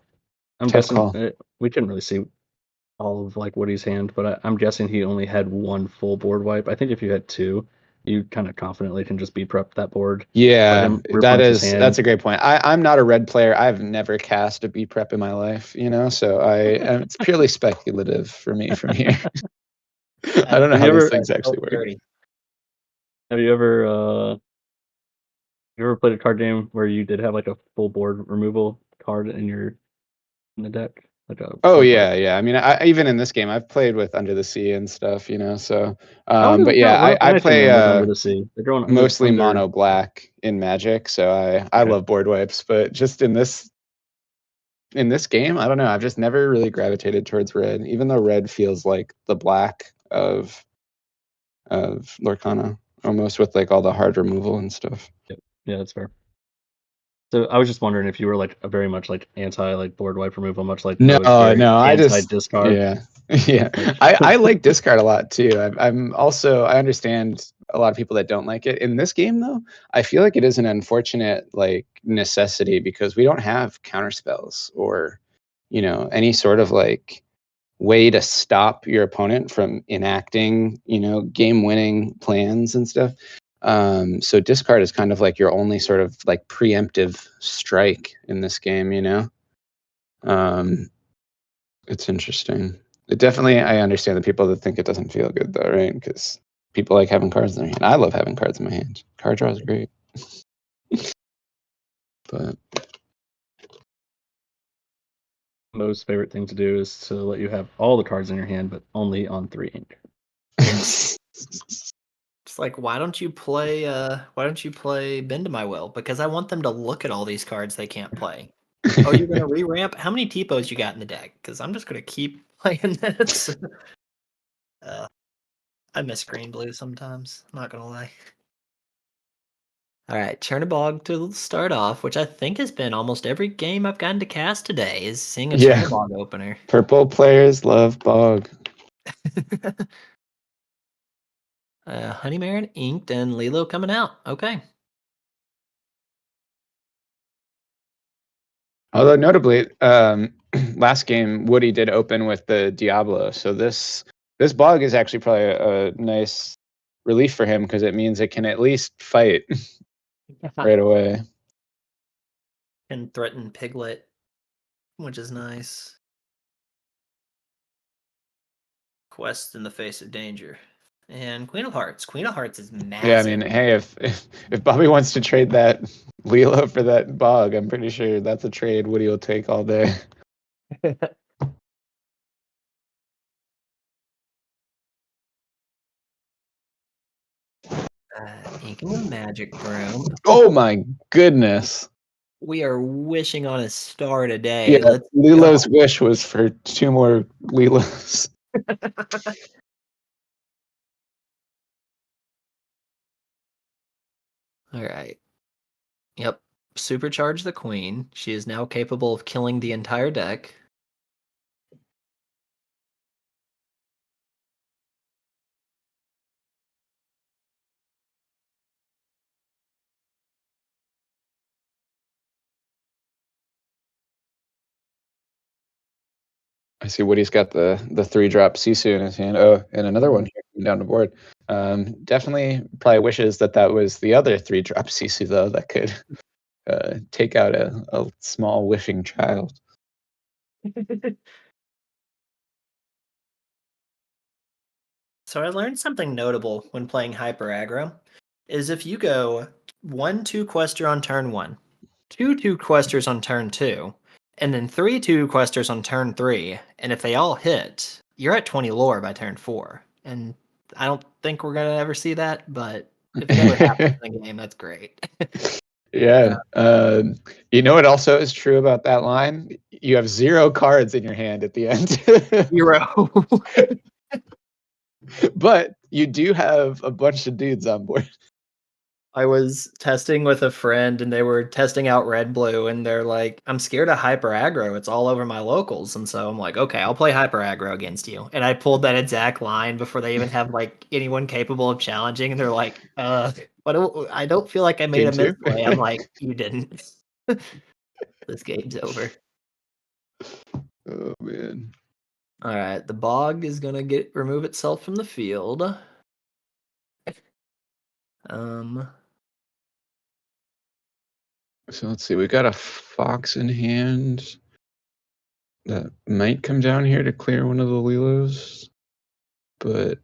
Speaker 1: I'm
Speaker 2: Tough
Speaker 1: guessing
Speaker 2: call.
Speaker 1: we couldn't really see all of like Woody's hand, but I'm guessing he only had 1 full board wipe. I think if you had 2, you kind of confidently can just be prep that board. Let
Speaker 2: Yeah,
Speaker 1: him replenish his hand.
Speaker 2: that's a great point. I'm not a red player. I've never cast a B prep in my life, so it's purely speculative for me from here. I don't know
Speaker 1: Have
Speaker 2: how
Speaker 1: you
Speaker 2: these
Speaker 1: ever
Speaker 2: things actually work.
Speaker 1: have you ever played a card game where you did have like a full board removal card in the deck? Like a
Speaker 2: Oh
Speaker 1: board wipe?
Speaker 2: yeah. I mean, I even in this game, I've played with Under the Sea and stuff, So,
Speaker 1: How does
Speaker 2: but
Speaker 1: it
Speaker 2: yeah,
Speaker 1: count? One of
Speaker 2: I
Speaker 1: my team
Speaker 2: play
Speaker 1: members Under the Sea. They're going
Speaker 2: mostly
Speaker 1: under.
Speaker 2: mono black in Magic, so I
Speaker 1: Okay.
Speaker 2: love board wipes. But just in this game, I don't know. I've just never really gravitated towards red, even though red feels like the black of Lorcana, almost, with like all the hard removal and stuff.
Speaker 1: Yeah, that's fair. So I was just wondering if you were like a very much like anti like board wipe removal, much like
Speaker 2: No,
Speaker 1: Poe is very
Speaker 2: I
Speaker 1: anti
Speaker 2: just
Speaker 1: discard.
Speaker 2: yeah.
Speaker 1: Like,
Speaker 2: I like discard a lot too. I'm also, I understand a lot of people that don't like it. In this game though, I feel like it is an unfortunate like necessity because we don't have counter spells or any sort of like way to stop your opponent from enacting game winning plans and stuff. So discard is kind of like your only sort of like preemptive strike in this game. It's interesting. It definitely, I understand the people that think it doesn't feel good though, right? Because people like having cards in their hand. I love having cards in my hand. Card draw is great. But
Speaker 1: most favorite thing to do is to let you have all the cards in your hand, but only on 3 ink.
Speaker 3: Yes. It's like, why don't you play Bend to My Will? Because I want them to look at all these cards they can't play. Oh, you're gonna re-ramp? How many T-Pos you got in the deck? Because I'm just gonna keep playing this. I miss green blue sometimes, I'm not gonna lie. Alright, Chernobog to start off, which I think has been almost every game I've gotten to cast today, is seeing a
Speaker 2: Yeah.
Speaker 3: Chernobog opener.
Speaker 2: Purple players love Bog.
Speaker 3: Honeymarin inked and Lilo coming out. Okay.
Speaker 2: Although notably, last game Woody did open with the Diablo, so this This bog is actually probably a nice relief for him because it means it can at least fight right away.
Speaker 3: And threaten Piglet, which is nice. Quest in the face of danger. And Queen of Hearts. Queen of Hearts is massive.
Speaker 2: Yeah, I mean, hey, if Bobby wants to trade that Lilo for that bog, I'm pretty sure that's a trade Woody will take all day.
Speaker 3: Inking a Magic Broom.
Speaker 2: Oh my goodness.
Speaker 3: We are wishing on a star today.
Speaker 2: Yeah,
Speaker 3: Let's
Speaker 2: Lilo's
Speaker 3: go.
Speaker 2: wish was for 2 more Lilos.
Speaker 3: All right. Yep. Supercharge the Queen. She is now capable of killing the entire deck.
Speaker 2: I see Woody's got the 3-drop Sisu in his hand. Oh, and another one here coming down the board. Definitely probably wishes that was the other 3-drop Sisu, though, that could take out a small wishing child.
Speaker 3: So I learned something notable when playing Hyper Aggro, is if you go 1/2 Quester on turn 1, 2/2 Questers on turn 2, and then 3/2 Questers on turn 3, and if they all hit, you're at 20 lore by turn 4. And I don't think we're gonna ever see that, but if it ever happens in a game, that's great.
Speaker 2: Yeah. You know what also is true about that line? You have 0 cards in your hand at the end.
Speaker 3: 0.
Speaker 2: But you do have a bunch of dudes on board.
Speaker 3: I was testing with a friend and they were testing out Red Blue and they're like, I'm scared of Hyper Aggro. It's all over my locals. And so I'm like, okay, I'll play Hyper Aggro against you. And I pulled that exact line before they even have like anyone capable of challenging. And they're like, but I don't feel like I made a
Speaker 2: Game 2?
Speaker 3: misplay. I'm like, you didn't. This game's over.
Speaker 2: Oh, man.
Speaker 3: All right, the bog is gonna remove itself from the field.
Speaker 2: So let's see. We got a fox in hand that might come down here to clear one of the Lilos, but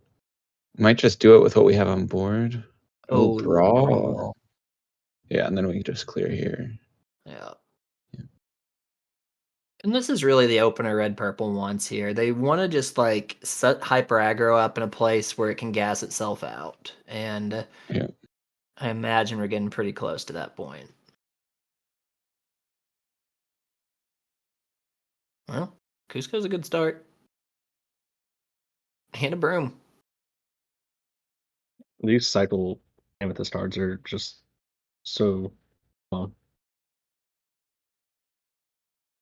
Speaker 2: might just do it with what we have on board. Oh, brawl. Yeah, and then we can just clear here.
Speaker 3: Yeah. And this is really the opener Red Purple wants here. They want to just like set Hyper Aggro up in a place where it can gas itself out. And
Speaker 2: Yeah.
Speaker 3: I imagine we're getting pretty close to that point. Well, Cusco's a good start. And a broom.
Speaker 1: These cycle amethyst cards are just so fun.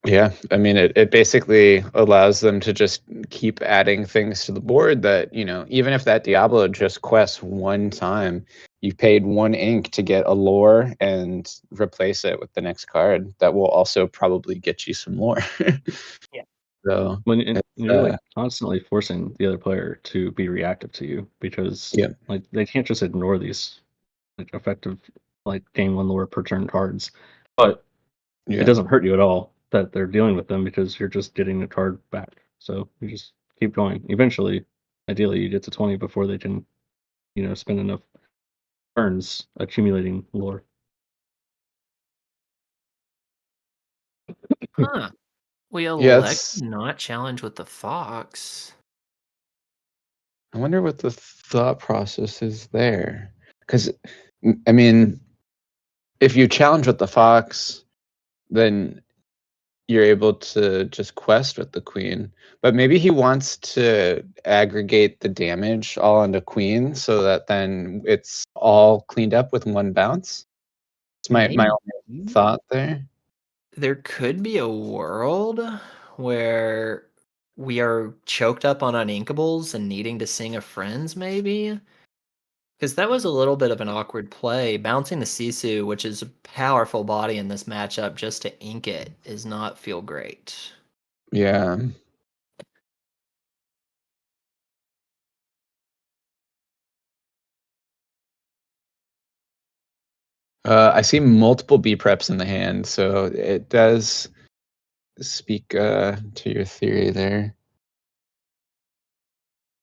Speaker 2: Yeah, I mean, it basically allows them to just keep adding things to the board that, even if that Diablo just quests 1 time, you paid 1 ink to get a lore and replace it with the next card that will also probably get you some lore.
Speaker 3: Yeah.
Speaker 2: So
Speaker 1: When you're like constantly forcing the other player to be reactive to you because
Speaker 2: yeah,
Speaker 1: like they can't just ignore these like effective like gain 1 lore per turn cards, but
Speaker 2: yeah.
Speaker 1: it doesn't hurt you at all that they're dealing with them because you're just getting the card back. So you just keep going. Eventually, ideally, you get to 20 before they can, spend enough turns accumulating lore.
Speaker 3: Huh. We
Speaker 2: Yeah,
Speaker 3: elect not challenge with the fox.
Speaker 2: I wonder what the thought process is there. Because, I mean, if you challenge with the fox, then you're able to just quest with the queen. But maybe he wants to aggregate the damage all onto queen so that then it's all cleaned up with 1 bounce. It's my only thought there.
Speaker 3: There could be a world where we are choked up on uninkables and needing to sing a friends, maybe? Because that was a little bit of an awkward play. Bouncing the Sisu, which is a powerful body in this matchup, just to ink it, is not feel great.
Speaker 2: Yeah. I see multiple B preps in the hand, so it does speak to your theory there.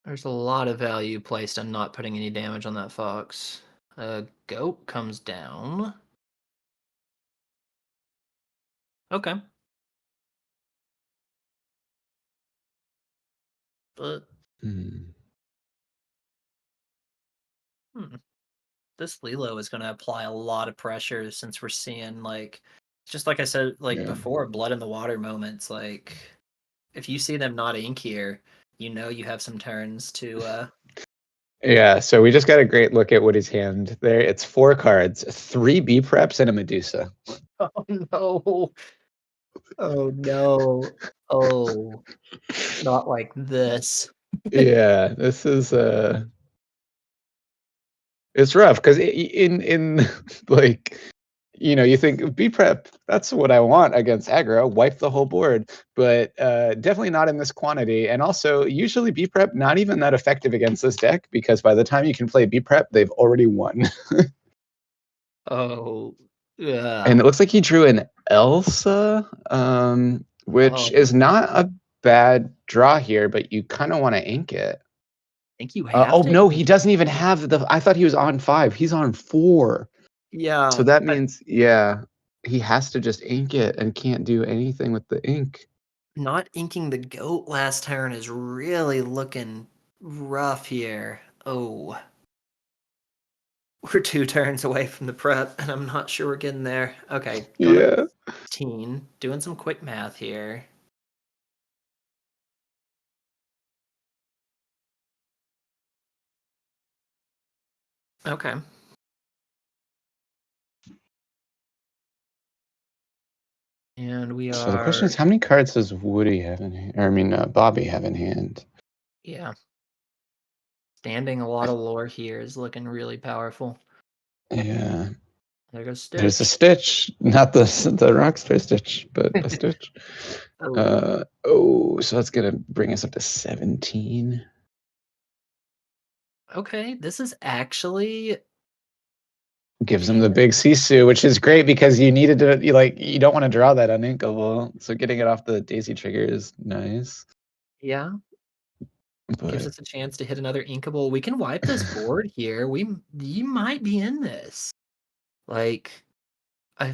Speaker 3: There's a lot of value placed on not putting any damage on that fox. Goat comes down. Okay. But
Speaker 2: Hmm.
Speaker 3: this Lilo is going to apply a lot of pressure since we're seeing, like, just like I said, like
Speaker 2: Yeah.
Speaker 3: before, blood in the water moments. Like, if you see them not ink here, you know you have some turns to.
Speaker 2: Yeah, so we just got a great look at Woody's hand there. It's 4 cards, 3 B preps, and a Medusa.
Speaker 3: Oh no! Oh no! Oh, not like this.
Speaker 2: Yeah, this is it's rough because in like, you think B prep, that's what I want against aggro, wipe the whole board, but definitely not in this quantity. And also, usually B prep not even that effective against this deck because by the time you can play B prep, they've already won.
Speaker 3: Oh, yeah.
Speaker 2: And it looks like he drew an Elsa, which is not a bad draw here, but you kind of want to ink it.
Speaker 3: I think you have
Speaker 2: Oh
Speaker 3: to.
Speaker 2: no, he doesn't even have the. I thought he was on 5. He's on 4.
Speaker 3: Yeah.
Speaker 2: So that means, yeah, he has to just ink it and can't do anything with the ink.
Speaker 3: Not inking the goat last turn is really looking rough here. Oh. We're 2 turns away from the prep, and I'm not sure we're getting there. Okay, going
Speaker 2: Yeah.
Speaker 3: to 15, doing some quick math here. Okay. And we
Speaker 2: So the question
Speaker 3: are,
Speaker 2: is, how many cards does Woody have in hand? Or I mean, Bobby have in hand?
Speaker 3: yeah, standing a lot of lore here is looking really powerful.
Speaker 2: Yeah.
Speaker 3: There goes
Speaker 2: There's a
Speaker 3: Stitch.
Speaker 2: Stitch, not the Rockstar Stitch, but a Stitch. So that's gonna bring us up to 17.
Speaker 3: Okay, this is actually
Speaker 2: Gives him the big Sisu, which is great because you needed to, you don't want to draw that uninkable. So getting it off the Daisy trigger is nice.
Speaker 3: yeah, gives
Speaker 2: But
Speaker 3: us a chance to hit another inkable. We can wipe this board here. You might be in this. Like, I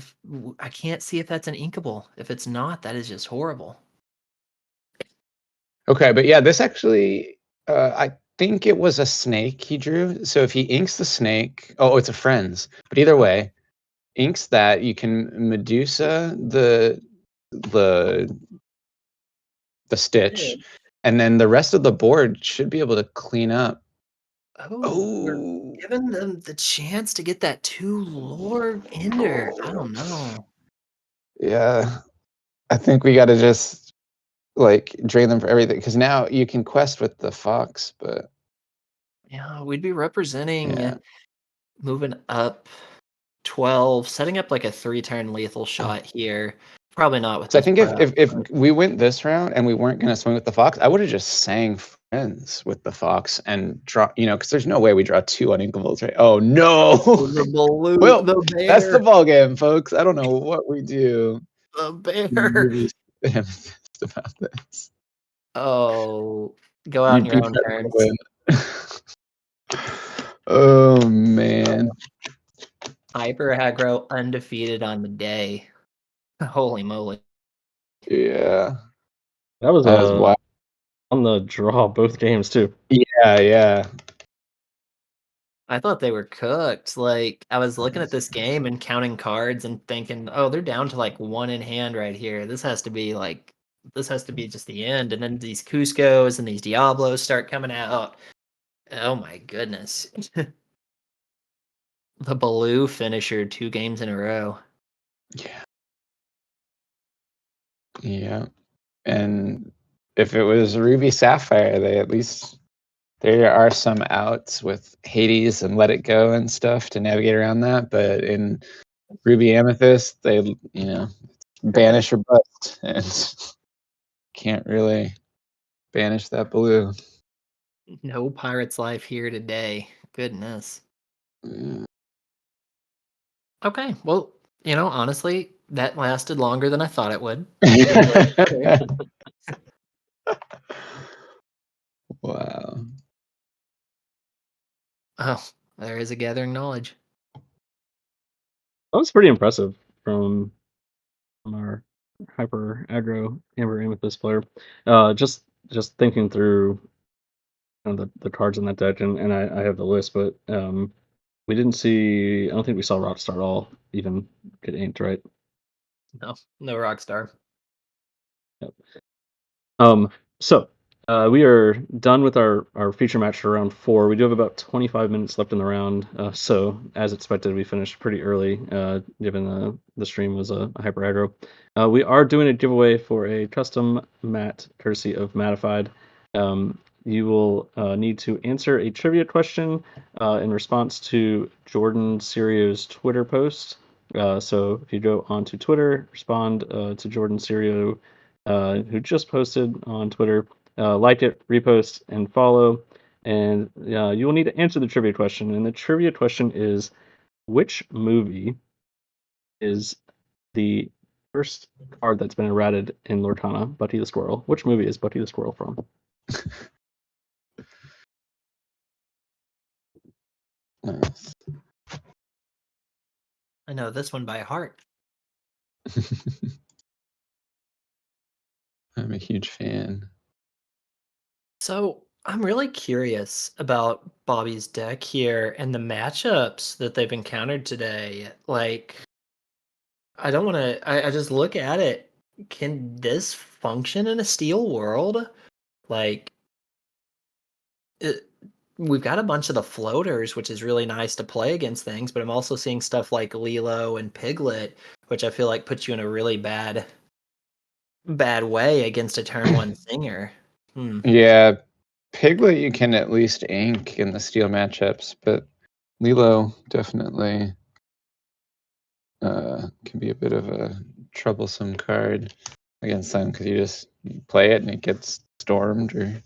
Speaker 3: can't see if that's an inkable. If it's not, that is just horrible.
Speaker 2: okay, but yeah, this actually, I think it was a snake he drew. So if he inks the snake, oh, it's a friends. But either way, inks that, you can Medusa the Stitch, and then the rest of the board should be able to clean up.
Speaker 3: Oh, we're
Speaker 2: Oh,
Speaker 3: giving them the chance to get that 2 lore ender. I don't know.
Speaker 2: yeah. I think we got to just drain them for everything because now you can quest with the fox, but
Speaker 3: Yeah, we'd be representing
Speaker 2: yeah.
Speaker 3: moving up 12, setting up like a 3-turn lethal shot here. Probably not with
Speaker 2: So I
Speaker 3: this
Speaker 2: think if
Speaker 3: prep.
Speaker 2: if we went this round and we weren't going to swing with the fox, I would have just sang friends with the fox and draw, because there's no way we draw 2 uninkables, right? Oh no.
Speaker 3: The balloon,
Speaker 2: Well,
Speaker 3: the
Speaker 2: that's the
Speaker 3: bear,
Speaker 2: ball game, folks. I don't know what we do.
Speaker 3: the bear.
Speaker 2: Really pissed about this.
Speaker 3: Oh, go out
Speaker 2: You
Speaker 3: on your
Speaker 2: beat
Speaker 3: own
Speaker 2: that
Speaker 3: terms.
Speaker 2: win. Oh man.
Speaker 3: Hyper aggro undefeated on the day. Holy moly.
Speaker 2: Yeah.
Speaker 1: That was
Speaker 2: That was wild.
Speaker 1: on the draw both games too.
Speaker 2: Yeah.
Speaker 3: I thought they were cooked. Like, I was looking at this game and counting cards and thinking, oh, they're down to like 1 in hand right here. This has to be just the end. And then these Cuscos and these Diablos start coming out. Oh my goodness. The Baloo finisher 2 games in a row.
Speaker 2: Yeah. And if it was Ruby Sapphire, there are some outs with Hades and Let It Go and stuff to navigate around that. But in Ruby Amethyst, they, banish or bust, and can't really banish that blue.
Speaker 3: No Pirate's Life here today. Goodness. Okay. Well, honestly, that lasted longer than I thought it would.
Speaker 2: Wow.
Speaker 3: Oh, there is a gathering knowledge.
Speaker 1: That was pretty impressive from our hyper aggro Amber Amethyst player. Just thinking through the cards in that deck, and I have the list, but we didn't see. I don't think we saw Rockstar at all even get inked, right?
Speaker 3: No Rockstar.
Speaker 1: Yep. So we are done with our feature match for round 4. We do have about 25 minutes left in the round. So as expected, we finished pretty early, given the stream was a hyper aggro. We are doing a giveaway for a custom mat courtesy of Matified. You will need to answer a trivia question in response to Jordan Serio's Twitter post. So if you go onto Twitter, respond to Jordan Serio, who just posted on Twitter. Like it, repost, and follow. And you will need to answer the trivia question. And the trivia question is, which movie is the first card that's been errated in Lorcana, Bucky the Squirrel? Which movie is Bucky the Squirrel from?
Speaker 2: Nice.
Speaker 3: I know this one by heart.
Speaker 2: I'm a huge fan.
Speaker 3: So I'm really curious about Bobby's deck here and the matchups that they've encountered today. Like, I don't want to. I just look at it. Can this function in a steel world? Like, it, we've got a bunch of the floaters, which is really nice to play against things, but I'm also seeing stuff like Lilo and Piglet, which I feel like puts you in a really bad way against a turn 1 Singer.
Speaker 2: Yeah, Piglet you can at least ink in the steel matchups, but Lilo definitely can be a bit of a troublesome card against them because you play it and it gets stormed or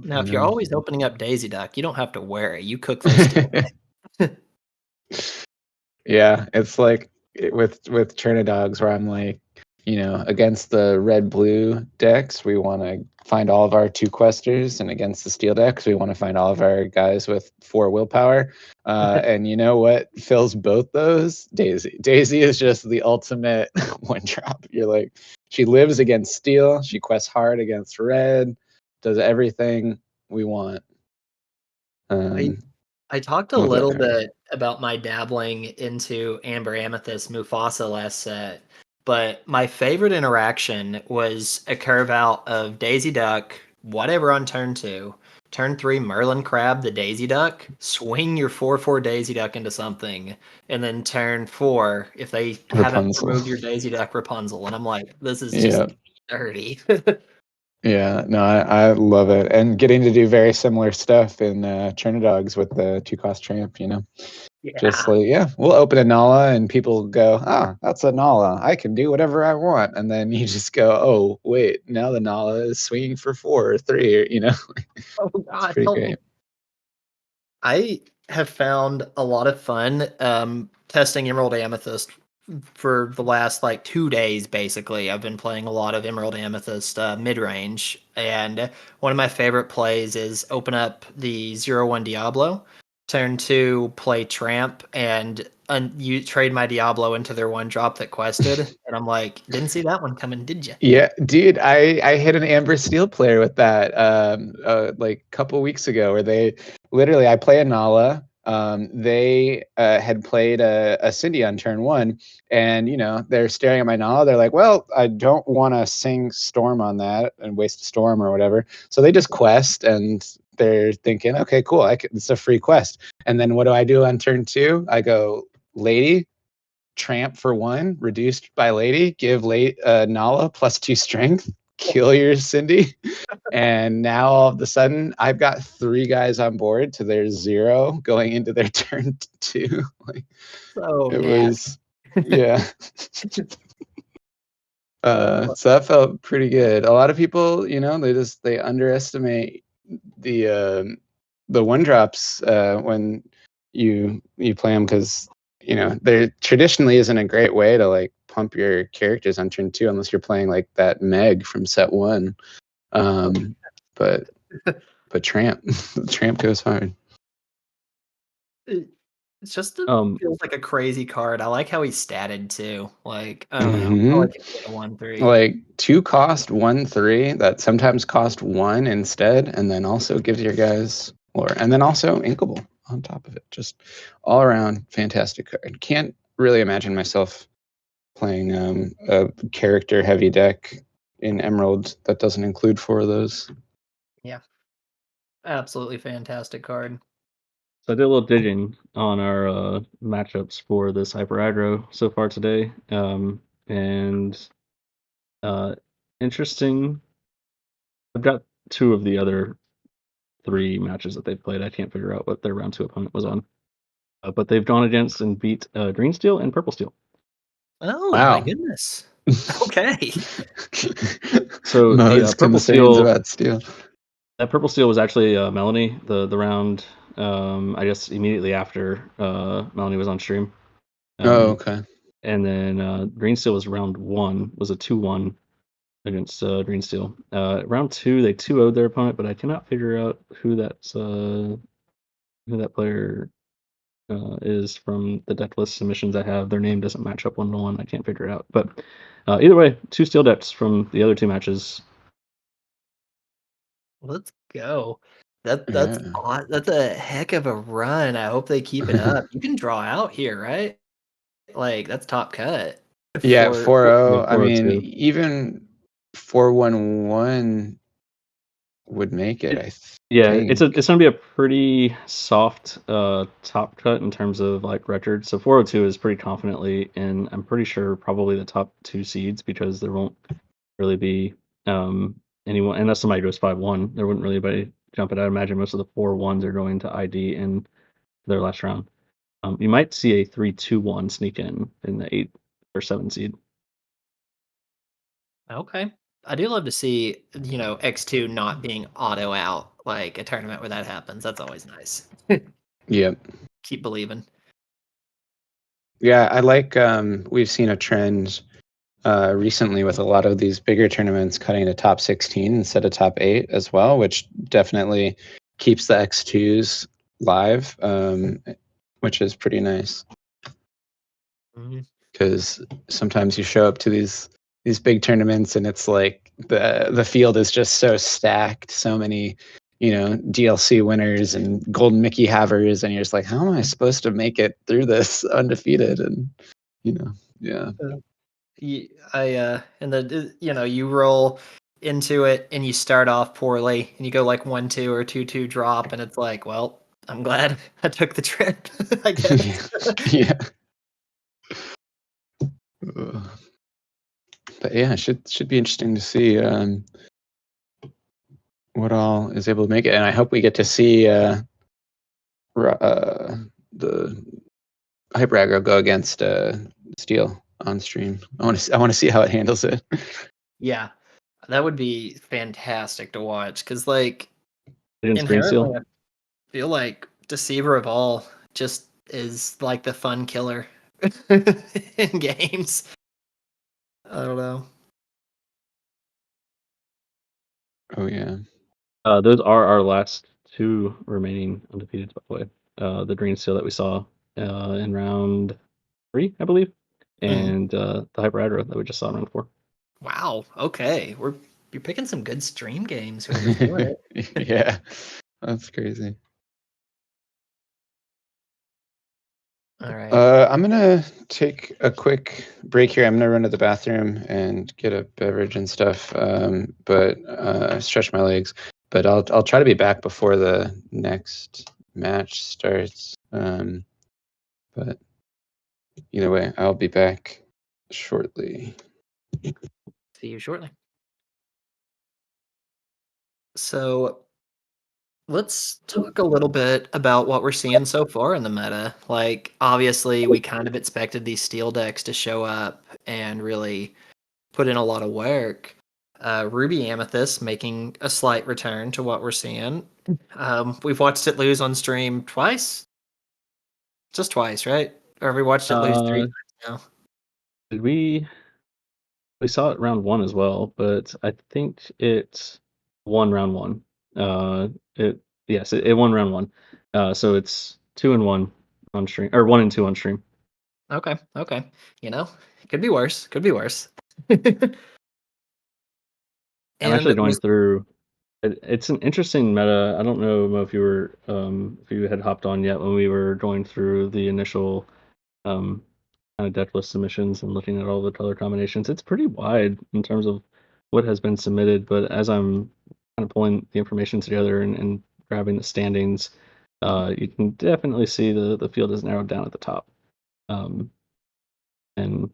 Speaker 3: Now, if you're always opening up Daisy Duck, you don't have to worry. You cook those steel.
Speaker 2: Yeah, it's like with Chernodogs where I'm like, against the red blue decks, we want to find all of our 2 questers, and against the steel decks, we want to find all of our guys with 4 willpower. And you know what fills both those? Daisy. Daisy is just the ultimate one drop. You're like, she lives against steel, she quests hard against red, does everything we want.
Speaker 3: I talked a
Speaker 2: with that
Speaker 3: little
Speaker 2: card.
Speaker 3: bit about my dabbling into Amber Amethyst Mufasa last set, but my favorite interaction was a curve out of Daisy Duck, whatever on turn 2. Turn 3, Merlin Crab the Daisy Duck, swing your 4/4 Daisy Duck into something, and then turn 4, if they haven't
Speaker 2: Rapunzel.
Speaker 3: removed your Daisy Duck, Rapunzel. And I'm like, this is
Speaker 2: Yeah.
Speaker 3: just dirty.
Speaker 2: Yeah, no, I love it. And getting to do very similar stuff in Chernodogs with the 2-cost tramp, Just like, yeah, we'll open a Nala and people go, that's a Nala. I can do whatever I want. And then you just go, oh, wait, now the Nala is swinging for 4 or 3,
Speaker 3: Oh
Speaker 2: It's
Speaker 3: God,
Speaker 2: pretty
Speaker 3: help
Speaker 2: great.
Speaker 3: me. I have found a lot of fun testing Emerald Amethyst for the last 2 days. Basically, I've been playing a lot of Emerald Amethyst mid range, and one of my favorite plays is open up the 0/1 Diablo, turn 2 play Tramp, and you trade my Diablo into their 1-drop that quested, and I'm like, didn't see that one coming, did you?
Speaker 2: Yeah, dude, I hit an Amber Steel player with that like a couple weeks ago where they literally I play a Nala. They had played a Cindy on turn 1, and they're staring at my Nala. They're like, "Well, I don't want to sing Storm on that and waste a Storm or whatever." So they just quest, and they're thinking, "Okay, cool, it's a free quest." And then what do I do on turn 2? I go, "Lady, Tramp for 1, reduced by Lady, give Nala +2 strength, kill your Cindy." And now all of a sudden, I've got 3 guys on board to their 0 going into their turn 2. Like,
Speaker 3: So
Speaker 2: it
Speaker 3: nasty.
Speaker 2: was, yeah. So that felt pretty good. A lot of people, they underestimate the 1-drops when you play them because there traditionally isn't a great way to like pump your characters on turn 2 unless you're playing like that Meg from set 1. But Tramp, Tramp goes hard.
Speaker 3: It's just
Speaker 1: Um,
Speaker 3: feels like a crazy card. I like how he's statted too. Like I don't know. I
Speaker 2: Mhm.
Speaker 3: like it being a 1/3.
Speaker 2: Like 2 cost 1/3 that sometimes cost 1 instead, and then also gives your guys lore, and then also inkable on top of it. Just all around fantastic card. Can't really imagine myself playing a character heavy deck in Emerald that doesn't include 4 of those.
Speaker 3: Yeah. Absolutely fantastic card.
Speaker 1: So I did a little digging on our matchups for this hyper aggro so far today, and interesting. I've got 2 of the other 3 matches that they've played. I can't figure out what their round 2 opponent was on, but they've gone against and beat Green Steel and Purple Steel.
Speaker 3: Oh my
Speaker 2: Wow.
Speaker 3: goodness. Okay.
Speaker 1: So
Speaker 2: Mo's
Speaker 1: the Purple
Speaker 2: concerns
Speaker 1: Steel,
Speaker 2: about steel.
Speaker 1: that Purple Steel was actually Melanie. The round, I guess immediately after Melanie was on stream.
Speaker 2: Oh,
Speaker 1: Um,
Speaker 2: okay.
Speaker 1: And then Green Steel was round 1, was a 2-1 against Green Steel. Round 2, they 2-0'd their opponent, but I cannot figure out who that player is from the deck list submissions I have. Their name doesn't match up 1-to-1. I can't figure it out. But either way, 2 steel decks from the other 2 matches.
Speaker 3: Let's go. That's
Speaker 2: Yeah.
Speaker 3: odd. That's a heck of a run. I hope they keep it up. You can draw out here, right? Like that's top cut.
Speaker 2: Yeah,
Speaker 3: For
Speaker 2: 4-0. I mean,
Speaker 1: 402.
Speaker 2: even 4-1-1 would make it, I
Speaker 1: Yeah,
Speaker 2: think.
Speaker 1: it's gonna be a pretty soft top cut in terms of like record. So 402 is pretty confidently in, I'm pretty sure, probably the top 2 seeds, because there won't really be anyone, unless somebody goes 5-1. There wouldn't really be jumping. I'd imagine most of the 4-1s are going to ID in their last round. You might see a 3-2-1 sneak in the 8 or 7 seed.
Speaker 3: Okay. I do love to see, X2 not being auto out, like a tournament where that happens. That's always nice.
Speaker 2: Yep.
Speaker 3: Keep believing.
Speaker 2: Yeah, I like we've seen a trend recently with a lot of these bigger tournaments cutting to top 16 instead of top 8 as well, which definitely keeps the X2s live, which is pretty nice. Because sometimes you show up to these big tournaments and it's like the field is just so stacked, so many DLC winners and golden Mickey havers, and you're just like, how am I supposed to make it through this undefeated? And yeah.
Speaker 3: You roll into it and you start off poorly and you go like 1-2 or 2-2 drop and it's like, well, I'm glad I took the trip, I guess.
Speaker 2: Yeah. But yeah, it should be interesting to see what all is able to make it, and I hope we get to see the hyper aggro go against Steel on stream. I want to see how it handles it.
Speaker 3: Yeah, that would be fantastic to watch because, like,
Speaker 1: Against Green
Speaker 3: inherently,
Speaker 1: Steel.
Speaker 3: I feel like Deceiver of All just is like the fun killer in games. I don't know.
Speaker 2: Oh yeah.
Speaker 1: Those are our last 2 remaining undefeated, by the way. The Green Steel that we saw in round 3, I believe, and the Hyper Aggro that we just saw in round 4.
Speaker 3: Wow. Okay, you're picking some good stream games. Whoever's doing it.
Speaker 2: Yeah, that's crazy.
Speaker 3: All right.
Speaker 2: I'm gonna take a quick break here. I'm gonna run to the bathroom and get a beverage and stuff. But stretch my legs. But I'll try to be back before the next match starts. But either way, I'll be back shortly.
Speaker 3: See you shortly. So let's talk a little bit about what we're seeing so far in the meta. Like, obviously, we kind of expected these steel decks to show up and really put in a lot of work. Ruby Amethyst making a slight return to what we're seeing. We've watched it lose on stream twice. Just twice, right? Or have we watched it lose 3
Speaker 1: Uh,
Speaker 3: times now?
Speaker 1: did we saw it round 1 as well, but I think it won round 1. It yes, it won round 1. So it's 2 and 1 on stream, or 1 and 2 on stream.
Speaker 3: Okay, okay. You know, it could be worse. Could be worse.
Speaker 1: I'm
Speaker 3: And
Speaker 1: actually going
Speaker 3: was
Speaker 1: through it's an interesting meta. I don't know Mo, if you were if you had hopped on yet when we were going through the initial um kind of deck list submissions and looking at all the color combinations. It's pretty wide in terms of what has been submitted, but as I'm kind of pulling the information together and grabbing the standings, you can definitely see the field is narrowed down at the top. Um, and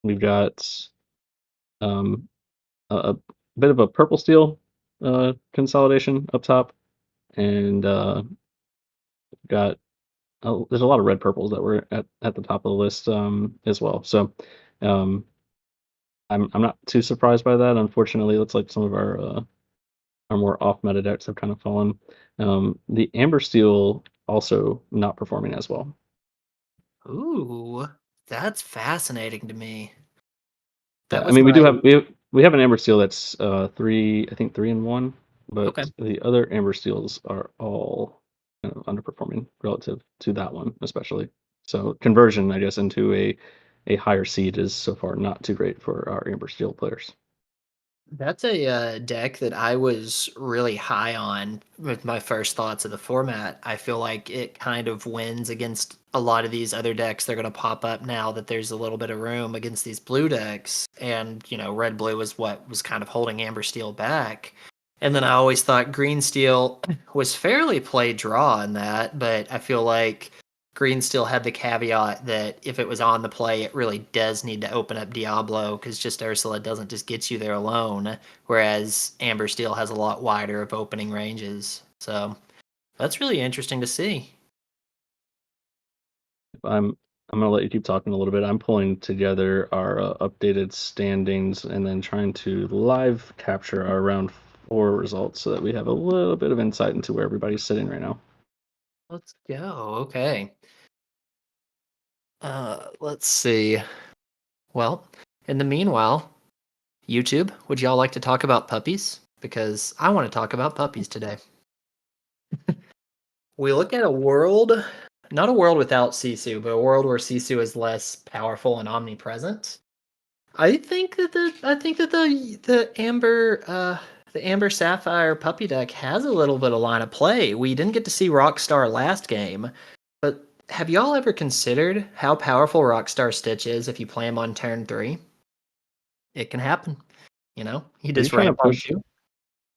Speaker 1: we've got um, a bit of a purple steel consolidation up top, and got there's a lot of red purples that were at the top of the list as well. So um, I'm not too surprised by that. Unfortunately, it looks like some of our more off meta decks have kind of fallen. The Amber Steel also not performing as well.
Speaker 3: ooh, that's fascinating to me.
Speaker 1: Yeah,
Speaker 3: That
Speaker 1: I
Speaker 3: was
Speaker 1: mean we do
Speaker 3: my
Speaker 1: have we have an Amber Steel that's 3 and 1,
Speaker 3: okay.
Speaker 1: but the other Amber Steels are all kind of underperforming relative to that one, especially. So conversion, I guess, into a higher seed is so far not too great for our Amber Steel players.
Speaker 3: That's a deck that I was really high on with my first thoughts of the format. I feel like it kind of wins against a lot of these other decks. They're going to pop up now that there's a little bit of room against these blue decks. And, you know, red blue is what was kind of holding Amber Steel back. And then I always thought Green Steel was fairly play draw in that, but I feel like Green still had the caveat that if it was on the play, it really does need to open up Diablo because just Ursula doesn't just get you there alone, whereas Amber Steel has a lot wider of opening ranges. So that's really interesting to see.
Speaker 1: I'm gonna let you keep talking a little bit. I'm pulling together our updated standings and then trying to live capture our round 4 results so that we have a little bit of insight into where everybody's sitting right now.
Speaker 3: Let's go. Okay. Let's see. Well, in the meanwhile, YouTube, would y'all like to talk about puppies? Because I want to talk about puppies today. We look at a world, not a world without Sisu, but a world where Sisu is less powerful and omnipresent. I think that the Amber Sapphire puppy deck has a little bit of line of play. We didn't get to see Rockstar last game, but have y'all ever considered how powerful Rockstar Stitch is if you play him on turn 3? It can happen. You know, you
Speaker 1: Are you
Speaker 3: just
Speaker 1: trying to
Speaker 3: ramp on
Speaker 1: push?
Speaker 3: 2.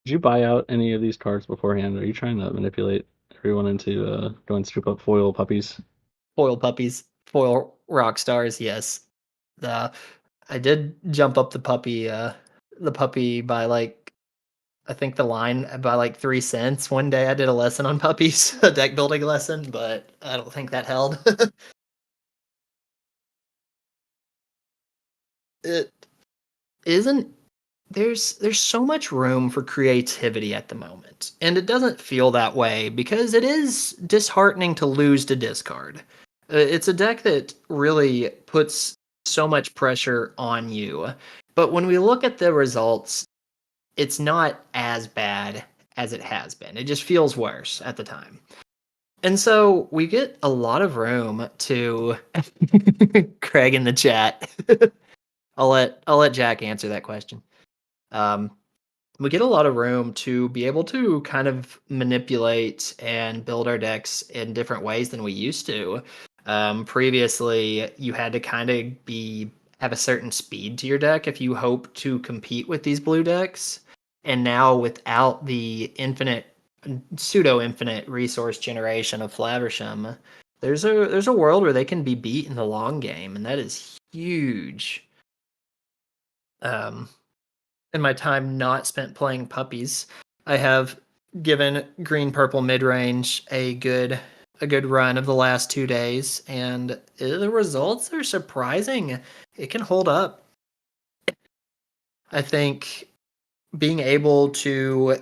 Speaker 1: Did you buy out any of these cards beforehand? Are you trying to manipulate everyone into going strip up foil puppies?
Speaker 3: Foil puppies, foil rock stars, yes. Uh, I did jump up the puppy by like I think the line by like 3 cents. One day I did a lesson on puppies, a deck building lesson, but I don't think that held. It isn't there's so much room for creativity at the moment, and it doesn't feel that way because it is disheartening to lose to discard. It's a deck that really puts so much pressure on you, but when we look at the results, it's not as bad as it has been. It just feels worse at the time. And so we get a lot of room to Craig in the chat. I'll let Jack answer that question. Um, we get a lot of room to be able to kind of manipulate and build our decks in different ways than we used to. Previously, you had to kind of have a certain speed to your deck if you hope to compete with these blue decks. And now, without the pseudo infinite resource generation of Flaversham, there's a world where they can be beat in the long game, and that is huge. Um, in my time not spent playing puppies, I have given green purple mid range a good run of the last 2 days, and the results are surprising. It can hold up. I think being able to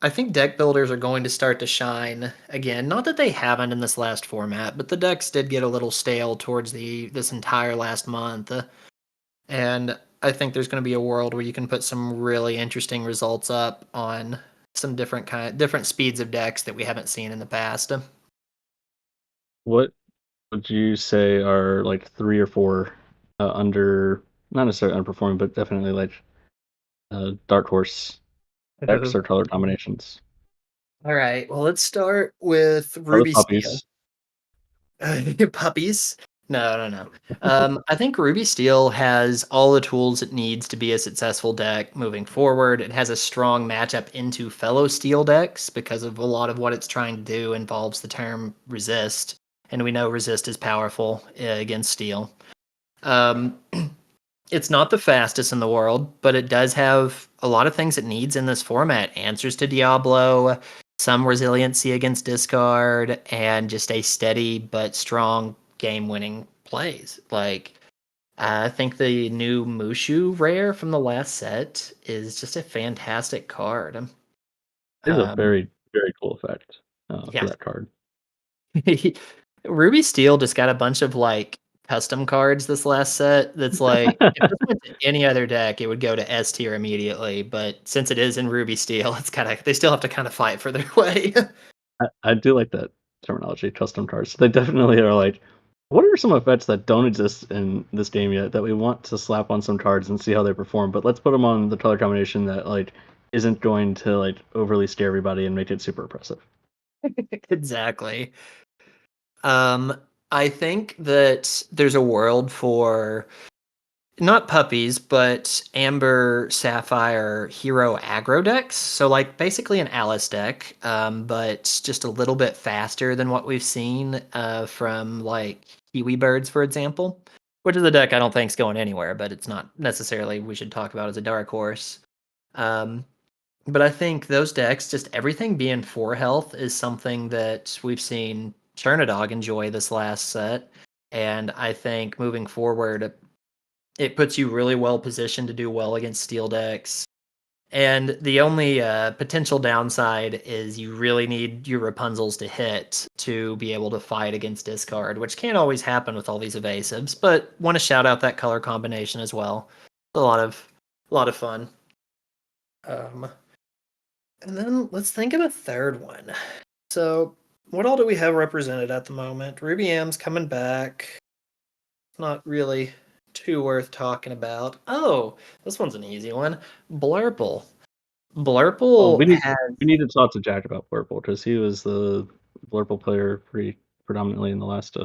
Speaker 3: I think deck builders are going to start to shine again. Not that they haven't in this last format, but the decks did get a little stale towards this entire last month. And I think there's going to be a world where you can put some really interesting results up on some different speeds of decks that we haven't seen in the past.
Speaker 1: What would you say are like 3 or 4 under, not necessarily underperforming, but definitely like dark horse decks or color combinations?
Speaker 3: All right. Well, let's start with
Speaker 1: Are the
Speaker 3: Ruby Steel.
Speaker 1: puppies?
Speaker 3: Puppies? No. I think Ruby Steel has all the tools it needs to be a successful deck moving forward. It has a strong matchup into fellow Steel decks because of a lot of what it's trying to do involves the term resist, and we know resist is powerful against Steel. Um, it's not the fastest in the world, but it does have a lot of things it needs in this format. Answers to Diablo, some resiliency against discard, and just a steady but strong game-winning plays. Like I think the new Mushu rare from the last set is just a fantastic card.
Speaker 1: It's a
Speaker 3: Um,
Speaker 1: very, very cool effect for
Speaker 3: yeah,
Speaker 1: that card.
Speaker 3: Ruby Steel just got a bunch of like custom cards this last set. That's like if this went to any other deck, it would go to S tier immediately. But since it is in Ruby Steel, it's kind of they still have to kind of fight for their way.
Speaker 1: I do like that terminology, custom cards. They definitely are like, what are some effects that don't exist in this game yet that we want to slap on some cards and see how they perform? But let's put them on the color combination that like isn't going to like overly scare everybody and make it super oppressive.
Speaker 3: Exactly. I think that there's a world for not puppies, but Amber Sapphire Hero aggro decks. So like basically an Alice deck, but just a little bit faster than what we've seen from like Kiwi Birds, for example. Which is a deck I don't think's going anywhere, but it's not necessarily we should talk about as a dark horse. Um, but I think those decks, just everything being 4 health, is something that we've seen Chernadog enjoy this last set. And I think moving forward, it puts you really well positioned to do well against steel decks. And the only potential downside is you really need your Rapunzels to hit to be able to fight against discard, which can't always happen with all these evasives. But want to shout out that color combination as well. It's a lot of fun. Um, and then let's think of a third one. So, what all do we have represented at the moment? Ruby M's coming back. Not really too worth talking about. Oh, this one's an easy one. Blurple.
Speaker 1: Well,
Speaker 3: Blurple has
Speaker 1: we need to talk to Jack about Blurple because he was the Blurple player pretty predominantly in the last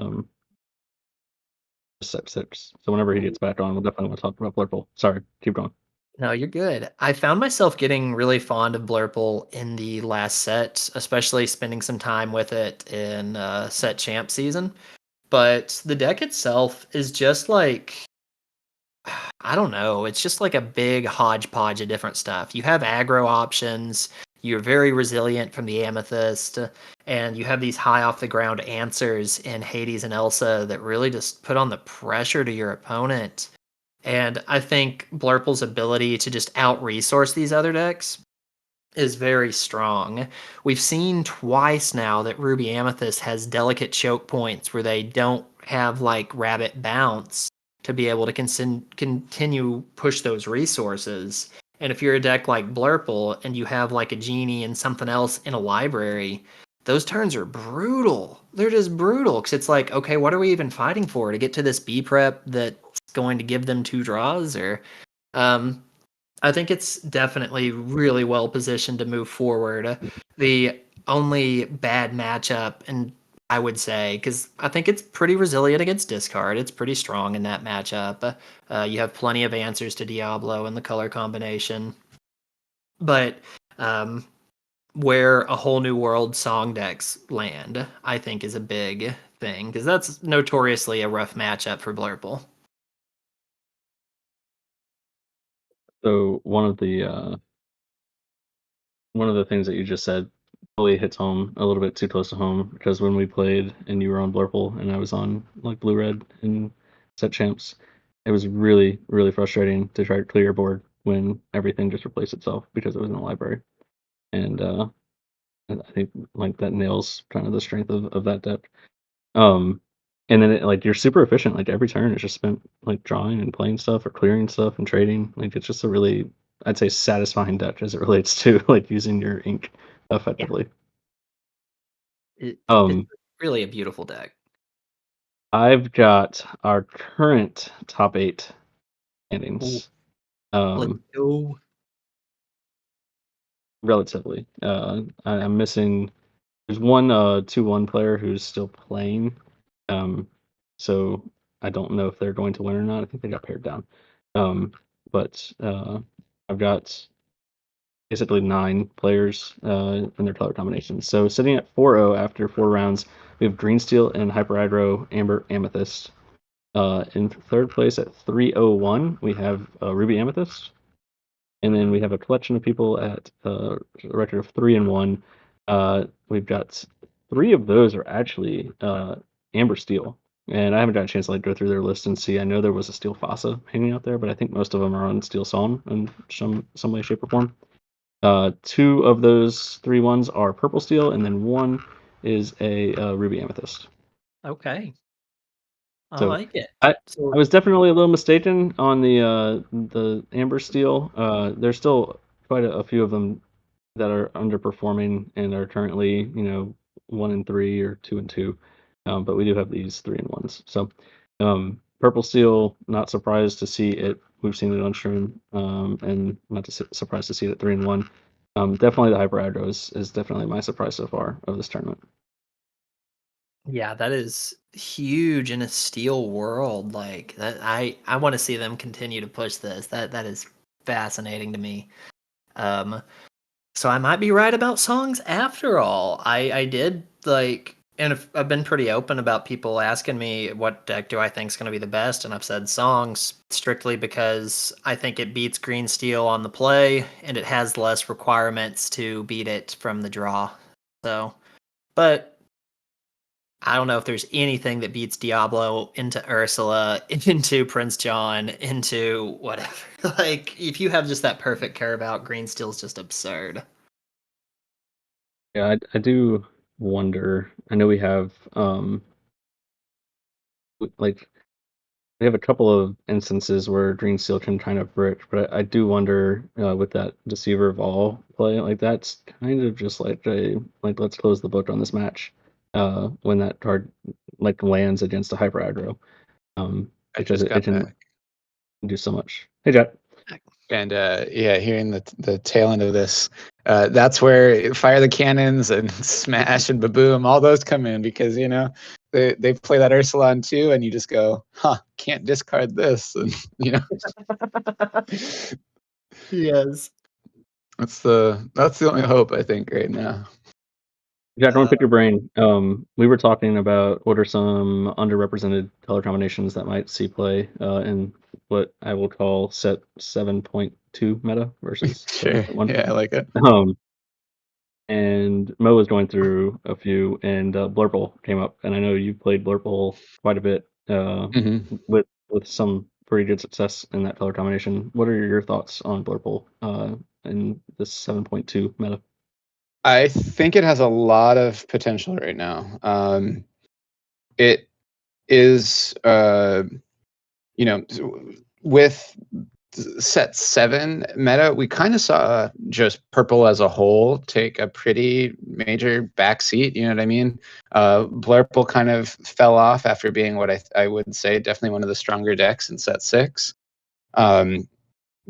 Speaker 1: set 6. So whenever he gets back on, we'll definitely want to talk about Blurple. Sorry, keep going.
Speaker 3: no, you're good. I found myself getting really fond of Blurple in the last set, especially spending some time with it in set champ season. But the deck itself is just like I don't know. It's just like a big hodgepodge of different stuff. You have aggro options. You're very resilient from the Amethyst, and you have these high off the ground answers in Hades and Elsa that really just put on the pressure to your opponent. And I think Blurple's ability to just out resource these other decks is very strong. We've seen twice now that Ruby Amethyst has delicate choke points where they don't have like rabbit bounce to be able to continue push those resources. And if you're a deck like Blurple and you have like a genie and something else in a library, those turns are brutal. They're just brutal because it's like, okay, what are we even fighting for to get to this B prep that's going to give them 2 draws? Or um, I think it's definitely really well positioned to move forward. The only bad matchup, and I would say, because I think it's pretty resilient against discard, it's pretty strong in that matchup. You have plenty of answers to Diablo and the color combination. But um, where a whole new world song decks land, I think is a big thing, because that's notoriously a rough matchup for Blurple.
Speaker 1: So one of the things that you just said really hits home a little bit too close to home because when we played and you were on Blurple and I was on like Blue Red in set champs, it was really, really frustrating to try to clear your board when everything just replaced itself because it was in the library. and I think like that nails kind of the strength of that deck. Um, and then like you're super efficient. Like every turn is just spent like drawing and playing stuff or clearing stuff and trading. Like it's just a really, I'd say, satisfying deck as it relates to like using your ink
Speaker 3: Yeah,
Speaker 1: effectively.
Speaker 3: it's
Speaker 1: Um,
Speaker 3: really a beautiful deck.
Speaker 1: I've got our current top 8
Speaker 3: Ooh,
Speaker 1: standings.
Speaker 3: let's
Speaker 1: Um,
Speaker 3: go.
Speaker 1: Relatively. I'm missing. There's one 2-1 player who's still playing. Um, so I don't know if they're going to win or not. I think they got paired down. Um, but I've got basically 9 players in their color combinations. So sitting at 4-0 after 4 rounds, we have Green Steel and Hyper Hydro Amber Amethyst. In third place at 301, we have Ruby Amethyst. And then we have a collection of people at a record of 3-1. We've got 3 of those are actually Amber Steel. And I haven't got a chance to like go through their list and see. I know there was a Steel Fossa hanging out there, but I think most of them are on Steel Song in some way, shape, or form. 2 of those 3 ones are Purple Steel, and then 1 is a Ruby Amethyst.
Speaker 3: Okay, I
Speaker 1: So
Speaker 3: like it.
Speaker 1: I
Speaker 3: So
Speaker 1: I was definitely a little mistaken on the Amber Steel. There's still quite a few of them that are underperforming and are currently 1-3 or 2-2. But we do have these 3-1s. So Purple Steel, not surprised to see it. We've seen it on stream, and not surprised to see it at 3-1. Definitely the Hyper Aggro is definitely my surprise so far of this tournament.
Speaker 3: yeah, that is huge in a steel world. Like that, I want to see them continue to push this. That is fascinating to me. Um, so I might be right about songs after all. I did like, and I've been pretty open about people asking me what deck do I think is going to be the best, and I've said songs strictly because I think it beats Green Steel on the play, and it has less requirements to beat it from the draw. So, but I don't know if there's anything that beats Diablo into Ursula, into Prince John, into whatever. Like, if you have just that perfect care about, Green Steel's just absurd.
Speaker 1: Yeah, I do wonder. I know we have like we have a couple of instances where Green Steel can kind of brick, but I do wonder with that Deceiver of All play, like that's kind of just like a like let's close the book on this match when that card like lands against a hyper aggro
Speaker 2: I
Speaker 1: because
Speaker 2: just
Speaker 1: it
Speaker 2: got
Speaker 1: can
Speaker 2: back.
Speaker 1: do so much. Hey Jack.
Speaker 2: And yeah, hearing the tail end of this, that's where Fire the Cannons and Smash and Baboom, all those come in because they play that Ursula on 2, and you just go, huh, can't discard this, and
Speaker 3: Yes.
Speaker 2: that's the only hope I think right now.
Speaker 1: Jack, I want to pick your brain. We were talking about what are some underrepresented color combinations that might see play in what I will call set 7.2 meta versus
Speaker 2: Sure,
Speaker 1: 7.1.
Speaker 2: yeah, I like it.
Speaker 1: Um, and Mo was going through a few, and Blurple came up, and I know you played Blurple quite a bit
Speaker 2: Hmm.
Speaker 1: with some pretty good success in that color combination. What are your thoughts on Blurple in this 7.2 meta?
Speaker 2: I think it has a lot of potential right now. It is, with set 7 meta, we kind of saw just purple as a whole take a pretty major backseat. You know what I mean? Blurple kind of fell off after being what I would say definitely one of the stronger decks in set 6.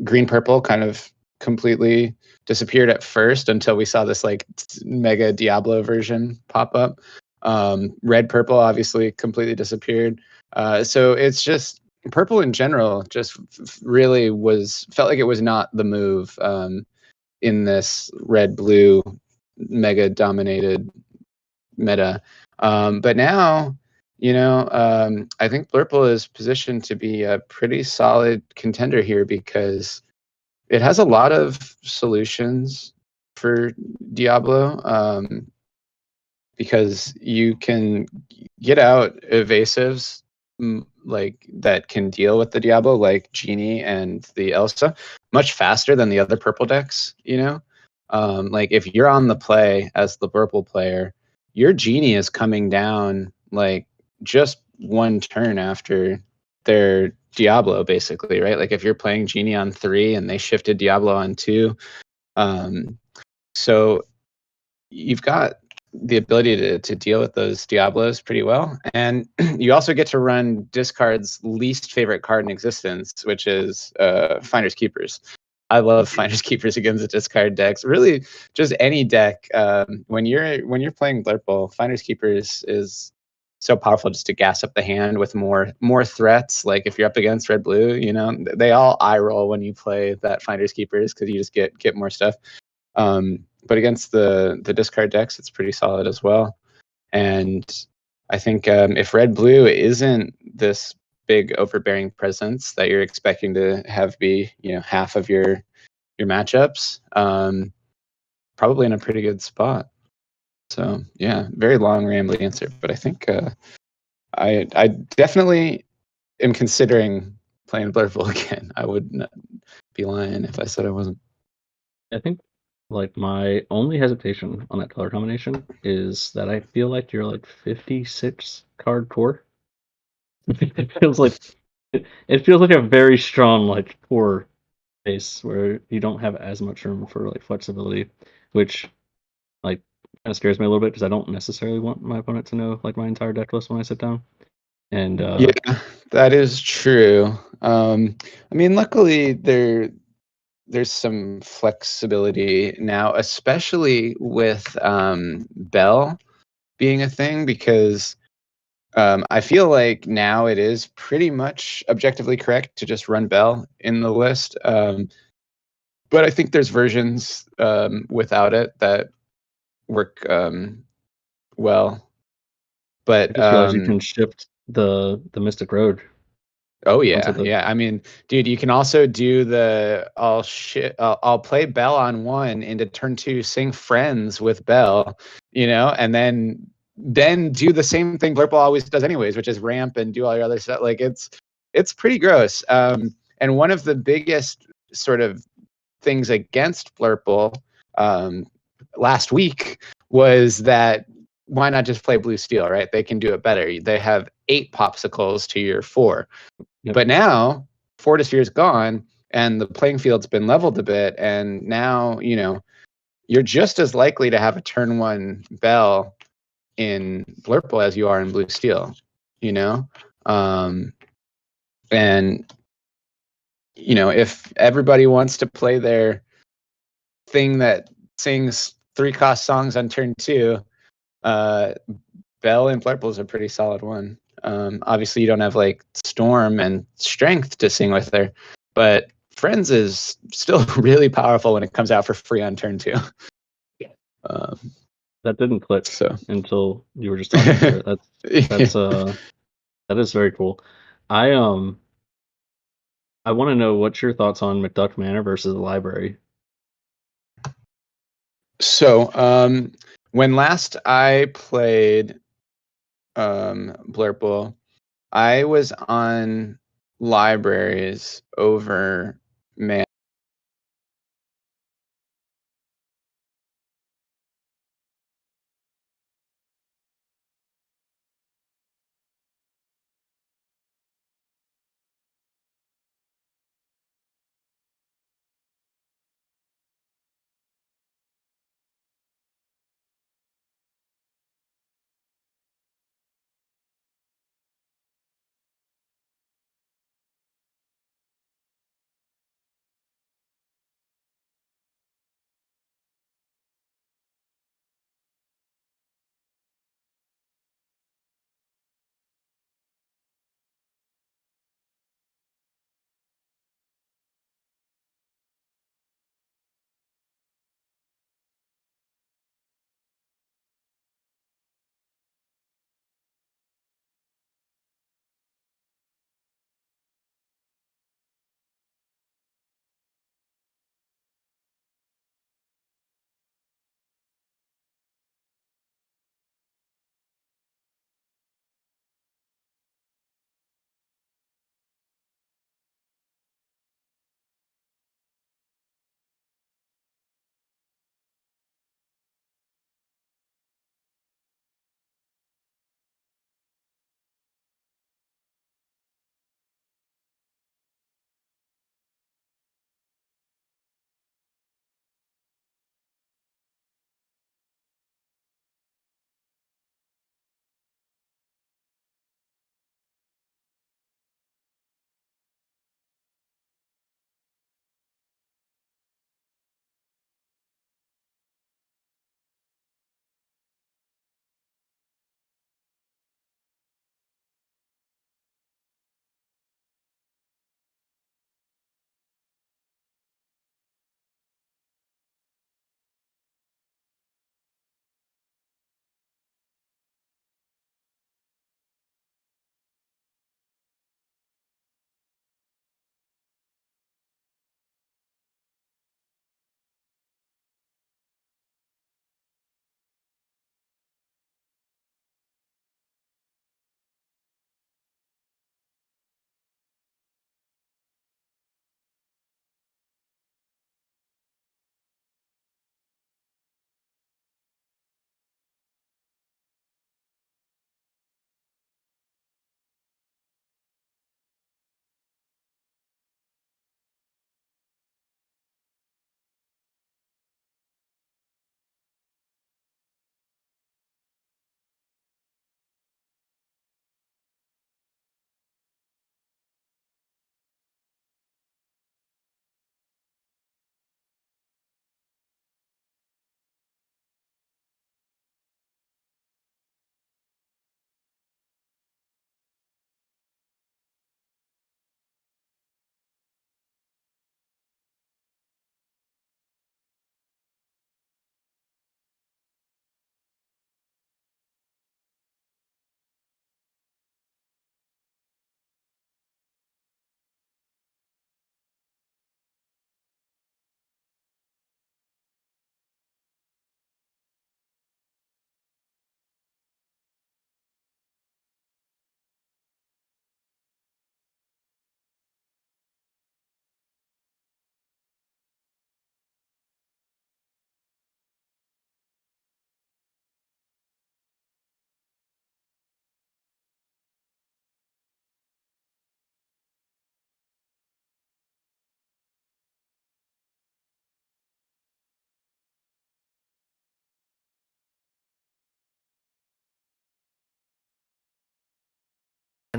Speaker 2: Green purple kind of completely disappeared at first until we saw this like mega Diablo version pop up. Red purple obviously completely disappeared. So it's just purple in general just really felt like it was not the move in this red blue mega dominated meta. But now, I think Blurple is positioned to be a pretty solid contender here because it has a lot of solutions for Diablo. Because you can get out evasives like that can deal with the Diablo, like Genie and the Elsa, much faster than the other purple decks. Like if you're on the play as the Blurple player, your genie is coming down like just one turn after their Diablo, basically, right? Like if you're playing genie on 3 and they shifted Diablo on 2, so you've got the ability to deal with those Diablos pretty well. And you also get to run discard's least favorite card in existence, which is Finders Keepers. I love Finders Keepers against the discard decks. Really, just any deck. When you're playing Blurple, Finders Keepers is so powerful just to gas up the hand with more threats. Like if you're up against red blue, you know, they all eye roll when you play that Finders Keepers because you just get more stuff. But against the discard decks, it's pretty solid as well. And I think if red blue isn't this big overbearing presence that you're expecting to have be, you know, half of your matchups, probably in a pretty good spot. So yeah, very long rambling answer, but I think I definitely am considering playing Blurple again. I would not be lying if I said I wasn't.
Speaker 1: I think like my only hesitation on that color combination is that I feel like you're like 56 card core. It feels like it feels like a very strong like core base where you don't have as much room for like flexibility, which like kind of scares me a little bit because I don't necessarily want my opponent to know like my entire deck list when I sit down. And
Speaker 2: Yeah, that is true. I mean, luckily there's some flexibility now, especially with Bell being a thing, because I feel like now it is pretty much objectively correct to just run Bell in the list. But I think there's versions without it that work well.
Speaker 1: I
Speaker 2: But
Speaker 1: just realized you can shift the Mystic Road
Speaker 2: oh
Speaker 1: onto
Speaker 2: yeah,
Speaker 1: the
Speaker 2: yeah. I mean, dude, you can also do the I'll play Bell on 1 into turn 2, sing Friends with Bell, you know, and then do the same thing Blurple always does anyways, which is ramp and do all your other stuff. Like it's pretty gross. And one of the biggest sort of things against Blurple last week was that why not just play blue steel, right? They can do it better. They have 8 popsicles to your 4.
Speaker 1: Yep.
Speaker 2: But now Fortisphere is gone and the playing field's been leveled a bit. And now, you know, you're just as likely to have a turn 1 Bell in Blurple as you are in Blue Steel, you know? And, you know, if everybody wants to play their thing that sings 3-cost songs on turn 2, Bell and Blurple is a pretty solid one. Obviously, you don't have like Storm and Strength to sing with her, but Friends is still really powerful when it comes out for free on turn 2.
Speaker 1: that didn't click
Speaker 2: So
Speaker 1: until you were just talking through it. That's that is very cool. I I want to know what's your thoughts on McDuck Manor versus the library.
Speaker 2: So when last I played Blurple, I was on libraries over man.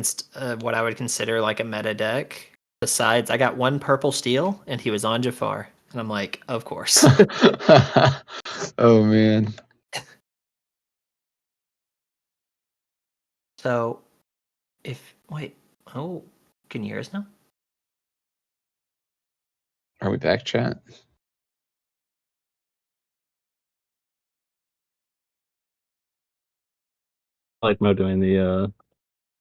Speaker 3: against what I would consider like a meta deck. Besides, I got one purple steel, and he was on Jafar, and I'm like, of course.
Speaker 2: Oh man.
Speaker 3: So, oh, can you hear us now?
Speaker 2: Are we back, chat?
Speaker 1: I like Mo doing the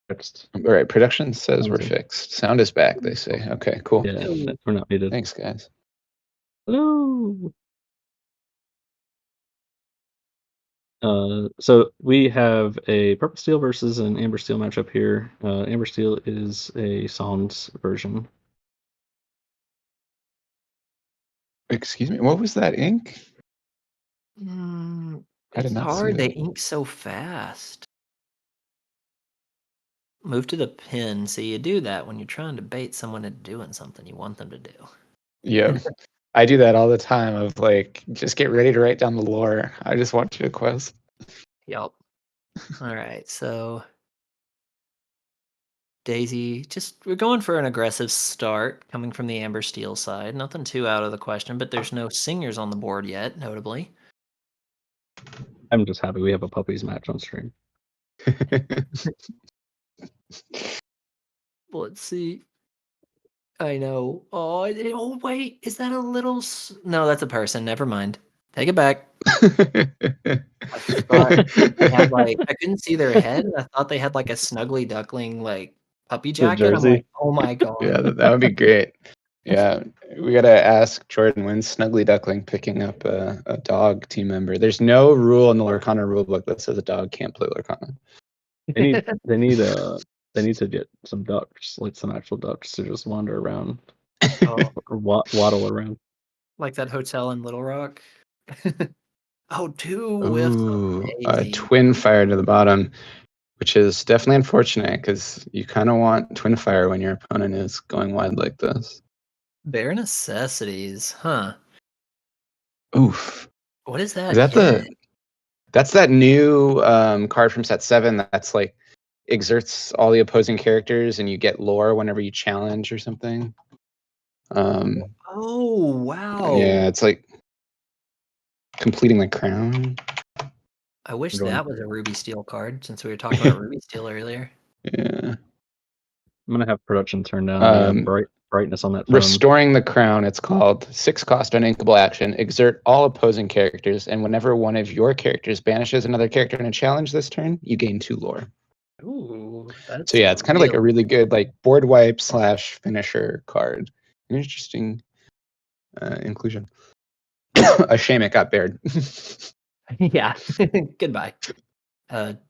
Speaker 1: text.
Speaker 2: All right, production says we're
Speaker 1: Sounds good.
Speaker 2: fixed. Sound is back, they say. Okay, cool.
Speaker 1: Yeah, we're not muted.
Speaker 2: Thanks, guys.
Speaker 1: Hello. So we have a purple steel versus an amber steel matchup here. Amber steel is a Sans version.
Speaker 2: Excuse me, what was that ink? I did
Speaker 3: It's
Speaker 2: not see
Speaker 3: hard. They
Speaker 2: that.
Speaker 3: ink so fast. Move to the pin. So you do that when you're trying to bait someone into doing something you want them to do.
Speaker 2: Yeah. I do that all the time of like, just get ready to write down the lore. I just want you to quest.
Speaker 3: Yup. All right, so Daisy, we're going for an aggressive start coming from the Amber Steel side. Nothing too out of the question, but there's no singers on the board yet, notably.
Speaker 1: I'm just happy we have a puppies match on stream.
Speaker 3: Let's see. I know. Oh wait, is that a little? No, that's a person. Never mind. Take it back. I thought they had like I couldn't see their head. I thought they had like a snuggly duckling like puppy
Speaker 1: The
Speaker 3: jacket. I'm like,
Speaker 1: jersey.
Speaker 3: oh my god.
Speaker 2: Yeah, that would be great. Yeah, we gotta ask Jordan, when's Snuggly Duckling picking up a dog team member? There's no rule in the Lorcana rulebook that says a dog can't play Lorcana.
Speaker 1: They need to get some ducks, like some actual ducks, to just wander around
Speaker 3: Oh,
Speaker 1: or waddle around.
Speaker 3: like that hotel in Little Rock. Oh, two whiffs of
Speaker 2: Ooh, a
Speaker 3: Daisy.
Speaker 2: twin fire to the bottom, which is definitely unfortunate because you kind of want twin fire when your opponent is going wide like this.
Speaker 3: Bare necessities, huh?
Speaker 2: Oof.
Speaker 3: What is that?
Speaker 2: Is that that's that new card from set 7 that's like exerts all the opposing characters and you get lore whenever you challenge or something.
Speaker 3: Oh wow!
Speaker 2: Yeah, it's like completing the crown.
Speaker 3: I wish
Speaker 1: Going-
Speaker 3: that was a Ruby Steel card since we were talking about Ruby Steel earlier.
Speaker 2: Yeah.
Speaker 1: I'm gonna have production turn down the brightness on that phone.
Speaker 2: Restoring the crown, it's called. 6 cost uninkable action. Exert all opposing characters, and whenever one of your characters banishes another character in a challenge this turn, you gain 2 lore.
Speaker 3: Ooh, that's
Speaker 2: So yeah, it's kind of like a really good like board wipe / finisher card. An interesting inclusion. A shame it got bared.
Speaker 3: yeah. Goodbye.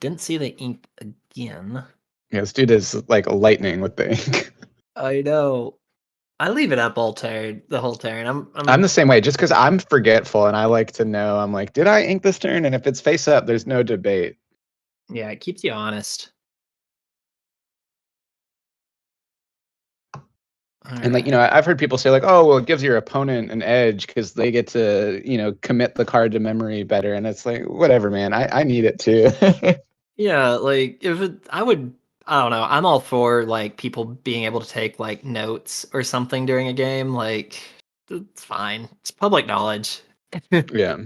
Speaker 3: Didn't see the ink again.
Speaker 2: Yeah, this dude is like lightning with the ink.
Speaker 3: I know. I leave it up all turn, the whole turn.
Speaker 2: I'm the same way, just because I'm forgetful and I like to know. I'm like, did I ink this turn? And if it's face up, there's no debate.
Speaker 3: Yeah, it keeps you honest.
Speaker 2: And like, you know, I've heard people say like, oh, well, it gives your opponent an edge because they get to, you know, commit the card to memory better. And it's like, whatever, man. I need it too.
Speaker 3: Yeah, like I don't know. I'm all for like people being able to take like notes or something during a game. Like it's fine. It's public knowledge.
Speaker 2: Yeah.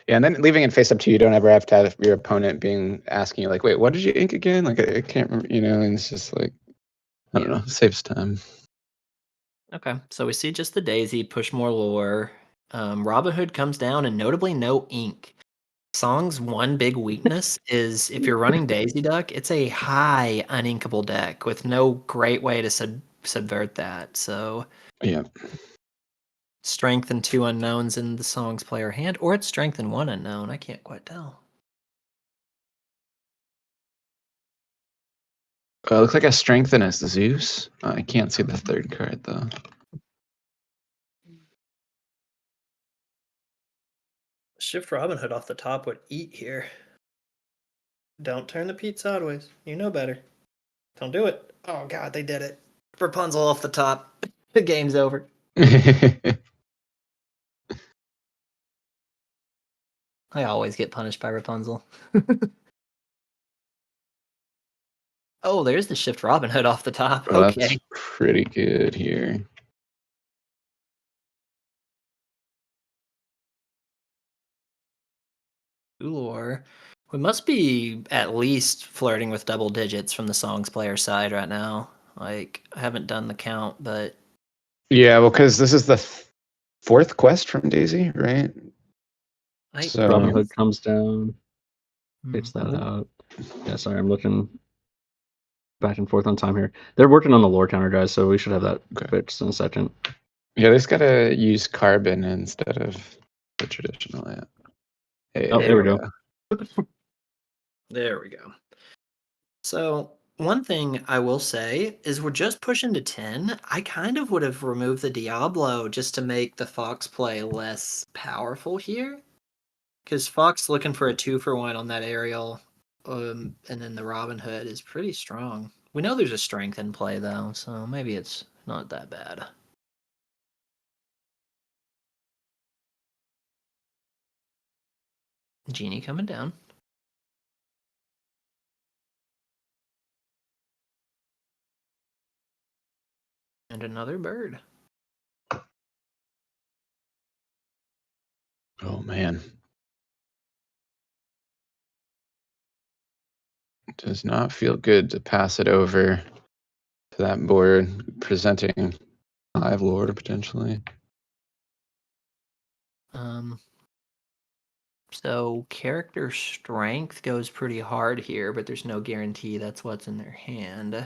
Speaker 2: Yeah, and then leaving it face up to you, don't ever have to have your opponent being asking you like, wait, what did you ink again? Like I can't remember, you know, and it's just like, I don't know, saves time.
Speaker 3: Okay, so we see just the Daisy, push more lore. Robin Hood comes down and notably no ink. Song's one big weakness is if you're running Daisy Duck, it's a high uninkable deck with no great way to subvert that. So
Speaker 2: Yeah.
Speaker 3: strength and 2 unknowns in the Song's player hand, or it's strength and 1 unknown. I can't quite tell.
Speaker 2: Looks like a strengthen as the Zeus. I can't see the third card though.
Speaker 3: Shift Robin Hood off the top would eat here. Don't turn the Pete sideways. You know better. Don't do it. Oh god, they did it. Rapunzel off the top. The game's over. I always get punished by Rapunzel. Oh, there's the shift Robin Hood off the top.
Speaker 2: Oh,
Speaker 3: Okay.
Speaker 2: that's pretty good here.
Speaker 3: Ulor. We must be at least flirting with double digits from the songs player side right now. Like, I haven't done the count, but
Speaker 2: Yeah, well, because this is the fourth quest from Daisy, right? So
Speaker 1: Robin Hood comes down, takes that
Speaker 3: Mhm.
Speaker 1: out. Yeah, sorry, I'm looking back and forth on time here. They're working on the lore counter, guys, so we should have that
Speaker 2: Okay.
Speaker 1: fixed in a second.
Speaker 2: yeah, they just gotta use carbon instead of the traditional. Yeah. Hey,
Speaker 1: Oh, there we go.
Speaker 3: There we go. So, one thing I will say is we're just pushing to 10. I kind of would have removed the Diablo just to make the Fox play less powerful here. Because Fox looking for a 2-for-1 on that aerial, and then the Robin Hood is pretty strong. We know there's a strength in play, though, so maybe it's not that bad. Genie coming down. And another bird.
Speaker 2: Oh man. Does not feel good to pass it over to that board, presenting Hive Lord potentially.
Speaker 3: So character strength goes pretty hard here, but there's no guarantee that's what's in their hand.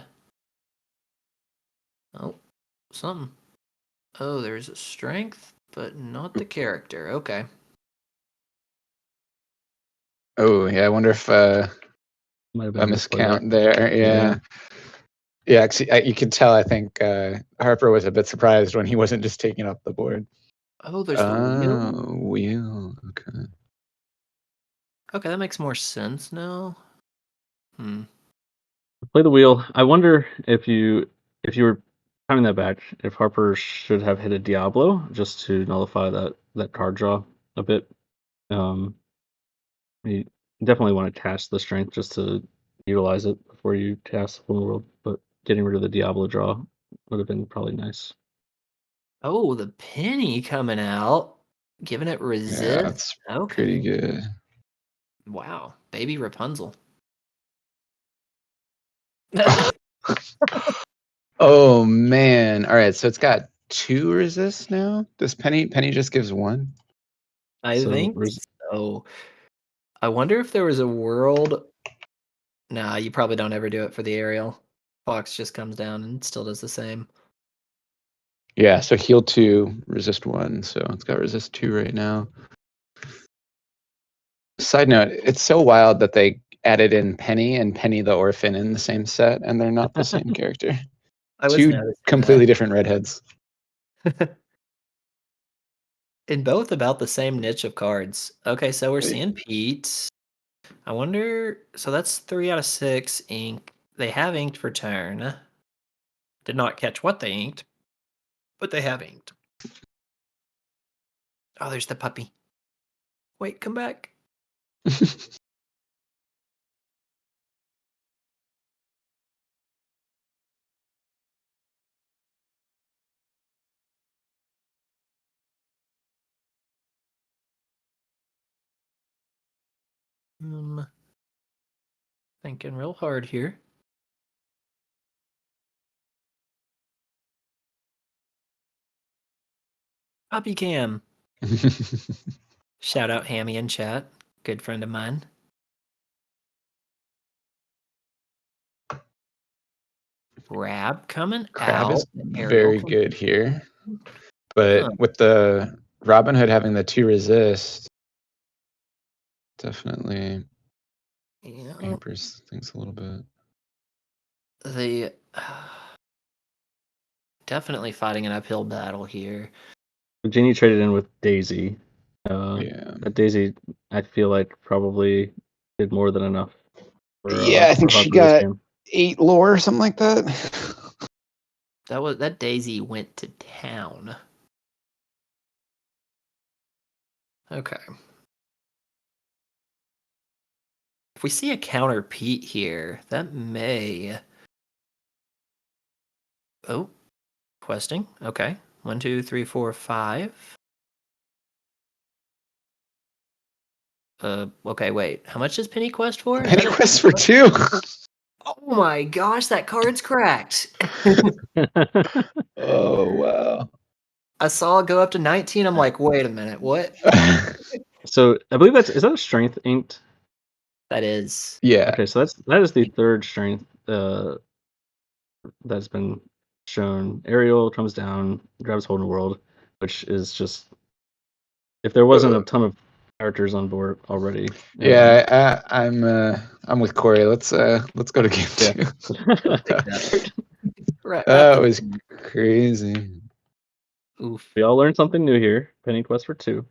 Speaker 3: Oh, something. Oh, there's a strength, but not the character. Okay.
Speaker 2: Oh yeah, I wonder if
Speaker 1: Might have
Speaker 2: a
Speaker 1: been a misplay there.
Speaker 2: miscount there. Yeah. Yeah, actually, you could tell. I think Harper was a bit surprised when he wasn't just taking up the board.
Speaker 3: Oh, there's the wheel.
Speaker 2: Wheel. Okay.
Speaker 3: Okay, that makes more sense now.
Speaker 1: Play the wheel. I wonder if you were counting that back, if Harper should have hit a Diablo just to nullify that card draw a bit. You definitely want to cast the strength just to utilize it before you cast Full World, but getting rid of the Diablo draw would have been probably nice.
Speaker 3: Oh, the penny coming out, giving it
Speaker 2: Yeah,
Speaker 3: resist.
Speaker 2: that's
Speaker 3: Okay.
Speaker 2: pretty good.
Speaker 3: Wow, baby Rapunzel.
Speaker 2: Oh man! All right, so it's got 2 resists now. Does Penny just gives 1?
Speaker 3: I
Speaker 1: So
Speaker 3: think so. I wonder if there was a world. Nah, you probably don't ever do it for the aerial. Fox just comes down and still does the same.
Speaker 2: Yeah, so heal 2, resist 1. So it's got resist 2 right now. Side note: it's so wild that they added in Penny and Penny the Orphan in the same set, and they're not the same character.
Speaker 3: I was
Speaker 2: 2
Speaker 3: noticing
Speaker 2: completely different redheads.
Speaker 3: that. In both about the same niche of cards. Okay, so we're seeing Pete. I wonder. So that's 3 out of 6 ink. They have inked for turn. Did not catch what they inked, but they have inked. Oh, there's the puppy. Wait, come back. Thinking real hard here. Puppy Cam. Shout out Hammy in chat. Good friend of mine. Crab coming
Speaker 2: Crab
Speaker 3: out.
Speaker 2: is
Speaker 3: Aerial
Speaker 2: very
Speaker 3: from
Speaker 2: good here, but
Speaker 3: Huh.
Speaker 2: with the Robin Hood having the 2 resist, definitely
Speaker 3: Yeah,
Speaker 2: hampers things a little bit.
Speaker 3: the definitely fighting an uphill battle here.
Speaker 1: Genie traded in with Daisy.
Speaker 2: Yeah.
Speaker 1: But Daisy, I feel like probably did more than enough
Speaker 2: Yeah, I think
Speaker 1: for
Speaker 2: she
Speaker 1: Harper this
Speaker 2: got
Speaker 1: game.
Speaker 2: 8 lore or something like that.
Speaker 3: That Daisy went to town. Okay. If we see a counter Pete here, that may. Oh, questing. Okay. 1, 2, 3, 4, 5. Okay, wait. How much does Penny Quest for? Is
Speaker 2: Penny
Speaker 3: that
Speaker 2: Quest for 2.
Speaker 3: Oh my gosh, that card's cracked.
Speaker 2: Oh wow.
Speaker 3: I saw it go up to 19. I'm like, wait a minute, what?
Speaker 1: So I believe is that a strength inked?
Speaker 3: That is.
Speaker 2: Yeah.
Speaker 1: Okay, so that is the third strength that's been shown. Ariel comes down, grabs hold of the world, which is just if there wasn't a ton of characters on board already.
Speaker 2: Yeah, I'm with Corey. Let's go to game
Speaker 1: Yeah.
Speaker 2: 2.
Speaker 3: Let's take that. Right.
Speaker 2: That was crazy.
Speaker 3: Oof.
Speaker 1: We all learned something new here. Penny Quest for 2.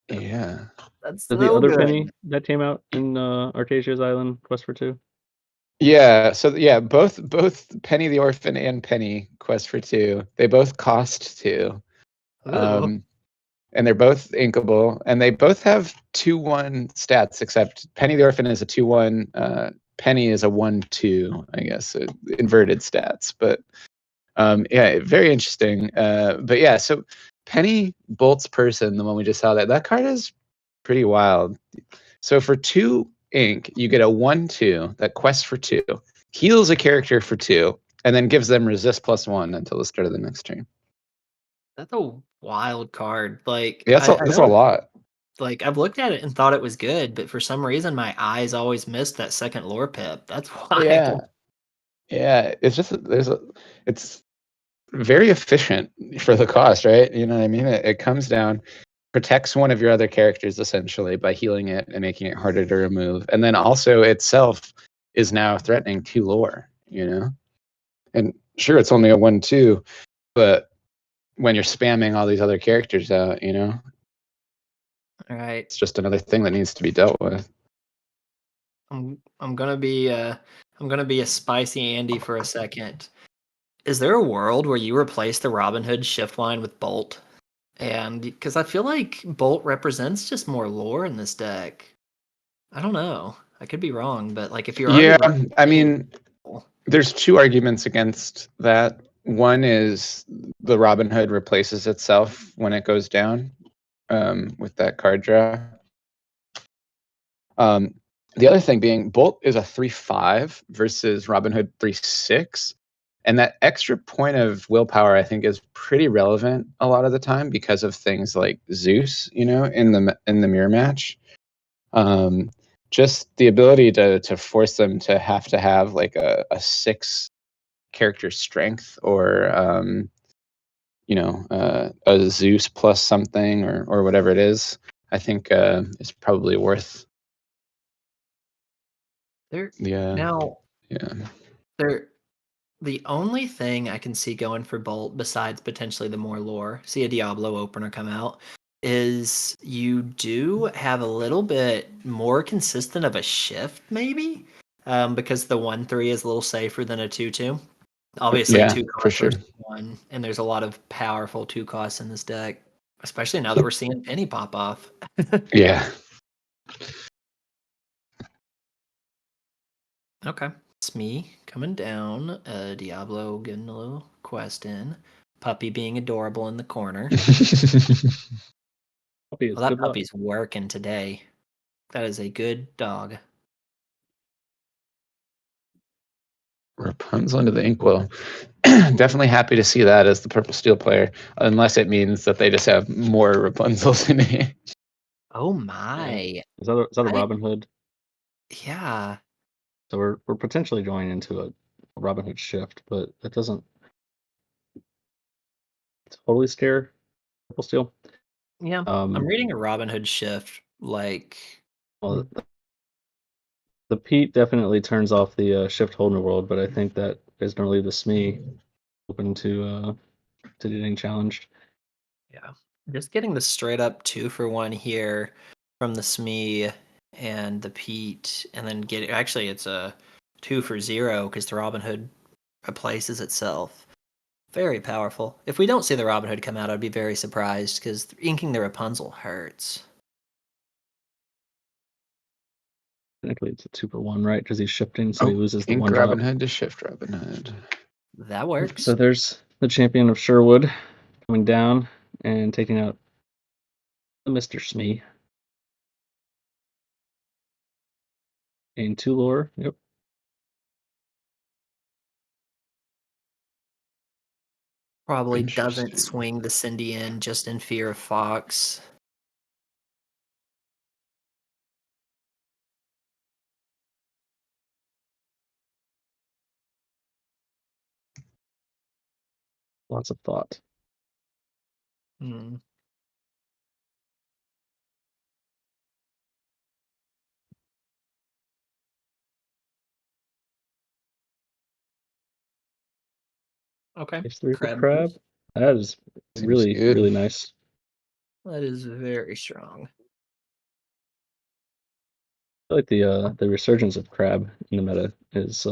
Speaker 2: Yeah.
Speaker 3: That's
Speaker 1: Is the
Speaker 3: so
Speaker 1: other
Speaker 3: good.
Speaker 1: Penny that came out in Artasia's Island Quest for 2?
Speaker 2: Yeah, so yeah, both Penny the Orphan and Penny Quest for 2. They both cost 2.
Speaker 3: Ooh.
Speaker 2: And they're both inkable, and they both have 2/1 stats, except Penny the Orphan is a 2/1, Penny is a 1/2, I guess, inverted stats. But yeah, very interesting. But yeah, so Penny Bolt's Person, the one we just saw, that card is pretty wild. So for 2 ink, you get a 1/2 that quests for 2, heals a character for 2, and then gives them resist +1 until the start of the next turn.
Speaker 3: That's a wild card. Like,
Speaker 2: Yeah,
Speaker 3: I
Speaker 2: that's a
Speaker 3: know,
Speaker 2: lot.
Speaker 3: like, I've looked at it and thought it was good, but for some reason, my eyes always missed that second lore pip. That's
Speaker 2: Yeah,
Speaker 3: wild.
Speaker 2: yeah. It's just it's very efficient for the cost, right? You know what I mean? It comes down, protects one of your other characters essentially by healing it and making it harder to remove, and then also itself is now threatening 2 lore. You know, and sure, it's only a 1/2, but when you're spamming all these other characters out, you know,
Speaker 3: All right.
Speaker 2: it's just another thing that needs to be dealt with.
Speaker 3: I'm gonna be a spicy Andy for a second. Is there a world where you replace the Robin Hood shift line with Bolt? And because I feel like Bolt represents just more lore in this deck. I don't know. I could be wrong, but like if you're already
Speaker 2: Yeah,
Speaker 3: running
Speaker 2: I
Speaker 3: any
Speaker 2: mean, there's 2 arguments against that. One is the Robin Hood replaces itself when it goes down, with that card draw. The other thing being Bolt is a 3/5 versus Robin Hood 3/6. And that extra point of willpower, I think, is pretty relevant a lot of the time because of things like Zeus, you know, in the mirror match. Just the ability to force them to have like a 6 character strength, or you know, a Zeus plus something, or whatever it is, I think is probably worth
Speaker 3: there
Speaker 2: the
Speaker 3: now
Speaker 2: yeah.
Speaker 3: there the only thing I can see going for Bolt besides potentially the more lore, see a Diablo opener come out, is you do have a little bit more consistent of a shift, maybe, because the 1/3 is a little safer than a 2/2. Obviously,
Speaker 2: Yeah,
Speaker 3: 2
Speaker 2: for
Speaker 3: cost
Speaker 2: sure.
Speaker 3: versus 1, and there's a lot of powerful 2 costs in this deck, especially now that we're seeing Penny pop off.
Speaker 2: Yeah.
Speaker 3: Okay. It's me coming down, Diablo getting a little quest in, puppy being adorable in the corner.
Speaker 1: Puppy is
Speaker 3: Well, that
Speaker 1: good luck.
Speaker 3: puppy's working today. That is a good dog.
Speaker 2: Rapunzel into the inkwell. Definitely happy to see that as the purple steel player, unless it means that they just have more Rapunzels in it.
Speaker 3: Oh
Speaker 1: Yeah.
Speaker 3: my.
Speaker 1: Is that a
Speaker 3: I
Speaker 1: Robin Hood?
Speaker 3: yeah.
Speaker 1: So we're potentially going into a Robin Hood shift, but that doesn't totally scare Purple Steel.
Speaker 3: Yeah. I'm reading a Robin Hood shift, like
Speaker 1: Well, the Pete definitely turns off the shift hold in the world, but I think that is going to leave the Smee open to getting challenged.
Speaker 3: yeah. Just getting the straight up 2-for-1 here from the Smee and the Pete, and then actually it's a 2-for-0 because the Robin Hood replaces itself. Very powerful. If we don't see the Robin Hood come out, I'd be very surprised because inking the Rapunzel hurts.
Speaker 1: Technically, it's a 2-for-1, right? Because he's shifting, so he
Speaker 2: Oh,
Speaker 1: loses the
Speaker 2: Ink
Speaker 1: one
Speaker 2: Robin
Speaker 1: drop.
Speaker 2: Hood to Shift Robin Hood.
Speaker 3: That works.
Speaker 1: So there's the champion of Sherwood coming down and taking out Mr. Smee. Gain 2 lore. Yep.
Speaker 3: Probably doesn't
Speaker 2: Interesting.
Speaker 3: swing the Cindy in just in fear of Fox.
Speaker 1: Lots of thought.
Speaker 3: Hmm. Okay.
Speaker 1: Phase 3 for
Speaker 3: Crab.
Speaker 1: Crab. That is
Speaker 2: Seems
Speaker 1: really,
Speaker 2: good.
Speaker 1: really nice.
Speaker 3: That is very strong.
Speaker 1: I feel like the resurgence of Crab in the meta is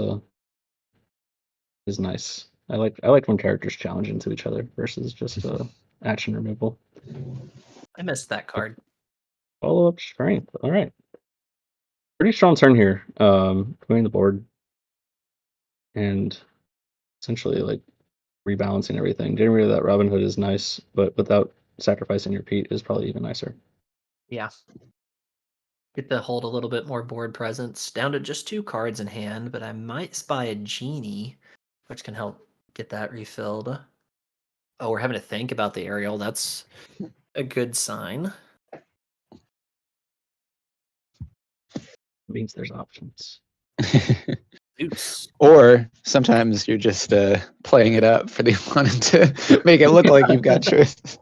Speaker 1: nice. I like when characters challenge into each other versus just action removal.
Speaker 3: I missed that card.
Speaker 1: Follow up strength. All right. Pretty strong turn here. Clearing the board and essentially like rebalancing everything. Getting rid of that Robin Hood is nice, but without sacrificing your Pete is probably even nicer.
Speaker 3: Yeah. Get to hold a little bit more board presence. Down to just 2 cards in hand, but I might spy a genie, which can help get that refilled. Oh, we're having to think about the aerial. That's a good sign.
Speaker 1: It means there's options.
Speaker 3: Zeus.
Speaker 2: Or sometimes you're just playing it up for the opponent to make it look like you've got choices.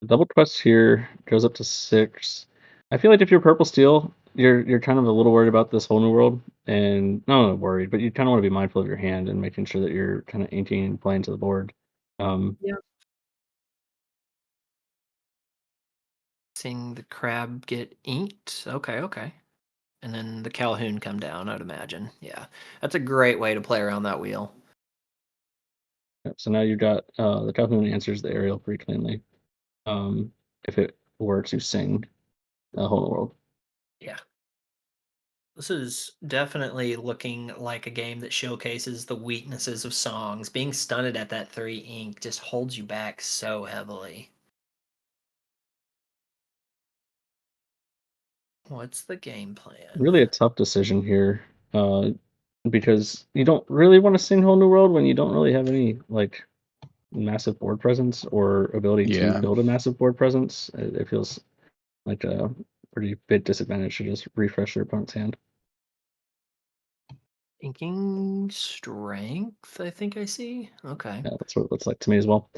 Speaker 1: The double quest here goes up to 6. I feel like if you're purple steel, you're kind of a little worried about this whole new world, and not worried, but you kind of want to be mindful of your hand and making sure that you're kind of inking and playing to the board.
Speaker 3: Yeah. Seeing the crab get inked. Okay. And then the Calhoun come down, I'd imagine. Yeah. That's a great way to play around that wheel.
Speaker 1: So now you've got the Calhoun answers the aerial pretty cleanly. If it were to sing the whole new world.
Speaker 3: Yeah. This is definitely looking like a game that showcases the weaknesses of songs. Being stunted at that 3 ink just holds you back so heavily. What's the game plan?
Speaker 1: Really a tough decision here, because you don't really want to sing whole new world when you don't really have any like massive board presence or ability to
Speaker 2: Yeah.
Speaker 1: build a massive board presence. It feels like a pretty big disadvantage to just refresh your opponent's hand.
Speaker 3: Inking strength, I think I see. Okay.
Speaker 1: Yeah, that's what it looks like to me as well.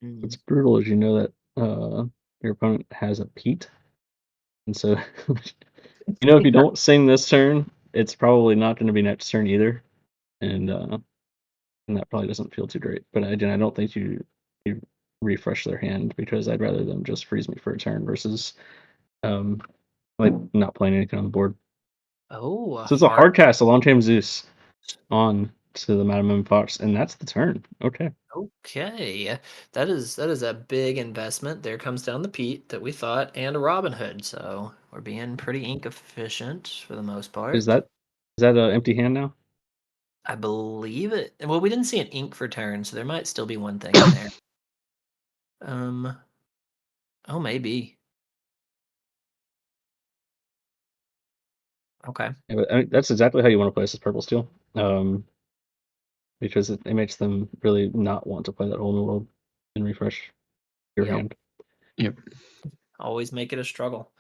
Speaker 1: What's brutal is you know that your opponent has a Pete, and so if you don't sing this turn, it's probably not going to be next turn either, and that probably doesn't feel too great. But again, I don't think you refresh their hand because I'd rather them just freeze me for a turn versus like not playing anything on the board.
Speaker 3: Oh,
Speaker 1: So it's a hard cast, a long time Zeus on to the Madam M Fox, and that's the turn. Okay.
Speaker 3: Okay, that is a big investment. There comes down the Pete that we thought, and a Robin Hood. So we're being pretty ink efficient for the most
Speaker 1: Is
Speaker 3: part.
Speaker 1: that an empty hand now?
Speaker 3: I believe it. Well, we didn't see an ink for turn, so there might still be one thing in there. Oh, maybe. Okay.
Speaker 1: Yeah, but, I mean, that's exactly how you want to play this purple steel. Because it makes them really not want to play that whole new world and refresh your
Speaker 3: Yep.
Speaker 1: hand.
Speaker 2: Yep.
Speaker 3: Always make it a struggle.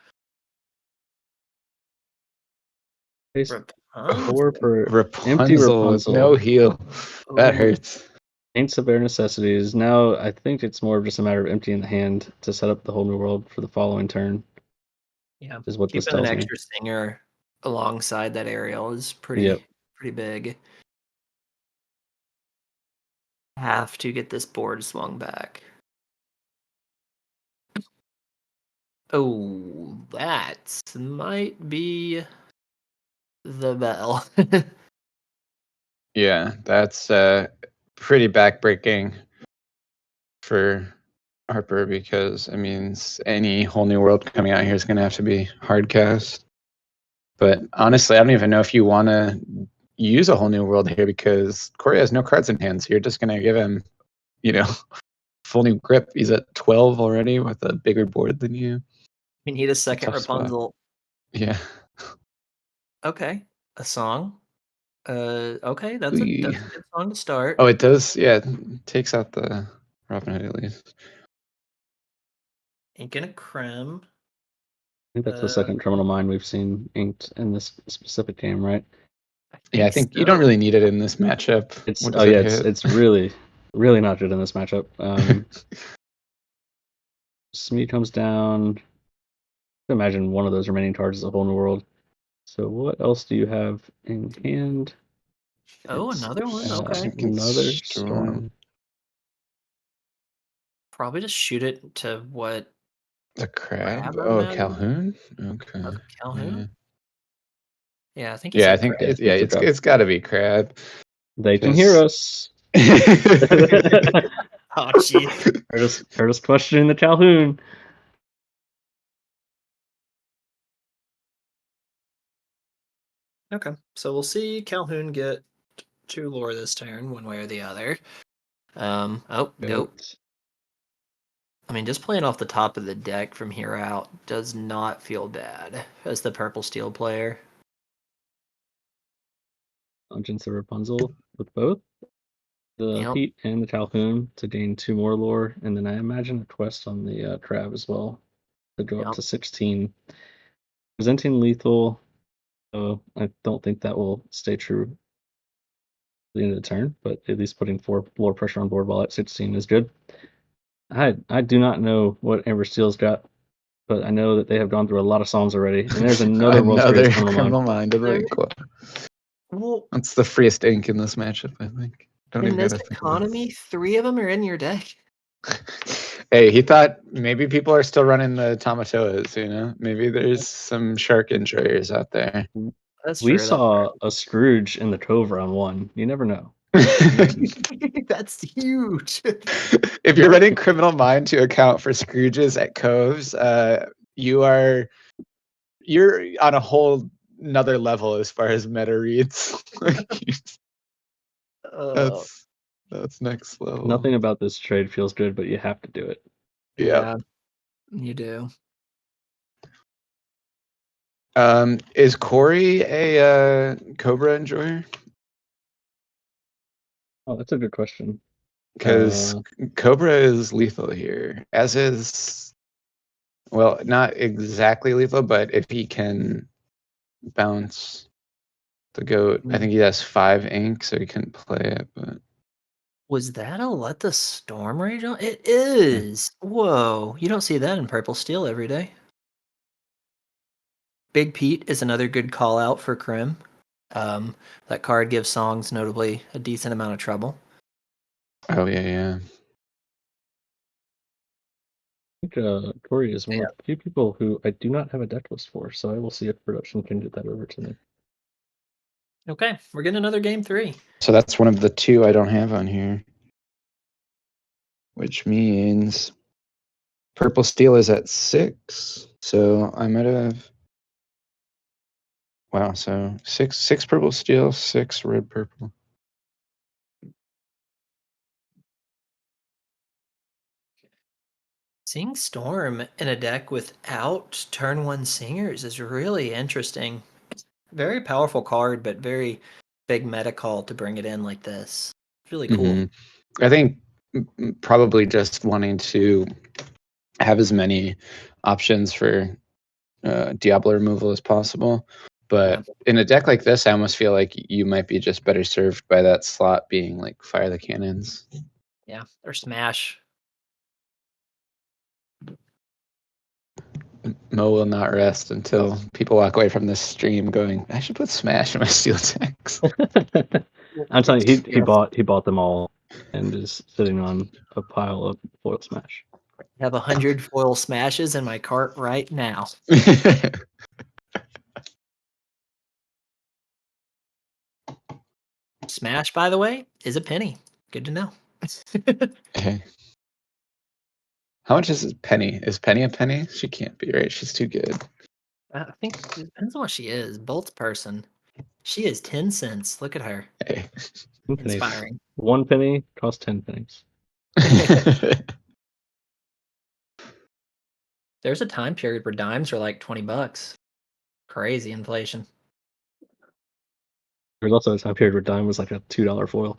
Speaker 1: Phase
Speaker 3: Rapunzel.
Speaker 1: 4 for empty
Speaker 2: Rapunzel with no
Speaker 1: Rapunzel.
Speaker 2: heal. That
Speaker 3: Ooh,
Speaker 2: hurts.
Speaker 1: Ain't so bare necessities. Now I think it's more of just a matter of emptying the hand to set up the whole new world for the following turn,
Speaker 3: yeah.
Speaker 1: is what this
Speaker 3: Keeping an
Speaker 1: tells me.
Speaker 3: extra singer alongside that aerial is
Speaker 1: Yep.
Speaker 3: pretty big. Have to get this board swung back. Oh, that might be the bell.
Speaker 2: Yeah, that's pretty backbreaking for Harper because it means any whole new world coming out here is going to have to be hard cast. But honestly, I don't even know if you want to use a whole new world here because Corey has no cards in hand. So you're just going to give him, full new grip. He's at 12 already with a bigger board than you.
Speaker 3: We need a second
Speaker 2: Tough spot.
Speaker 3: Rapunzel.
Speaker 2: Yeah.
Speaker 3: Okay, a song. Okay, that's a good song to start.
Speaker 2: Oh, it does. Yeah, it takes out the Robin Hood at least.
Speaker 3: Ain't gonna creme.
Speaker 1: I think that's the second Criminal Mind we've seen inked in this specific game, right?
Speaker 2: I think you don't really need it in this matchup.
Speaker 1: It's really not good in this matchup. Smee comes down. Imagine one of those remaining cards is a whole new world. So what else do you have in hand?
Speaker 3: Oh, another one. Okay,
Speaker 1: another storm.
Speaker 3: Probably just shoot it to what?
Speaker 2: The crab.
Speaker 3: Crab,
Speaker 2: Oh, Calhoun. Okay.
Speaker 3: Calhoun. Yeah, I think.
Speaker 2: Yeah, I think. It's got to be crab.
Speaker 1: They can hear us.
Speaker 3: Oh, jeez.
Speaker 1: Heard us questioning the Calhoun.
Speaker 3: Okay, so we'll see Calhoun get 2 lore this turn, one way or the other. Oh, nope. I mean, just playing off the top of the deck from here out does not feel bad as the purple steel player.
Speaker 1: Dungeons of Rapunzel with both the Heat and the Calhoun to gain 2 more lore, and then I imagine a quest on the crab as well to go up to 16. Presenting lethal, so I don't think that will stay true at the end of the turn, but at least putting 4 lore pressure on board while at 16 is good. I do not know what Amber Steel's got, but I know that they have gone through a lot of songs already, and there's another
Speaker 2: Criminal Mind. Well, that's the freest ink in this matchup, I think.
Speaker 3: In this economy, 3 of them are in your deck.
Speaker 2: Hey, he thought maybe people are still running the Tamatoas, Maybe there's some shark enjoyers out there.
Speaker 1: We saw a Scrooge in the Cove round 1. You never know.
Speaker 3: That's huge.
Speaker 2: If you're running Criminal Mind to account for Scrooges at Coves, you're on a whole another level as far as meta reads. That's next level.
Speaker 1: Nothing about this trade feels good, but you have to do it.
Speaker 3: Yeah, you do.
Speaker 2: Is Corey a Cobra enjoyer?
Speaker 1: Oh, that's a good question.
Speaker 2: Because Cobra is lethal here, as is, well, not exactly lethal, but if he can bounce the goat, I think he has 5 ink, so he couldn't play it. But
Speaker 3: was that a Let the Storm Rage on? It is. Yeah. Whoa, you don't see that in Purple Steel every day. Big Pete is another good call out for Crim. That card gives songs notably a decent amount of trouble.
Speaker 2: Oh yeah.
Speaker 1: I think Corey is one of the few people who I do not have a deck list for, so I will see if production can get that over to me.
Speaker 3: Okay, we're getting another game 3.
Speaker 2: So that's one of the 2 I don't have on here, which means Purple Steel is at 6. So I might have. Wow, so 6 Purple Steel, 6 Red Purple.
Speaker 3: Seeing Storm in a deck without turn 1 Singers is really interesting. Very powerful card, but very big meta call to bring it in like this. It's really cool.
Speaker 2: Mm-hmm. I think probably just wanting to have as many options for Diablo removal as possible. But in a deck like this, I almost feel like you might be just better served by that slot being like Fire the Cannons.
Speaker 3: Yeah, or Smash.
Speaker 2: Mo will not rest until people walk away from this stream going, I should put Smash in my steel decks.
Speaker 1: I'm telling you, he bought them all and is sitting on a pile of foil Smash.
Speaker 3: I have 100 foil smashes in my cart right now. Smash, by the way, is a penny. Good to know.
Speaker 2: Okay. How much is Penny? Is Penny a penny? She can't be, right? She's too good.
Speaker 3: I think it depends on what she is. Bolt person. She is 10 cents. Look at her.
Speaker 2: Hey.
Speaker 1: 2 pennies.
Speaker 3: Inspiring.
Speaker 1: 1 penny costs 10 pennies.
Speaker 3: There's a time period where dimes are like $20. Crazy inflation.
Speaker 1: There's also a time period where dime was like a $2 foil.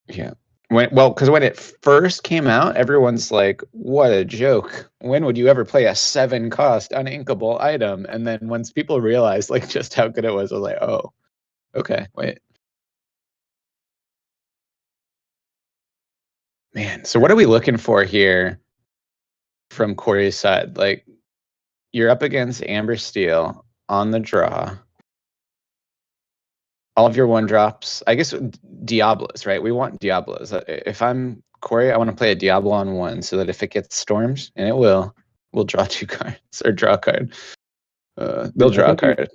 Speaker 2: Yeah. Because when it first came out, everyone's like, what a joke. When would you ever play a 7 cost uninkable item? And then once people realized like just how good it was, I was like, oh, okay, wait. Man, so what are we looking for here from Corey's side? Like, you're up against Amber Steel on the draw. All of your 1-drops, I guess Diablos, right? We want Diablos. If I'm Corey, I want to play a Diablo on 1 so that if it gets stormed, and it will, we'll draw 2 cards or draw a card. They'll draw a card.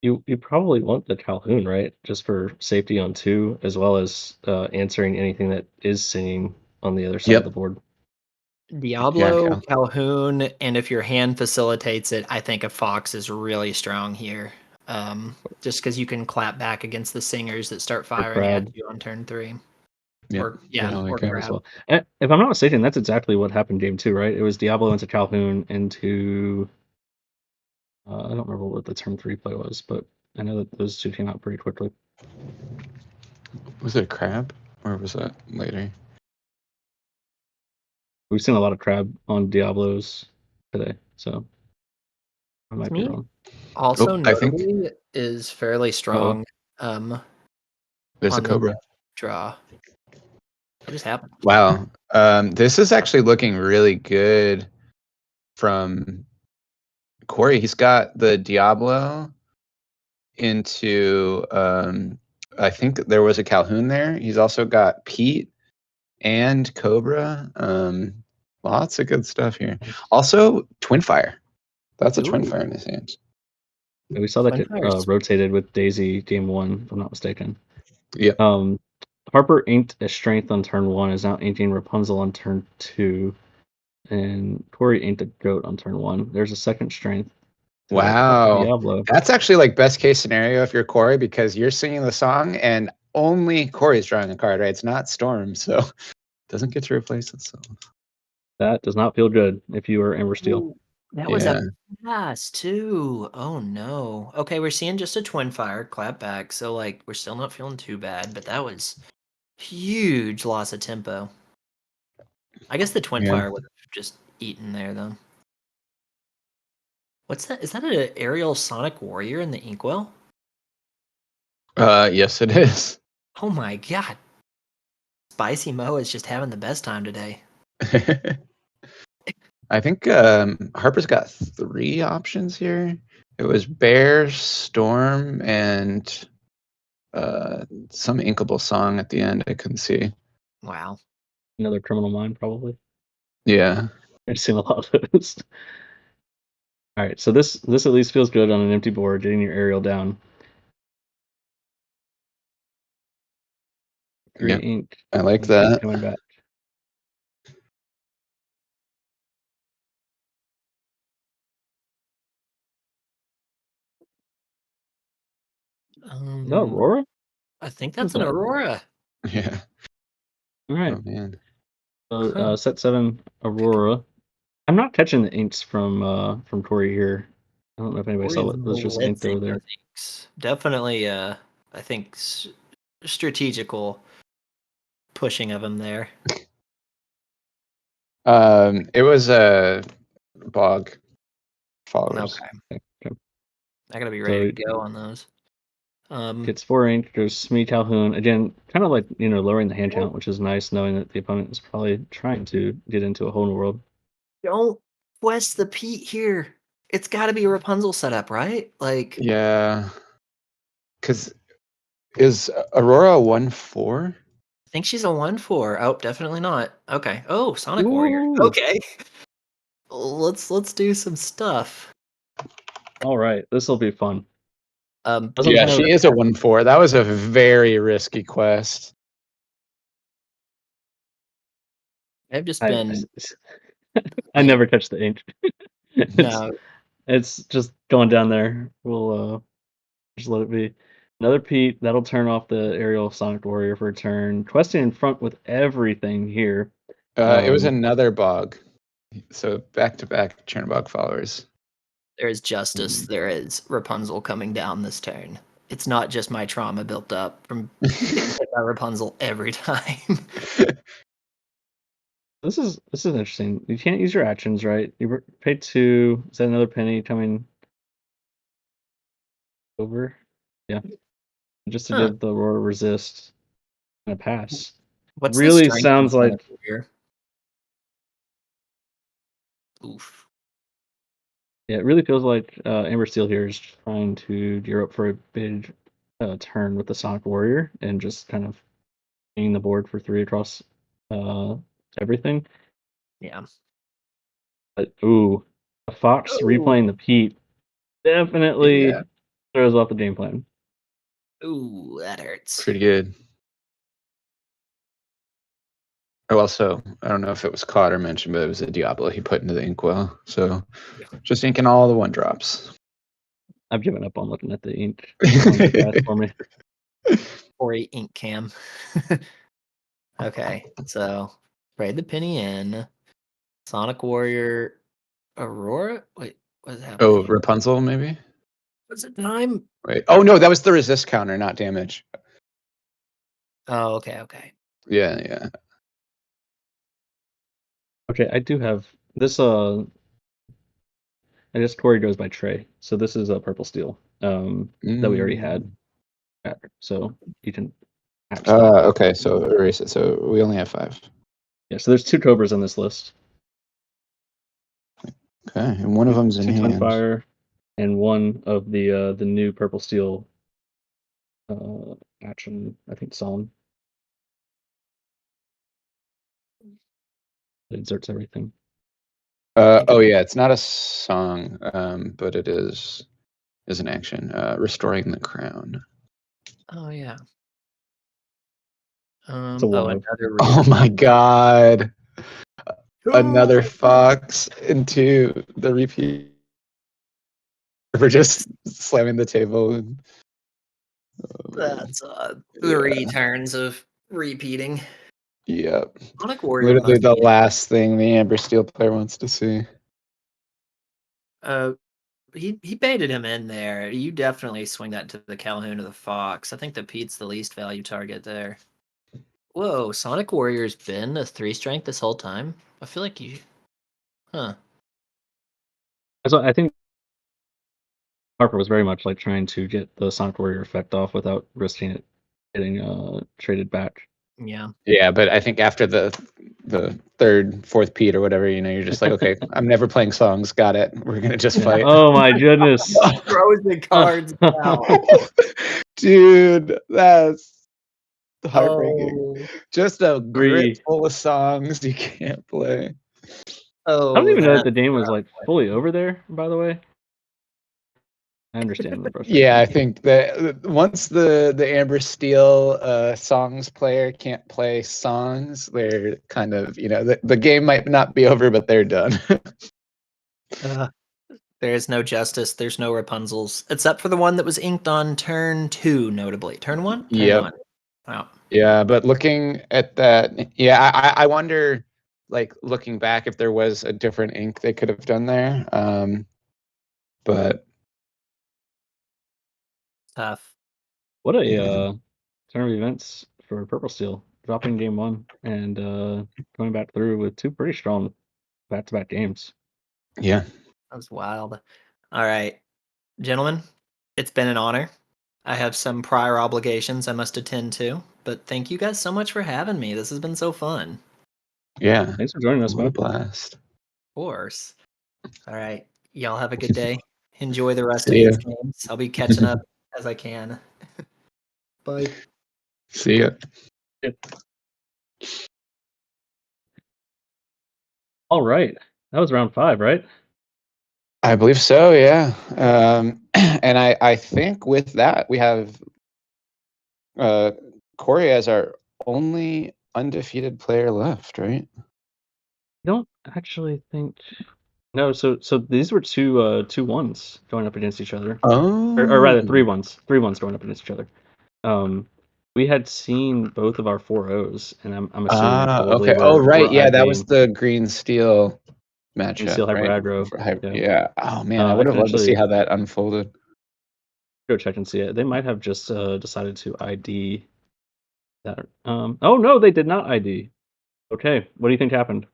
Speaker 1: You probably want the Calhoun, right? Just for safety on 2, as well as answering anything that is singing on the other side of the board.
Speaker 3: Diablo, Calhoun, and if your hand facilitates it, I think a Fox is really strong here. Just because you can clap back against the singers that start firing at you on turn 3. Or
Speaker 1: Crab as well. If I'm not mistaken, that's exactly what happened game 2, right? It was Diablo into Calhoun into I don't remember what the turn 3 play was, but I know that those 2 came out pretty quickly.
Speaker 2: Was it a crab, or was that later?
Speaker 1: We've seen a lot of crab on Diablos today, so I might be wrong.
Speaker 3: Also,
Speaker 2: I think
Speaker 3: notably is fairly strong.
Speaker 2: There's a
Speaker 3: on the
Speaker 2: Cobra.
Speaker 3: draw. What just happened?
Speaker 2: Wow. This is actually looking really good from Corey. He's got the Diablo into I think there was a Calhoun there. He's also got Pete and Cobra. Lots of good stuff here. Also, Twin Fire. That's a Twin Fire in his hands.
Speaker 1: Yeah, we saw that get rotated with Daisy game 1, if I'm not mistaken.
Speaker 2: Yeah.
Speaker 1: Harper inked a Strength on turn 1, is now inking Rapunzel on turn 2, and Corey inked a Goat on turn 1. There's a second Strength.
Speaker 2: Wow.
Speaker 1: Diablo.
Speaker 2: That's actually like best case scenario if you're Corey, because you're singing the song and only Corey's drawing a card, right? It's not Storm, so it doesn't get to replace itself.
Speaker 1: That does not feel good if you are Amber Steel.
Speaker 3: Ooh, that was a pass too. Oh no. Okay, we're seeing just a Twin Fire clap back, so like we're still not feeling too bad, but that was huge loss of tempo. I guess the Twin Fire would have just eaten there though. What's that? Is that an aerial Sonic Warrior in the Inkwell?
Speaker 2: Yes, it is.
Speaker 3: Oh my god. Spicy Mo is just having the best time today.
Speaker 2: I think Harper's got 3 options here. It was Bear, Storm, and some inkable song at the end. I couldn't see.
Speaker 3: Wow.
Speaker 1: Another Criminal Mind, probably.
Speaker 2: Yeah.
Speaker 1: I've seen a lot of those. All right, so this at least feels good on an empty board, getting your aerial down. 3 ink.
Speaker 2: I like that.
Speaker 1: Coming back. No, Aurora?
Speaker 3: I think that's an Aurora.
Speaker 2: Yeah.
Speaker 1: All right.
Speaker 2: Oh man.
Speaker 1: So set 7 Aurora. I'm not catching the inks from Corey here. I don't know if anybody saw what was just inked over there.
Speaker 3: Definitely, I think strategical pushing of him there.
Speaker 2: It was a bog. Followers.
Speaker 3: Okay. I gotta be ready to go on those.
Speaker 1: Gets 4 ink. Goes Smee Calhoun again, kind of like lowering the hand count, which is nice, knowing that the opponent is probably trying to get into a whole new world.
Speaker 3: Don't quest the Pete here. It's got to be a Rapunzel setup, right? Like,
Speaker 2: yeah. Because is Aurora 1/4?
Speaker 3: I think she's a 1/4. Oh, definitely not. Okay. Oh, Sonic Warrior.
Speaker 1: Ooh.
Speaker 3: Okay. Let's do some stuff.
Speaker 1: All right, this will be fun. Doesn't
Speaker 2: Yeah,
Speaker 1: have
Speaker 2: she is a 1/4. That was a very risky quest.
Speaker 3: I've just
Speaker 1: I,
Speaker 3: been
Speaker 1: I never touch the ink. it's
Speaker 3: no.
Speaker 1: it's just going down there. We'll just let it be. Another Pete that'll turn off the aerial Sonic Warrior for a turn. Questing in front with everything here.
Speaker 2: It was another bog. So back-to-back Chernobog followers.
Speaker 3: There is justice. There is Rapunzel coming down this turn. It's not just my trauma built up from getting hit by Rapunzel every time.
Speaker 1: This is interesting. You can't use your actions, right? You pay 2. Is that another penny coming over? Yeah. Just to
Speaker 3: Huh.
Speaker 1: give the Aurora resist and a pass.
Speaker 3: What's the
Speaker 1: Really
Speaker 3: strength
Speaker 1: sounds
Speaker 3: of
Speaker 1: like
Speaker 3: Sonic Warrior? Oof.
Speaker 1: yeah, it really feels like Amber Steel here is trying to gear up for a big turn with the Sonic Warrior and just kind of getting the board for 3 across everything.
Speaker 3: Yeah.
Speaker 1: But ooh, a Fox replaying the Pete definitely
Speaker 2: Yeah.
Speaker 1: throws off the game plan.
Speaker 3: Ooh, that hurts.
Speaker 2: Pretty good. Oh, also, I don't know if it was caught or mentioned, but it was a Diablo he put into the inkwell. So just inking all the 1-drops.
Speaker 1: I've given up on looking at the ink. That's for me.
Speaker 3: Or a ink cam. Okay, so trade the penny in. Sonic Warrior Aurora? Wait, what's happening?
Speaker 2: Oh, Rapunzel, maybe?
Speaker 3: Was it time?
Speaker 2: Wait. Oh, no, that was the resist counter, not damage.
Speaker 3: Oh, okay.
Speaker 2: Yeah.
Speaker 1: Okay, I do have this. I guess Corey goes by Trey, so this is a purple steel that we already had. So you can hatch that.
Speaker 2: Okay, so erase it. So we only have 5.
Speaker 1: Yeah, so there's 2 Cobras on this list.
Speaker 2: Okay, and one of them's in
Speaker 1: 2
Speaker 2: hand.
Speaker 1: Sunfire, and one of the new purple steel action. I think song. It inserts everything.
Speaker 2: Oh yeah, it's not a song, but it is an action. Restoring the crown.
Speaker 3: Oh yeah.
Speaker 1: It's a one-of.
Speaker 3: Another
Speaker 2: Oh my god. Another Fox into the repeat. We're just slamming the table. And,
Speaker 3: That's 3 turns of repeating.
Speaker 2: Yep.
Speaker 3: Sonic Warrior
Speaker 2: Literally
Speaker 3: must
Speaker 2: the
Speaker 3: be
Speaker 2: last thing the Amber Steel player wants to see.
Speaker 3: he baited him in there. You definitely swing that to the Calhoun or the Fox. I think the Pete's the least value target there. Whoa, Sonic Warrior's been a 3 strength this whole time? I feel like you huh.
Speaker 1: So I think Harper was very much like trying to get the Sonic Warrior effect off without risking it getting traded back.
Speaker 3: Yeah.
Speaker 2: Yeah, but I think after the 3rd, 4th Pete or whatever, you're just like, okay, I'm never playing songs. Got it. We're gonna just fight.
Speaker 1: Oh my goodness.
Speaker 3: Throws the cards out.
Speaker 2: Dude, that's heartbreaking.
Speaker 3: Oh.
Speaker 2: Just a grid
Speaker 1: 3.
Speaker 2: full of songs you can't play.
Speaker 3: Oh,
Speaker 1: I don't even know that
Speaker 3: that's
Speaker 1: the game was like fully over there, by the way. I understand the frustration.
Speaker 2: Yeah, I think that once the Amber Steel songs player can't play songs, they're kind of, the game might not be over, but they're done.
Speaker 3: There is no justice. There's no Rapunzels, except for the one that was inked on turn 2, notably. Turn 1? Turn
Speaker 2: Yep.
Speaker 3: 1. Wow.
Speaker 2: Yeah, but looking at that, I wonder, like, looking back, if there was a different ink they could have done there. But
Speaker 3: Tough.
Speaker 1: What a
Speaker 2: Yeah.
Speaker 1: turn of events for Purple Steel. Dropping game 1 and coming back through with 2 pretty strong back-to-back games.
Speaker 2: Yeah.
Speaker 3: That was wild. All right, gentlemen, it's been an honor. I have some prior obligations I must attend to, but thank you guys so much for having me. This has been so fun.
Speaker 2: Yeah.
Speaker 1: Thanks for joining us,
Speaker 2: What a
Speaker 1: man.
Speaker 2: blast.
Speaker 3: Of course. All right, y'all have a good day. Enjoy the rest of
Speaker 2: See ya.
Speaker 3: these games. I'll be catching up as I can. Bye.
Speaker 2: See ya.
Speaker 1: Yep. All right. That was round 5, right?
Speaker 2: I believe so, yeah. And I think with that, we have Corey as our only undefeated player left, right?
Speaker 1: I don't actually think. No, so these were two ones going up against each other, or rather 3 ones going up against each other. We had seen both of our 4-0s, and I'm assuming probably
Speaker 2: Okay. Oh, right.
Speaker 1: we're
Speaker 2: Yeah, that was
Speaker 1: IDing
Speaker 2: the green steel
Speaker 1: and
Speaker 2: matchup,
Speaker 1: Steel Hyper
Speaker 2: right?
Speaker 1: Aggro. Yeah.
Speaker 2: Yeah. Oh man, I
Speaker 1: I
Speaker 2: would have
Speaker 1: can
Speaker 2: loved to see
Speaker 1: actually
Speaker 2: how that unfolded.
Speaker 1: go check and see it. They might have just decided to ID that. Oh no, they did not ID. Okay, what do you think happened?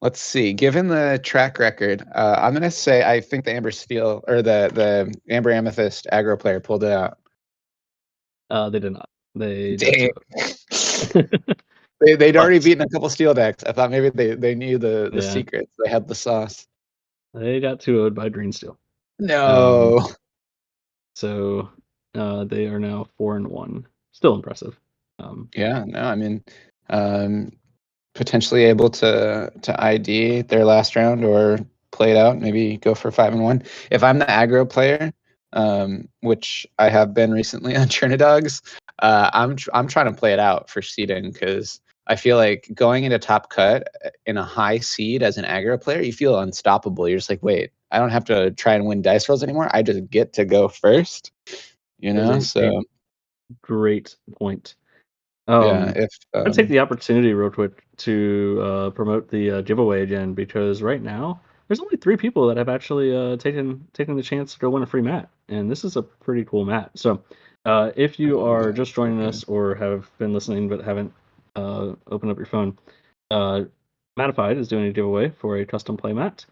Speaker 2: Let's see. Given the track record, I'm gonna say I think the Amber Steel or the Amber Amethyst aggro player pulled it out.
Speaker 1: They did not. They got
Speaker 2: Dang.
Speaker 1: to
Speaker 2: They'd already
Speaker 1: but
Speaker 2: beaten a couple steel decks. I thought maybe they knew the
Speaker 1: yeah,
Speaker 2: secrets. They had the sauce.
Speaker 1: they got 2-0'd by Green Steel.
Speaker 2: No.
Speaker 1: So they are now 4-1. Still impressive.
Speaker 2: Yeah, no, I mean, potentially able to ID their last round or play it out, maybe go for 5-1. If I'm the aggro player, which I have been recently on Chernadogs, I'm trying to play it out for seeding because I feel like going into top cut in a high seed as an aggro player, you feel unstoppable. You're just like, wait, I don't have to try and win dice rolls anymore. I just get to go first, you know?
Speaker 1: There's a
Speaker 2: So
Speaker 1: great point.
Speaker 2: yeah, if
Speaker 1: I'd take the opportunity real quick to promote the giveaway again, because right now there's only 3 people that have actually taken the chance to go win a free mat, and this is a pretty cool mat. So if you are just joining us or have been listening but haven't opened up your phone, Matified is doing a giveaway for a custom play mat,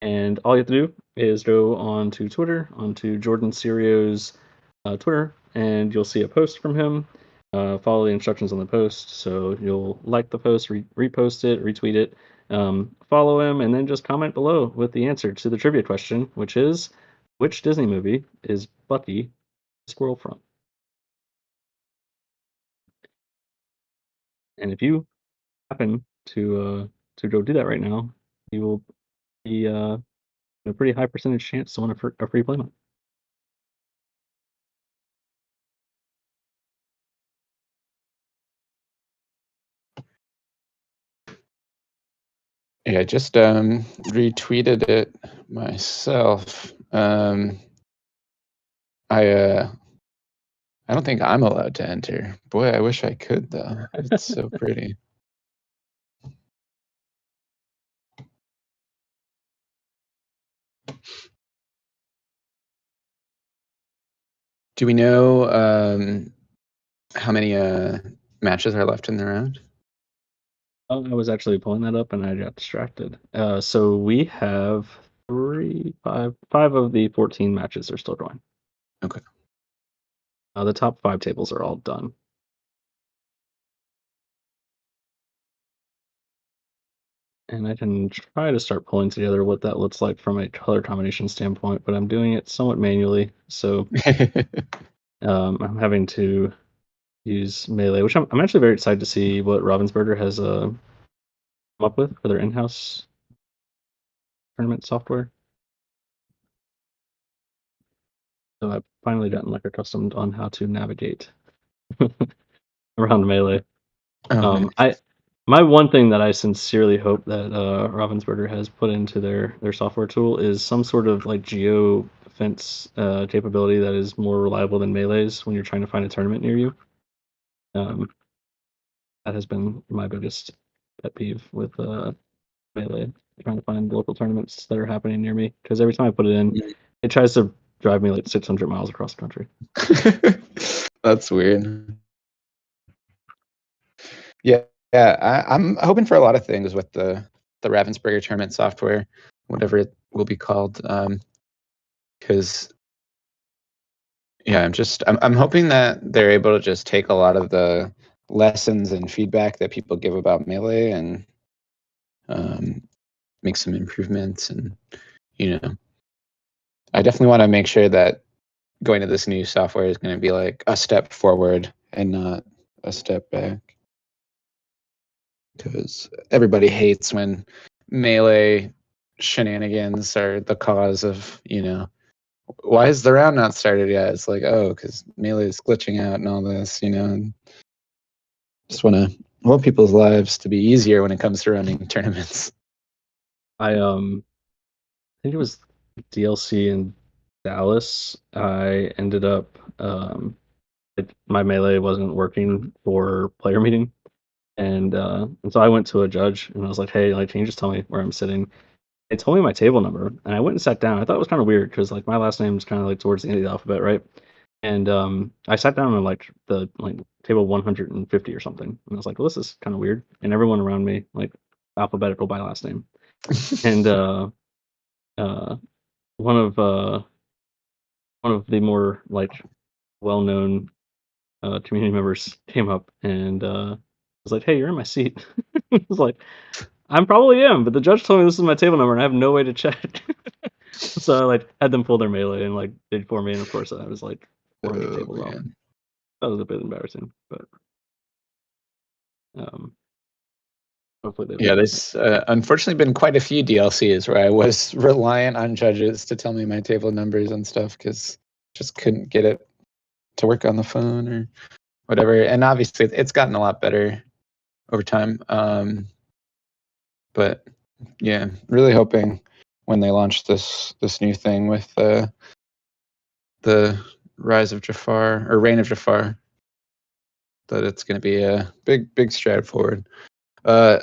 Speaker 1: and all you have to do is go on to Twitter, onto Jordan Serio's Twitter, and you'll see a post from him. Follow the instructions on the post. So you'll like the post, repost it, retweet it, follow him, and then just comment below with the answer to the trivia question, which is, which Disney movie is Bucky the squirrel from? And if you happen to go do that right now, you will be a pretty high percentage chance to win a free playmat.
Speaker 2: yeah, I just retweeted it myself. I don't think I'm allowed to enter. Boy, I wish I could though. It's so pretty. Do we know how many matches are left in the round?
Speaker 1: I was actually pulling that up and I got distracted. So we have five of the 14 matches are still going.
Speaker 2: Okay.
Speaker 1: The top 5 tables are all done. And I can try to start pulling together what that looks like from a color combination standpoint, but I'm doing it somewhat manually. So I'm having to use Melee, which I'm actually very excited to see what Ravensburger has come up with for their in-house tournament software. So I've finally gotten like accustomed on how to navigate around Melee.
Speaker 2: Oh, nice.
Speaker 1: My one thing that I sincerely hope that Ravensburger has put into their software tool is some sort of like geo fence capability that is more reliable than Melee's when you're trying to find a tournament near you. That has been my biggest pet peeve with Melee, trying to find local tournaments that are happening near me, because every time I put it in, it tries to drive me like 600 miles across the country.
Speaker 2: That's weird. Yeah, I'm hoping for a lot of things with the Ravensburger tournament software, whatever it will be called. Because yeah, I'm hoping that they're able to just take a lot of the lessons and feedback that people give about Melee and make some improvements. And I definitely want to make sure that going to this new software is going to be like a step forward and not a step back. Because everybody hates when melee shenanigans are the cause of, why is the round not started yet? It's like, oh, because melee is glitching out and all this, and just want people's lives to be easier when it comes to running tournaments.
Speaker 1: I think it was DLC in Dallas. I ended up my melee wasn't working for player meeting, and so I went to a judge and I was like, hey, like, can you just tell me where I'm sitting? They told me my table number, and I went and sat down. I thought it was kind of weird because like my last name is kind of like towards the end of the alphabet, right? And I sat down on like the table 150 or something, and I was like, well, this is kind of weird. And everyone around me like alphabetical by last name, and one of the more like well-known community members came up and was like, "Hey, you're in my seat." I was like, "I'm probably am, but the judge told me this is my table number, and I have no way to check." So I like had them pull their melee and like did for me, and of course I was like 400 tables off.
Speaker 2: Man.
Speaker 1: That was a bit embarrassing, but hopefully they.
Speaker 2: Yeah, there's unfortunately been quite a few DLCs where I was reliant on judges to tell me my table numbers and stuff because just couldn't get it to work on the phone or whatever. And obviously, it's gotten a lot better over time. But yeah, really hoping when they launch this new thing with the Rise of Jafar or Reign of Jafar, that it's going to be a big stride forward. I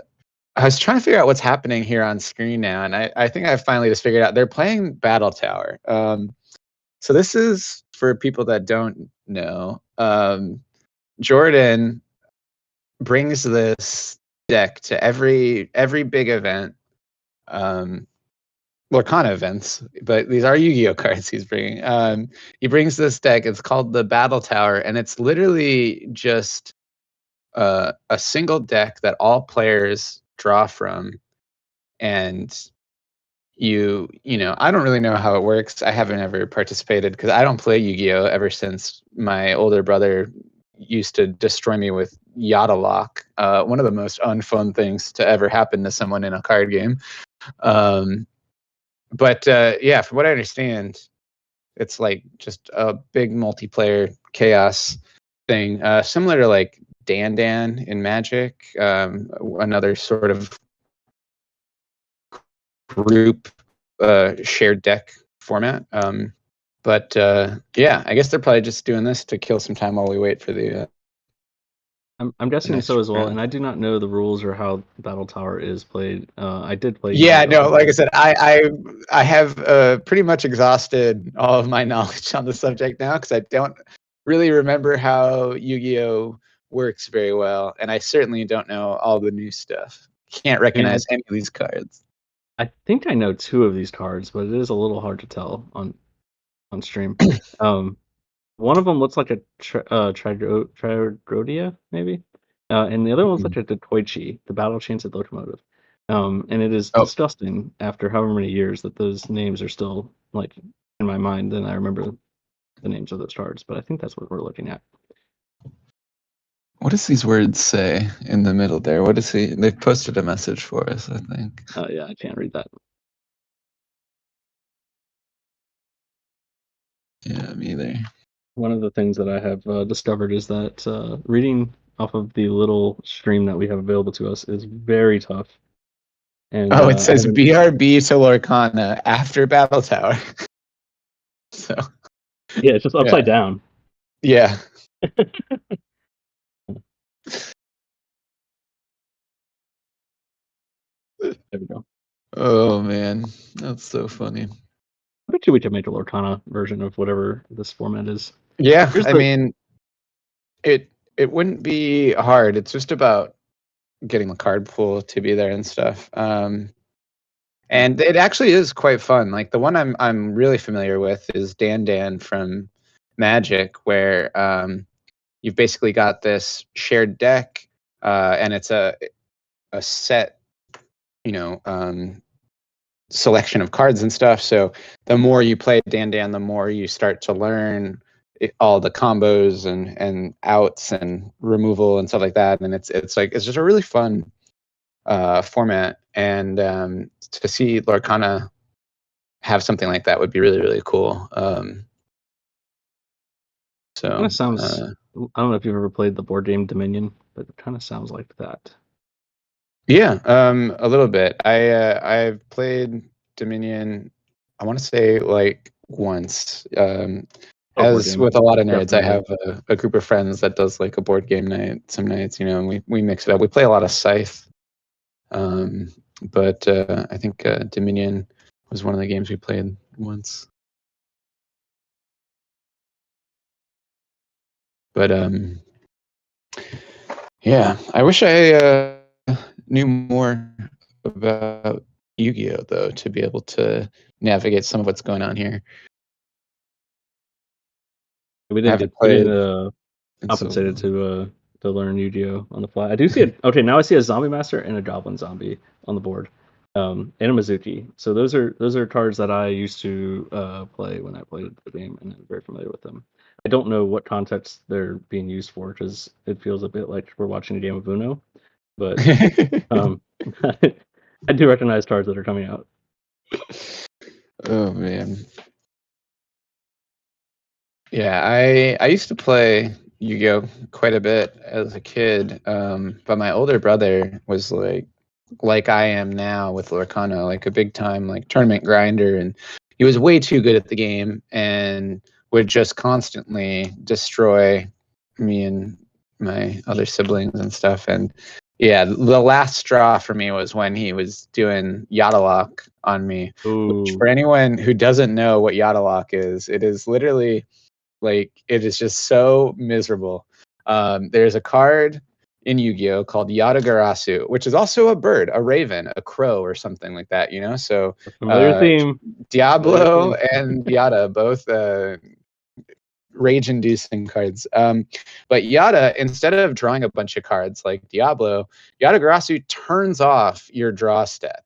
Speaker 2: was trying to figure out what's happening here on screen now, and I think I finally just figured out. They're playing Battle Tower. So this is for people that don't know. Jordan brings this deck to every big event, Lorcana events, but these are Yu-Gi-Oh cards he's bringing. He brings this deck. It's called the Battle Tower, and it's literally just a single deck that all players draw from, and I don't really know how it works. I haven't ever participated because I don't play Yu-Gi-Oh ever since my older brother used to destroy me with Yada Lock, one of the most unfun things to ever happen to someone in a card game. But yeah, from what I understand, it's like just a big multiplayer chaos thing, similar to like Dan in Magic, another sort of group shared deck format. But yeah, I guess they're probably just doing this to kill some time while we wait for the.
Speaker 1: I'm guessing
Speaker 2: next
Speaker 1: so as well,
Speaker 2: round.
Speaker 1: and I do not know the rules or how Battle Tower is played. I did play.
Speaker 2: Yeah,
Speaker 1: Yu-Gi-Oh!
Speaker 2: no, like I said, I have pretty much exhausted all of my knowledge on the subject now because I don't really remember how Yu-Gi-Oh works very well, and I certainly don't know all the new stuff. Can't recognize any of these cards.
Speaker 1: I think I know 2 of these cards, but it is a little hard to tell on stream. One of them looks like a Trigrodia, maybe, and the other one's like a Dekoichi, the Battle Chanted Locomotive. And it is disgusting after however many years that those names are still like in my mind, and I remember the names of those cards. But I think that's what we're looking at.
Speaker 2: What does these words say in the middle there? What is he? They've posted a message for us, I think.
Speaker 1: Oh yeah, I can't read that.
Speaker 2: Yeah, me either.
Speaker 1: One of the things that I have discovered is that reading off of the little stream that we have available to us is very tough. And
Speaker 2: it says BRB to Lorcana after Battle Tower. So
Speaker 1: yeah, it's just upside down.
Speaker 2: Yeah.
Speaker 1: There we go.
Speaker 2: Oh man, that's so funny.
Speaker 1: I bet you we could make a Lorcana version of whatever this format is.
Speaker 2: Yeah, I mean, it wouldn't be hard. It's just about getting the card pool to be there and stuff. And it actually is quite fun. Like the one I'm really familiar with is Dan from Magic, where you've basically got this shared deck, and it's a set, selection of cards and stuff. So the more you play Dan, the more you start to learn all the combos and outs and removal and stuff like that. And it's just a really fun format. And to see Lorcana have something like that would be really, really cool. So
Speaker 1: Kind of sounds. I don't know if you've ever played the board game Dominion, but it kind of sounds like that.
Speaker 2: Yeah, a little bit. I've played Dominion, I want to say like once.
Speaker 1: Board
Speaker 2: As
Speaker 1: game,
Speaker 2: with a lot of nerds, I
Speaker 1: definitely.
Speaker 2: have a group of friends that does like a board game night some nights, and we mix it up. We play a lot of Scythe. But I think Dominion was one of the games we played once. But yeah, I wish I knew more about Yu-Gi-Oh though, to be able to navigate some of what's going on here.
Speaker 1: We
Speaker 2: I
Speaker 1: did
Speaker 2: haven't
Speaker 1: get we
Speaker 2: played
Speaker 1: did
Speaker 2: in so
Speaker 1: compensated
Speaker 2: long.
Speaker 1: to learn Yu-Gi-Oh on the fly. I do see it. Okay, now I see a Zombie Master and a Goblin Zombie on the board, and a Mizuki. So those are cards that I used to play when I played the game, and I'm very familiar with them. I don't know what context they're being used for because it feels a bit like we're watching a game of Uno, but I do recognize cards that are coming out.
Speaker 2: Oh man. Yeah, I used to play Yu-Gi-Oh quite a bit as a kid, but my older brother was like I am now with Lorcana, like a big time like tournament grinder, and he was way too good at the game and would just constantly destroy me and my other siblings and stuff. And yeah, the last straw for me was when he was doing Yadalock on me. Which,
Speaker 1: Ooh,
Speaker 2: for anyone who doesn't know what Yadalock is, it is literally like, it is just so miserable. There's a card in Yu-Gi-Oh called Yatagarasu, which is also a bird, a raven, a crow, or something like that. So
Speaker 1: a familiar theme. Familiar
Speaker 2: Diablo
Speaker 1: theme.
Speaker 2: and Yata, both rage-inducing cards. But Yata, instead of drawing a bunch of cards like Diablo, Yatagarasu turns off your draw step.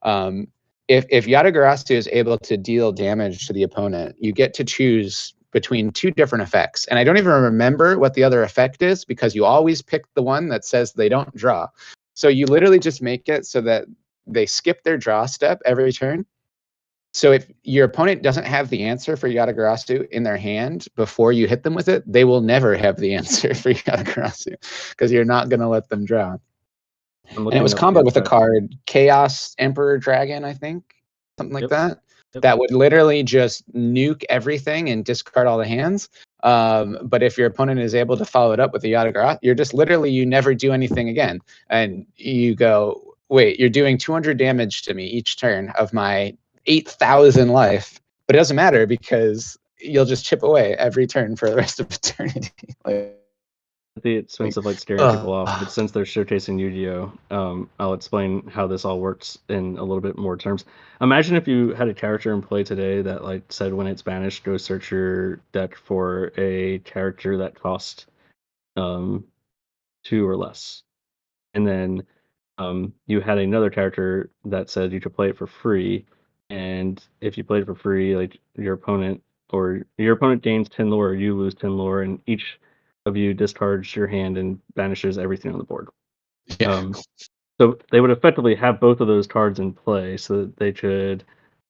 Speaker 2: If Yatagarasu is able to deal damage to the opponent, you get to choose between two different effects. And I don't even remember what the other effect is because you always pick the one that says they don't draw. So you literally just make it so that they skip their draw step every turn. So if your opponent doesn't have the answer for Yatagarasu in their hand before you hit them with it, they will never have the answer for Yatagarasu because you're not going to let them draw.
Speaker 1: I'm
Speaker 2: And it
Speaker 1: looking
Speaker 2: was
Speaker 1: up the
Speaker 2: comboed with a
Speaker 1: effect.
Speaker 2: card, Chaos Emperor Dragon, I think, something like
Speaker 1: Yep.
Speaker 2: that.
Speaker 1: Yep.
Speaker 2: That would literally just nuke everything and discard all the hands. But if your opponent is able to follow it up with a Yatagarasu, you're just literally, you never do anything again. And you go, wait, you're doing 200 damage to me each turn of my 8,000 life. But it doesn't matter because you'll just chip away every turn for the rest of eternity.
Speaker 1: At the expense of like scaring people off, but since they're showcasing Yu-Gi-Oh, I'll explain how this all works in a little bit more terms. Imagine if you had a character in play today that like said when it's banished, go search your deck for a character that cost 2 or less, and then you had another character that said you could play it for free, and if you played it for free, like your opponent gains 10 lore, you lose 10 lore, and each of you discards your hand and banishes everything on the board.
Speaker 2: Yeah.
Speaker 1: So they would effectively have both of those cards in play, so that they could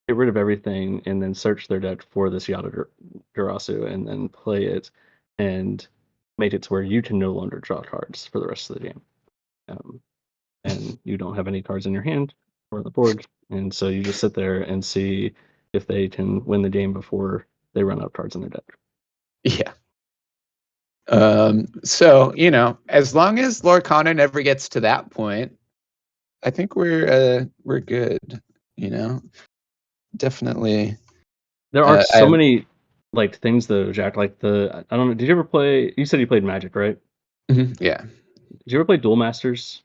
Speaker 1: get rid of everything and then search their deck for this Yatagarasu and then play it and make it to where you can no longer draw cards for the rest of the game. And you don't have any cards in your hand or on the board, and so you just sit there and see if they can win the game before they run out of cards in their deck.
Speaker 2: Yeah. So, as long as Lorcana never gets to that point, I think we're good. Definitely.
Speaker 1: There are so
Speaker 2: I
Speaker 1: many like things though, Jack. Like I don't know. Did you ever play? You said you played Magic, right?
Speaker 2: Yeah.
Speaker 1: Did you ever play Duel Masters?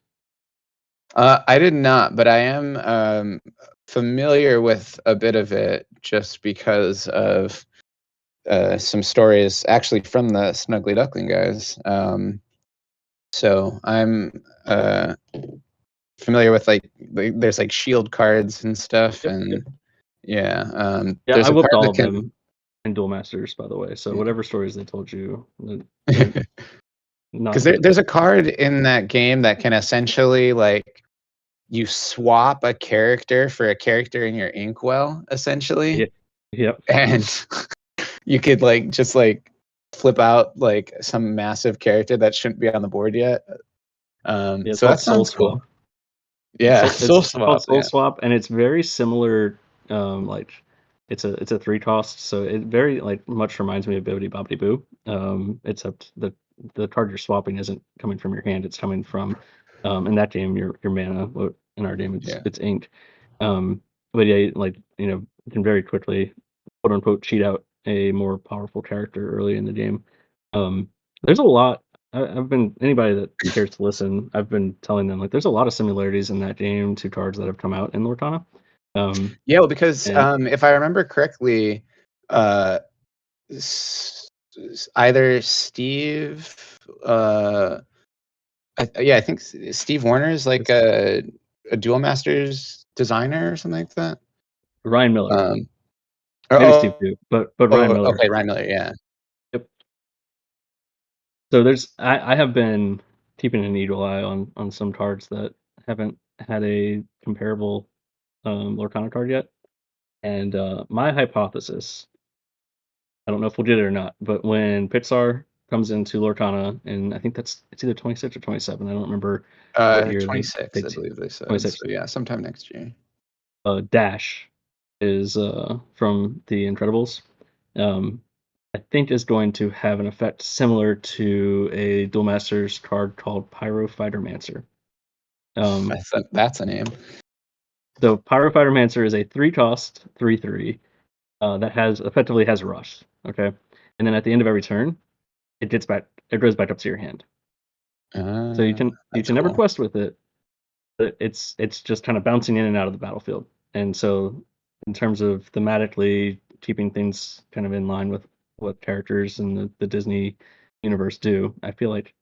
Speaker 2: I did not, but I am familiar with a bit of it just because of some stories actually from the Snuggly Duckling guys. So I'm familiar with there's like shield cards and stuff,
Speaker 1: Yep, yep.
Speaker 2: and yeah,
Speaker 1: Yeah,
Speaker 2: there's
Speaker 1: I
Speaker 2: a
Speaker 1: whipped
Speaker 2: card
Speaker 1: all
Speaker 2: that
Speaker 1: of
Speaker 2: can.
Speaker 1: them. and Duel Masters, by the way. So
Speaker 2: Yeah.
Speaker 1: whatever stories they told you, they're not
Speaker 2: Because
Speaker 1: good.
Speaker 2: there's a card in that game that can essentially like you swap a character for a character in your inkwell, essentially,
Speaker 1: Yeah. Yep.
Speaker 2: and you could like just like flip out like some massive character that shouldn't be on the board yet.
Speaker 1: Yeah, it's
Speaker 2: So
Speaker 1: called
Speaker 2: that
Speaker 1: Soul
Speaker 2: sounds
Speaker 1: Swap.
Speaker 2: cool. Yeah, Soul
Speaker 1: It's called
Speaker 2: Swap.
Speaker 1: Soul
Speaker 2: Yeah,
Speaker 1: Swap, and it's very similar. Like it's a 3 cost, so it very like much reminds me of Bibbidi Bobbidi Boo. Except the card you're swapping isn't coming from your hand; it's coming from in that game your mana. In our game,
Speaker 2: yeah.
Speaker 1: it's ink. But yeah, like you can very quickly quote unquote cheat out a more powerful character early in the game. There's a lot. I've been anybody that cares to listen. I've been telling them like there's a lot of similarities in that game to cards that have come out in Lorcana.
Speaker 2: Yeah, well, because
Speaker 1: And
Speaker 2: if I remember correctly, uh, either Steve, I think Steve Warner is like
Speaker 1: it's
Speaker 2: a Duel Masters designer or something like that.
Speaker 1: Ryan Miller,
Speaker 2: Um,
Speaker 1: maybe Steve
Speaker 2: oh,
Speaker 1: too, but Ryan Miller.
Speaker 2: okay, Ryan Miller. Yeah.
Speaker 1: Yep. So I have been keeping an eagle eye on some cards that haven't had a comparable Lorcana card yet. And my hypothesis, I don't know if we'll get it or not, but when Pixar comes into Lorcana, and I think it's either 26 or 27. I don't remember what year they
Speaker 2: 26, I believe they said. So
Speaker 1: 26.
Speaker 2: yeah, sometime next year.
Speaker 1: Dash is from The Incredibles. Um, I think is going to have an effect similar to a Duel Masters card called Pyro Fighter Mancer.
Speaker 2: That's a name.
Speaker 1: So Pyro Fighter Mancer is a 3-cost 3/3 that effectively has rush. Okay, and then at the end of every turn, it goes back up to your hand. So you
Speaker 2: That's
Speaker 1: can never
Speaker 2: cool.
Speaker 1: quest with it. But it's just kind of bouncing in and out of the battlefield. And so in terms of thematically keeping things kind of in line with what characters in the Disney universe do, I feel like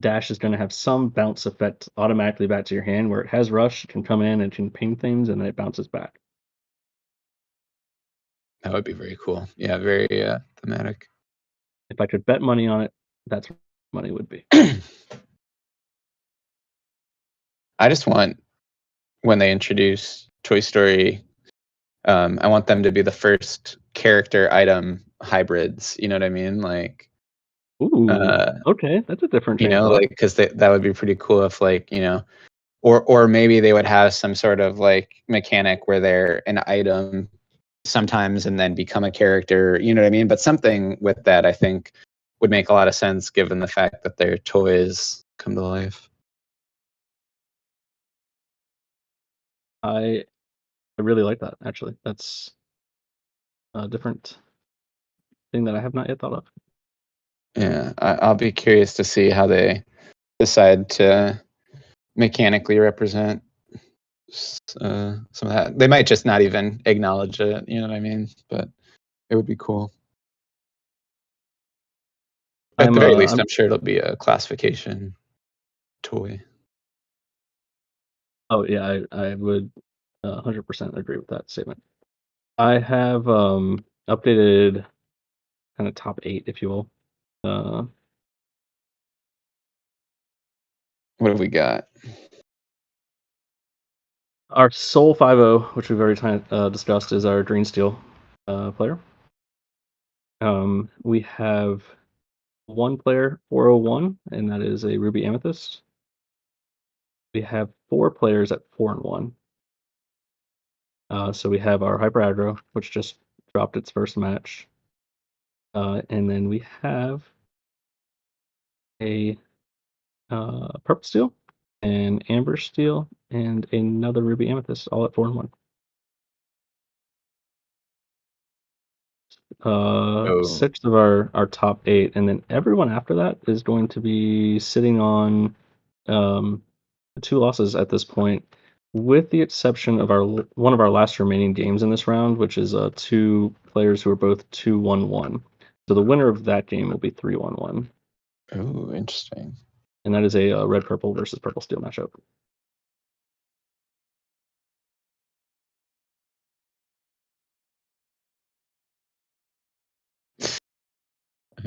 Speaker 1: Dash is going to have some bounce effect automatically back to your hand where it has rush, it can come in and can ping things, and then it bounces back.
Speaker 2: That would be very cool. Yeah, very thematic.
Speaker 1: If I could bet money on it, that's what money would be.
Speaker 2: I just want when they introduce Toy Story, I want them to be the first character item hybrids. You know what I mean? Like,
Speaker 1: Ooh, okay, that's a different train of thought.
Speaker 2: like because that would be pretty cool if like or maybe they would have some sort of like mechanic where they're an item sometimes and then become a character. You know what I mean? But something with that, I think, would make a lot of sense given the fact that their toys come to life.
Speaker 1: I really like that actually. That's a different thing that I have not yet thought of.
Speaker 2: Yeah, I'll be curious to see how they decide to mechanically represent some of that. They might just not even acknowledge it. You know what I mean? But it would be cool. At the very least, I'm sure it'll be a classification toy.
Speaker 1: Oh yeah, I would 100% agree with that statement. I have updated kind of top 8, if you will.
Speaker 2: What have we got?
Speaker 1: Our Soul 50, which we've already discussed, is our Green Steel player. We have one player 401, and that is a Ruby Amethyst. We have 4 players at 4 and 1. So we have our Hyper Aggro, which just dropped its first match. And then we have a Purple Steel, an Amber Steel, and another Ruby Amethyst, all at 4 and 1.
Speaker 2: Oh,
Speaker 1: 6 of our top 8, and then everyone after that is going to be sitting on 2 losses at this point, with the exception of one of our last remaining games in this round, which is 2 players who are both 2-1-1. So the winner of that game will be 3-1-1.
Speaker 2: oh, interesting.
Speaker 1: And that is a red purple versus purple steel matchup.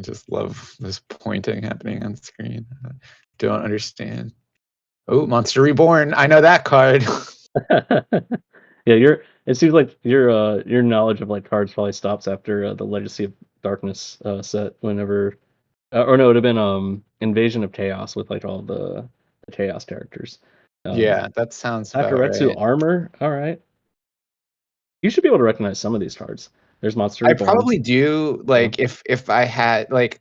Speaker 2: I just love this pointing happening on screen. Don't understand. Oh, Monster Reborn. I know that card.
Speaker 1: Yeah, it seems like your knowledge of like cards probably stops after the Legacy of Darkness set. Whenever, or no, it would have been Invasion of Chaos with like all the Chaos characters.
Speaker 2: Yeah, that sounds about
Speaker 1: Akaretsu
Speaker 2: right.
Speaker 1: Armor. All right, you should be able to recognize some of these cards. There's Monster
Speaker 2: I
Speaker 1: Reborn.
Speaker 2: probably do. Like if I had like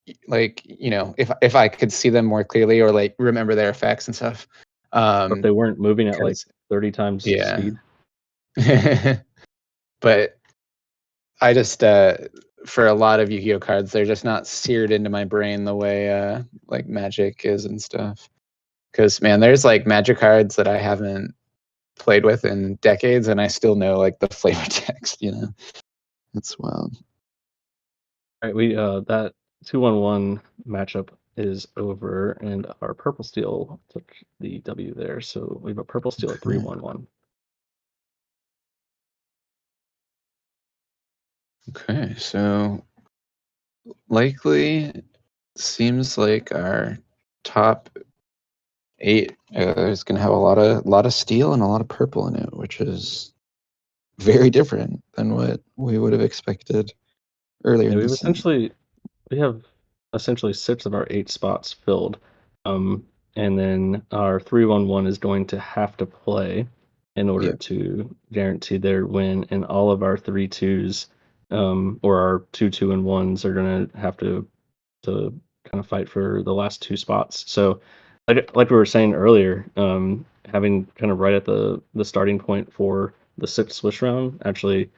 Speaker 2: if I could see them more clearly or like remember their effects and stuff.
Speaker 1: Or if they weren't moving at like
Speaker 2: 'Cause
Speaker 1: 30 times
Speaker 2: yeah.
Speaker 1: speed.
Speaker 2: But I just for a lot of Yu-Gi-Oh cards, they're just not seared into my brain the way like Magic is and stuff. Because man, there's like Magic cards that I haven't played with in decades, and I still know like the flavor text. It's wild.
Speaker 1: All right, we that 2-1-1 matchup is over, and our purple steel took the W there. So we have a purple steel at 3-1-1.
Speaker 2: Okay, so likely seems like our top 8 is going to have a lot of steel and a lot of purple in it, which is very different than what we would have expected earlier
Speaker 1: Yeah,
Speaker 2: in the season.
Speaker 1: we have essentially 6 of our 8 spots filled. And then our 3-1-1 is going to have to play in order
Speaker 2: Yeah.
Speaker 1: to guarantee their win, and all of our 3-2s or our 2-2-1s are going to have to kind of fight for the last 2 spots. So like we were saying earlier, having kind of right at the starting point for the 6th Swiss round actually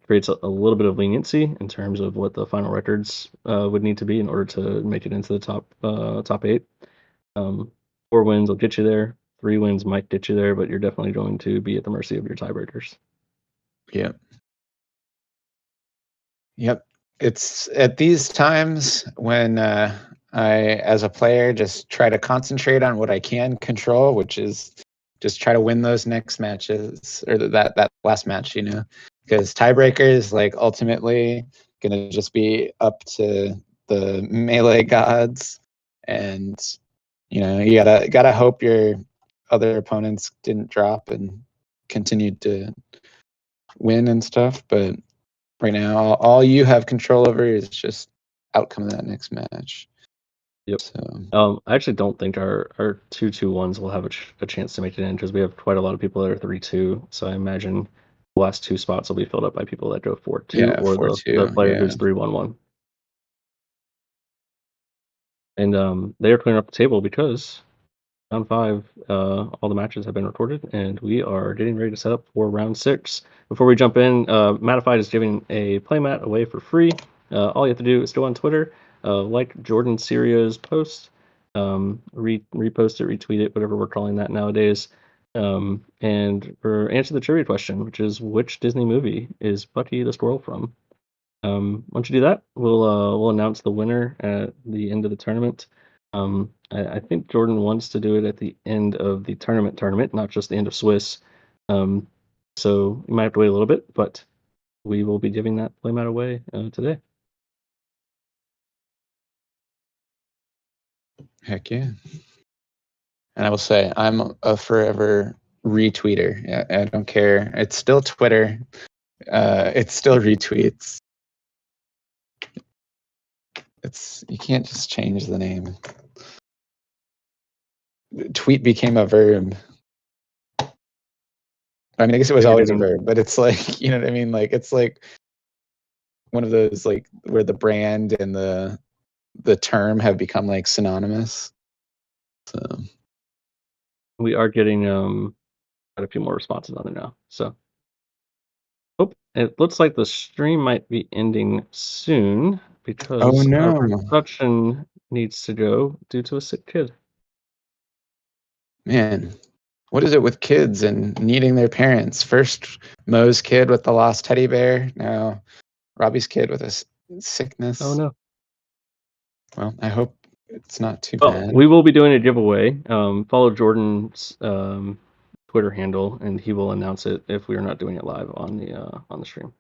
Speaker 1: creates a little bit of leniency in terms of what the final records would need to be in order to make it into the top 8. 4 wins will get you there. 3 wins might get you there, but you're definitely going to be at the mercy of your tiebreakers.
Speaker 2: Yep. Yep. It's at these times when I, as a player, just try to concentrate on what I can control, which is just try to win those next matches or that last match, because tiebreakers like ultimately gonna just be up to the melee gods, and you gotta hope your other opponents didn't drop and continued to win and stuff, but right now, all you have control over is just outcome of that next match.
Speaker 1: Yep.
Speaker 2: So
Speaker 1: I actually don't think our 2-2-1s will have a chance to make it in because we have quite a lot of people that are 3-2. So I imagine the last 2 spots will be filled up by people that go 4-2
Speaker 2: yeah,
Speaker 1: or the
Speaker 2: 4-2.
Speaker 1: player
Speaker 2: Yeah,
Speaker 1: who's 3-1-1. And they are clearing up the table because round 5, all the matches have been recorded, and we are getting ready to set up for round 6. Before we jump in, Matified is giving a playmat away for free. All you have to do is go on Twitter, like Jordan Siria's post, repost it, retweet it, whatever we're calling that nowadays, and answer the trivia question, which is which Disney movie is Bucky the Squirrel from? Once you do that, we'll announce the winner at the end of the tournament. I think Jordan wants to do it at the end of the tournament, not just the end of Swiss. So you might have to wait a little bit, but we will be giving that playmat away today.
Speaker 2: heck yeah. And I will say, I'm a forever retweeter. I don't care. It's still Twitter. It's still retweets. You can't just change the name. Tweet became a verb. I mean, I guess it was
Speaker 1: Maybe it
Speaker 2: always a
Speaker 1: didn't.
Speaker 2: verb, but it's like, you know what I mean? Like, it's like one of those like where the brand and the term have become like synonymous. So
Speaker 1: We are getting quite a few more responses on there now. So, oh, it looks like the stream might be ending soon because our
Speaker 2: no,
Speaker 1: production needs to go due to a sick kid.
Speaker 2: man, what is it with kids and needing their parents? First Mo's kid with the lost teddy bear, now Robbie's kid with a sickness.
Speaker 1: Oh no.
Speaker 2: Well, I hope it's not too
Speaker 1: Well,
Speaker 2: bad.
Speaker 1: we will be doing a giveaway. Follow Jordan's Twitter handle, and he will announce it if we are not doing it live on the stream.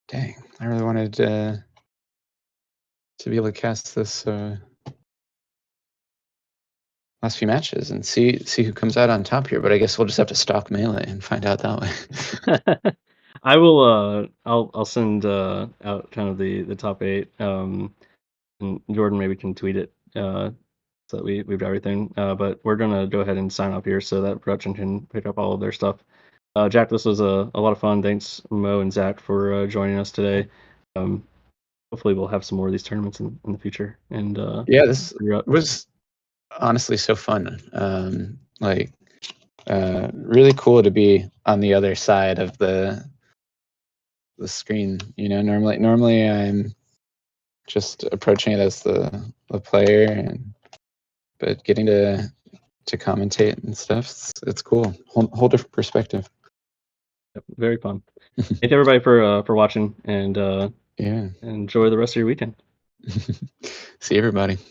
Speaker 2: Dang. really wanted to be able to cast this last few matches and see who comes out on top here. But I guess we'll just have to stalk Melee and find out that way.
Speaker 1: I will. I'll send out kind of the top 8. And Jordan maybe can tweet it so that we've got everything. But we're gonna go ahead and sign off here so that production can pick up all of their stuff. Jack, this was a lot of fun. Thanks, Mo and Zach, for joining us today. Hopefully, we'll have some more of these tournaments in the future. And
Speaker 2: Yeah, this was honestly so fun. Really cool to be on the other side of the screen. You know, normally I'm just approaching it as the player, but getting to commentate and stuff, it's cool. Whole different perspective.
Speaker 1: Yep, very fun. Thank everybody for watching, and
Speaker 2: Yeah.
Speaker 1: enjoy the rest of your weekend.
Speaker 2: See everybody.